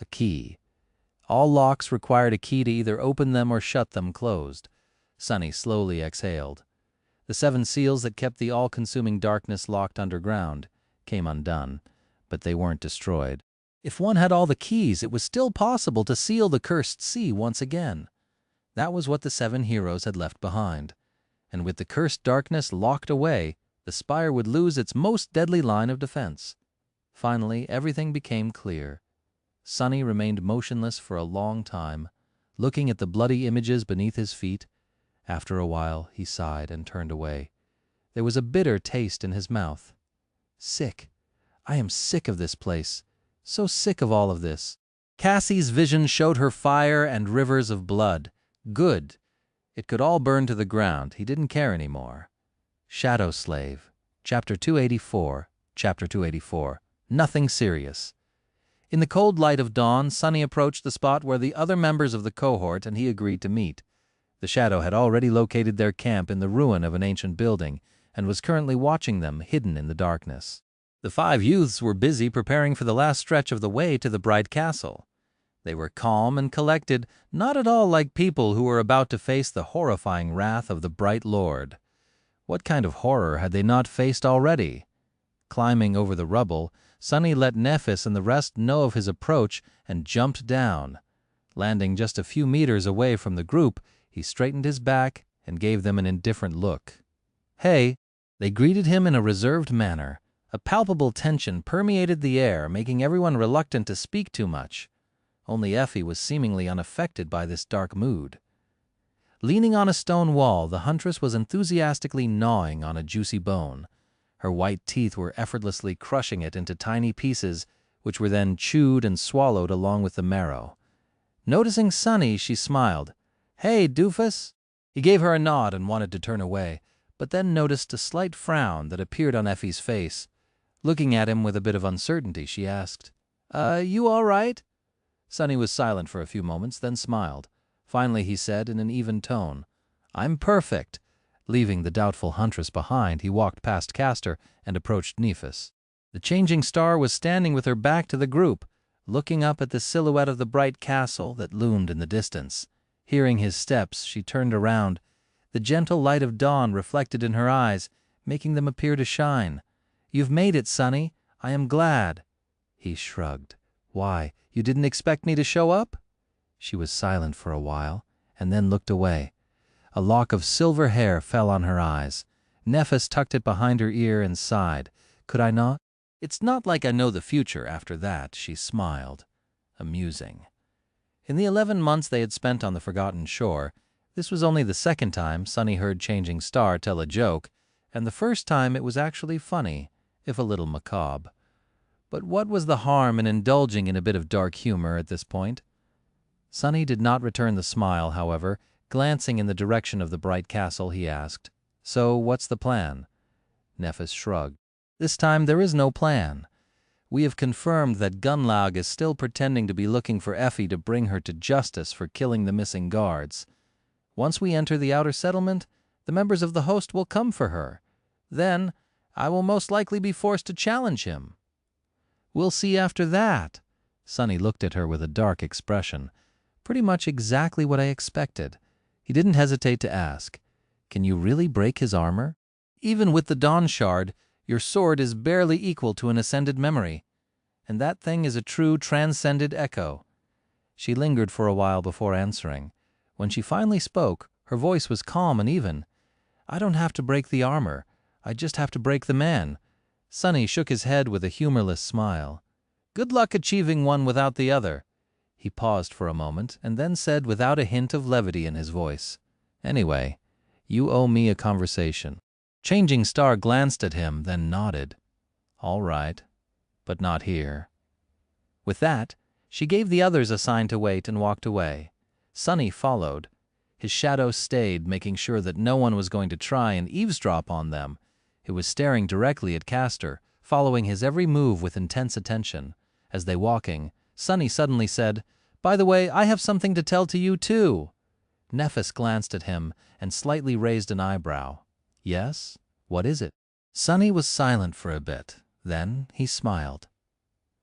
A key. All locks required a key to either open them or shut them closed. Sunny slowly exhaled. The 7 seals that kept the all-consuming darkness locked underground came undone, but they weren't destroyed. If one had all the keys, it was still possible to seal the cursed sea once again. That was what the 7 heroes had left behind. And with the cursed darkness locked away, the spire would lose its most deadly line of defense. Finally, everything became clear. Sunny remained motionless for a long time, looking at the bloody images beneath his feet. After a while, he sighed and turned away. There was a bitter taste in his mouth. Sick. I am sick of this place. So sick of all of this. Cassie's vision showed her fire and rivers of blood. Good. It could all burn to the ground. He didn't care anymore. Shadow Slave. Chapter 284. Chapter 284. Nothing serious. In the cold light of dawn, Sunny approached the spot where the other members of the cohort and he agreed to meet. The Shadow had already located their camp in the ruin of an ancient building and was currently watching them hidden in the darkness. The 5 youths were busy preparing for the last stretch of the way to the bright castle. They were calm and collected, not at all like people who were about to face the horrifying wrath of the Bright Lord. What kind of horror had they not faced already? Climbing over the rubble, Sunny let Nephis and the rest know of his approach and jumped down. Landing just a few meters away from the group, he straightened his back and gave them an indifferent look. Hey! They greeted him in a reserved manner. A palpable tension permeated the air, making everyone reluctant to speak too much. Only Effie was seemingly unaffected by this dark mood. Leaning on a stone wall, the huntress was enthusiastically gnawing on a juicy bone. Her white teeth were effortlessly crushing it into tiny pieces, which were then chewed and swallowed along with the marrow. Noticing Sunny, she smiled. "Hey, doofus!" He gave her a nod and wanted to turn away, but then noticed a slight frown that appeared on Effie's face. Looking at him with a bit of uncertainty, she asked, You all right?" Sunny was silent for a few moments, then smiled. Finally he said in an even tone, "I'm perfect." Leaving the doubtful huntress behind, he walked past Castor and approached Nephis. The changing star was standing with her back to the group, looking up at the silhouette of the bright castle that loomed in the distance. Hearing his steps, she turned around. The gentle light of dawn reflected in her eyes, making them appear to shine. "You've made it, Sunny. I am glad." He shrugged. "Why, you didn't expect me to show up?" She was silent for a while, and then looked away. A lock of silver hair fell on her eyes. Nephis tucked it behind her ear and sighed. "Could I not?" "It's not like I know the future after that," she smiled. Amusing. In the 11 months they had spent on the forgotten shore, this was only the second time Sunny heard Changing Star tell a joke, and the first time it was actually funny, if a little macabre. But what was the harm in indulging in a bit of dark humor at this point? Sunny did not return the smile, however. Glancing in the direction of the bright castle, he asked, "So what's the plan?" Nephis shrugged. "This time there is no plan. We have confirmed that Gunlaug is still pretending to be looking for Effie to bring her to justice for killing the missing guards. Once we enter the outer settlement, the members of the host will come for her. Then I will most likely be forced to challenge him." "We'll see after that." Sunny looked at her with a dark expression. "Pretty much exactly what I expected." He didn't hesitate to ask, "Can you really break his armor? Even with the Dawn Shard, your sword is barely equal to an ascended memory. And that thing is a true transcended echo." She lingered for a while before answering. When she finally spoke, her voice was calm and even. "I don't have to break the armor. I just have to break the man." Sunny shook his head with a humorless smile. "Good luck achieving one without the other." He paused for a moment and then said without a hint of levity in his voice, "Anyway, you owe me a conversation." Changing Star glanced at him, then nodded. "All right, but not here." With that, she gave the others a sign to wait and walked away. Sunny followed. His shadow stayed, making sure that no one was going to try and eavesdrop on them. It was staring directly at Castor, following his every move with intense attention. As they walking, Sunny suddenly said, "By the way, I have something to tell to you too." Nephis glanced at him and slightly raised an eyebrow. "Yes? What is it?" Sunny was silent for a bit. Then he smiled.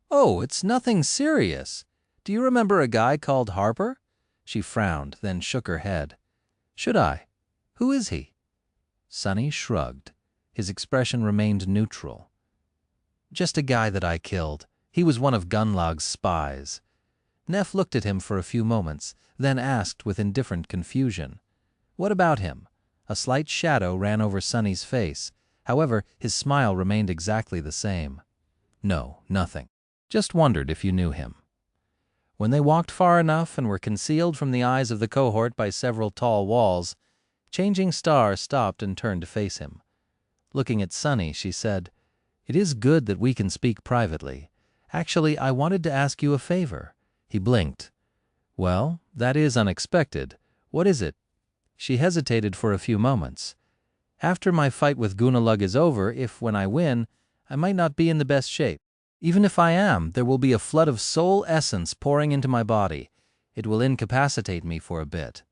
"Oh, it's nothing serious. Do you remember a guy called Harper?" She frowned, then shook her head. "Should I? Who is he?" Sunny shrugged. His expression remained neutral. "Just a guy that I killed. He was one of Gunlog's spies." Neff looked at him for a few moments, then asked with indifferent confusion, "What about him?" A slight shadow ran over Sunny's face. However, his smile remained exactly the same. "No, nothing. Just wondered if you knew him." When they walked far enough and were concealed from the eyes of the cohort by several tall walls, Changing Star stopped and turned to face him. Looking at Sunny, she said, "It is good that we can speak privately. Actually, I wanted to ask you a favor." He blinked. "Well, that is unexpected. What is it?" She hesitated for a few moments. "After my fight with Gunalug is over, if, when I win, I might not be in the best shape. Even if I am, there will be a flood of soul essence pouring into my body. It will incapacitate me for a bit."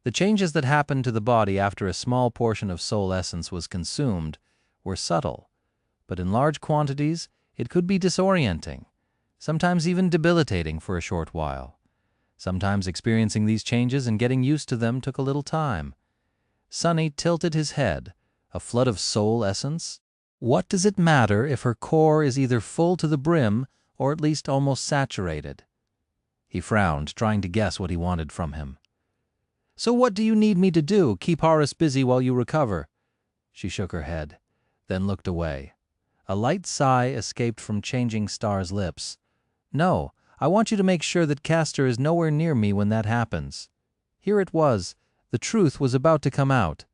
The changes that happened to the body after a small portion of soul essence was consumed were subtle, but in large quantities it could be disorienting, sometimes even debilitating for a short while. Sometimes experiencing these changes and getting used to them took a little time. Sunny tilted his head. A flood of soul essence? What does it matter if her core is either full to the brim or at least almost saturated? He frowned, trying to guess what he wanted from him. "So what do you need me to do? Keep Horace busy while you recover?" She shook her head, then looked away. A light sigh escaped from Changing Star's lips. "No, I want you to make sure that Castor is nowhere near me when that happens." Here it was. The truth was about to come out.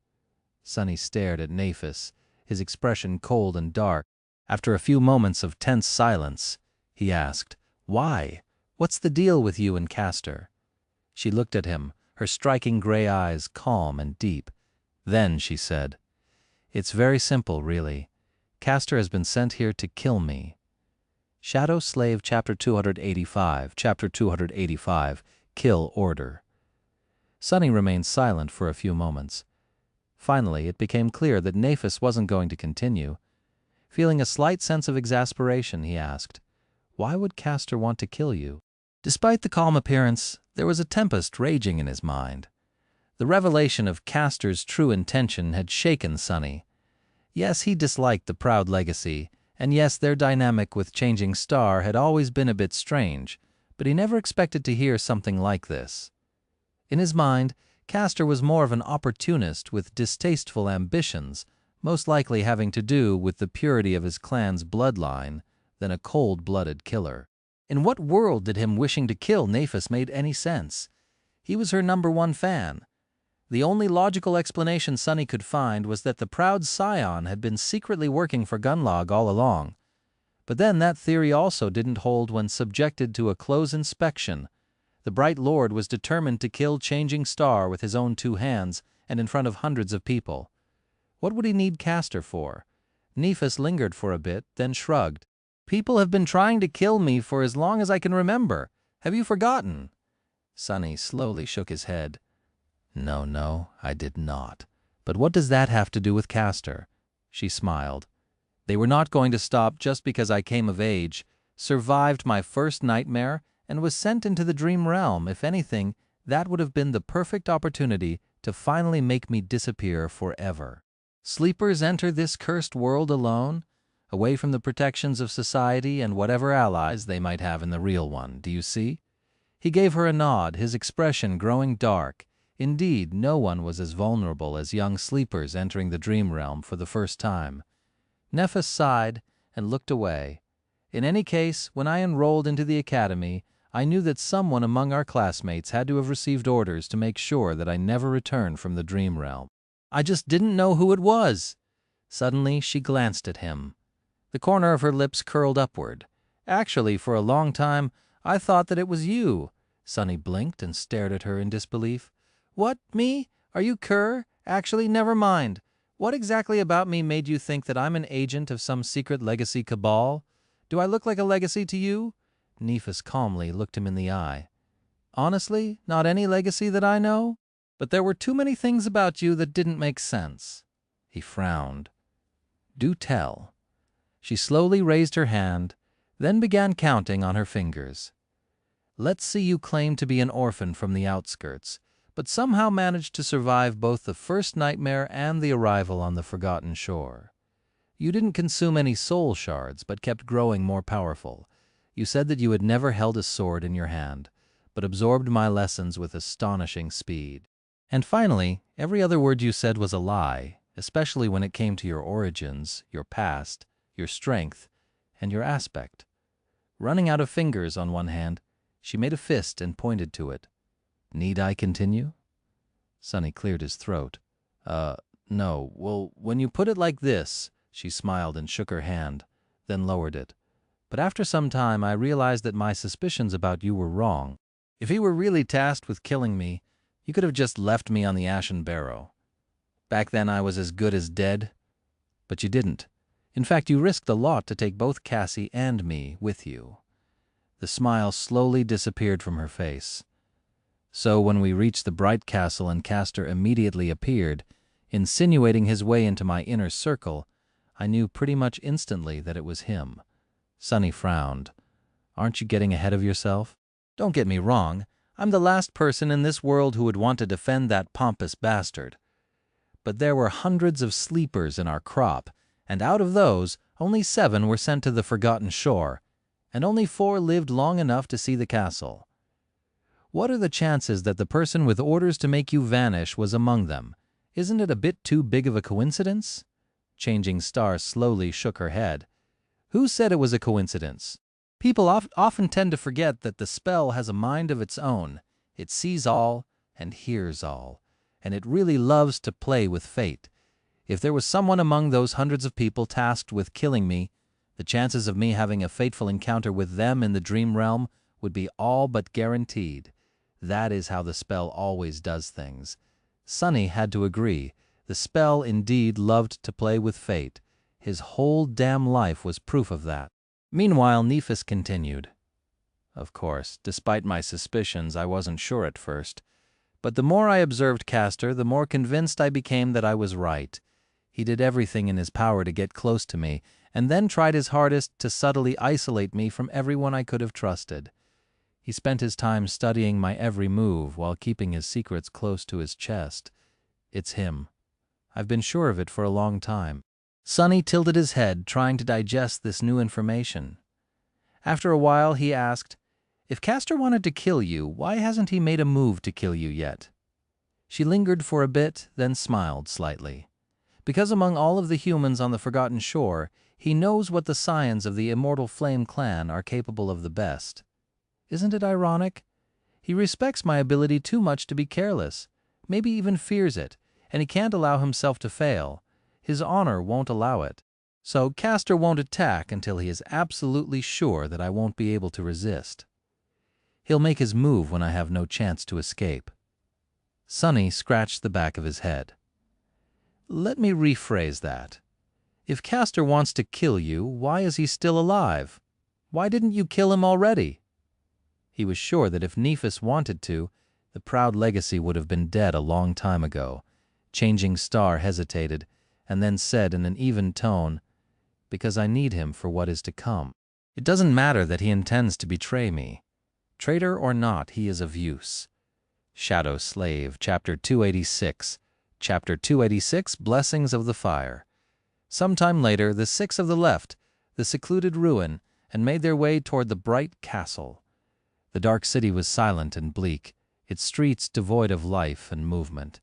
Sunny stared at Nephis, his expression cold and dark. After a few moments of tense silence, he asked, "Why? What's the deal with you and Castor?" She looked at him, her striking gray eyes calm and deep. Then she said, "It's very simple, really. Castor has been sent here to kill me." Shadow Slave Chapter 285, Kill Order. Sunny remained silent for a few moments. Finally, it became clear that Nephis wasn't going to continue. Feeling a slight sense of exasperation, he asked, "Why would Castor want to kill you?" Despite the calm appearance, there was a tempest raging in his mind. The revelation of Castor's true intention had shaken Sunny. Yes, he disliked the proud legacy, and yes, their dynamic with Changing Star had always been a bit strange, but he never expected to hear something like this. In his mind, Castor was more of an opportunist with distasteful ambitions, most likely having to do with the purity of his clan's bloodline, than a cold-blooded killer. In what world did him wishing to kill Nephis made any sense? He was her #1 fan. The only logical explanation Sunny could find was that the proud scion had been secretly working for Gunlog all along. But then that theory also didn't hold when subjected to a close inspection. The Bright Lord was determined to kill Changing Star with his own 2 hands and in front of hundreds of people. What would he need Castor for? Nephis lingered for a bit, then shrugged. "People have been trying to kill me for as long as I can remember. Have you forgotten?" Sunny slowly shook his head. No, I did not. But what does that have to do with Castor?" She smiled. "They were not going to stop just because I came of age, survived my first nightmare, and was sent into the dream realm. If anything, that would have been the perfect opportunity to finally make me disappear forever. Sleepers enter this cursed world alone, away from the protections of society and whatever allies they might have in the real one. Do you see?" He gave her a nod, his expression growing dark. Indeed, no one was as vulnerable as young sleepers entering the dream realm for the first time. Nephis sighed and looked away. "In any case, when I enrolled into the academy, I knew that someone among our classmates had to have received orders to make sure that I never returned from the dream realm. I just didn't know who it was." Suddenly, she glanced at him. The corner of her lips curled upward. "Actually, for a long time, I thought that it was you." Sunny blinked and stared at her in disbelief. "What, me? Are you Kerr? Actually, never mind. What exactly about me made you think that I'm an agent of some secret legacy cabal? Do I look like a legacy to you? Nephis calmly looked him in the eye. Honestly, not any legacy that I know, but there were too many things about you that didn't make sense. He frowned. Do tell. She slowly raised her hand, then began counting on her fingers. Let's see, you claim to be an orphan from the outskirts, but somehow managed to survive both the first nightmare and the arrival on the Forgotten Shore. You didn't consume any soul shards, but kept growing more powerful. You said that you had never held a sword in your hand, but absorbed my lessons with astonishing speed. And finally, every other word you said was a lie, especially when it came to your origins, your past, your strength, and your aspect. Running out of fingers on one hand, she made a fist and pointed to it. Need I continue? Sonny cleared his throat. No. Well, when you put it like this, she smiled and shook her hand, then lowered it. But after some time, I realized that my suspicions about you were wrong. If he were really tasked with killing me, you could have just left me on the Ashen Barrow. Back then I was as good as dead, but you didn't. In fact, you risked a lot to take both Cassie and me with you. The smile slowly disappeared from her face. So when we reached the Bright Castle and Castor immediately appeared, insinuating his way into my inner circle, I knew pretty much instantly that it was him. Sonny frowned. Aren't you getting ahead of yourself? Don't get me wrong, I'm the last person in this world who would want to defend that pompous bastard. But there were hundreds of sleepers in our crop, and out of those, only 7 were sent to the Forgotten Shore, and only 4 lived long enough to see the castle. What are the chances that the person with orders to make you vanish was among them? Isn't it a bit too big of a coincidence? Changing Star slowly shook her head. Who said it was a coincidence? People often tend to forget that the spell has a mind of its own. It sees all and hears all, and it really loves to play with fate. If there was someone among those hundreds of people tasked with killing me, the chances of me having a fateful encounter with them in the dream realm would be all but guaranteed. That is how the spell always does things. Sonny had to agree. The spell indeed loved to play with fate. His whole damn life was proof of that. Meanwhile, Nephis continued. Of course, despite my suspicions, I wasn't sure at first. But the more I observed Castor, the more convinced I became that I was right. He did everything in his power to get close to me, and then tried his hardest to subtly isolate me from everyone I could have trusted. He spent his time studying my every move while keeping his secrets close to his chest. It's him. I've been sure of it for a long time. Sonny tilted his head, trying to digest this new information. After a while, he asked, If Castor wanted to kill you, why hasn't he made a move to kill you yet? She lingered for a bit, then smiled slightly. Because among all of the humans on the Forgotten Shore, he knows what the scions of the Immortal Flame clan are capable of the best. Isn't it ironic? He respects my ability too much to be careless, maybe even fears it, and he can't allow himself to fail. His honor won't allow it. So Castor won't attack until he is absolutely sure that I won't be able to resist. He'll make his move when I have no chance to escape. Sonny scratched the back of his head. Let me rephrase that. If Castor wants to kill you, why is he still alive? Why didn't you kill him already? He was sure that if Nephis wanted to, the proud legacy would have been dead a long time ago. Changing Star hesitated, and then said in an even tone, Because I need him for what is to come. It doesn't matter that he intends to betray me. Traitor or not, he is of use. Shadow Slave, Chapter 286. Chapter 286, Blessings of the Fire. Sometime later, the 6 of the left the secluded ruin and made their way toward the Bright Castle. The dark city was silent and bleak, its streets devoid of life and movement.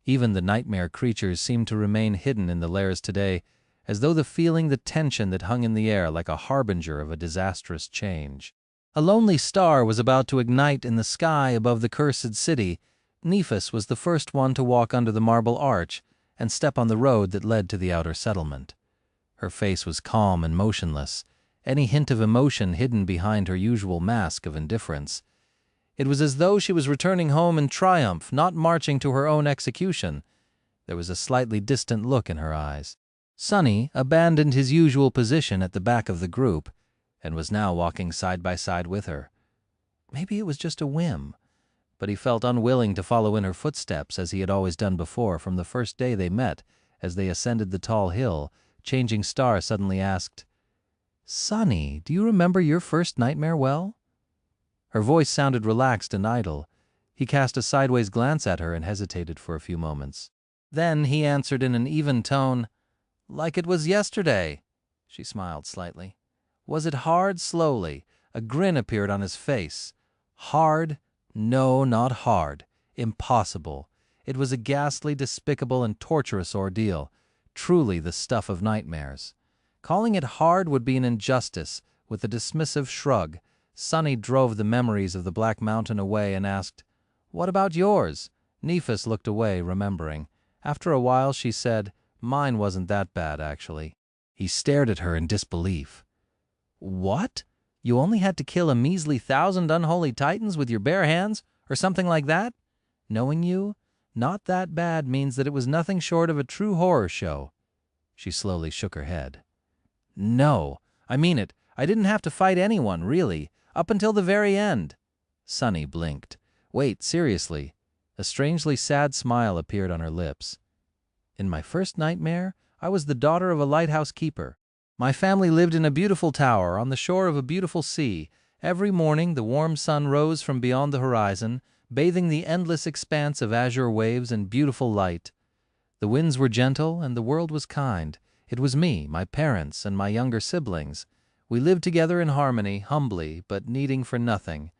Even the nightmare creatures seemed to remain hidden in the lairs today, as though feeling the tension that hung in the air like a harbinger of a disastrous change. A lonely star was about to ignite in the sky above the cursed city. Nephis was the first one to walk under the marble arch and step on the road that led to the outer settlement. Her face was calm and motionless, any hint of emotion hidden behind her usual mask of indifference. It was as though she was returning home in triumph, not marching to her own execution. There was a slightly distant look in her eyes. Sonny abandoned his usual position at the back of the group and was now walking side by side with her. Maybe it was just a whim, but he felt unwilling to follow in her footsteps as he had always done before from the first day they met. As they ascended the tall hill, Changing Star suddenly asked, "Sonny, do you remember your first nightmare well?" Her voice sounded relaxed and idle. He cast a sideways glance at her and hesitated for a few moments. Then he answered in an even tone, "Like it was yesterday." She smiled slightly. "Was it hard?" Slowly, a grin appeared on his face. "Hard? No, not hard. Impossible. It was a ghastly, despicable, and torturous ordeal. Truly the stuff of nightmares. Calling it hard would be an injustice." With a dismissive shrug, Sonny drove the memories of the Black Mountain away and asked, "What about yours?" Nephis looked away, remembering. After a while she said, "Mine wasn't that bad, actually." He stared at her in disbelief. "What? You only had to kill a measly 1,000 unholy titans with your bare hands, or something like that? Knowing you, not that bad means that it was nothing short of a true horror show." She slowly shook her head. "No, I mean it. I didn't have to fight anyone, really, up until the very end." Sonny blinked. "Wait, seriously." A strangely sad smile appeared on her lips. "In my first nightmare, I was the daughter of a lighthouse keeper. My family lived in a beautiful tower on the shore of a beautiful sea. Every morning the warm sun rose from beyond the horizon, bathing the endless expanse of azure waves in beautiful light. The winds were gentle and the world was kind. It was me, my parents, and my younger siblings. We lived together in harmony, humbly, but needing for nothing."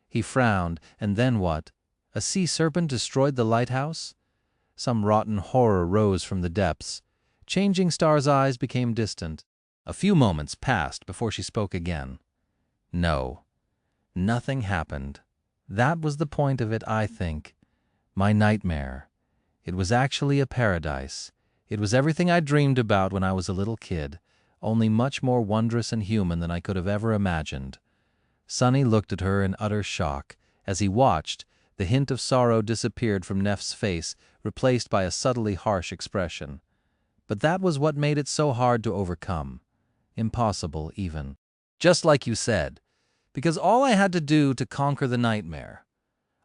He frowned. "And then what? A sea serpent destroyed the lighthouse?" Some rotten horror rose from the depths. Changing Star's eyes became distant. A few moments passed before she spoke again. "No, nothing happened. That was the point of it, I think. My nightmare. It was actually a paradise. It was everything I dreamed about when I was a little kid, only much more wondrous and human than I could have ever imagined." Sonny looked at her in utter shock. As he watched, the hint of sorrow disappeared from Neff's face, replaced by a subtly harsh expression. But that was what made it so hard to overcome. Impossible, even. Just like you said. Because all I had to do to conquer the nightmare,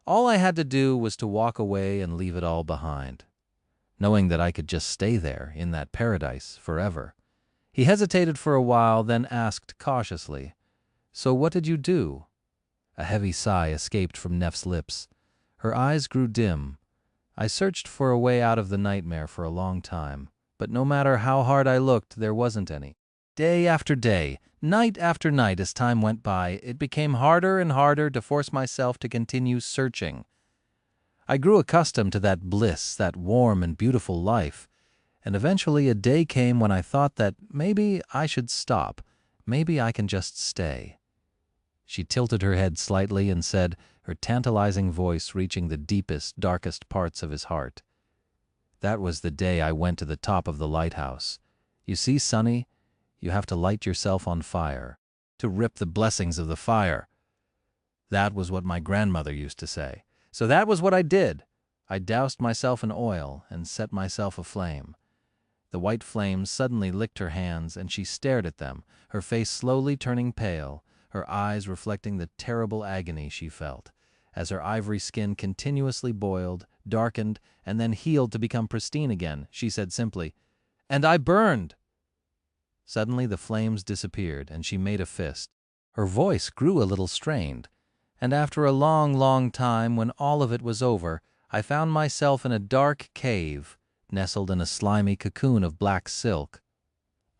all I had to do was to walk away and leave it all behind, knowing that I could just stay there, in that paradise, forever. He hesitated for a while, then asked cautiously, "So what did you do?" A heavy sigh escaped from Neff's lips. Her eyes grew dim. "I searched for a way out of the nightmare for a long time, but no matter how hard I looked, there wasn't any. Day after day, night after night, as time went by, it became harder and harder to force myself to continue searching. I grew accustomed to that bliss, that warm and beautiful life, and eventually a day came when I thought that maybe I should stop, maybe I can just stay." She tilted her head slightly and said, her tantalizing voice reaching the deepest, darkest parts of his heart, "That was the day I went to the top of the lighthouse. You see, Sonny, you have to light yourself on fire, to rip the blessings of the fire. That was what my grandmother used to say. So that was what I did. I doused myself in oil and set myself aflame." The white flames suddenly licked her hands, and she stared at them, her face slowly turning pale, her eyes reflecting the terrible agony she felt, as her ivory skin continuously boiled, darkened, and then healed to become pristine again. She said simply, "And I burned." Suddenly the flames disappeared, and she made a fist. Her voice grew a little strained, and after a long, long time, when all of it was over, I found myself in a dark cave, nestled in a slimy cocoon of black silk.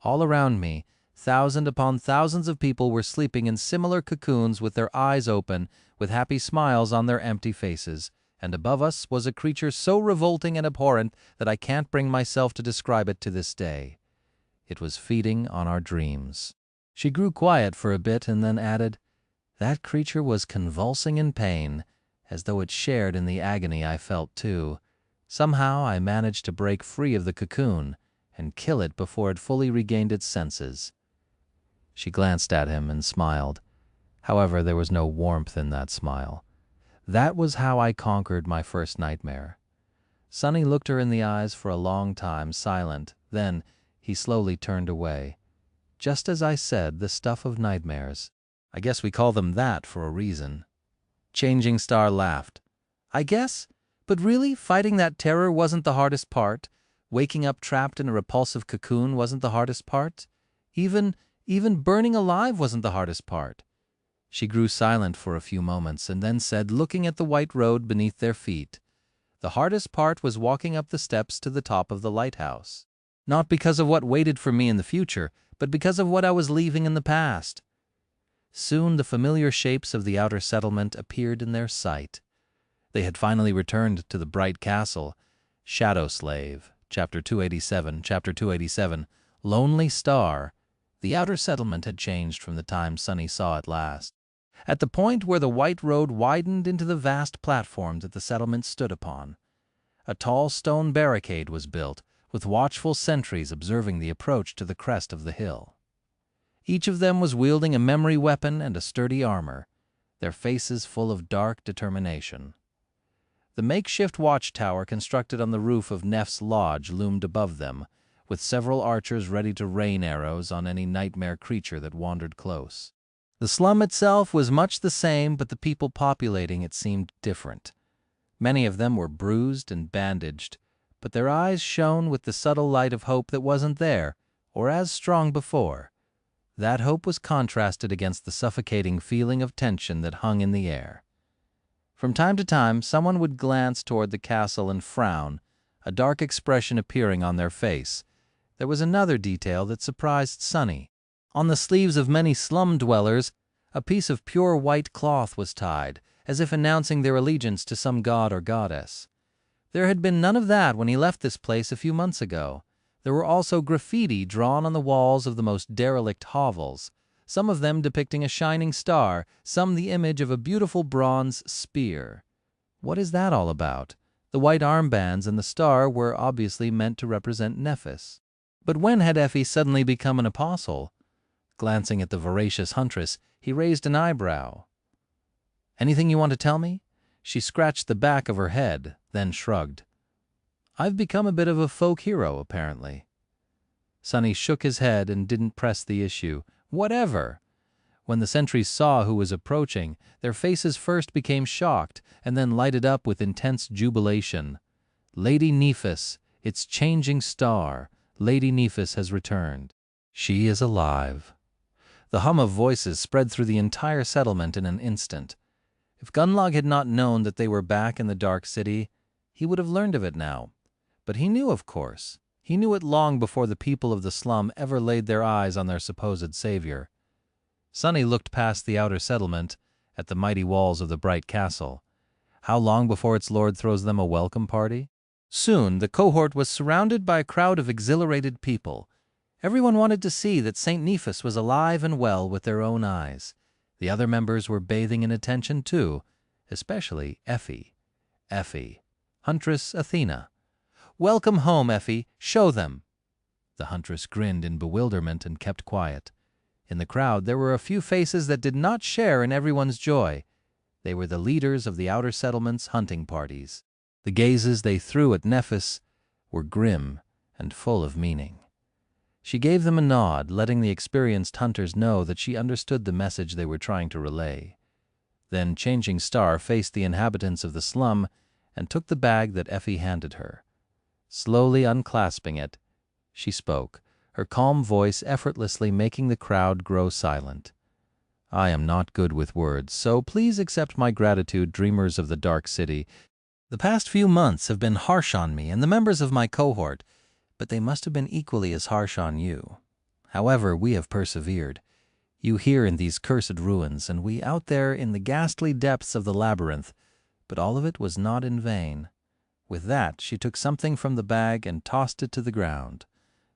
All around me, thousands upon thousands of people were sleeping in similar cocoons with their eyes open, with happy smiles on their empty faces, and above us was a creature so revolting and abhorrent that I can't bring myself to describe it to this day. It was feeding on our dreams. She grew quiet for a bit and then added, "That creature was convulsing in pain, as though it shared in the agony I felt too. Somehow I managed to break free of the cocoon and kill it before it fully regained its senses." She glanced at him and smiled. However, there was no warmth in that smile. "That was how I conquered my first nightmare. Sonny looked her in the eyes for a long time, silent. Then he slowly turned away. Just as I said, the stuff of nightmares. I guess we call them that for a reason. Changing Star laughed. I guess? But really, fighting that terror wasn't the hardest part. Waking up trapped in a repulsive cocoon wasn't the hardest part. Even burning alive wasn't the hardest part. She grew silent for a few moments and then said, looking at the white road beneath their feet, the hardest part was walking up the steps to the top of the lighthouse. Not because of what waited for me in the future, but because of what I was leaving in the past. Soon the familiar shapes of the outer settlement appeared in their sight. They had finally returned to the bright castle. Shadow Slave, Chapter 287, Lonely Star. The outer settlement had changed from the time Sonny saw it last. At the point where the white road widened into the vast platform that the settlement stood upon, a tall stone barricade was built, with watchful sentries observing the approach to the crest of the hill. Each of them was wielding a memory weapon and a sturdy armor, their faces full of dark determination. The makeshift watchtower constructed on the roof of Neff's lodge loomed above them, with several archers ready to rain arrows on any nightmare creature that wandered close. The slum itself was much the same, but the people populating it seemed different. Many of them were bruised and bandaged, but their eyes shone with the subtle light of hope that wasn't there, or as strong before. That hope was contrasted against the suffocating feeling of tension that hung in the air. From time to time, someone would glance toward the castle and frown, a dark expression appearing on their face. There was another detail that surprised Sonny. On the sleeves of many slum dwellers, a piece of pure white cloth was tied, as if announcing their allegiance to some god or goddess. There had been none of that when he left this place a few months ago. There were also graffiti drawn on the walls of the most derelict hovels, some of them depicting a shining star, some the image of a beautiful bronze spear. What is that all about? The white armbands and the star were obviously meant to represent Nephis. But when had Effie suddenly become an apostle? Glancing at the voracious huntress, he raised an eyebrow. Anything you want to tell me? She scratched the back of her head, then shrugged. I've become a bit of a folk hero, apparently. Sonny shook his head and didn't press the issue. Whatever! When the sentries saw who was approaching, their faces first became shocked and then lighted up with intense jubilation. Lady Nephis, its changing star, Lady Nephis has returned. She is alive. The hum of voices spread through the entire settlement in an instant. If Gunlog had not known that they were back in the Dark City, he would have learned of it now. But he knew, of course. He knew it long before the people of the slum ever laid their eyes on their supposed savior. Sonny looked past the outer settlement at the mighty walls of the bright castle. How long before its lord throws them a welcome party? Soon the cohort was surrounded by a crowd of exhilarated people. Everyone wanted to see that St. Nephis was alive and well with their own eyes. The other members were bathing in attention too, especially Effie. Huntress Athena. Welcome home, Effie. Show them. The huntress grinned in bewilderment and kept quiet. In the crowd there were a few faces that did not share in everyone's joy. They were the leaders of the outer settlement's hunting parties. The gazes they threw at Nephis were grim and full of meaning. She gave them a nod, letting the experienced hunters know that she understood the message they were trying to relay. Then Changing Star faced the inhabitants of the slum and took the bag that Effie handed her. Slowly unclasping it, she spoke, her calm voice effortlessly making the crowd grow silent. I am not good with words, so please accept my gratitude, dreamers of the Dark City. The past few months have been harsh on me and the members of my cohort, but they must have been equally as harsh on you. However, we have persevered. You here in these cursed ruins, and we out there in the ghastly depths of the labyrinth, but all of it was not in vain. With that, she took something from the bag and tossed it to the ground.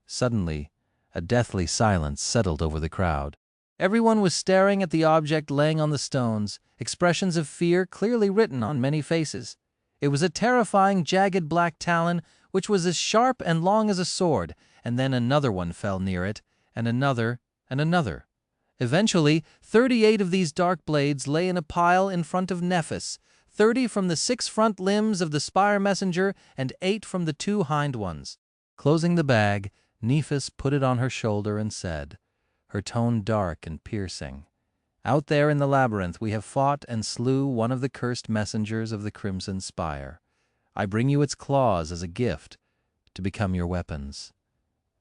Suddenly, a deathly silence settled over the crowd. Everyone was staring at the object laying on the stones, expressions of fear clearly written on many faces. It was a terrifying, jagged black talon, which was as sharp and long as a sword, and then another one fell near it, and another, and another. Eventually, 38 of these dark blades lay in a pile in front of Nephis, 30 from the 6 front limbs of the spire messenger, and 8 from the 2 hind ones. Closing the bag, Nephis put it on her shoulder and said, her tone dark and piercing, "Out there in the labyrinth we have fought and slew one of the cursed messengers of the Crimson Spire. I bring you its claws as a gift to become your weapons."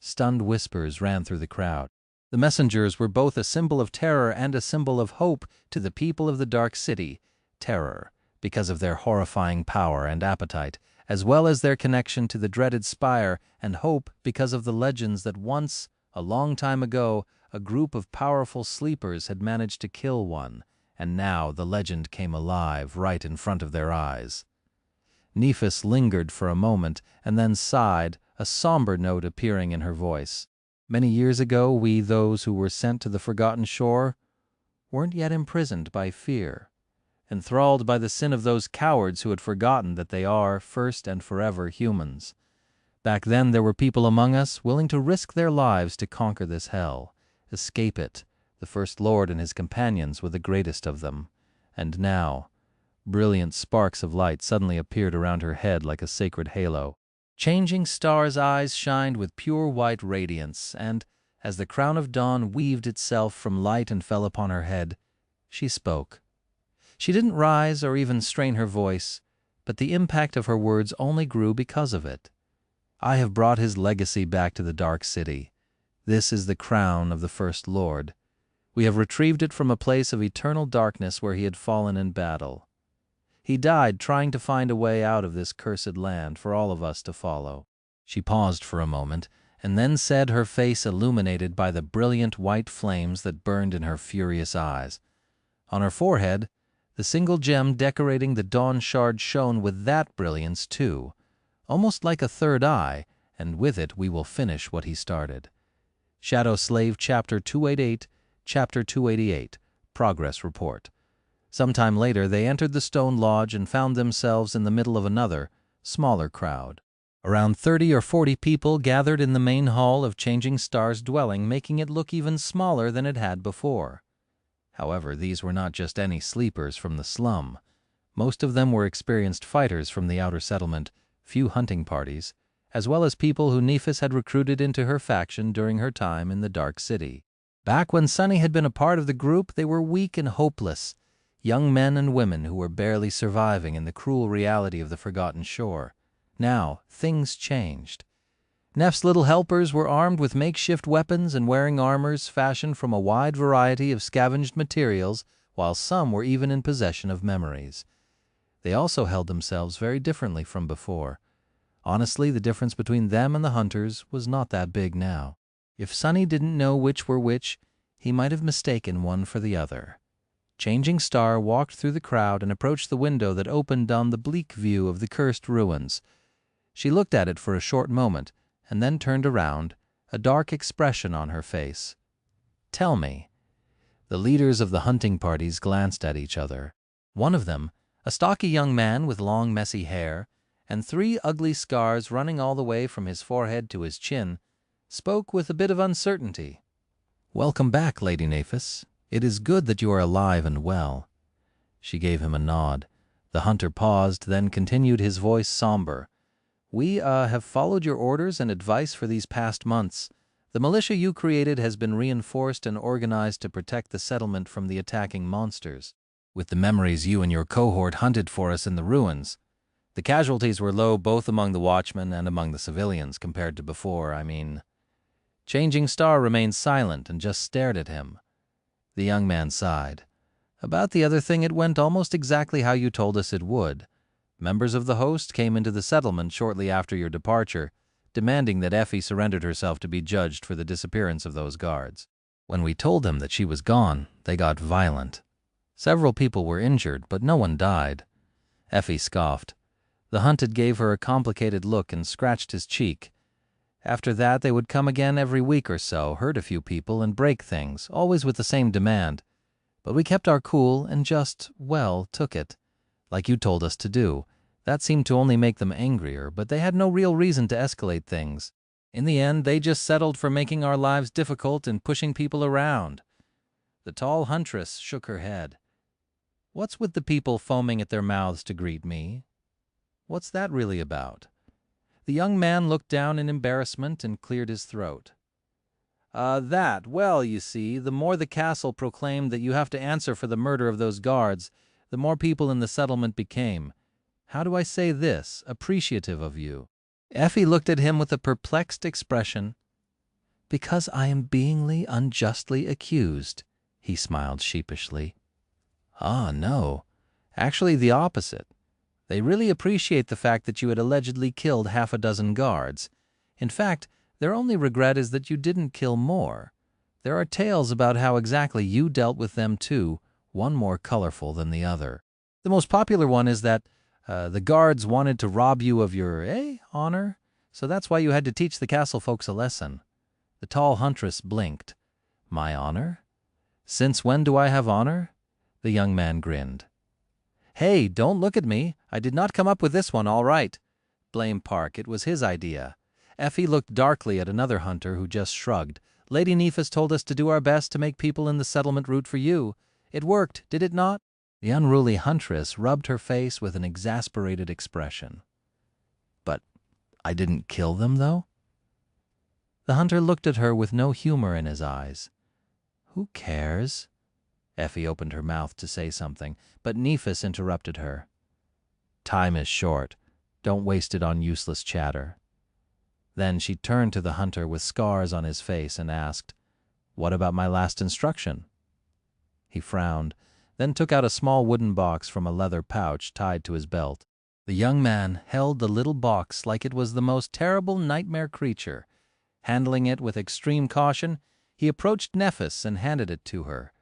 Stunned whispers ran through the crowd. The messengers were both a symbol of terror and a symbol of hope to the people of the Dark City. Terror, because of their horrifying power and appetite, as well as their connection to the dreaded spire, and hope because of the legends that once, a long time ago, a group of powerful sleepers had managed to kill one, and now the legend came alive right in front of their eyes. Nephis lingered for a moment and then sighed, a somber note appearing in her voice. Many years ago, we, those who were sent to the Forgotten Shore, weren't yet imprisoned by fear, enthralled by the sin of those cowards who had forgotten that they are, first and forever, humans. Back then there were people among us willing to risk their lives to conquer this hell, escape it. The First Lord and his companions were the greatest of them. And now, brilliant sparks of light suddenly appeared around her head like a sacred halo. Changing Star's eyes shined with pure white radiance, and, as the crown of dawn weaved itself from light and fell upon her head, she spoke. She didn't rise or even strain her voice, but the impact of her words only grew because of it. I have brought his legacy back to the Dark City. This is the crown of the First Lord. We have retrieved it from a place of eternal darkness where he had fallen in battle. He died trying to find a way out of this cursed land for all of us to follow. She paused for a moment, and then said, her face illuminated by the brilliant white flames that burned in her furious eyes. On her forehead, the single gem decorating the dawn shard shone with that brilliance too, almost like a third eye, and with it we will finish what he started. Shadow Slave Chapter 288, Chapter 288, Progress Report. Sometime later they entered the stone lodge and found themselves in the middle of another, smaller crowd. Around 30 or 40 people gathered in the main hall of Changing Star's dwelling, making it look even smaller than it had before. However, these were not just any sleepers from the slum. Most of them were experienced fighters from the outer settlement, few hunting parties, as well as people who Nephis had recruited into her faction during her time in the Dark City. Back when Sunny had been a part of the group, they were weak and hopeless, young men and women who were barely surviving in the cruel reality of the Forgotten Shore. Now, things changed. Neff's little helpers were armed with makeshift weapons and wearing armors fashioned from a wide variety of scavenged materials, while some were even in possession of memories. They also held themselves very differently from before. Honestly, the difference between them and the hunters was not that big now. If Sunny didn't know which were which, he might have mistaken one for the other. Changing Star walked through the crowd and approached the window that opened on the bleak view of the cursed ruins. She looked at it for a short moment, and then turned around, a dark expression on her face. "Tell me." The leaders of the hunting parties glanced at each other. One of them, a stocky young man with long messy hair, and 3 ugly scars running all the way from his forehead to his chin, spoke with a bit of uncertainty. "Welcome back, Lady Nephis. It is good that you are alive and well." She gave him a nod. The hunter paused, then continued, his voice somber. "We have followed your orders and advice for these past months. The militia you created has been reinforced and organized to protect the settlement from the attacking monsters. With the memories you and your cohort hunted for us in the ruins, the casualties were low both among the watchmen and among the civilians compared to before, I mean." Changing Star remained silent and just stared at him. The young man sighed. "About the other thing, it went almost exactly how you told us it would. Members of the host came into the settlement shortly after your departure, demanding that Effie surrendered herself to be judged for the disappearance of those guards. When we told them that she was gone, they got violent. Several people were injured, but no one died." Effie scoffed. The hunted gave her a complicated look and scratched his cheek. "After that, they would come again every week or so, hurt a few people, and break things, always with the same demand. But we kept our cool and just, well, took it. Like you told us to do. That seemed to only make them angrier, but they had no real reason to escalate things. In the end, they just settled for making our lives difficult and pushing people around." The tall huntress shook her head. What's with the people foaming at their mouths to greet me? What's that really about?" The young man looked down in embarrassment and cleared his throat. Well, you see, the more the castle proclaimed that you have to answer for the murder of those guards, the more people in the settlement became, how do I say this, appreciative of you." Effie looked at him with a perplexed expression. "Because I am beingly unjustly accused," he smiled sheepishly. "Ah, no. Actually the opposite. They really appreciate the fact that you had allegedly killed half a dozen guards. In fact, their only regret is that you didn't kill more. There are tales about how exactly you dealt with them too, one more colorful than the other. The most popular one is that the guards wanted to rob you of your, honor? So that's why you had to teach the castle folks a lesson." The tall huntress blinked. "My honor? Since when do I have honor?" The young man grinned. "Hey, don't look at me. I did not come up with this one, all right." Blame Park, it was his idea. Effie looked darkly at another hunter who just shrugged. "Lady Nephis told us to do our best to make people in the settlement root for you. It worked, did it not?" The unruly huntress rubbed her face with an exasperated expression. "But I didn't kill them, though?" The hunter looked at her with no humor in his eyes. "Who cares?" Effie opened her mouth to say something, but Nephis interrupted her. "Time is short. Don't waste it on useless chatter." Then she turned to the hunter with scars on his face and asked, "What about my last instruction?" He frowned, then took out a small wooden box from a leather pouch tied to his belt. The young man held the little box like it was the most terrible nightmare creature. Handling it with extreme caution, he approached Nephis and handed it to her.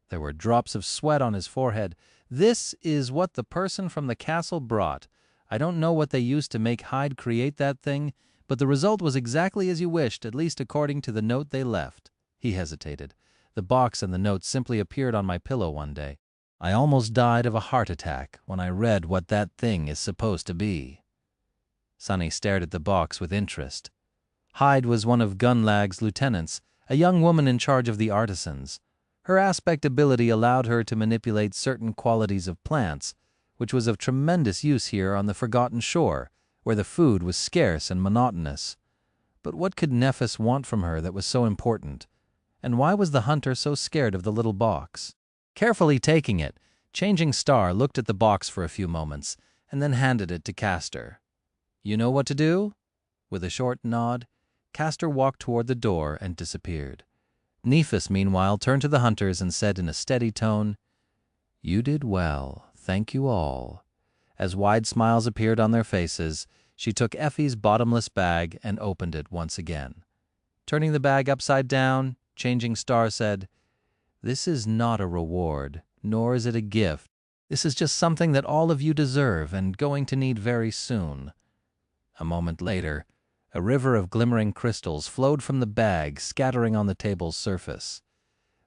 There were drops of sweat on his forehead. "This is what the person from the castle brought. I don't know what they used to make Hyde create that thing, but the result was exactly as you wished, at least according to the note they left." He hesitated. "The box and the note simply appeared on my pillow one day. I almost died of a heart attack when I read what that thing is supposed to be." Sonny stared at the box with interest. Hyde was one of Gunlag's lieutenants, a young woman in charge of the artisans. Her aspect ability allowed her to manipulate certain qualities of plants, which was of tremendous use here on the Forgotten Shore, where the food was scarce and monotonous. But what could Nephis want from her that was so important? And why was the hunter so scared of the little box? Carefully taking it, Changing Star looked at the box for a few moments, and then handed it to Castor. "You know what to do?" With a short nod, Castor walked toward the door and disappeared. Nephis, meanwhile, turned to the hunters and said in a steady tone, "You did well, thank you all." As wide smiles appeared on their faces, she took Effie's bottomless bag and opened it once again. Turning the bag upside down, Changing Star said, "This is not a reward, nor is it a gift. This is just something that all of you deserve and going to need very soon." A moment later, a river of glimmering crystals flowed from the bag, scattering on the table's surface.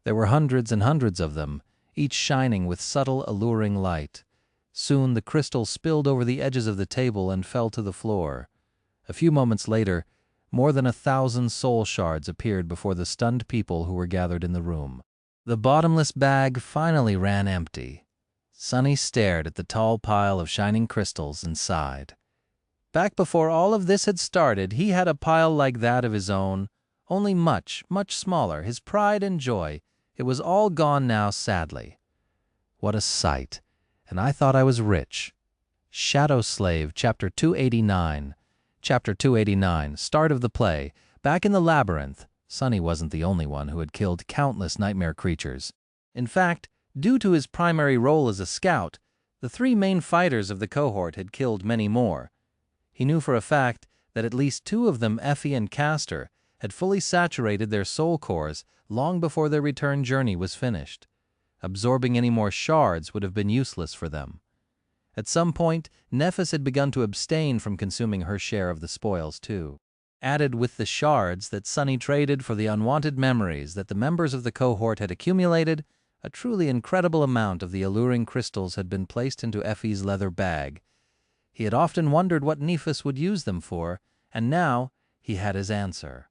There were hundreds and hundreds of them, each shining with subtle, alluring light. Soon the crystals spilled over the edges of the table and fell to the floor. A few moments later, more than 1,000 soul shards appeared before the stunned people who were gathered in the room. The bottomless bag finally ran empty. Sonny stared at the tall pile of shining crystals and sighed. Back before all of this had started, he had a pile like that of his own, only much, much smaller, his pride and joy. It was all gone now, sadly. What a sight! And I thought I was rich. Shadow Slave, Chapter 289. Chapter 289, start of the play. Back in the labyrinth, Sonny wasn't the only one who had killed countless nightmare creatures. In fact, due to his primary role as a scout, the three main fighters of the cohort had killed many more. He knew for a fact that at least two of them, Effie and Castor, had fully saturated their soul cores long before their return journey was finished. Absorbing any more shards would have been useless for them. At some point, Nephis had begun to abstain from consuming her share of the spoils, too. Added with the shards that Sonny traded for the unwanted memories that the members of the cohort had accumulated, a truly incredible amount of the alluring crystals had been placed into Effie's leather bag. He had often wondered what Nephis would use them for, and now he had his answer.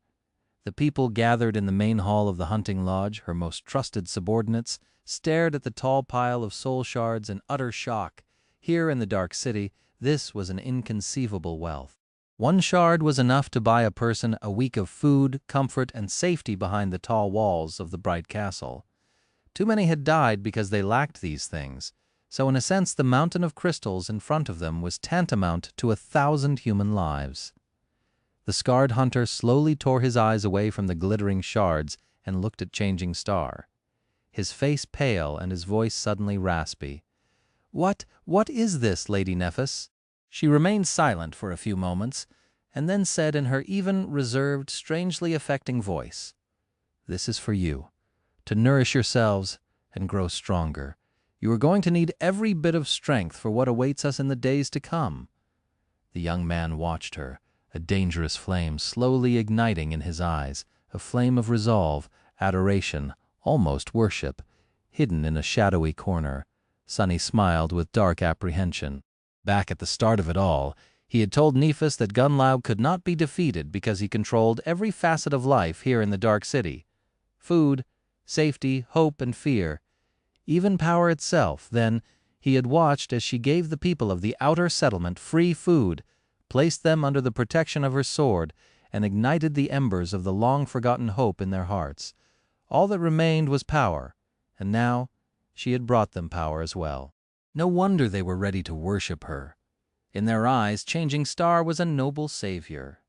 The people gathered in the main hall of the hunting lodge, her most trusted subordinates, stared at the tall pile of soul shards in utter shock. Here in the Dark City, this was an inconceivable wealth. One shard was enough to buy a person a week of food, comfort, and safety behind the tall walls of the bright castle. Too many had died because they lacked these things, so in a sense the mountain of crystals in front of them was tantamount to 1,000 human lives. The scarred hunter slowly tore his eyes away from the glittering shards and looked at Changing Star, his face pale and his voice suddenly raspy. What is this, Lady Nephis?" She remained silent for a few moments, and then said in her even, reserved, strangely affecting voice, "This is for you, to nourish yourselves and grow stronger. You are going to need every bit of strength for what awaits us in the days to come." The young man watched her, a dangerous flame slowly igniting in his eyes, a flame of resolve, adoration, almost worship, hidden in a shadowy corner. Sunny smiled with dark apprehension. Back at the start of it all, he had told Nephis that Gunlaug could not be defeated because he controlled every facet of life here in the Dark City. Food, safety, hope, and fear, even power itself. Then he had watched as she gave the people of the outer settlement free food, placed them under the protection of her sword, and ignited the embers of the long-forgotten hope in their hearts. All that remained was power, and now she had brought them power as well. No wonder they were ready to worship her. In their eyes, Changing Star was a noble savior.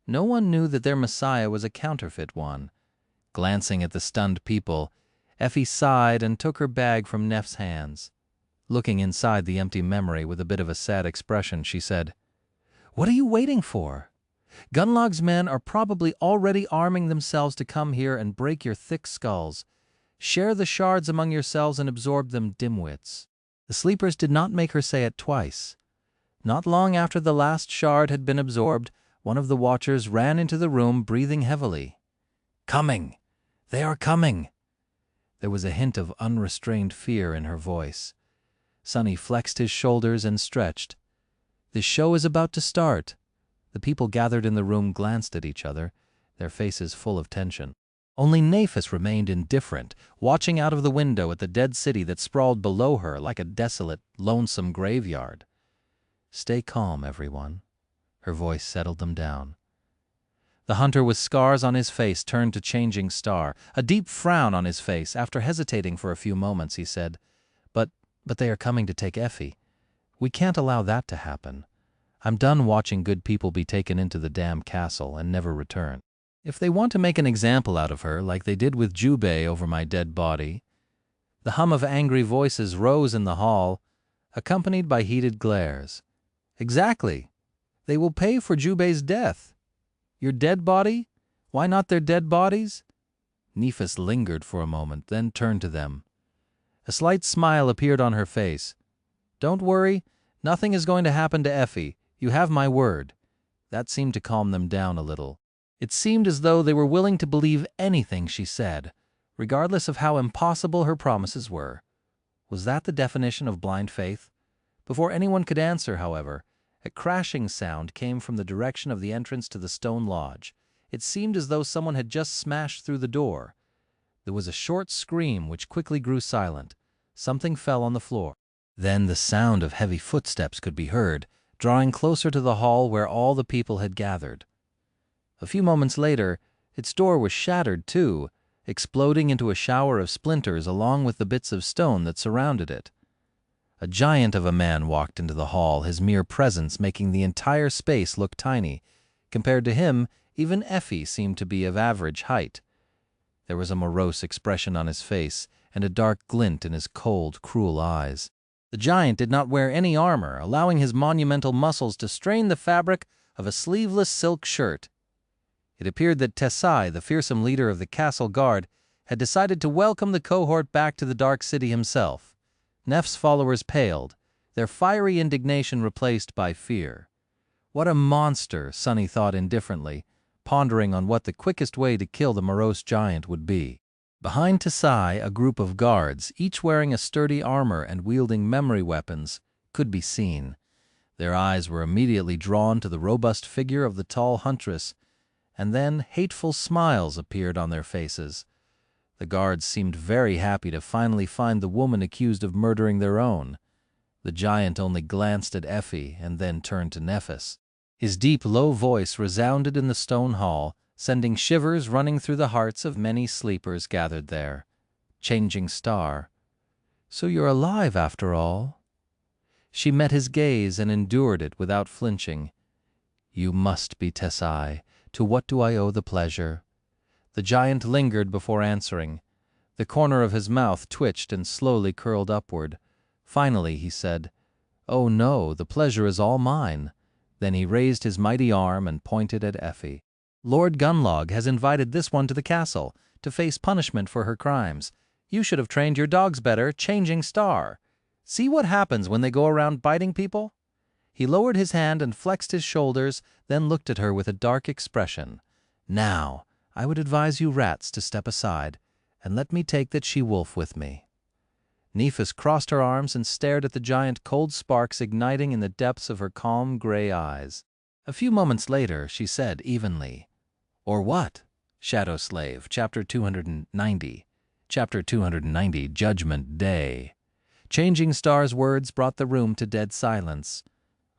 No one knew that their Messiah was a counterfeit one. Glancing at the stunned people, Effie sighed and took her bag from Neff's hands. Looking inside the empty memory with a bit of a sad expression, she said, "What are you waiting for? Gunlaug's men are probably already arming themselves to come here and break your thick skulls. Share the shards among yourselves and absorb them, dimwits." The sleepers did not make her say it twice. Not long after the last shard had been absorbed, one of the watchers ran into the room breathing heavily. "Coming! They are coming!" There was a hint of unrestrained fear in her voice. Sunny flexed his shoulders and stretched. "The show is about to start." The people gathered in the room glanced at each other, their faces full of tension. Only Nephis remained indifferent, watching out of the window at the dead city that sprawled below her like a desolate, lonesome graveyard. "Stay calm, everyone." Her voice settled them down. The hunter with scars on his face turned to Changing Star, a deep frown on his face. After hesitating for a few moments, he said, But they are coming to take Effie. We can't allow that to happen. I'm done watching good people be taken into the damn castle and never return. If they want to make an example out of her, like they did with Jubei over my dead body." The hum of angry voices rose in the hall, accompanied by heated glares. "Exactly. They will pay for Jubei's death. Your dead body? Why not their dead bodies?" Nephis lingered for a moment, then turned to them. A slight smile appeared on her face. "Don't worry. Nothing is going to happen to Effie. You have my word." That seemed to calm them down a little. It seemed as though they were willing to believe anything she said, regardless of how impossible her promises were. Was that the definition of blind faith? Before anyone could answer, however, a crashing sound came from the direction of the entrance to the stone lodge. It seemed as though someone had just smashed through the door. There was a short scream which quickly grew silent. Something fell on the floor. Then the sound of heavy footsteps could be heard, drawing closer to the hall where all the people had gathered. A few moments later, its door was shattered too, exploding into a shower of splinters along with the bits of stone that surrounded it. A giant of a man walked into the hall, his mere presence making the entire space look tiny. Compared to him, even Effie seemed to be of average height. There was a morose expression on his face and a dark glint in his cold, cruel eyes. The giant did not wear any armor, allowing his monumental muscles to strain the fabric of a sleeveless silk shirt. It appeared that Tessai, the fearsome leader of the castle guard, had decided to welcome the cohort back to the Dark City himself. Neff's followers paled, their fiery indignation replaced by fear. What a monster, Sunny thought indifferently, pondering on what the quickest way to kill the morose giant would be. Behind Tessai, a group of guards, each wearing a sturdy armor and wielding memory weapons, could be seen. Their eyes were immediately drawn to the robust figure of the tall huntress, and then hateful smiles appeared on their faces. The guards seemed very happy to finally find the woman accused of murdering their own. The giant only glanced at Effie and then turned to Nephis. His deep, low voice resounded in the stone hall, sending shivers running through the hearts of many sleepers gathered there. Changing Star. So you're alive after all? She met his gaze and endured it without flinching. You must be Tessai. To what do I owe the pleasure? The giant lingered before answering. The corner of his mouth twitched and slowly curled upward. Finally he said, "Oh no, the pleasure is all mine." Then he raised his mighty arm and pointed at Effie. "Lord Gunlog has invited this one to the castle, to face punishment for her crimes. You should have trained your dogs better, Changing Star. See what happens when they go around biting people?" He lowered his hand and flexed his shoulders, then looked at her with a dark expression. "Now, I would advise you rats to step aside, and let me take that she-wolf with me." Nephis crossed her arms and stared at the giant, cold sparks igniting in the depths of her calm gray eyes. A few moments later, she said evenly, "Or what?" Shadow Slave, Chapter 290. Chapter 290, Judgment Day. Changing Star's words brought the room to dead silence.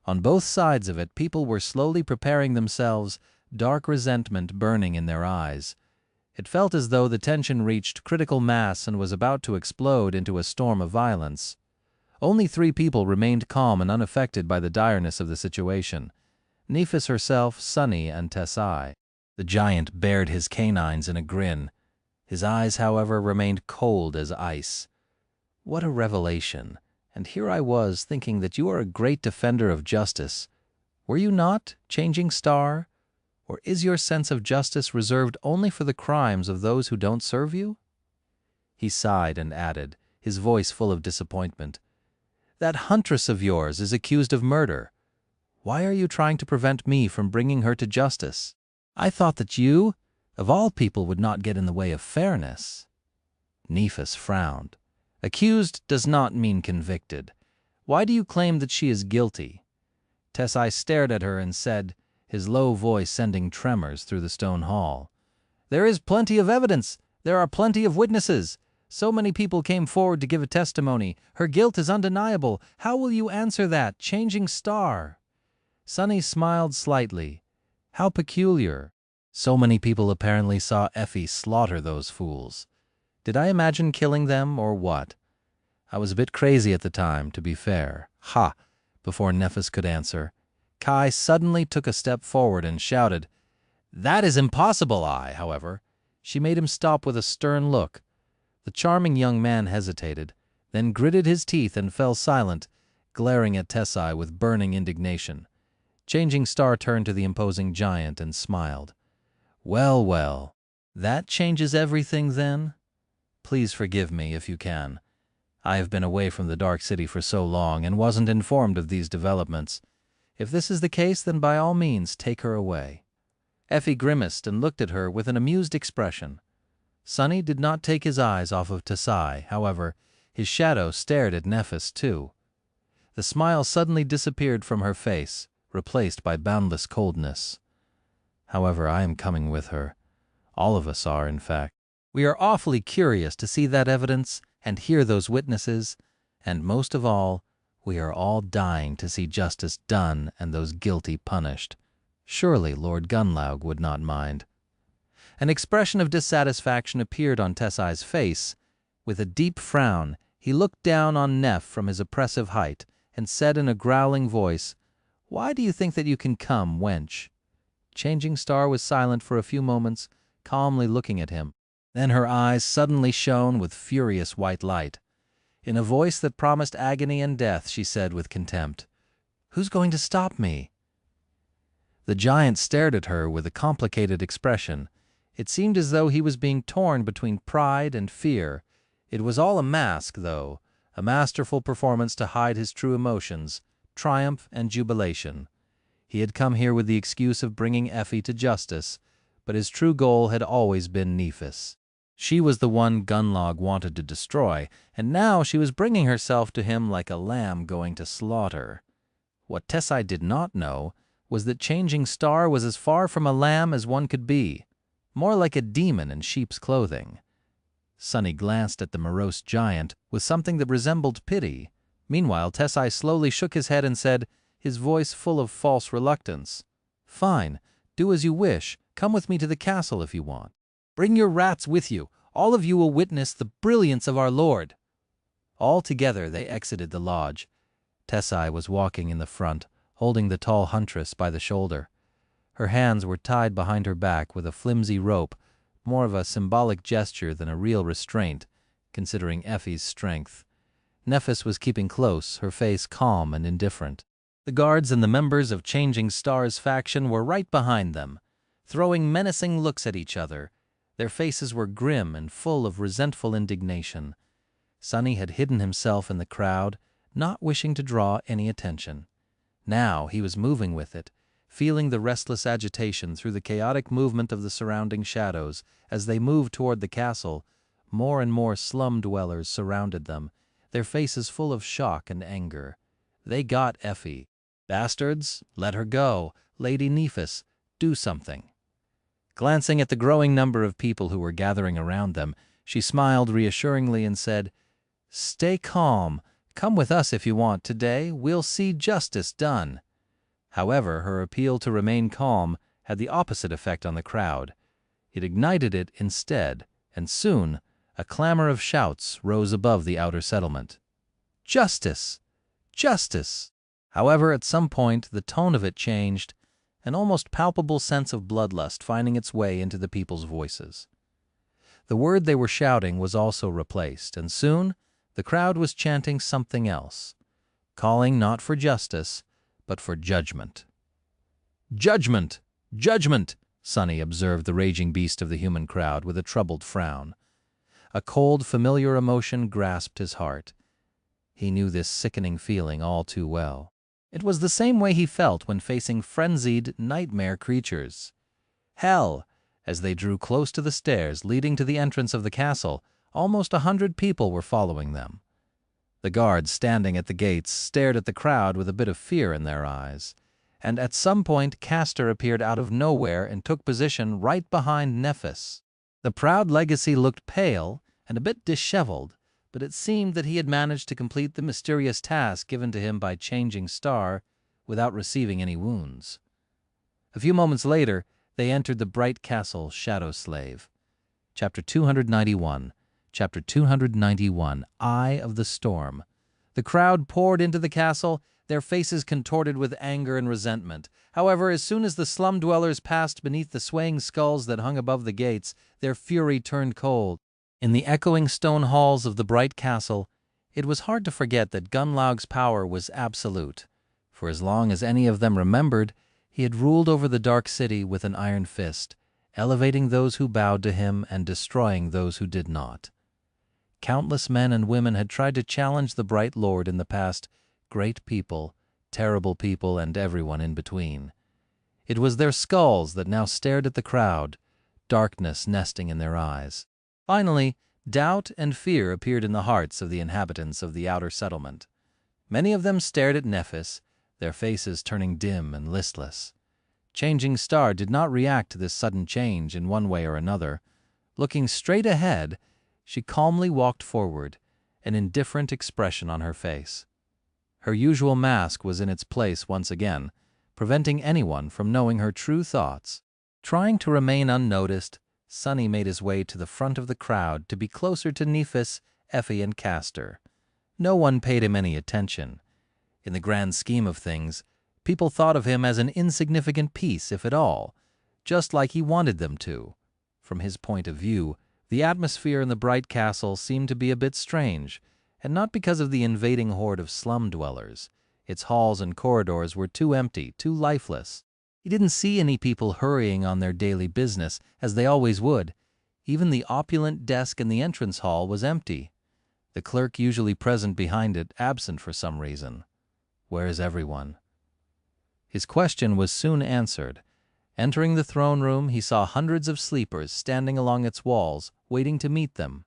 On both sides of it, people were slowly preparing themselves, dark resentment burning in their eyes. It felt as though the tension reached critical mass and was about to explode into a storm of violence. Only 3 people remained calm and unaffected by the direness of the situation: Nephis herself, Sunny, and Tessai. The giant bared his canines in a grin. His eyes, however, remained cold as ice. "What a revelation! And here I was, thinking that you are a great defender of justice. Were you not, Changing Star? Or is your sense of justice reserved only for the crimes of those who don't serve you?" He sighed and added, his voice full of disappointment, "That huntress of yours is accused of murder. Why are you trying to prevent me from bringing her to justice? I thought that you, of all people, would not get in the way of fairness." Nephis frowned. "Accused does not mean convicted. Why do you claim that she is guilty?" Tessai stared at her and said, his low voice sending tremors through the stone hall, "There is plenty of evidence. There are plenty of witnesses. So many people came forward to give a testimony. Her guilt is undeniable. How will you answer that, Changing Star?" Sunny smiled slightly. "How peculiar. So many people apparently saw Effie slaughter those fools. Did I imagine killing them, or what? I was a bit crazy at the time, to be fair. Ha!" Before Nephis could answer, Kai suddenly took a step forward and shouted, "That is impossible!" However, she made him stop with a stern look. The charming young man hesitated, then gritted his teeth and fell silent, glaring at Tessai with burning indignation. Changing Star turned to the imposing giant and smiled. "Well, well, that changes everything then? Please forgive me if you can. I have been away from the Dark City for so long and wasn't informed of these developments. If this is the case, then by all means take her away." Effie grimaced and looked at her with an amused expression. Sunny did not take his eyes off of Tessai. However, his shadow stared at Nephis too. The smile suddenly disappeared from her face, replaced by boundless coldness. "However, I am coming with her. All of us are, in fact. We are awfully curious to see that evidence and hear those witnesses, and most of all, we are all dying to see justice done and those guilty punished. Surely Lord Gunlaug would not mind." An expression of dissatisfaction appeared on Tessai's face. With a deep frown, he looked down on Neph from his oppressive height and said in a growling voice, "Why do you think that you can come, wench?" Changing Star was silent for a few moments, calmly looking at him. Then her eyes suddenly shone with furious white light. In a voice that promised agony and death, she said with contempt, "Who's going to stop me?" The giant stared at her with a complicated expression. It seemed as though he was being torn between pride and fear. It was all a mask, though, a masterful performance to hide his true emotions, triumph and jubilation. He had come here with the excuse of bringing Effie to justice, but his true goal had always been Nephis. She was the one Gunlog wanted to destroy, and now she was bringing herself to him like a lamb going to slaughter. What Tessai did not know was that Changing Star was as far from a lamb as one could be, more like a demon in sheep's clothing. Sunny glanced at the morose giant with something that resembled pity. Meanwhile, Tessai slowly shook his head and said, his voice full of false reluctance, "Fine, do as you wish. Come with me to the castle if you want. Bring your rats with you. All of you will witness the brilliance of our Lord." All together they exited the lodge. Tessai was walking in the front, holding the tall huntress by the shoulder. Her hands were tied behind her back with a flimsy rope, more of a symbolic gesture than a real restraint, considering Effie's strength. Nephis was keeping close, her face calm and indifferent. The guards and the members of Changing Star's faction were right behind them, throwing menacing looks at each other. Their faces were grim and full of resentful indignation. Sunny had hidden himself in the crowd, not wishing to draw any attention. Now he was moving with it, feeling the restless agitation through the chaotic movement of the surrounding shadows. As they moved toward the castle, more and more slum dwellers surrounded them, their faces full of shock and anger. They got Effie. Bastards, let her go. Lady Nephis, do something. Glancing at the growing number of people who were gathering around them, she smiled reassuringly and said, "Stay calm. Come with us if you want. Today we'll see justice done." However, her appeal to remain calm had the opposite effect on the crowd. It ignited it instead, and soon a clamor of shouts rose above the outer settlement. "Justice! Justice!" However, at some point the tone of it changed, an almost palpable sense of bloodlust finding its way into the people's voices. The word they were shouting was also replaced, and soon the crowd was chanting something else, calling not for justice, but for judgment. "Judgment! Judgment!" Sunny observed the raging beast of the human crowd with a troubled frown. A cold, familiar emotion grasped his heart. He knew this sickening feeling all too well. It was the same way he felt when facing frenzied, nightmare creatures. Hell! As they drew close to the stairs leading to the entrance of the castle, almost 100 people were following them. The guards standing at the gates stared at the crowd with a bit of fear in their eyes, and at some point Castor appeared out of nowhere and took position right behind Nephis. The proud legacy looked pale and a bit disheveled, but it seemed that he had managed to complete the mysterious task given to him by Changing Star without receiving any wounds. A few moments later, they entered the bright castle Shadow Slave. Chapter 291. Chapter 291, Eye of the Storm. The crowd poured into the castle, their faces contorted with anger and resentment. However, as soon as the slum dwellers passed beneath the swaying skulls that hung above the gates, their fury turned cold. In the echoing stone halls of the bright castle, it was hard to forget that Gunlaug's power was absolute. For as long as any of them remembered, he had ruled over the dark city with an iron fist, elevating those who bowed to him and destroying those who did not. Countless men and women had tried to challenge the bright lord in the past, great people, terrible people, and everyone in between. It was their skulls that now stared at the crowd, darkness nesting in their eyes. Finally, doubt and fear appeared in the hearts of the inhabitants of the outer settlement. Many of them stared at Nephis, their faces turning dim and listless. Changing Star did not react to this sudden change in one way or another. Looking straight ahead, she calmly walked forward, an indifferent expression on her face. Her usual mask was in its place once again, preventing anyone from knowing her true thoughts. Trying to remain unnoticed, Sunny made his way to the front of the crowd to be closer to Nephis, Effie, and Castor. No one paid him any attention. In the grand scheme of things, people thought of him as an insignificant piece, if at all, just like he wanted them to. From his point of view, the atmosphere in the bright castle seemed to be a bit strange, and not because of the invading horde of slum dwellers. Its halls and corridors were too empty, too lifeless. He didn't see any people hurrying on their daily business, as they always would. Even the opulent desk in the entrance hall was empty. The clerk usually present behind it absent for some reason. Where is everyone? His question was soon answered. Entering the throne room, he saw hundreds of sleepers standing along its walls, waiting to meet them.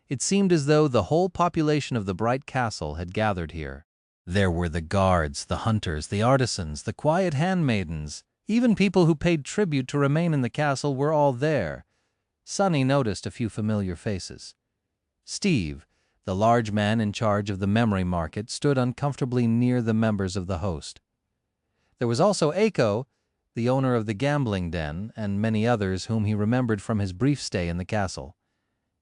It seemed as though the whole population of the bright castle had gathered here. There were the guards, the hunters, the artisans, the quiet handmaidens, even people who paid tribute to remain in the castle were all there. Sonny noticed a few familiar faces. Steve, the large man in charge of the memory market, stood uncomfortably near the members of the host. There was also Aiko, the owner of the gambling den, and many others whom he remembered from his brief stay in the castle.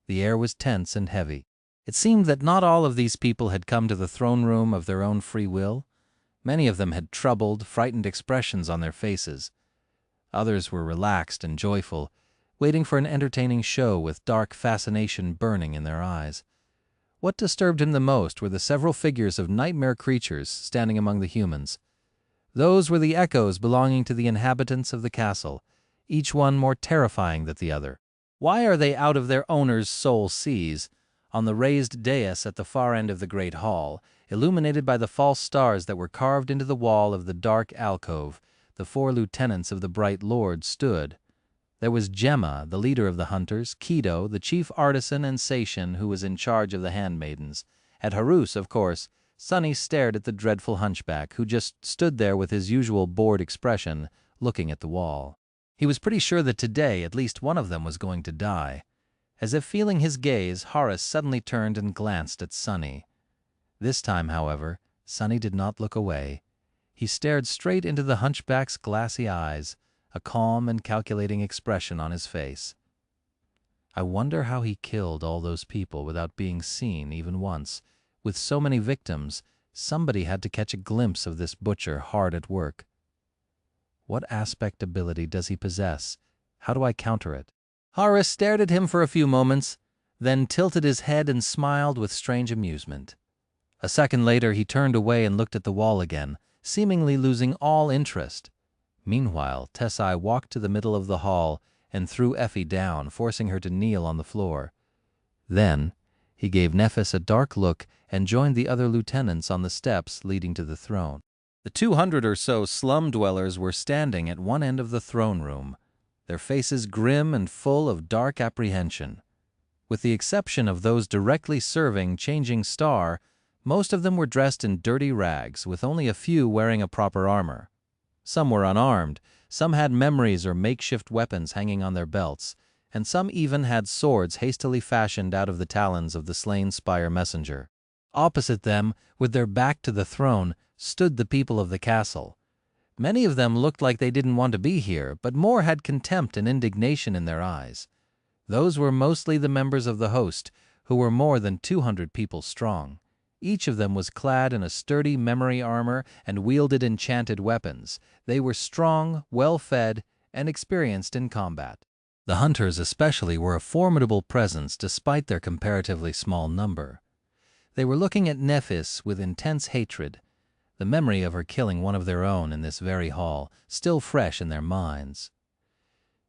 The air was tense and heavy. It seemed that not all of these people had come to the throne room of their own free will. Many of them had troubled, frightened expressions on their faces. Others were relaxed and joyful, waiting for an entertaining show with dark fascination burning in their eyes. What disturbed him the most were the several figures of nightmare creatures standing among the humans. Those were the echoes belonging to the inhabitants of the castle, each one more terrifying than the other. Why are they out of their owner's soul seas? On the raised dais at the far end of the great hall, illuminated by the false stars that were carved into the wall of the dark alcove, the 4 lieutenants of the Bright Lord stood. There was Gemma, the leader of the hunters, Kido, the chief artisan, and Seishin, who was in charge of the handmaidens. At Harus, of course, Sonny stared at the dreadful hunchback, who just stood there with his usual bored expression, looking at the wall. He was pretty sure that today at least one of them was going to die. As if feeling his gaze, Horace suddenly turned and glanced at Sonny. This time, however, Sonny did not look away. He stared straight into the hunchback's glassy eyes, a calm and calculating expression on his face. I wonder how he killed all those people without being seen even once. With so many victims, somebody had to catch a glimpse of this butcher hard at work. What aspect ability does he possess? How do I counter it? Horace stared at him for a few moments, then tilted his head and smiled with strange amusement. A second later, he turned away and looked at the wall again, seemingly losing all interest. Meanwhile, Tessai walked to the middle of the hall and threw Effie down, forcing her to kneel on the floor. Then he gave Nephis a dark look and joined the other lieutenants on the steps leading to the throne. The 200 or so slum dwellers were standing at one end of the throne room, their faces grim and full of dark apprehension. With the exception of those directly serving Changing Star, most of them were dressed in dirty rags, with only a few wearing a proper armor. Some were unarmed, some had memories or makeshift weapons hanging on their belts, and some even had swords hastily fashioned out of the talons of the slain Spire messenger. Opposite them, with their back to the throne, stood the people of the castle. Many of them looked like they didn't want to be here, but more had contempt and indignation in their eyes. Those were mostly the members of the host, who were more than 200 people strong. Each of them was clad in a sturdy memory armor and wielded enchanted weapons. They were strong, well-fed, and experienced in combat. The hunters especially were a formidable presence despite their comparatively small number. They were looking at Nephis with intense hatred, the memory of her killing one of their own in this very hall, still fresh in their minds.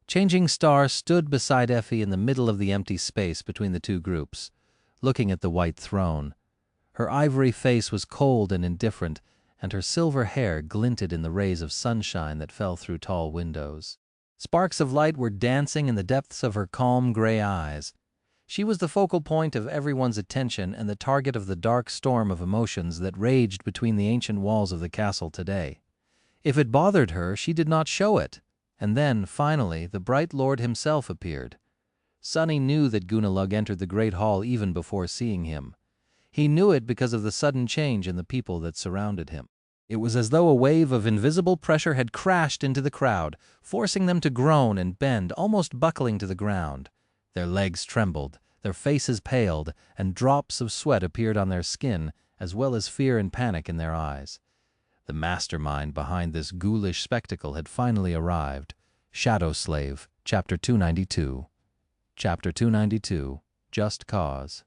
Changing Star stood beside Effie in the middle of the empty space between the two groups, looking at the white throne. Her ivory face was cold and indifferent, and her silver hair glinted in the rays of sunshine that fell through tall windows. Sparks of light were dancing in the depths of her calm gray eyes. She was the focal point of everyone's attention and the target of the dark storm of emotions that raged between the ancient walls of the castle today. If it bothered her, she did not show it. And then, finally, the Bright Lord himself appeared. Sonny knew that Gunalug entered the great hall even before seeing him. He knew it because of the sudden change in the people that surrounded him. It was as though a wave of invisible pressure had crashed into the crowd, forcing them to groan and bend, almost buckling to the ground. Their legs trembled, their faces paled, and drops of sweat appeared on their skin, as well as fear and panic in their eyes. The mastermind behind this ghoulish spectacle had finally arrived. Shadow Slave, Chapter 292. Chapter 292, Just Cause.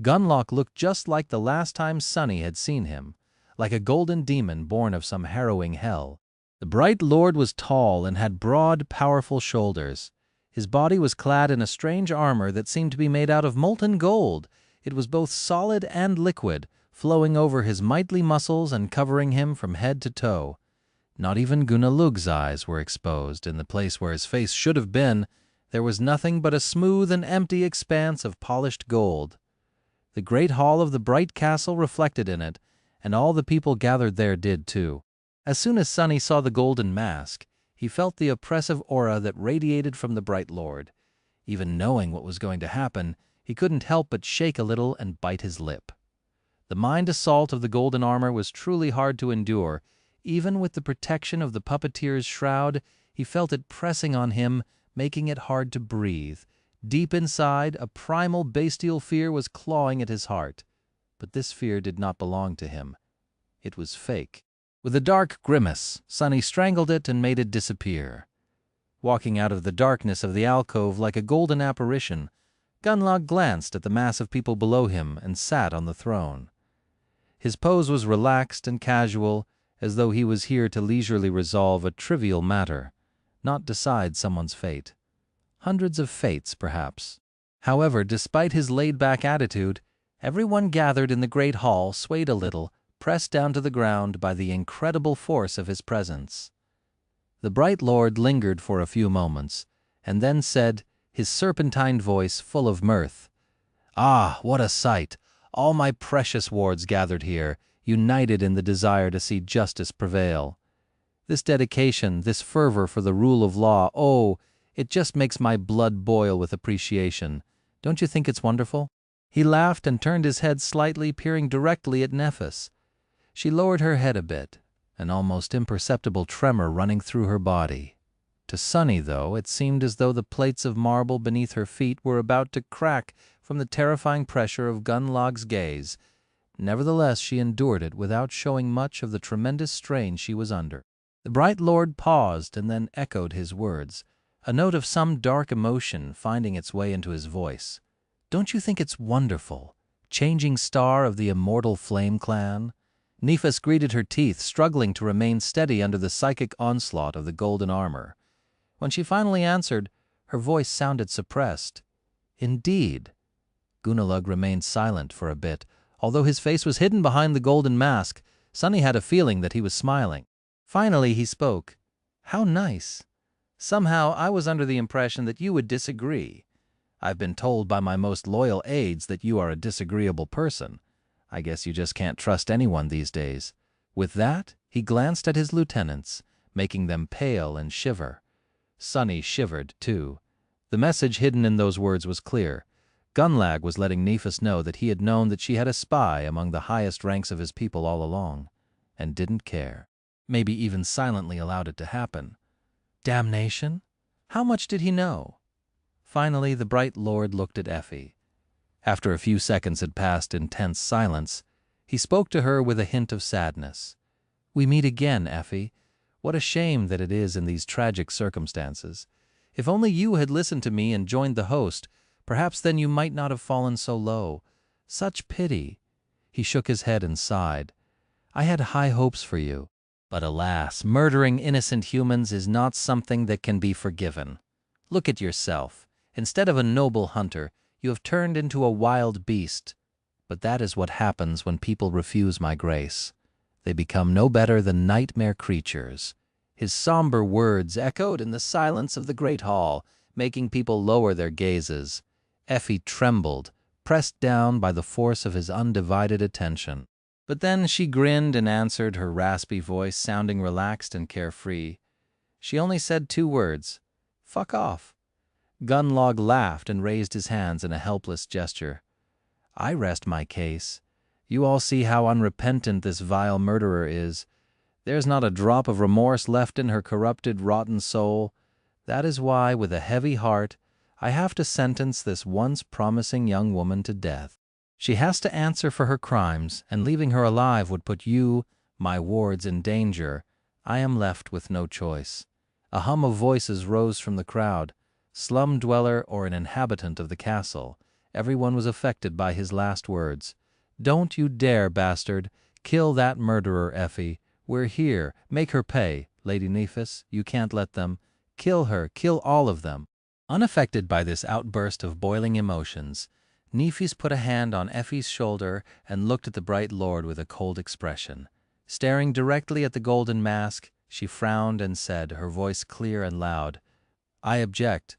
Gunlock looked just like the last time Sonny had seen him, like a golden demon born of some harrowing hell. The Bright Lord was tall and had broad, powerful shoulders. His body was clad in a strange armor that seemed to be made out of molten gold. It was both solid and liquid, flowing over his mighty muscles and covering him from head to toe. Not even Gunalug's eyes were exposed. In the place where his face should have been, there was nothing but a smooth and empty expanse of polished gold. The great hall of the bright castle reflected in it, and all the people gathered there did too. As soon as Sunny saw the golden mask, he felt the oppressive aura that radiated from the Bright Lord. Even knowing what was going to happen, he couldn't help but shake a little and bite his lip. The mind assault of the golden armor was truly hard to endure. Even with the protection of the puppeteer's shroud, he felt it pressing on him, making it hard to breathe. Deep inside, a primal bestial fear was clawing at his heart. But this fear did not belong to him. It was fake. With a dark grimace, Sunny strangled it and made it disappear. Walking out of the darkness of the alcove like a golden apparition, Gunlock glanced at the mass of people below him and sat on the throne. His pose was relaxed and casual, as though he was here to leisurely resolve a trivial matter, not decide someone's fate. Hundreds of fates, perhaps. However, despite his laid-back attitude, everyone gathered in the great hall swayed a little, pressed down to the ground by the incredible force of his presence. The Bright Lord lingered for a few moments, and then said, his serpentine voice full of mirth, "Ah, what a sight! All my precious wards gathered here, united in the desire to see justice prevail. This dedication, this fervor for the rule of law, oh, it just makes my blood boil with appreciation. Don't you think it's wonderful?" He laughed and turned his head slightly, peering directly at Nephis. She lowered her head a bit, an almost imperceptible tremor running through her body. To Sunny, though, it seemed as though the plates of marble beneath her feet were about to crack from the terrifying pressure of Gunlock's gaze. Nevertheless, she endured it without showing much of the tremendous strain she was under. The Bright Lord paused and then echoed his words, a note of some dark emotion finding its way into his voice. "Don't you think it's wonderful? Changing star of the immortal Flame Clan?" Nephis greeted her teeth, struggling to remain steady under the psychic onslaught of the golden armor. When she finally answered, her voice sounded suppressed. "Indeed." Gunalug remained silent for a bit. Although his face was hidden behind the golden mask, Sunny had a feeling that he was smiling. Finally he spoke. "How nice. Somehow I was under the impression that you would disagree. I've been told by my most loyal aides that you are a disagreeable person. I guess you just can't trust anyone these days." With that, he glanced at his lieutenants, making them pale and shiver. Sunny shivered, too. The message hidden in those words was clear. Gunlag was letting Nephis know that he had known that she had a spy among the highest ranks of his people all along, and didn't care. Maybe even silently allowed it to happen. Damnation? How much did he know? Finally, the Bright Lord looked at Effie. After a few seconds had passed in tense silence, he spoke to her with a hint of sadness. "We meet again, Effie. What a shame that it is in these tragic circumstances. If only you had listened to me and joined the host, perhaps then you might not have fallen so low. Such pity." He shook his head and sighed. "I had high hopes for you. But alas, murdering innocent humans is not something that can be forgiven. Look at yourself. Instead of a noble hunter, you have turned into a wild beast. But that is what happens when people refuse my grace. They become no better than nightmare creatures." His somber words echoed in the silence of the great hall, making people lower their gazes. Effie trembled, pressed down by the force of his undivided attention. But then she grinned and answered, her raspy voice sounding relaxed and carefree. She only said 2 words, "Fuck off." Gunlog laughed and raised his hands in a helpless gesture. "I rest my case. You all see how unrepentant this vile murderer is. There's not a drop of remorse left in her corrupted, rotten soul. That is why, with a heavy heart, I have to sentence this once promising young woman to death. She has to answer for her crimes, and leaving her alive would put you, my wards, in danger. I am left with no choice." A hum of voices rose from the crowd. Slum dweller or an inhabitant of the castle, everyone was affected by his last words. "Don't you dare, bastard. Kill that murderer, Effie. We're here. Make her pay. Lady Nephis, you can't let them. Kill her. Kill all of them." Unaffected by this outburst of boiling emotions, Nephis put a hand on Effie's shoulder and looked at the Bright Lord with a cold expression. Staring directly at the golden mask, she frowned and said, her voice clear and loud, "I object."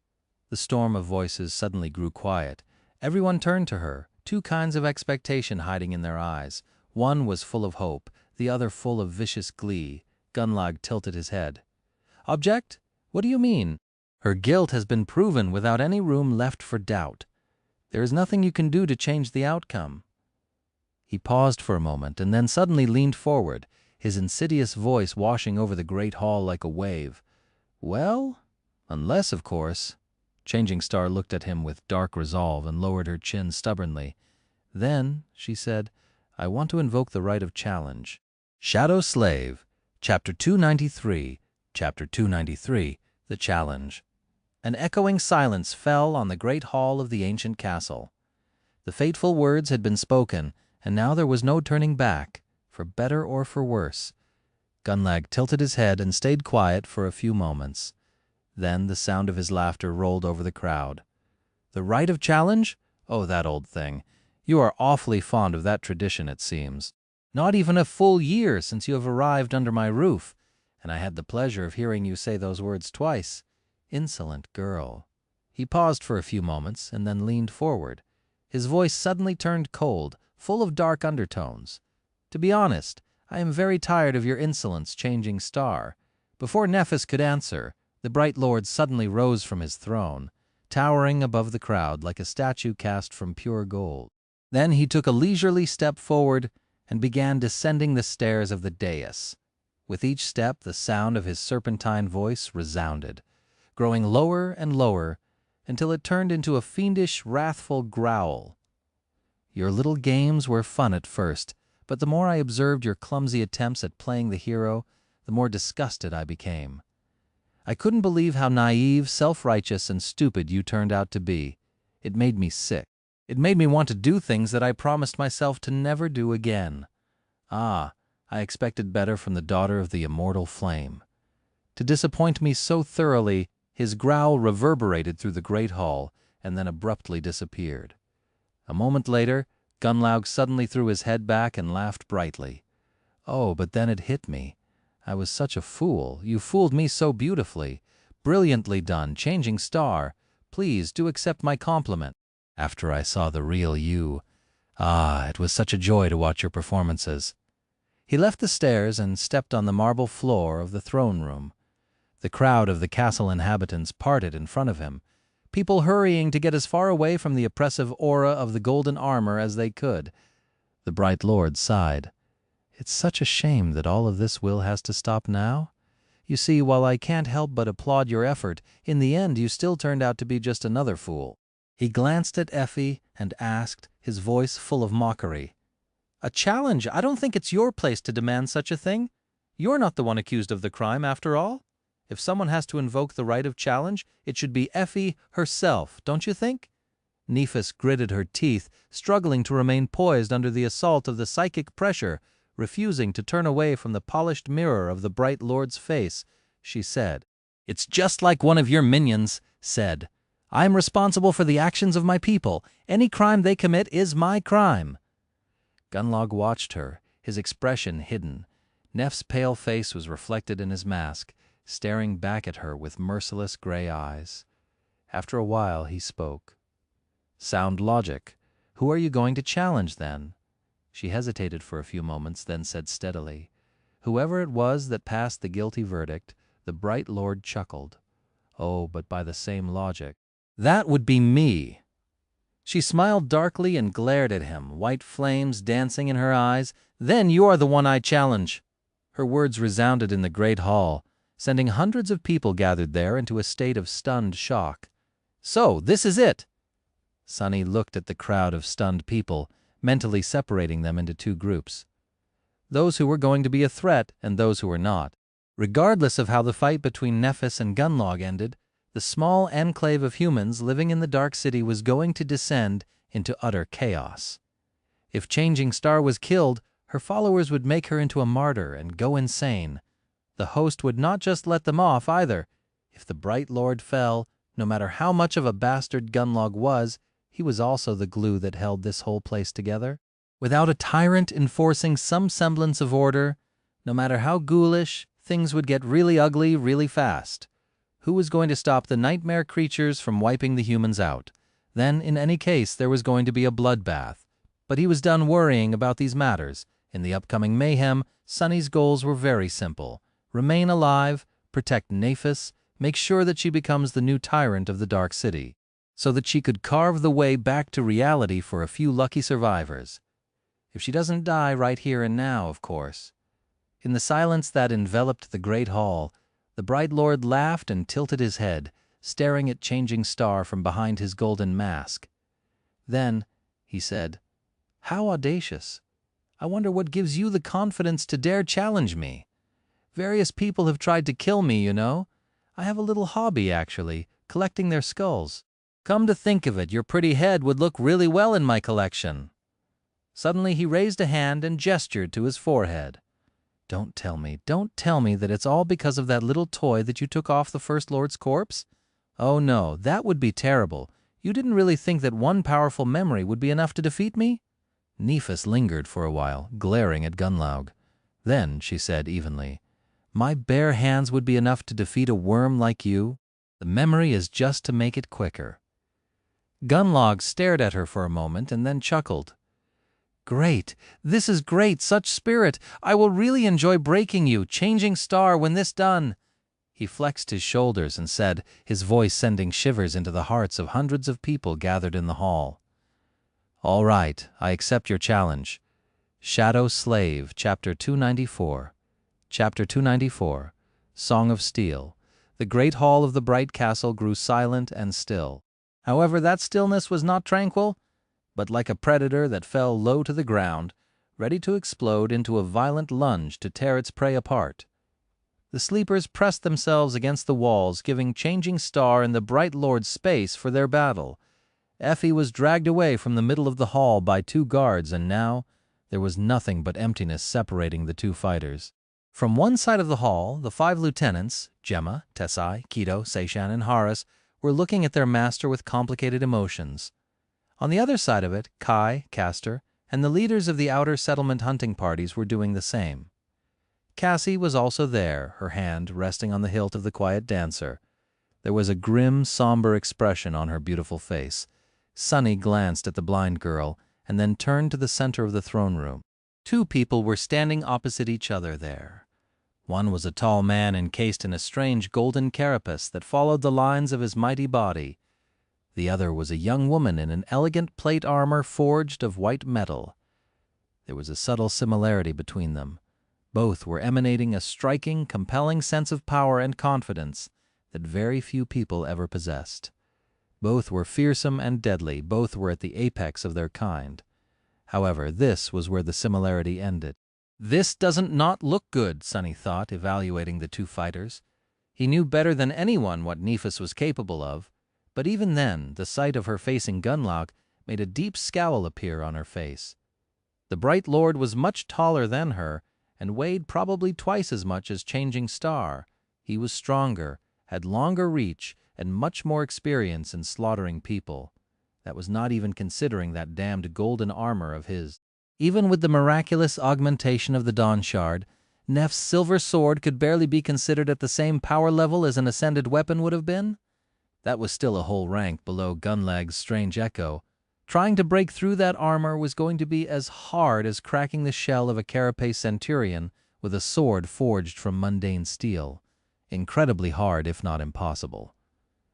The storm of voices suddenly grew quiet. Everyone turned to her, 2 kinds of expectation hiding in their eyes. One was full of hope, the other full of vicious glee. Gunlag tilted his head. "Object? What do you mean?" "Her guilt has been proven without any room left for doubt. There is nothing you can do to change the outcome." He paused for a moment and then suddenly leaned forward, his insidious voice washing over the great hall like a wave. "Well, unless, of course." Changing Star looked at him with dark resolve and lowered her chin stubbornly. "Then," she said, "I want to invoke the right of challenge." Shadow Slave, Chapter 293, Chapter 293, The Challenge. An echoing silence fell on the great hall of the ancient castle. The fateful words had been spoken, and now there was no turning back, for better or for worse. Gunlag tilted his head and stayed quiet for a few moments. Then the sound of his laughter rolled over the crowd. "The right of challenge? Oh, that old thing. You are awfully fond of that tradition, it seems. Not even a full year since you have arrived under my roof, and I had the pleasure of hearing you say those words twice. Insolent girl." He paused for a few moments and then leaned forward. His voice suddenly turned cold, full of dark undertones. "To be honest, I am very tired of your insolence, Changing Star." Before Nephis could answer, the Bright Lord suddenly rose from his throne, towering above the crowd like a statue cast from pure gold. Then he took a leisurely step forward and began descending the stairs of the dais. With each step, the sound of his serpentine voice resounded, growing lower and lower until it turned into a fiendish, wrathful growl. "Your little games were fun at first, but the more I observed your clumsy attempts at playing the hero, the more disgusted I became. I couldn't believe how naive, self-righteous, and stupid you turned out to be. It made me sick. It made me want to do things that I promised myself to never do again. Ah, I expected better from the daughter of the immortal flame." To disappoint me so thoroughly, his growl reverberated through the great hall and then abruptly disappeared. A moment later, Gunlaug suddenly threw his head back and laughed brightly. "Oh, but then it hit me. I was such a fool. You fooled me so beautifully. Brilliantly done, Changing Star. Please do accept my compliment." After I saw the real you. Ah, it was such a joy to watch your performances. He left the stairs and stepped on the marble floor of the throne room. The crowd of the castle inhabitants parted in front of him, people hurrying to get as far away from the oppressive aura of the golden armor as they could. The Bright Lord sighed. "It's such a shame that all of this will has to stop now. You see, while I can't help but applaud your effort, in the end you still turned out to be just another fool." He glanced at Effie and asked, his voice full of mockery, "A challenge? I don't think it's your place to demand such a thing. You're not the one accused of the crime, after all. If someone has to invoke the right of challenge, it should be Effie herself, don't you think?" Nephis gritted her teeth, struggling to remain poised under the assault of the psychic pressure, refusing to turn away from the polished mirror of the Bright Lord's face. She said, "It's just like one of your minions said. I'm responsible for the actions of my people. Any crime they commit is my crime." Gunlog watched her, his expression hidden. Neff's pale face was reflected in his mask, staring back at her with merciless gray eyes. After a while he spoke. "Sound logic. Who are you going to challenge, then?" She hesitated for a few moments, then said steadily, "Whoever it was that passed the guilty verdict." The Bright Lord chuckled. "Oh, but by the same logic, that would be me." She smiled darkly and glared at him, white flames dancing in her eyes. "Then you are the one I challenge." Her words resounded in the great hall, sending hundreds of people gathered there into a state of stunned shock. "So, this is it." Sunny looked at the crowd of stunned people, mentally separating them into two groups. Those who were going to be a threat and those who were not. Regardless of how the fight between Nephis and Gunlog ended, the small enclave of humans living in the Dark City was going to descend into utter chaos. If Changing Star was killed, her followers would make her into a martyr and go insane. The host would not just let them off either. If the Bright Lord fell, no matter how much of a bastard Gunlog was, he was also the glue that held this whole place together. Without a tyrant enforcing some semblance of order, no matter how ghoulish, things would get really ugly really fast. Who was going to stop the nightmare creatures from wiping the humans out? Then, in any case, there was going to be a bloodbath. But he was done worrying about these matters, In the upcoming mayhem, Sunny's goals were very simple. Remain alive, protect Nephis, make sure that she becomes the new tyrant of the Dark City, so that she could carve the way back to reality for a few lucky survivors. If she doesn't die right here and now, of course. In the silence that enveloped the great hall, the Bright Lord laughed and tilted his head, staring at Changing Star from behind his golden mask. Then, he said, "How audacious! I wonder what gives you the confidence to dare challenge me? Various people have tried to kill me, you know. I have a little hobby, actually, collecting their skulls. Come to think of it, your pretty head would look really well in my collection." Suddenly he raised a hand and gestured to his forehead. Don't tell me that it's all because of that little toy that you took off the First Lord's corpse? Oh no, that would be terrible. You didn't really think that one powerful memory would be enough to defeat me?" Nephis lingered for a while, glaring at Gunlaug. Then she said evenly, "My bare hands would be enough to defeat a worm like you? The memory is just to make it quicker." Gunlaug stared at her for a moment and then chuckled. "Great! This is great! Such spirit! I will really enjoy breaking you, Changing Star, when this done." He flexed his shoulders and said, his voice sending shivers into the hearts of hundreds of people gathered in the hall. "All right, I accept your challenge. Shadow Slave, Chapter 294. Chapter 294, Song of Steel. The great hall of the bright castle grew silent and still. However, that stillness was not tranquil, but like a predator that fell low to the ground, ready to explode into a violent lunge to tear its prey apart. The sleepers pressed themselves against the walls, giving Changing Star and the Bright Lord space for their battle. Effie was dragged away from the middle of the hall by 2 guards, and now there was nothing but emptiness separating the 2 fighters. From one side of the hall, the 5 lieutenants, Gemma, Tessai, Keto, Seishan, and Haris, were looking at their master with complicated emotions. On the other side of it, Kai, Castor, and the leaders of the outer settlement hunting parties were doing the same. Cassie was also there, her hand resting on the hilt of the quiet dancer. There was a grim, somber expression on her beautiful face. Sunny glanced at the blind girl and then turned to the center of the throne room. 2 people were standing opposite each other there. One was a tall man encased in a strange golden carapace that followed the lines of his mighty body. The other was a young woman in an elegant plate armor forged of white metal. There was a subtle similarity between them. Both were emanating a striking, compelling sense of power and confidence that very few people ever possessed. Both were fearsome and deadly, both were at the apex of their kind. However, this was where the similarity ended. This doesn't not look good, Sunny thought, evaluating the 2 fighters. He knew better than anyone what Nephis was capable of. But even then, the sight of her facing Gunlaug made a deep scowl appear on her face. The Bright Lord was much taller than her, and weighed probably twice as much as Changing Star. He was stronger, had longer reach, and much more experience in slaughtering people. That was not even considering that damned golden armor of his. Even with the miraculous augmentation of the Moonshard, Neff's silver sword could barely be considered at the same power level as an ascended weapon would have been. That was still a whole rank below Gunlag's strange echo. Trying to break through that armor was going to be as hard as cracking the shell of a carapace centurion with a sword forged from mundane steel. Incredibly hard, if not impossible.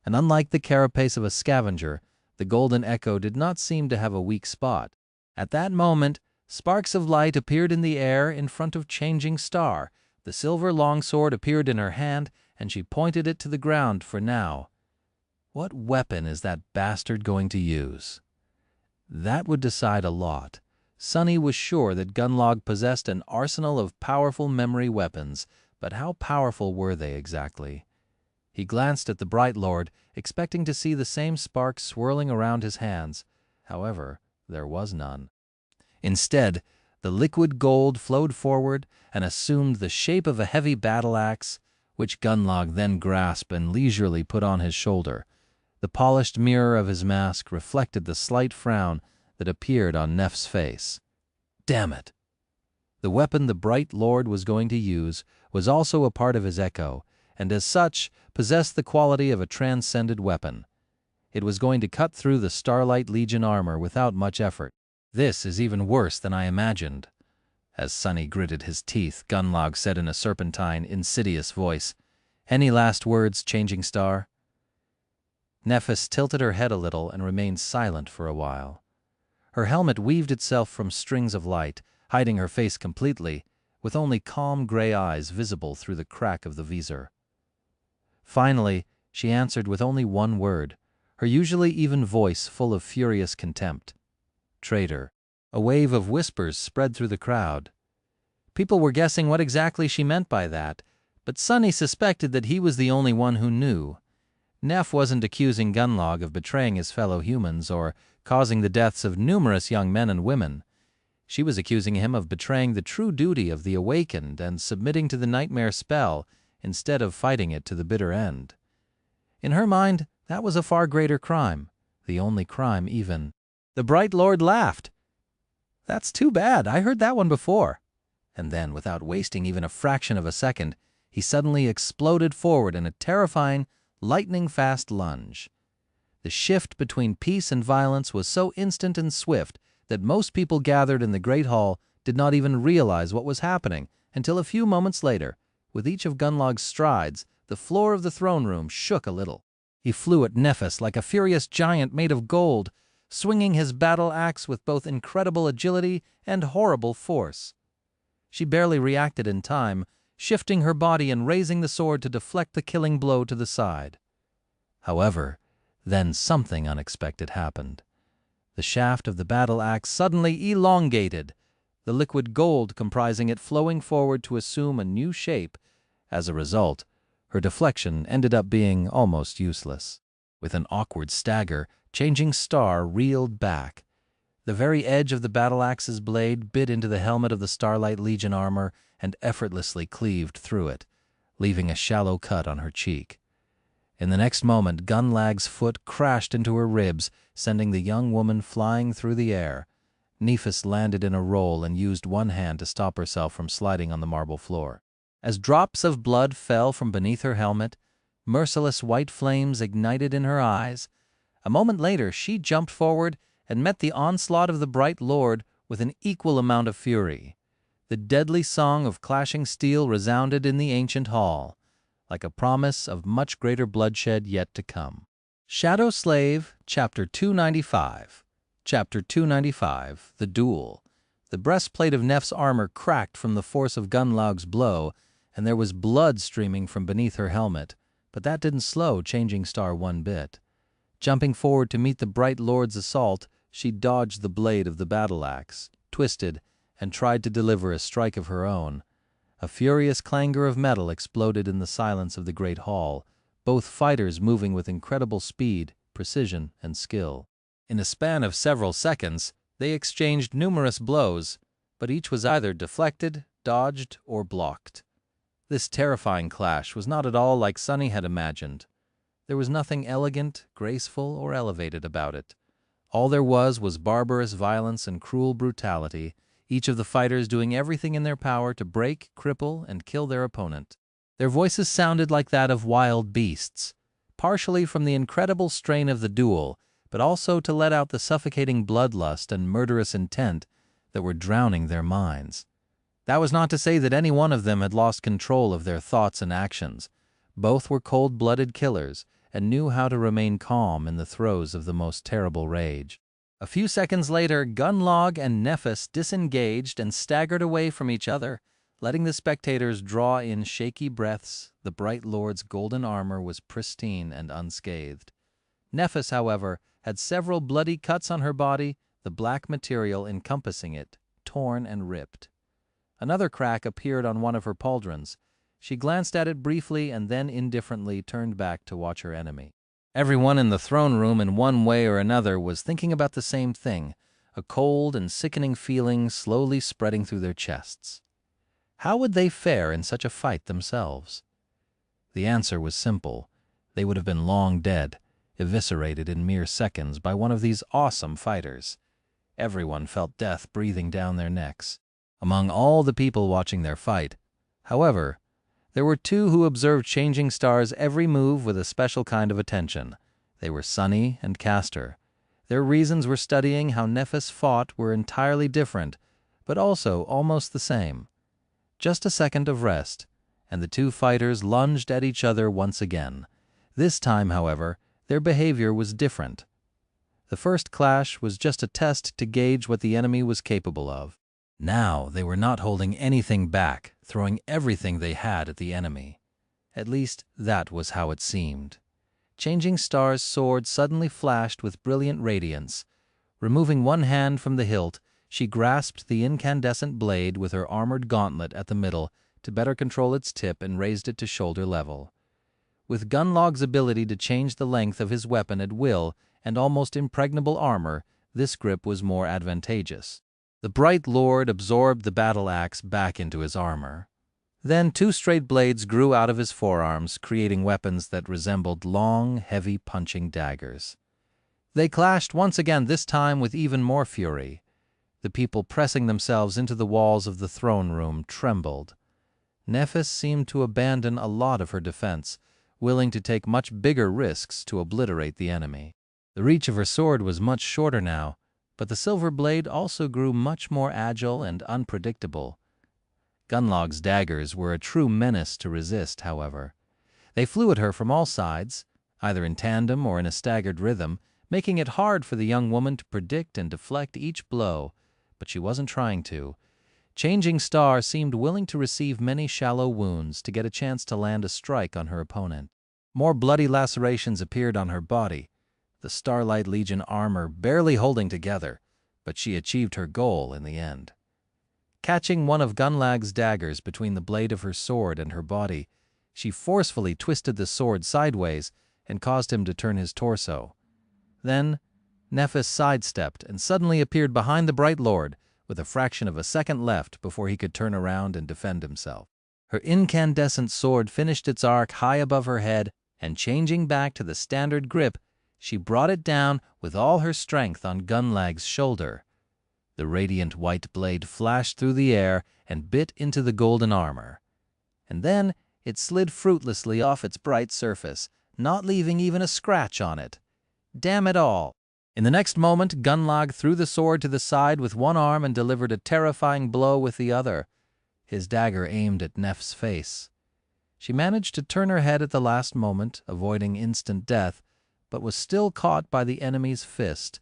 And unlike the carapace of a scavenger, the golden echo did not seem to have a weak spot. At that moment, sparks of light appeared in the air in front of Changing Star. The silver longsword appeared in her hand, and she pointed it to the ground for now. What weapon is that bastard going to use? That would decide a lot. Sunny was sure that Gunlaug possessed an arsenal of powerful memory weapons, but how powerful were they exactly? He glanced at the Bright Lord, expecting to see the same sparks swirling around his hands. However, there was none. Instead, the liquid gold flowed forward and assumed the shape of a heavy battle axe, which Gunlaug then grasped and leisurely put on his shoulder. The polished mirror of his mask reflected the slight frown that appeared on Neff's face. Damn it! The weapon the Bright Lord was going to use was also a part of his echo, and as such possessed the quality of a transcended weapon. It was going to cut through the Starlight Legion armor without much effort. This is even worse than I imagined. As Sunny gritted his teeth, Gunlog said in a serpentine, insidious voice, "Any last words, Changing Star?" Nephis tilted her head a little and remained silent for a while. Her helmet weaved itself from strings of light, hiding her face completely, with only calm gray eyes visible through the crack of the visor. Finally, she answered with only one word, her usually even voice full of furious contempt. "Traitor." A wave of whispers spread through the crowd. People were guessing what exactly she meant by that, but Sunny suspected that he was the only one who knew. Neff wasn't accusing Gunlog of betraying his fellow humans or causing the deaths of numerous young men and women. She was accusing him of betraying the true duty of the awakened and submitting to the nightmare spell instead of fighting it to the bitter end. In her mind, that was a far greater crime, the only crime even. The Bright Lord laughed. "That's too bad, I heard that one before." And then, without wasting even a fraction of a second, he suddenly exploded forward in a terrifying, lightning-fast lunge. The shift between peace and violence was so instant and swift that most people gathered in the Great Hall did not even realize what was happening until a few moments later, with each of Gunlog's strides, the floor of the throne room shook a little. He flew at Nephis like a furious giant made of gold, swinging his battle axe with both incredible agility and horrible force. She barely reacted in time, shifting her body and raising the sword to deflect the killing blow to the side. However, then something unexpected happened. The shaft of the battle axe suddenly elongated, the liquid gold comprising it flowing forward to assume a new shape. As a result, her deflection ended up being almost useless. With an awkward stagger, Changing Star reeled back. The very edge of the battle axe's blade bit into the helmet of the Starlight Legion armor and effortlessly cleaved through it, leaving a shallow cut on her cheek. In the next moment, Gunlag's foot crashed into her ribs, sending the young woman flying through the air. Nephis landed in a roll and used one hand to stop herself from sliding on the marble floor. As drops of blood fell from beneath her helmet, merciless white flames ignited in her eyes. A moment later, she jumped forward and met the onslaught of the Bright Lord with an equal amount of fury. The deadly song of clashing steel resounded in the ancient hall, like a promise of much greater bloodshed yet to come. Shadow Slave, Chapter 295. Chapter 295, The Duel. The breastplate of Neff's armor cracked from the force of Gunlog's blow, and there was blood streaming from beneath her helmet, but that didn't slow Changing Star one bit. Jumping forward to meet the Bright Lord's assault, she dodged the blade of the battle axe, twisted, and tried to deliver a strike of her own. A furious clangor of metal exploded in the silence of the great hall, both fighters moving with incredible speed, precision, and skill. In a span of several seconds, they exchanged numerous blows, but each was either deflected, dodged, or blocked. This terrifying clash was not at all like Sunny had imagined. There was nothing elegant, graceful, or elevated about it. All there was barbarous violence and cruel brutality, each of the fighters doing everything in their power to break, cripple, and kill their opponent. Their voices sounded like that of wild beasts, partially from the incredible strain of the duel, but also to let out the suffocating bloodlust and murderous intent that were drowning their minds. That was not to say that any one of them had lost control of their thoughts and actions. Both were cold-blooded killers and knew how to remain calm in the throes of the most terrible rage. A few seconds later, Gunlog and Nephis disengaged and staggered away from each other, letting the spectators draw in shaky breaths. The Bright Lord's golden armor was pristine and unscathed. Nephis, however, had several bloody cuts on her body, the black material encompassing it, torn and ripped. Another crack appeared on one of her pauldrons. She glanced at it briefly and then indifferently turned back to watch her enemy. Everyone in the throne room in one way or another was thinking about the same thing, a cold and sickening feeling slowly spreading through their chests. How would they fare in such a fight themselves? The answer was simple. They would have been long dead, eviscerated in mere seconds by one of these awesome fighters. Everyone felt death breathing down their necks. Among all the people watching their fight, however, there were two who observed Changing Star's every move with a special kind of attention. They were Sunny and Castor. Their reasons for studying how Nephis fought were entirely different, but also almost the same. Just a second of rest, and the two fighters lunged at each other once again. This time, however, their behavior was different. The first clash was just a test to gauge what the enemy was capable of. Now they were not holding anything back, throwing everything they had at the enemy. At least, that was how it seemed. Changing Star's sword suddenly flashed with brilliant radiance. Removing one hand from the hilt, she grasped the incandescent blade with her armored gauntlet at the middle to better control its tip and raised it to shoulder level. With Gunlog's ability to change the length of his weapon at will and almost impregnable armor, this grip was more advantageous. The Bright Lord absorbed the battle axe back into his armor. Then two straight blades grew out of his forearms, creating weapons that resembled long, heavy punching daggers. They clashed once again, this time with even more fury. The people pressing themselves into the walls of the throne room trembled. Nephis seemed to abandon a lot of her defense, willing to take much bigger risks to obliterate the enemy. The reach of her sword was much shorter now, but the silver blade also grew much more agile and unpredictable. Gunlog's daggers were a true menace to resist, however. They flew at her from all sides, either in tandem or in a staggered rhythm, making it hard for the young woman to predict and deflect each blow, but she wasn't trying to. Changing Star seemed willing to receive many shallow wounds to get a chance to land a strike on her opponent. More bloody lacerations appeared on her body, the Starlight Legion armor barely holding together, but she achieved her goal in the end. Catching one of Gunlag's daggers between the blade of her sword and her body, she forcefully twisted the sword sideways and caused him to turn his torso. Then, Nephis sidestepped and suddenly appeared behind the Bright Lord, with a fraction of a second left before he could turn around and defend himself. Her incandescent sword finished its arc high above her head, and changing back to the standard grip, she brought it down with all her strength on Gunlag's shoulder. The radiant white blade flashed through the air and bit into the golden armor. And then it slid fruitlessly off its bright surface, not leaving even a scratch on it. Damn it all! In the next moment, Gunlag threw the sword to the side with one arm and delivered a terrifying blow with the other, his dagger aimed at Neph's face. She managed to turn her head at the last moment, avoiding instant death, but was still caught by the enemy's fist.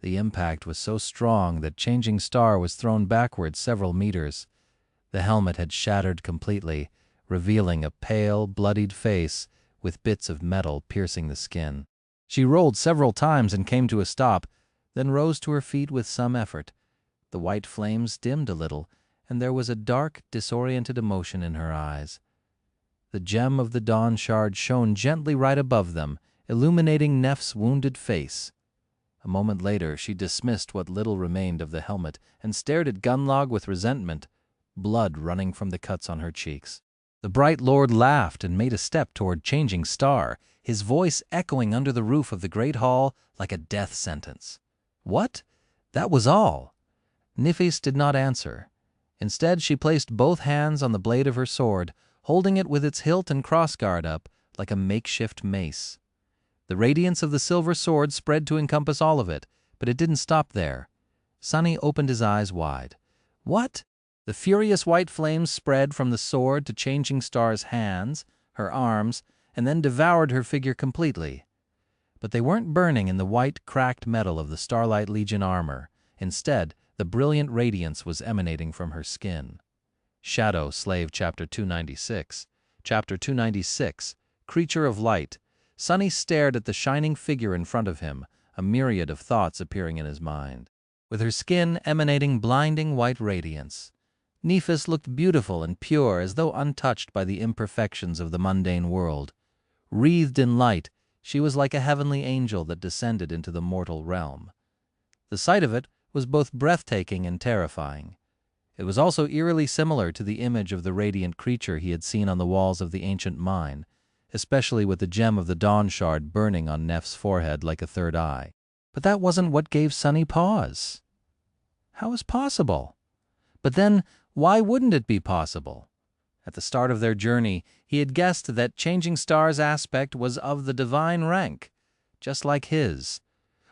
The impact was so strong that Changing Star was thrown backward several meters. The helmet had shattered completely, revealing a pale, bloodied face with bits of metal piercing the skin. She rolled several times and came to a stop, then rose to her feet with some effort. The white flames dimmed a little, and there was a dark, disoriented emotion in her eyes. The gem of the dawn shard shone gently right above them, illuminating Neph's wounded face. A moment later, she dismissed what little remained of the helmet and stared at Gunlag with resentment, blood running from the cuts on her cheeks. The Bright Lord laughed and made a step toward Changing Star, his voice echoing under the roof of the great hall like a death sentence. What? That was all. Nephis did not answer. Instead, she placed both hands on the blade of her sword, holding it with its hilt and crossguard up like a makeshift mace. The radiance of the silver sword spread to encompass all of it, but it didn't stop there. Sonny opened his eyes wide. What? The furious white flames spread from the sword to Changing Star's hands, her arms, and then devoured her figure completely. But they weren't burning in the white, cracked metal of the Starlight Legion armor. Instead, the brilliant radiance was emanating from her skin. Shadow Slave Chapter 296. Chapter 296, Creature of Light. Sonny stared at the shining figure in front of him, a myriad of thoughts appearing in his mind. With her skin emanating blinding white radiance, Nephis looked beautiful and pure as though untouched by the imperfections of the mundane world. Wreathed in light, she was like a heavenly angel that descended into the mortal realm. The sight of it was both breathtaking and terrifying. It was also eerily similar to the image of the radiant creature he had seen on the walls of the ancient mine, especially with the gem of the dawn shard burning on Neph's forehead like a third eye. But that wasn't what gave Sonny pause. How was possible? But then, why wouldn't it be possible? At the start of their journey, he had guessed that Changing Star's aspect was of the divine rank, just like his.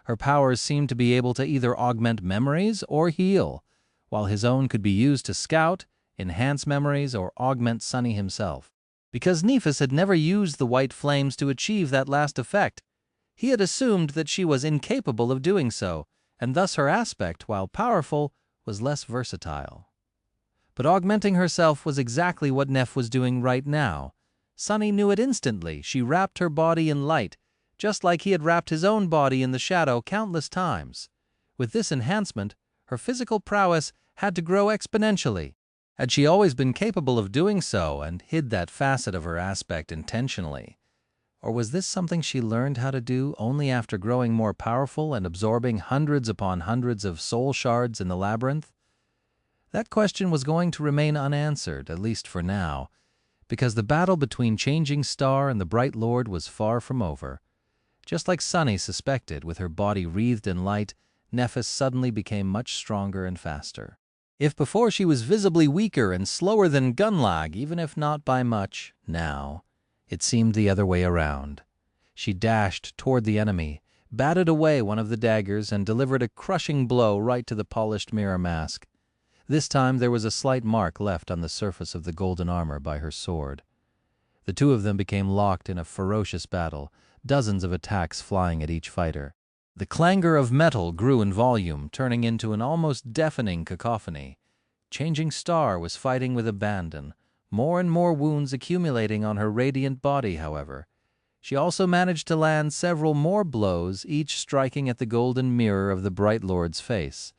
Her powers seemed to be able to either augment memories or heal, while his own could be used to scout, enhance memories, or augment Sunny himself. Because Nephis had never used the white flames to achieve that last effect, he had assumed that she was incapable of doing so, and thus her aspect, while powerful, was less versatile. But augmenting herself was exactly what Neph was doing right now. Sunny knew it instantly. She wrapped her body in light, just like he had wrapped his own body in the shadow countless times. With this enhancement, her physical prowess had to grow exponentially. Had she always been capable of doing so and hid that facet of her aspect intentionally? Or was this something she learned how to do only after growing more powerful and absorbing hundreds upon hundreds of soul shards in the labyrinth? That question was going to remain unanswered, at least for now, because the battle between Changing Star and the Bright Lord was far from over. Just like Sunny suspected, with her body wreathed in light, Nephis suddenly became much stronger and faster. If before she was visibly weaker and slower than Gunlag, even if not by much, now it seemed the other way around. She dashed toward the enemy, batted away one of the daggers, and delivered a crushing blow right to the polished mirror mask. This time there was a slight mark left on the surface of the golden armor by her sword. The two of them became locked in a ferocious battle, dozens of attacks flying at each fighter. The clangor of metal grew in volume, turning into an almost deafening cacophony. Changing Star was fighting with abandon, more and more wounds accumulating on her radiant body, however. She also managed to land several more blows, each striking at the golden mirror of the Bright Lord's face.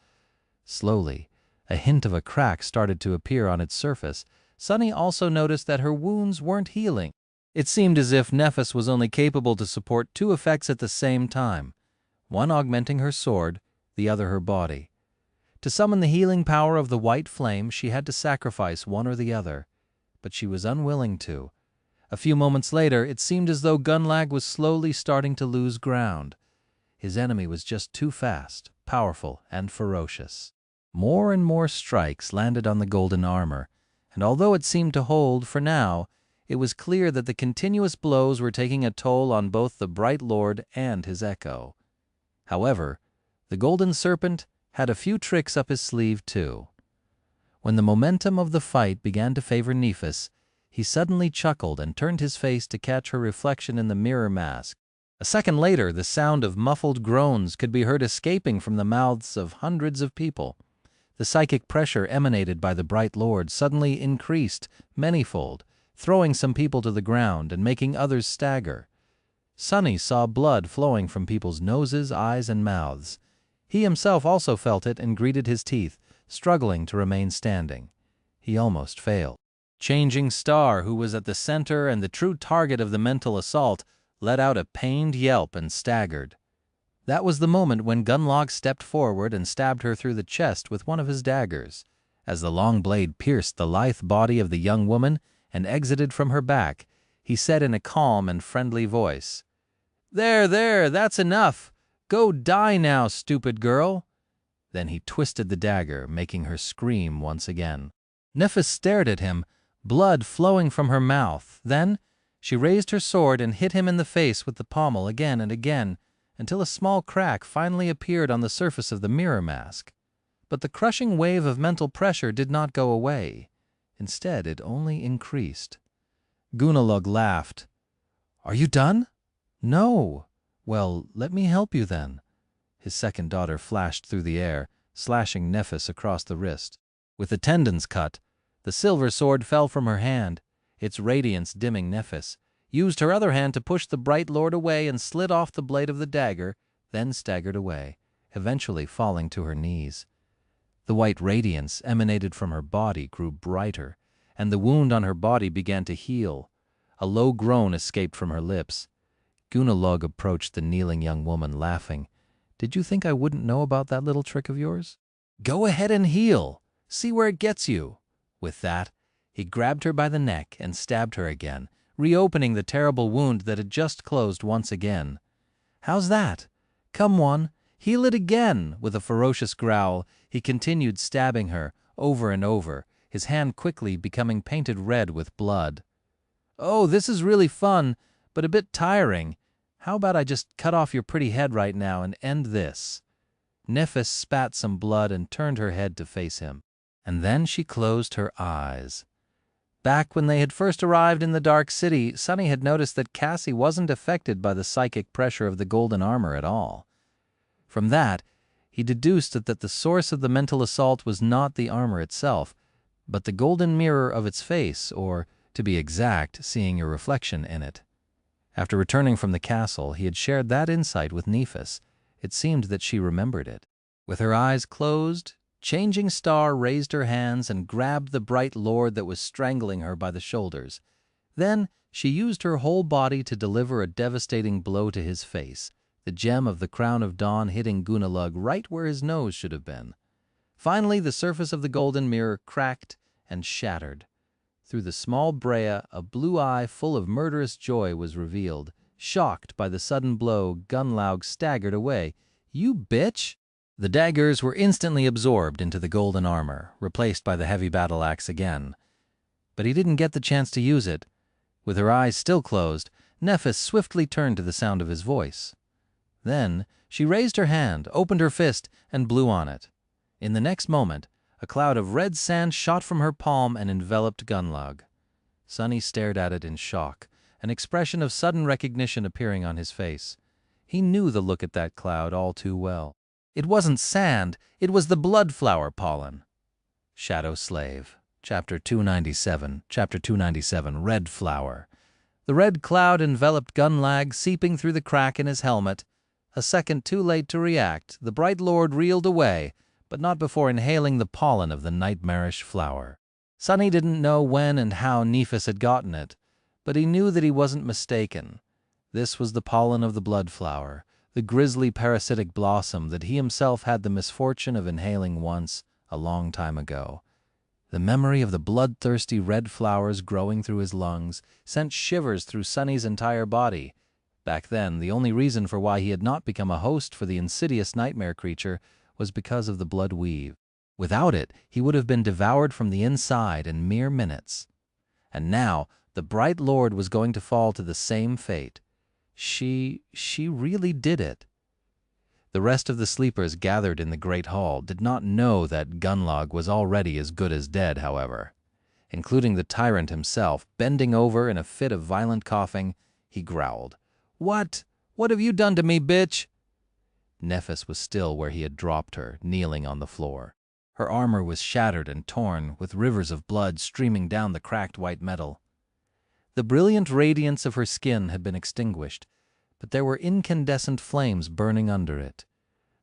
Slowly, a hint of a crack started to appear on its surface. Sunny also noticed that her wounds weren't healing. It seemed as if Nephis was only capable to support two effects at the same time, one augmenting her sword, the other her body. To summon the healing power of the white flame, she had to sacrifice one or the other, but she was unwilling to. A few moments later, it seemed as though Gunlag was slowly starting to lose ground. His enemy was just too fast, powerful, and ferocious. More and more strikes landed on the golden armor, and although it seemed to hold for now, it was clear that the continuous blows were taking a toll on both the Bright Lord and his echo. However, the Golden Serpent had a few tricks up his sleeve too. When the momentum of the fight began to favor Nephis, he suddenly chuckled and turned his face to catch her reflection in the mirror mask. A second later, the sound of muffled groans could be heard escaping from the mouths of hundreds of people. The psychic pressure emanated by the Bright Lord suddenly increased manyfold, throwing some people to the ground and making others stagger. Sunny saw blood flowing from people's noses, eyes, and mouths. He himself also felt it and gritted his teeth, struggling to remain standing. He almost failed. Changing Star, who was at the center and the true target of the mental assault, let out a pained yelp and staggered. That was the moment when Gunlag stepped forward and stabbed her through the chest with one of his daggers. As the long blade pierced the lithe body of the young woman and exited from her back, he said in a calm and friendly voice, There, that's enough. Go die now, stupid girl." Then he twisted the dagger, making her scream once again. Nephis stared at him, blood flowing from her mouth. Then she raised her sword and hit him in the face with the pommel again and again, until a small crack finally appeared on the surface of the mirror mask. But the crushing wave of mental pressure did not go away. Instead, it only increased. Gunalug laughed. "Are you done?" "No." "Well, let me help you then." His second daughter flashed through the air, slashing Nephis across the wrist. With the tendons cut, the silver sword fell from her hand, its radiance dimming Nephis, used her other hand to push the Bright Lord away and slid off the blade of the dagger, then staggered away, eventually falling to her knees. The white radiance emanated from her body grew brighter, and the wound on her body began to heal. A low groan escaped from her lips. Gunalug approached the kneeling young woman, laughing. "Did you think I wouldn't know about that little trick of yours? Go ahead and heal. See where it gets you." With that, he grabbed her by the neck and stabbed her again, reopening the terrible wound that had just closed once again. "How's that? Come on, heal it again." With a ferocious growl, he continued stabbing her over and over, his hand quickly becoming painted red with blood. "Oh, this is really fun, but a bit tiring. How about I just cut off your pretty head right now and end this?" Nephis spat some blood and turned her head to face him. And then she closed her eyes. Back when they had first arrived in the Dark City, Sunny had noticed that Cassie wasn't affected by the psychic pressure of the golden armor at all. From that, he deduced that the source of the mental assault was not the armor itself, but the golden mirror of its face, or, to be exact, seeing a reflection in it. After returning from the castle, he had shared that insight with Nephis. It seemed that she remembered it. With her eyes closed, Changing Star raised her hands and grabbed the bright lord that was strangling her by the shoulders. Then she used her whole body to deliver a devastating blow to his face, the gem of the crown of dawn hitting Gunalug right where his nose should have been. Finally, the surface of the golden mirror cracked and shattered. Through the small Brea, a blue eye full of murderous joy was revealed. Shocked by the sudden blow, Gunlaug staggered away. "You bitch!" The daggers were instantly absorbed into the golden armor, replaced by the heavy battle axe again. But he didn't get the chance to use it. With her eyes still closed, Nephis swiftly turned to the sound of his voice. Then she raised her hand, opened her fist, and blew on it. In the next moment, a cloud of red sand shot from her palm and enveloped Gunlaug. Sunny stared at it in shock, an expression of sudden recognition appearing on his face. He knew the look at that cloud all too well. It wasn't sand, it was the blood flower pollen. Shadow Slave, Chapter 297, Red Flower. The red cloud enveloped Gunlaug, seeping through the crack in his helmet. A second too late to react, the bright lord reeled away, but not before inhaling the pollen of the nightmarish flower. Sunny didn't know when and how Nephis had gotten it, but he knew that he wasn't mistaken. This was the pollen of the blood flower, the grisly parasitic blossom that he himself had the misfortune of inhaling once, a long time ago. The memory of the bloodthirsty red flowers growing through his lungs sent shivers through Sunny's entire body. Back then, the only reason for why he had not become a host for the insidious nightmare creature was because of the blood weave. Without it, he would have been devoured from the inside in mere minutes. And now, the bright lord was going to fall to the same fate. She really did it. The rest of the sleepers gathered in the great hall did not know that Gunlaug was already as good as dead, however. Including the tyrant himself, bending over in a fit of violent coughing, he growled, "What? What have you done to me, bitch?" Nephis was still where he had dropped her, kneeling on the floor. Her armor was shattered and torn, with rivers of blood streaming down the cracked white metal. The brilliant radiance of her skin had been extinguished, but there were incandescent flames burning under it.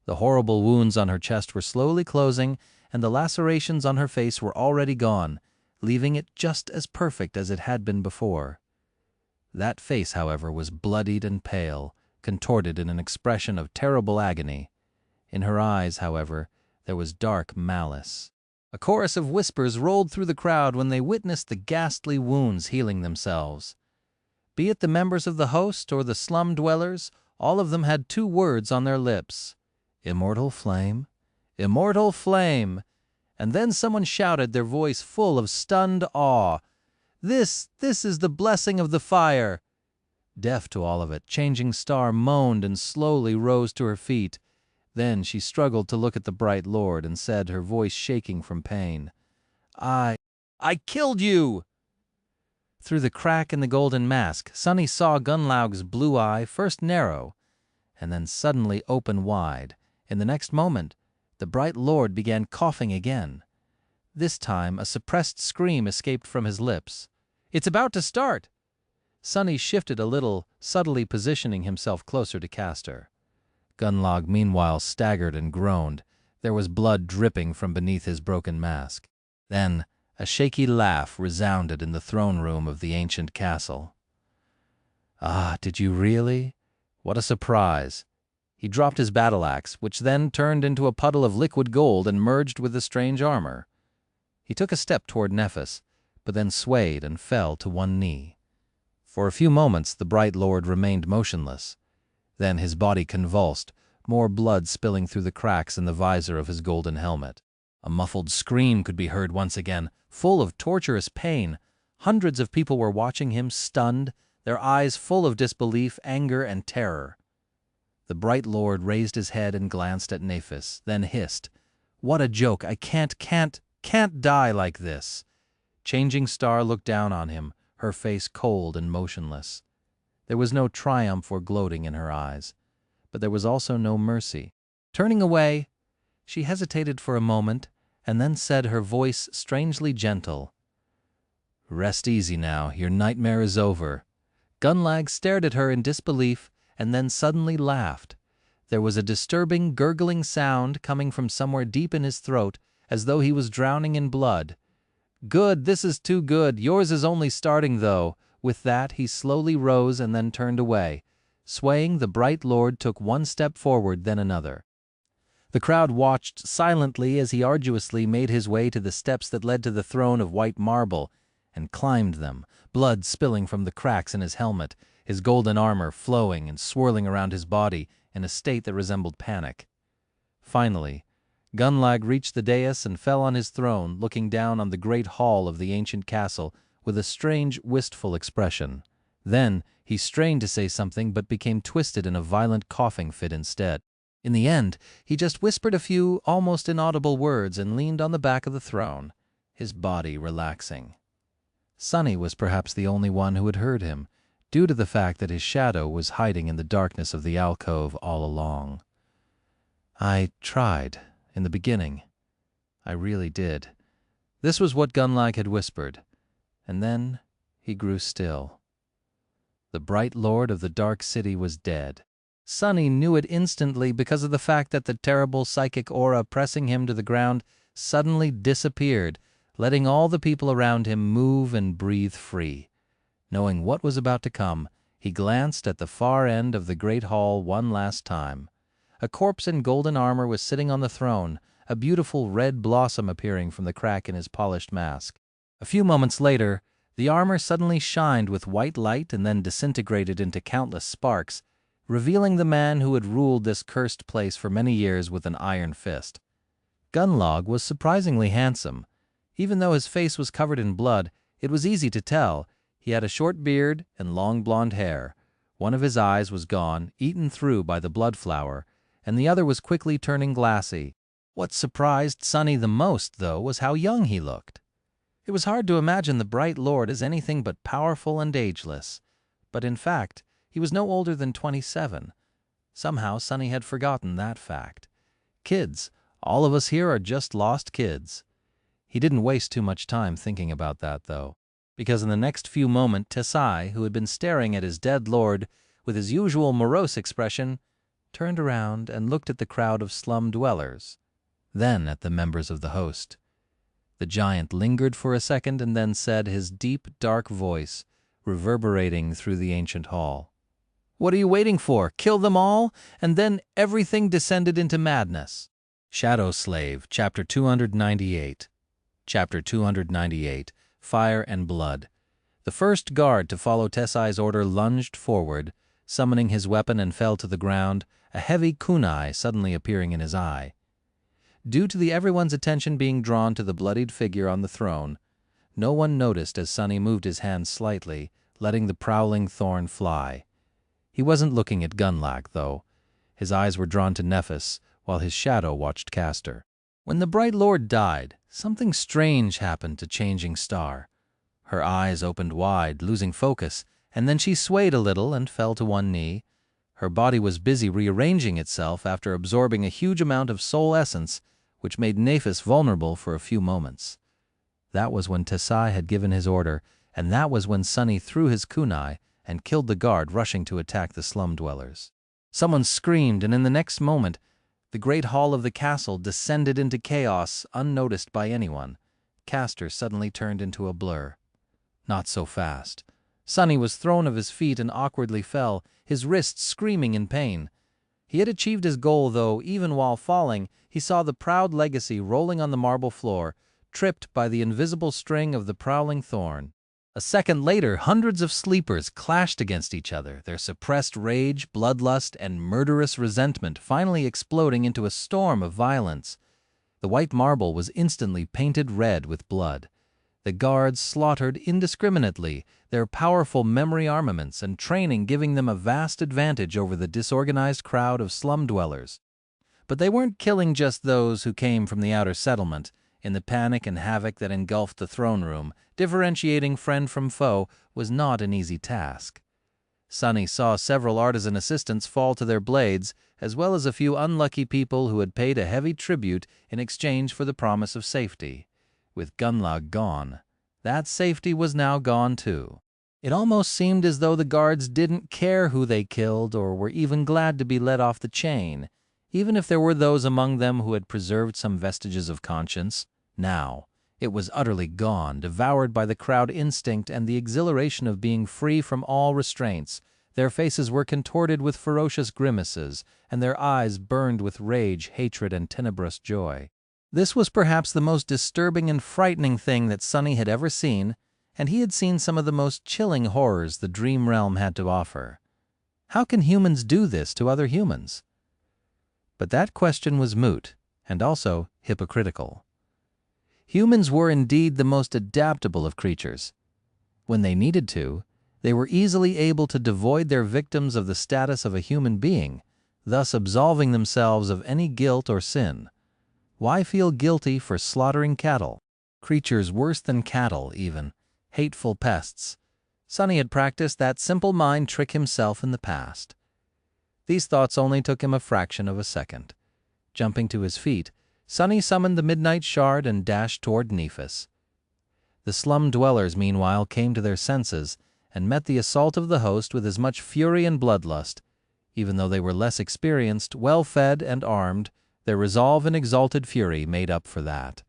The horrible wounds on her chest were slowly closing, and the lacerations on her face were already gone, leaving it just as perfect as it had been before. That face, however, was bloodied and pale, contorted in an expression of terrible agony. In her eyes, however, there was dark malice. A chorus of whispers rolled through the crowd when they witnessed the ghastly wounds healing themselves. Be it the members of the host or the slum dwellers, all of them had two words on their lips: "Immortal flame, immortal flame." And then someone shouted, their voice full of stunned awe, This is the blessing of the fire." Deaf to all of it, Changing Star moaned and slowly rose to her feet. Then she struggled to look at the bright lord and said, her voice shaking from pain, I killed you!" Through the crack in the golden mask, Sunny saw Gunlaug's blue eye first narrow, and then suddenly open wide. In the next moment, the bright lord began coughing again. This time, a suppressed scream escaped from his lips. "It's about to start!" Sunny shifted a little, subtly positioning himself closer to Castor. Gunlaug meanwhile staggered and groaned. There was blood dripping from beneath his broken mask. Then a shaky laugh resounded in the throne room of the ancient castle. "Ah, did you really? What a surprise!" He dropped his battle axe, which then turned into a puddle of liquid gold and merged with the strange armor. He took a step toward Nephis, but then swayed and fell to one knee. For a few moments the bright lord remained motionless. Then his body convulsed, more blood spilling through the cracks in the visor of his golden helmet. A muffled scream could be heard once again, full of torturous pain. Hundreds of people were watching him, stunned, their eyes full of disbelief, anger, and terror. The Bright Lord raised his head and glanced at Nephis, then hissed, "What a joke! I can't die like this!" Changing Star looked down on him, her face cold and motionless. There was no triumph or gloating in her eyes, but there was also no mercy. Turning away, she hesitated for a moment and then said, her voice strangely gentle, "Rest easy now, your nightmare is over." Gunlag stared at her in disbelief and then suddenly laughed. There was a disturbing, gurgling sound coming from somewhere deep in his throat, as though he was drowning in blood. "Good, this is too good. Yours is only starting, though." With that, he slowly rose and then turned away. Swaying, the Bright Lord took one step forward, then another. The crowd watched silently as he arduously made his way to the steps that led to the throne of white marble, and climbed them, blood spilling from the cracks in his helmet, his golden armor flowing and swirling around his body in a state that resembled panic. Finally, Gunlag reached the dais and fell on his throne, looking down on the great hall of the ancient castle with a strange, wistful expression. Then he strained to say something but became twisted in a violent coughing fit instead. In the end, he just whispered a few almost inaudible words and leaned on the back of the throne, his body relaxing. Sunny was perhaps the only one who had heard him, due to the fact that his shadow was hiding in the darkness of the alcove all along. "I tried, in the beginning. I really did." This was what Gunlag had whispered, and then he grew still. The Bright Lord of the Dark City was dead. Sunny knew it instantly because of the fact that the terrible psychic aura pressing him to the ground suddenly disappeared, letting all the people around him move and breathe free. Knowing what was about to come, he glanced at the far end of the great hall one last time. A corpse in golden armor was sitting on the throne, a beautiful red blossom appearing from the crack in his polished mask. A few moments later, the armor suddenly shined with white light and then disintegrated into countless sparks, revealing the man who had ruled this cursed place for many years with an iron fist. Gunlag was surprisingly handsome. Even though his face was covered in blood, it was easy to tell. He had a short beard and long blonde hair. One of his eyes was gone, eaten through by the blood flower, and the other was quickly turning glassy. What surprised Sunny the most, though, was how young he looked. It was hard to imagine the Bright Lord as anything but powerful and ageless, but in fact, he was no older than 27. Somehow, Sunny had forgotten that fact. Kids, all of us here are just lost kids. He didn't waste too much time thinking about that, though, because in the next few moments, Tesai, who had been staring at his dead lord with his usual morose expression, turned around and looked at the crowd of slum dwellers, then at the members of the host. The giant lingered for a second and then said, his deep, dark voice reverberating through the ancient hall, "What are you waiting for? Kill them all?" And then everything descended into madness. Shadow Slave, Chapter 298. Chapter 298, Fire and Blood. The first guard to follow Tesai's order lunged forward, summoning his weapon, and fell to the ground, a heavy kunai suddenly appearing in his eye. Due to everyone's attention being drawn to the bloodied figure on the throne, no one noticed as Sunny moved his hand slightly, letting the prowling thorn fly. He wasn't looking at Gunlag, though. His eyes were drawn to Nephis, while his shadow watched Castor. When the Bright Lord died, something strange happened to Changing Star. Her eyes opened wide, losing focus, and then she swayed a little and fell to one knee. Her body was busy rearranging itself after absorbing a huge amount of soul essence, which made Nephis vulnerable for a few moments. That was when Tesai had given his order, and that was when Sunny threw his kunai and killed the guard rushing to attack the slum dwellers. Someone screamed, and in the next moment, the great hall of the castle descended into chaos unnoticed by anyone. Castor suddenly turned into a blur. Not so fast. Sunny was thrown off his feet and awkwardly fell, his wrists screaming in pain. He had achieved his goal, though even while falling, he saw the proud legacy rolling on the marble floor, tripped by the invisible string of the prowling thorn. A second later, hundreds of sleepers clashed against each other, their suppressed rage, bloodlust, and murderous resentment finally exploding into a storm of violence. The white marble was instantly painted red with blood. The guards slaughtered indiscriminately, their powerful memory armaments and training giving them a vast advantage over the disorganized crowd of slum dwellers. But they weren't killing just those who came from the outer settlement. In the panic and havoc that engulfed the throne room, differentiating friend from foe was not an easy task. Sunny saw several artisan assistants fall to their blades, as well as a few unlucky people who had paid a heavy tribute in exchange for the promise of safety. With Gunlog gone, that safety was now gone too. It almost seemed as though the guards didn't care who they killed or were even glad to be let off the chain, even if there were those among them who had preserved some vestiges of conscience. Now, it was utterly gone, devoured by the crowd instinct and the exhilaration of being free from all restraints. Their faces were contorted with ferocious grimaces, and their eyes burned with rage, hatred, and tenebrous joy. This was perhaps the most disturbing and frightening thing that Sunny had ever seen, and he had seen some of the most chilling horrors the dream realm had to offer. How can humans do this to other humans? But that question was moot, and also hypocritical. Humans were indeed the most adaptable of creatures. When they needed to, they were easily able to devoid their victims of the status of a human being, thus absolving themselves of any guilt or sin. Why feel guilty for slaughtering cattle? Creatures worse than cattle, even. Hateful pests. Sunny had practiced that simple mind trick himself in the past. These thoughts only took him a fraction of a second. Jumping to his feet, Sunny summoned the Midnight Shard and dashed toward Nephis. The slum dwellers, meanwhile, came to their senses and met the assault of the host with as much fury and bloodlust. Even though they were less experienced, well-fed, and armed, their resolve and exalted fury made up for that.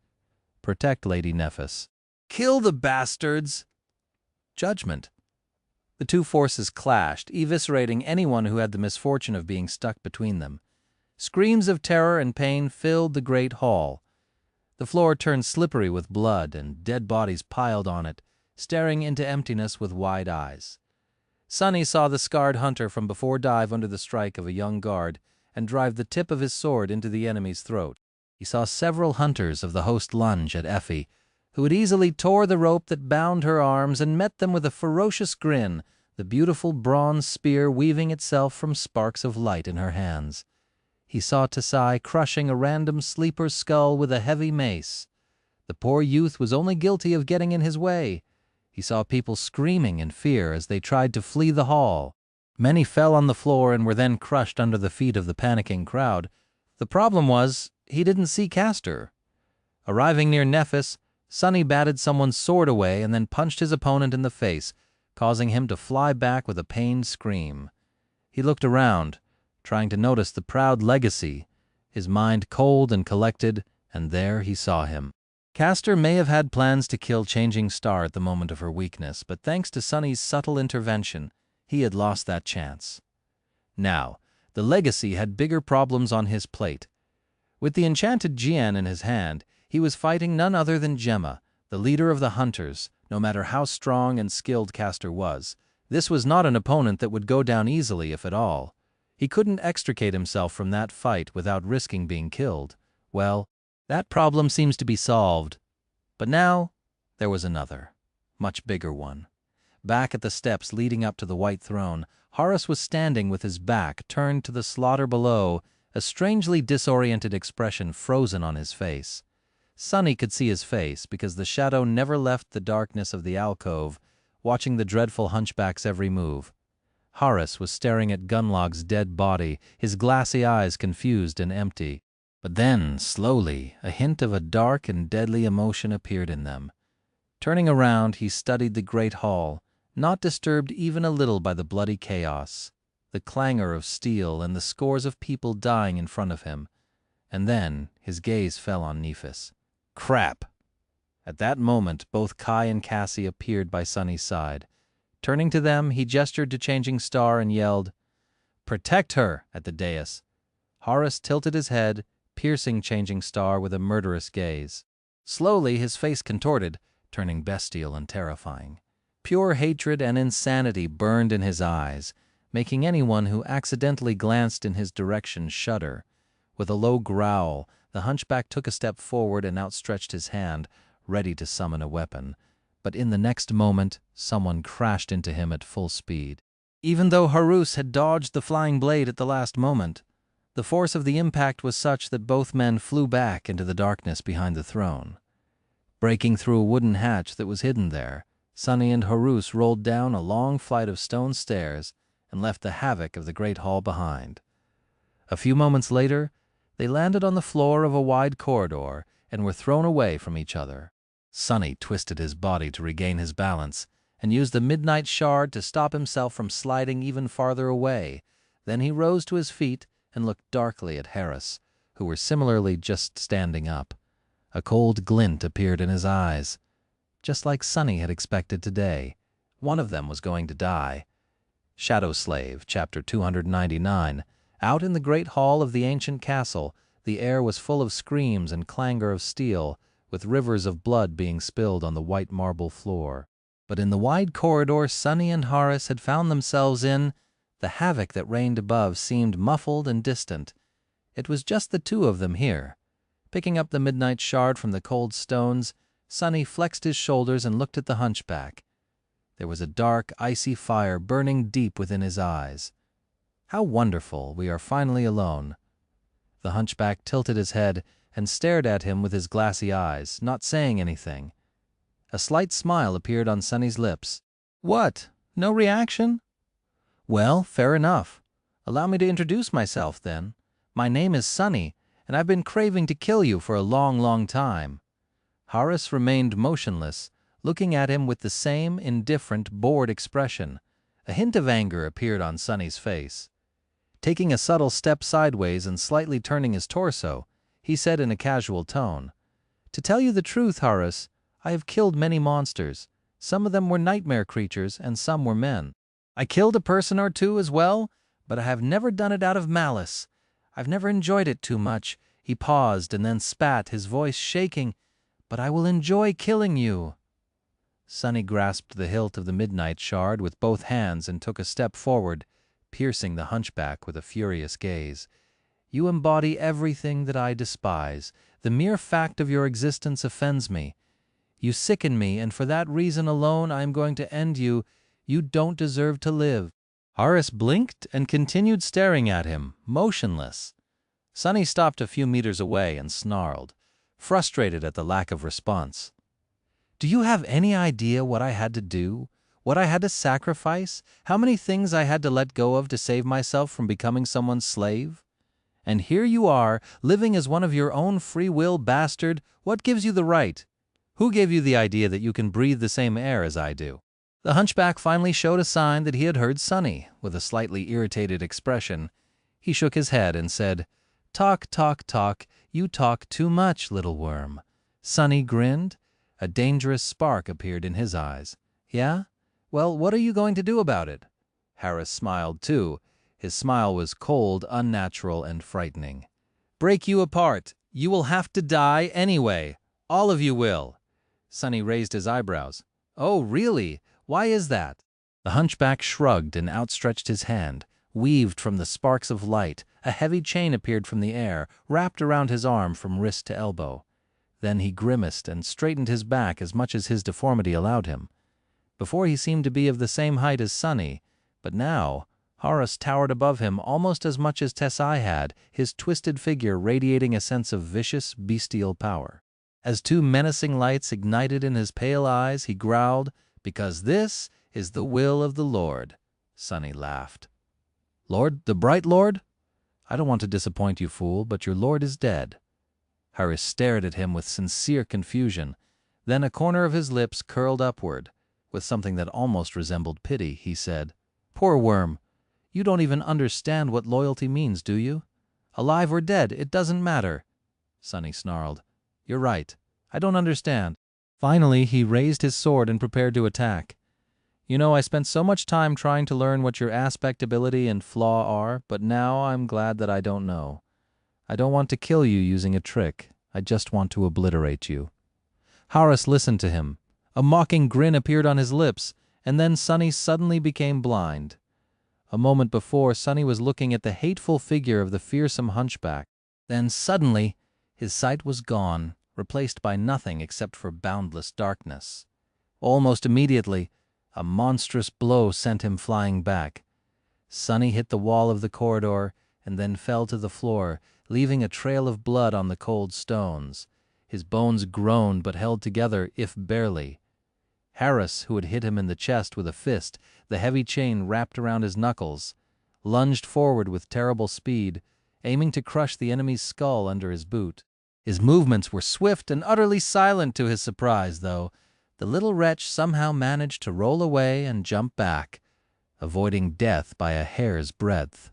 Protect Lady Nephis. Kill the bastards! Judgment. The two forces clashed, eviscerating anyone who had the misfortune of being stuck between them. Screams of terror and pain filled the great hall. The floor turned slippery with blood, and dead bodies piled on it, staring into emptiness with wide eyes. Sunny saw the scarred hunter from before dive under the strike of a young guard and drive the tip of his sword into the enemy's throat. He saw several hunters of the host lunge at Effie, who had easily tore the rope that bound her arms and met them with a ferocious grin, the beautiful bronze spear weaving itself from sparks of light in her hands. He saw Tasai crushing a random sleeper's skull with a heavy mace. The poor youth was only guilty of getting in his way. He saw people screaming in fear as they tried to flee the hall. Many fell on the floor and were then crushed under the feet of the panicking crowd. The problem was, he didn't see Castor. Arriving near Nephis, Sunny batted someone's sword away and then punched his opponent in the face, causing him to fly back with a pained scream. He looked around, trying to notice the proud legacy, his mind cold and collected, and there he saw him. Castor may have had plans to kill Changing Star at the moment of her weakness, but thanks to Sunny's subtle intervention, he had lost that chance. Now, the legacy had bigger problems on his plate. With the enchanted Jian in his hand, he was fighting none other than Gemma, the leader of the hunters. No matter how strong and skilled Castor was, this was not an opponent that would go down easily, if at all. He couldn't extricate himself from that fight without risking being killed. Well, that problem seems to be solved. But now, there was another, much bigger one. Back at the steps leading up to the White Throne, Horus was standing with his back turned to the slaughter below, a strangely disoriented expression frozen on his face. Sunny could see his face because the shadow never left the darkness of the alcove, watching the dreadful hunchback's every move. Horus was staring at Gunlog's dead body, his glassy eyes confused and empty. But then, slowly, a hint of a dark and deadly emotion appeared in them. Turning around, he studied the great hall, not disturbed even a little by the bloody chaos, the clangor of steel and the scores of people dying in front of him. And then his gaze fell on Nephis. Crap! At that moment, both Kai and Cassie appeared by Sunny's side. Turning to them, he gestured to Changing Star and yelled, "Protect her!" at the dais. Horus tilted his head, piercing Changing Star with a murderous gaze. Slowly, his face contorted, turning bestial and terrifying. Pure hatred and insanity burned in his eyes, making anyone who accidentally glanced in his direction shudder. With a low growl, the hunchback took a step forward and outstretched his hand, ready to summon a weapon, but in the next moment, someone crashed into him at full speed. Even though Harus had dodged the flying blade at the last moment, the force of the impact was such that both men flew back into the darkness behind the throne. Breaking through a wooden hatch that was hidden there, Sunny and Harus rolled down a long flight of stone stairs and left the havoc of the great hall behind. A few moments later, they landed on the floor of a wide corridor and were thrown away from each other. Sunny twisted his body to regain his balance and used the midnight shard to stop himself from sliding even farther away. Then he rose to his feet and looked darkly at Harris, who were similarly just standing up. A cold glint appeared in his eyes. Just like Sunny had expected today, one of them was going to die. Shadow Slave, Chapter 299. Out in the great hall of the ancient castle, the air was full of screams and clangor of steel, with rivers of blood being spilled on the white marble floor. But in the wide corridor Sunny and Harris had found themselves in, the havoc that reigned above seemed muffled and distant. It was just the two of them here. Picking up the midnight shard from the cold stones, Sunny flexed his shoulders and looked at the hunchback. There was a dark, icy fire burning deep within his eyes. How wonderful, we are finally alone. The hunchback tilted his head and stared at him with his glassy eyes, not saying anything. A slight smile appeared on Sunny's lips. What? No reaction? Well, fair enough. Allow me to introduce myself, then. My name is Sunny, and I've been craving to kill you for a long, long time. Harris remained motionless, looking at him with the same indifferent, bored expression. A hint of anger appeared on Sunny's face. Taking a subtle step sideways and slightly turning his torso, he said in a casual tone, "To tell you the truth, Harris, I have killed many monsters. Some of them were nightmare creatures, and some were men. I killed a person or two as well, but I have never done it out of malice. I've never enjoyed it too much." He paused and then spat, his voice shaking. "But I will enjoy killing you." Sunny grasped the hilt of the midnight shard with both hands and took a step forward, piercing the hunchback with a furious gaze. "You embody everything that I despise. The mere fact of your existence offends me. You sicken me, and for that reason alone I am going to end you. You don't deserve to live." Harris blinked and continued staring at him, motionless. Sunny stopped a few meters away and snarled, frustrated at the lack of response. "Do you have any idea what I had to do? What I had to sacrifice? How many things I had to let go of to save myself from becoming someone's slave? And here you are, living as one of your own free will bastard. What gives you the right? Who gave you the idea that you can breathe the same air as I do?" The hunchback finally showed a sign that he had heard Sunny. With a slightly irritated expression, he shook his head and said, "Talk, talk, talk. You talk too much, little worm." Sunny grinned. A dangerous spark appeared in his eyes. "Yeah? Well, what are you going to do about it?" Harris smiled too. His smile was cold, unnatural, and frightening. "Break you apart. You will have to die anyway. All of you will." Sunny raised his eyebrows. "Oh, really? Why is that?" The hunchback shrugged and outstretched his hand. Weaved from the sparks of light, a heavy chain appeared from the air, wrapped around his arm from wrist to elbow. Then he grimaced and straightened his back as much as his deformity allowed him. Before he seemed to be of the same height as Sunny, but now Harris towered above him almost as much as Tessai had, his twisted figure radiating a sense of vicious, bestial power. As two menacing lights ignited in his pale eyes, he growled, "Because this is the will of the Lord." Sunny laughed. "Lord, the Bright Lord? I don't want to disappoint you, fool, but your lord is dead." Harris stared at him with sincere confusion. Then a corner of his lips curled upward. With something that almost resembled pity, he said, "Poor worm, you don't even understand what loyalty means, do you? Alive or dead, it doesn't matter." Sunny snarled, "You're right. I don't understand." Finally, he raised his sword and prepared to attack. "You know, I spent so much time trying to learn what your aspect ability and flaw are, but now I'm glad that I don't know. I don't want to kill you using a trick. I just want to obliterate you." Harris listened to him. A mocking grin appeared on his lips, and then Sunny suddenly became blind. A moment before, Sunny was looking at the hateful figure of the fearsome hunchback. Then suddenly, his sight was gone, replaced by nothing except for boundless darkness. Almost immediately, a monstrous blow sent him flying back. Sonny hit the wall of the corridor and then fell to the floor, leaving a trail of blood on the cold stones. His bones groaned but held together, if barely. Harris, who had hit him in the chest with a fist, the heavy chain wrapped around his knuckles, lunged forward with terrible speed, aiming to crush the enemy's skull under his boot. His movements were swift and utterly silent to his surprise, though. The little wretch somehow managed to roll away and jump back, avoiding death by a hair's breadth.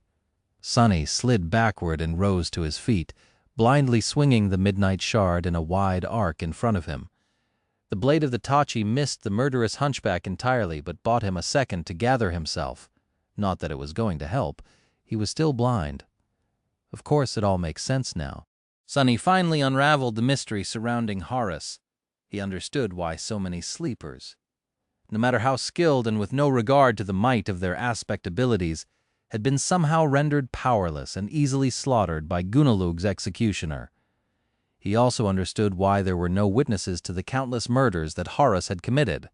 Sonny slid backward and rose to his feet, blindly swinging the midnight shard in a wide arc in front of him. The blade of the tachi missed the murderous hunchback entirely, but bought him a second to gather himself. Not that it was going to help. He was still blind. Of course, it all makes sense now. Sonny finally unraveled the mystery surrounding Horus. He understood why so many sleepers, no matter how skilled and with no regard to the might of their aspect abilities, had been somehow rendered powerless and easily slaughtered by Gunalug's executioner. He also understood why there were no witnesses to the countless murders that Horus had committed.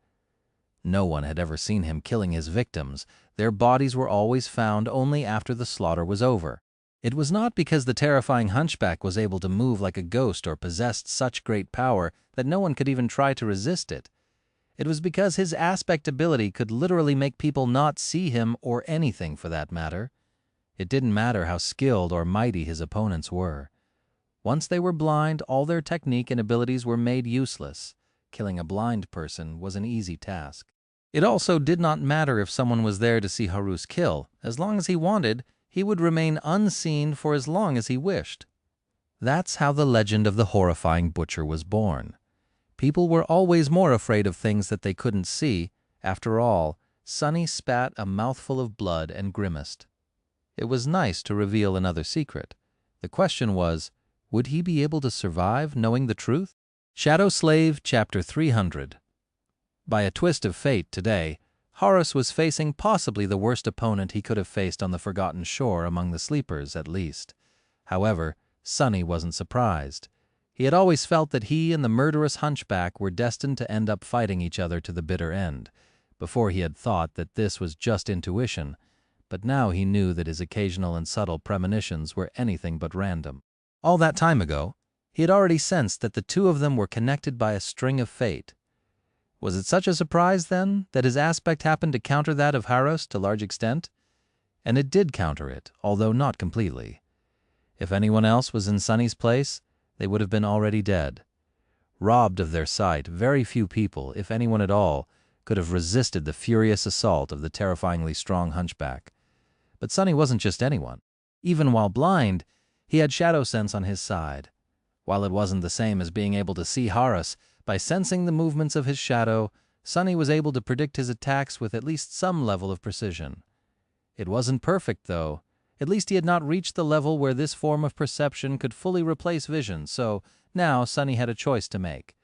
No one had ever seen him killing his victims. Their bodies were always found only after the slaughter was over. It was not because the terrifying hunchback was able to move like a ghost or possessed such great power that no one could even try to resist it. It was because his aspect ability could literally make people not see him or anything for that matter. It didn't matter how skilled or mighty his opponents were. Once they were blind, all their technique and abilities were made useless. Killing a blind person was an easy task. It also did not matter if someone was there to see Horus kill. As long as he wanted, he would remain unseen for as long as he wished. That's how the legend of the horrifying butcher was born. People were always more afraid of things that they couldn't see. After all, Sonny spat a mouthful of blood and grimaced. It was nice to reveal another secret. The question was, would he be able to survive knowing the truth? Shadow Slave, Chapter 300. By a twist of fate today, Horus was facing possibly the worst opponent he could have faced on the Forgotten Shore among the sleepers, at least. However, Sonny wasn't surprised. He had always felt that he and the murderous hunchback were destined to end up fighting each other to the bitter end. Before he had thought that this was just intuition, but now he knew that his occasional and subtle premonitions were anything but random. All that time ago, he had already sensed that the two of them were connected by a string of fate. Was it such a surprise, then, that his aspect happened to counter that of Horus to large extent? And it did counter it, although not completely. If anyone else was in Sonny's place, they would have been already dead. Robbed of their sight, very few people, if anyone at all, could have resisted the furious assault of the terrifyingly strong hunchback. But Sonny wasn't just anyone. Even while blind, he had shadow sense on his side. While it wasn't the same as being able to see Horus, by sensing the movements of his shadow, Sonny was able to predict his attacks with at least some level of precision. It wasn't perfect, though. At least he had not reached the level where this form of perception could fully replace vision, so now Sonny had a choice to make.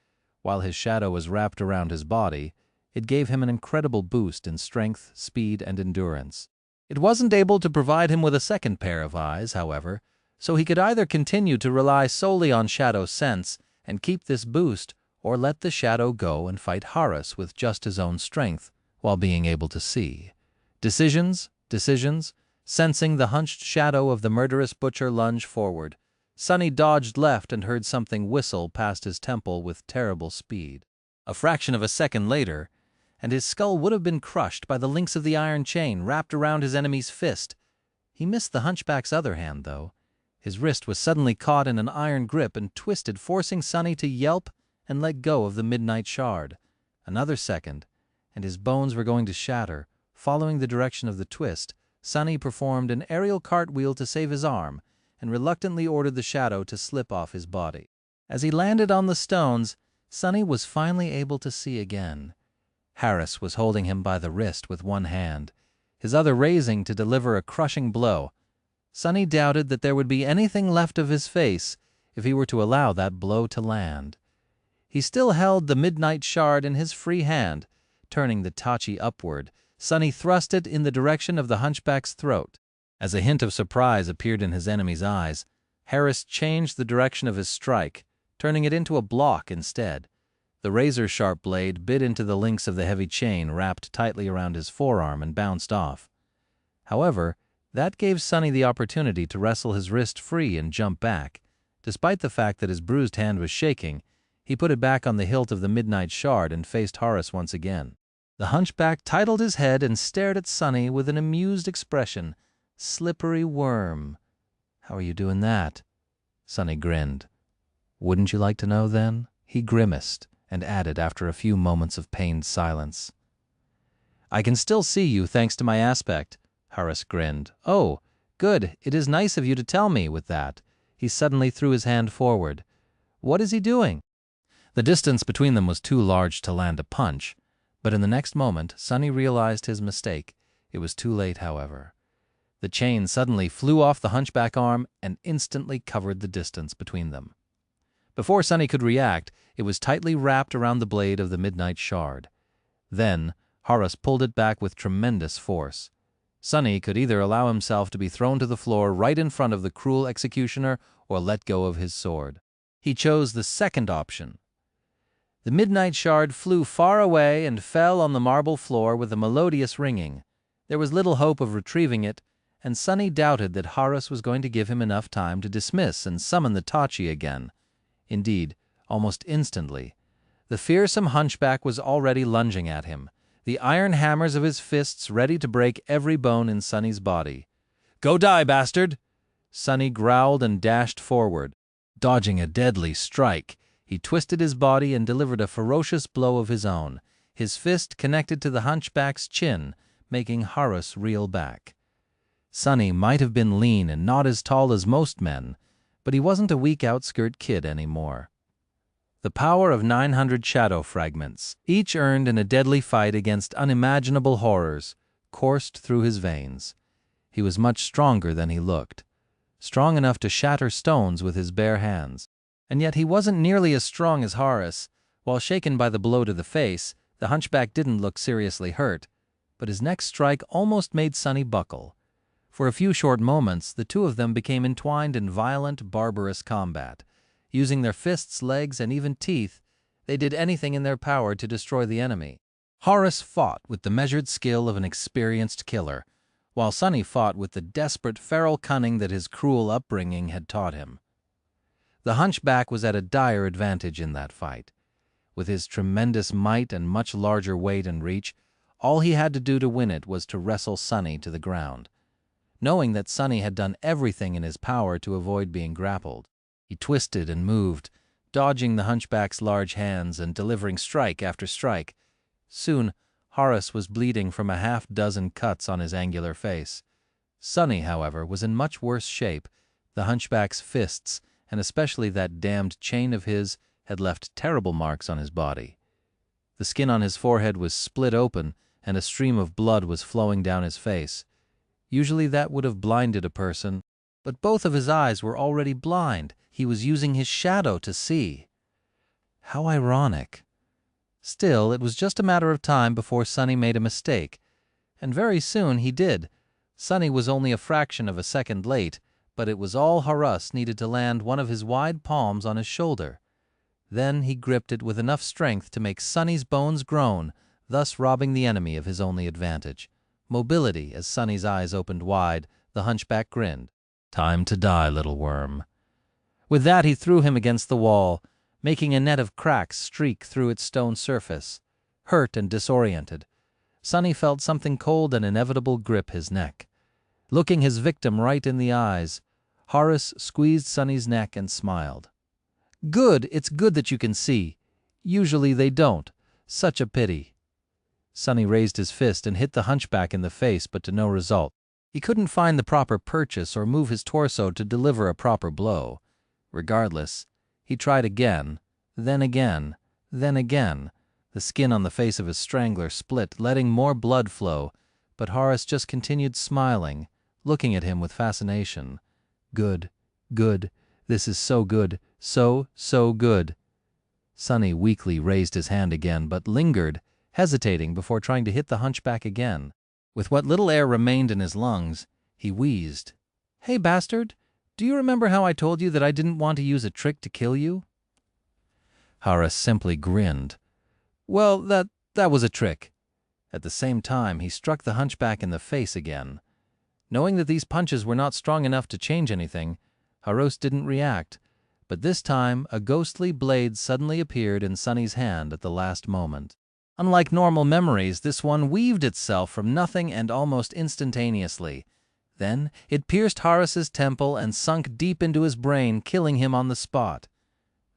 While his shadow was wrapped around his body, it gave him an incredible boost in strength, speed, and endurance. It wasn't able to provide him with a second pair of eyes, however, so he could either continue to rely solely on shadow sense and keep this boost, or let the shadow go and fight Horus with just his own strength while being able to see. Decisions. Sensing the hunched shadow of the murderous butcher lunge forward, Sonny dodged left and heard something whistle past his temple with terrible speed. A fraction of a second later, and his skull would have been crushed by the links of the iron chain wrapped around his enemy's fist. He missed the hunchback's other hand, though. His wrist was suddenly caught in an iron grip and twisted, forcing Sonny to yelp and let go of the midnight shard. Another second, and his bones were going to shatter. Following the direction of the twist, Sonny performed an aerial cartwheel to save his arm and reluctantly ordered the shadow to slip off his body. As he landed on the stones, Sonny was finally able to see again. Harris was holding him by the wrist with one hand, his other raising to deliver a crushing blow. Sonny doubted that there would be anything left of his face if he were to allow that blow to land. He still held the midnight shard in his free hand. Turning the tachi upward, Sonny thrust it in the direction of the hunchback's throat. As a hint of surprise appeared in his enemy's eyes, Harris changed the direction of his strike, turning it into a block instead. The razor-sharp blade bit into the links of the heavy chain wrapped tightly around his forearm and bounced off. However, that gave Sonny the opportunity to wrestle his wrist free and jump back. Despite the fact that his bruised hand was shaking, he put it back on the hilt of the midnight shard and faced Horace once again. The hunchback titled his head and stared at Sonny with an amused expression. "Slippery worm. How are you doing that?" Sonny grinned. "Wouldn't you like to know, then?" He grimaced and added after a few moments of pained silence. "I can still see you thanks to my aspect." Horace grinned. "Oh, good. It is nice of you to tell me." With that, he suddenly threw his hand forward. "What is he doing?" The distance between them was too large to land a punch, but in the next moment Sonny realized his mistake. It was too late, however. The chain suddenly flew off the hunchback arm and instantly covered the distance between them. Before Sonny could react, it was tightly wrapped around the blade of the midnight shard. Then Horace pulled it back with tremendous force. Sonny could either allow himself to be thrown to the floor right in front of the cruel executioner or let go of his sword. He chose the second option. The midnight shard flew far away and fell on the marble floor with a melodious ringing. There was little hope of retrieving it, and Sonny doubted that Horace was going to give him enough time to dismiss and summon the Tachi again. Indeed, almost instantly, the fearsome hunchback was already lunging at him, the iron hammers of his fists ready to break every bone in Sonny's body. "Go die, bastard!" Sonny growled and dashed forward. Dodging a deadly strike, he twisted his body and delivered a ferocious blow of his own. His fist connected to the hunchback's chin, making Horace reel back. Sonny might have been lean and not as tall as most men, but he wasn't a weak outskirt kid anymore. The power of 900 shadow fragments, each earned in a deadly fight against unimaginable horrors, coursed through his veins. He was much stronger than he looked, strong enough to shatter stones with his bare hands. And yet he wasn't nearly as strong as Horace. While shaken by the blow to the face, the hunchback didn't look seriously hurt, but his next strike almost made Sonny buckle. For a few short moments, the two of them became entwined in violent, barbarous combat. Using their fists, legs, and even teeth, they did anything in their power to destroy the enemy. Horace fought with the measured skill of an experienced killer, while Sonny fought with the desperate, feral cunning that his cruel upbringing had taught him. The hunchback was at a dire advantage in that fight. With his tremendous might and much larger weight and reach, all he had to do to win it was to wrestle Sonny to the ground. Knowing that Sonny had done everything in his power to avoid being grappled, he twisted and moved, dodging the hunchback's large hands and delivering strike after strike. Soon, Horace was bleeding from a half-dozen cuts on his angular face. Sonny, however, was in much worse shape. The hunchback's fists, and especially that damned chain of his, had left terrible marks on his body. The skin on his forehead was split open, and a stream of blood was flowing down his face. Usually that would have blinded a person, but both of his eyes were already blind. He was using his shadow to see. How ironic. Still, it was just a matter of time before Sonny made a mistake, and very soon he did. Sonny was only a fraction of a second late, but it was all Horace needed to land one of his wide palms on his shoulder. Then he gripped it with enough strength to make Sonny's bones groan, thus robbing the enemy of his only advantage. Mobility. As Sonny's eyes opened wide, the hunchback grinned. "Time to die, little worm." With that, he threw him against the wall, making a net of cracks streak through its stone surface. Hurt and disoriented, Sonny felt something cold and inevitable grip his neck. Looking his victim right in the eyes, Horace squeezed Sonny's neck and smiled. "Good, it's good that you can see. Usually they don't. Such a pity." Sonny raised his fist and hit the hunchback in the face, but to no result. He couldn't find the proper purchase or move his torso to deliver a proper blow. Regardless, he tried again, then again, then again. The skin on the face of his strangler split, letting more blood flow, but Horace just continued smiling, looking at him with fascination. "Good, good. This is so good, so good." Sonny weakly raised his hand again, but lingered, hesitating before trying to hit the hunchback again. With what little air remained in his lungs, he wheezed. "Hey, bastard, do you remember how I told you that I didn't want to use a trick to kill you?" Harris simply grinned. Well, that was a trick. At the same time, he struck the hunchback in the face again. Knowing that these punches were not strong enough to change anything, Harros didn't react, but this time a ghostly blade suddenly appeared in Sonny's hand at the last moment. Unlike normal memories, this one weaved itself from nothing and almost instantaneously. Then it pierced Harris's temple and sunk deep into his brain, killing him on the spot.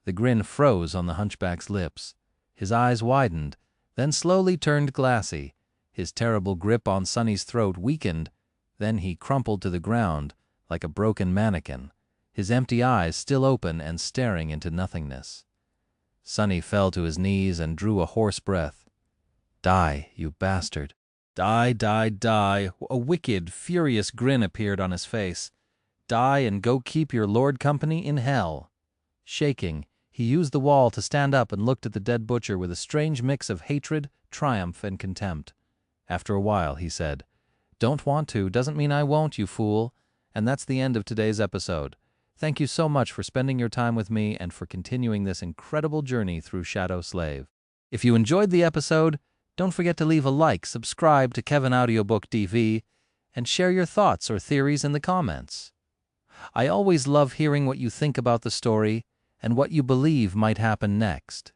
The grin froze on the hunchback's lips. His eyes widened, then slowly turned glassy. His terrible grip on Sonny's throat weakened. Then he crumpled to the ground like a broken mannequin, his empty eyes still open and staring into nothingness. Sonny fell to his knees and drew a hoarse breath. Die, you bastard. Die, die, die. A wicked, furious grin appeared on his face. Die and go keep your lord company in hell. Shaking, he used the wall to stand up and looked at the dead butcher with a strange mix of hatred, triumph, and contempt. After a while, he said, "Don't want to doesn't mean I won't, you fool." And that's the end of today's episode. Thank you so much for spending your time with me and for continuing this incredible journey through Shadow Slave. If you enjoyed the episode, don't forget to leave a like, subscribe to Kevin Audiobook TV, and share your thoughts or theories in the comments. I always love hearing what you think about the story and what you believe might happen next.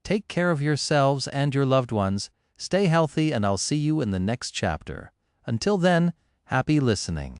Take care of yourselves and your loved ones, stay healthy, and I'll see you in the next chapter. Until then, happy listening.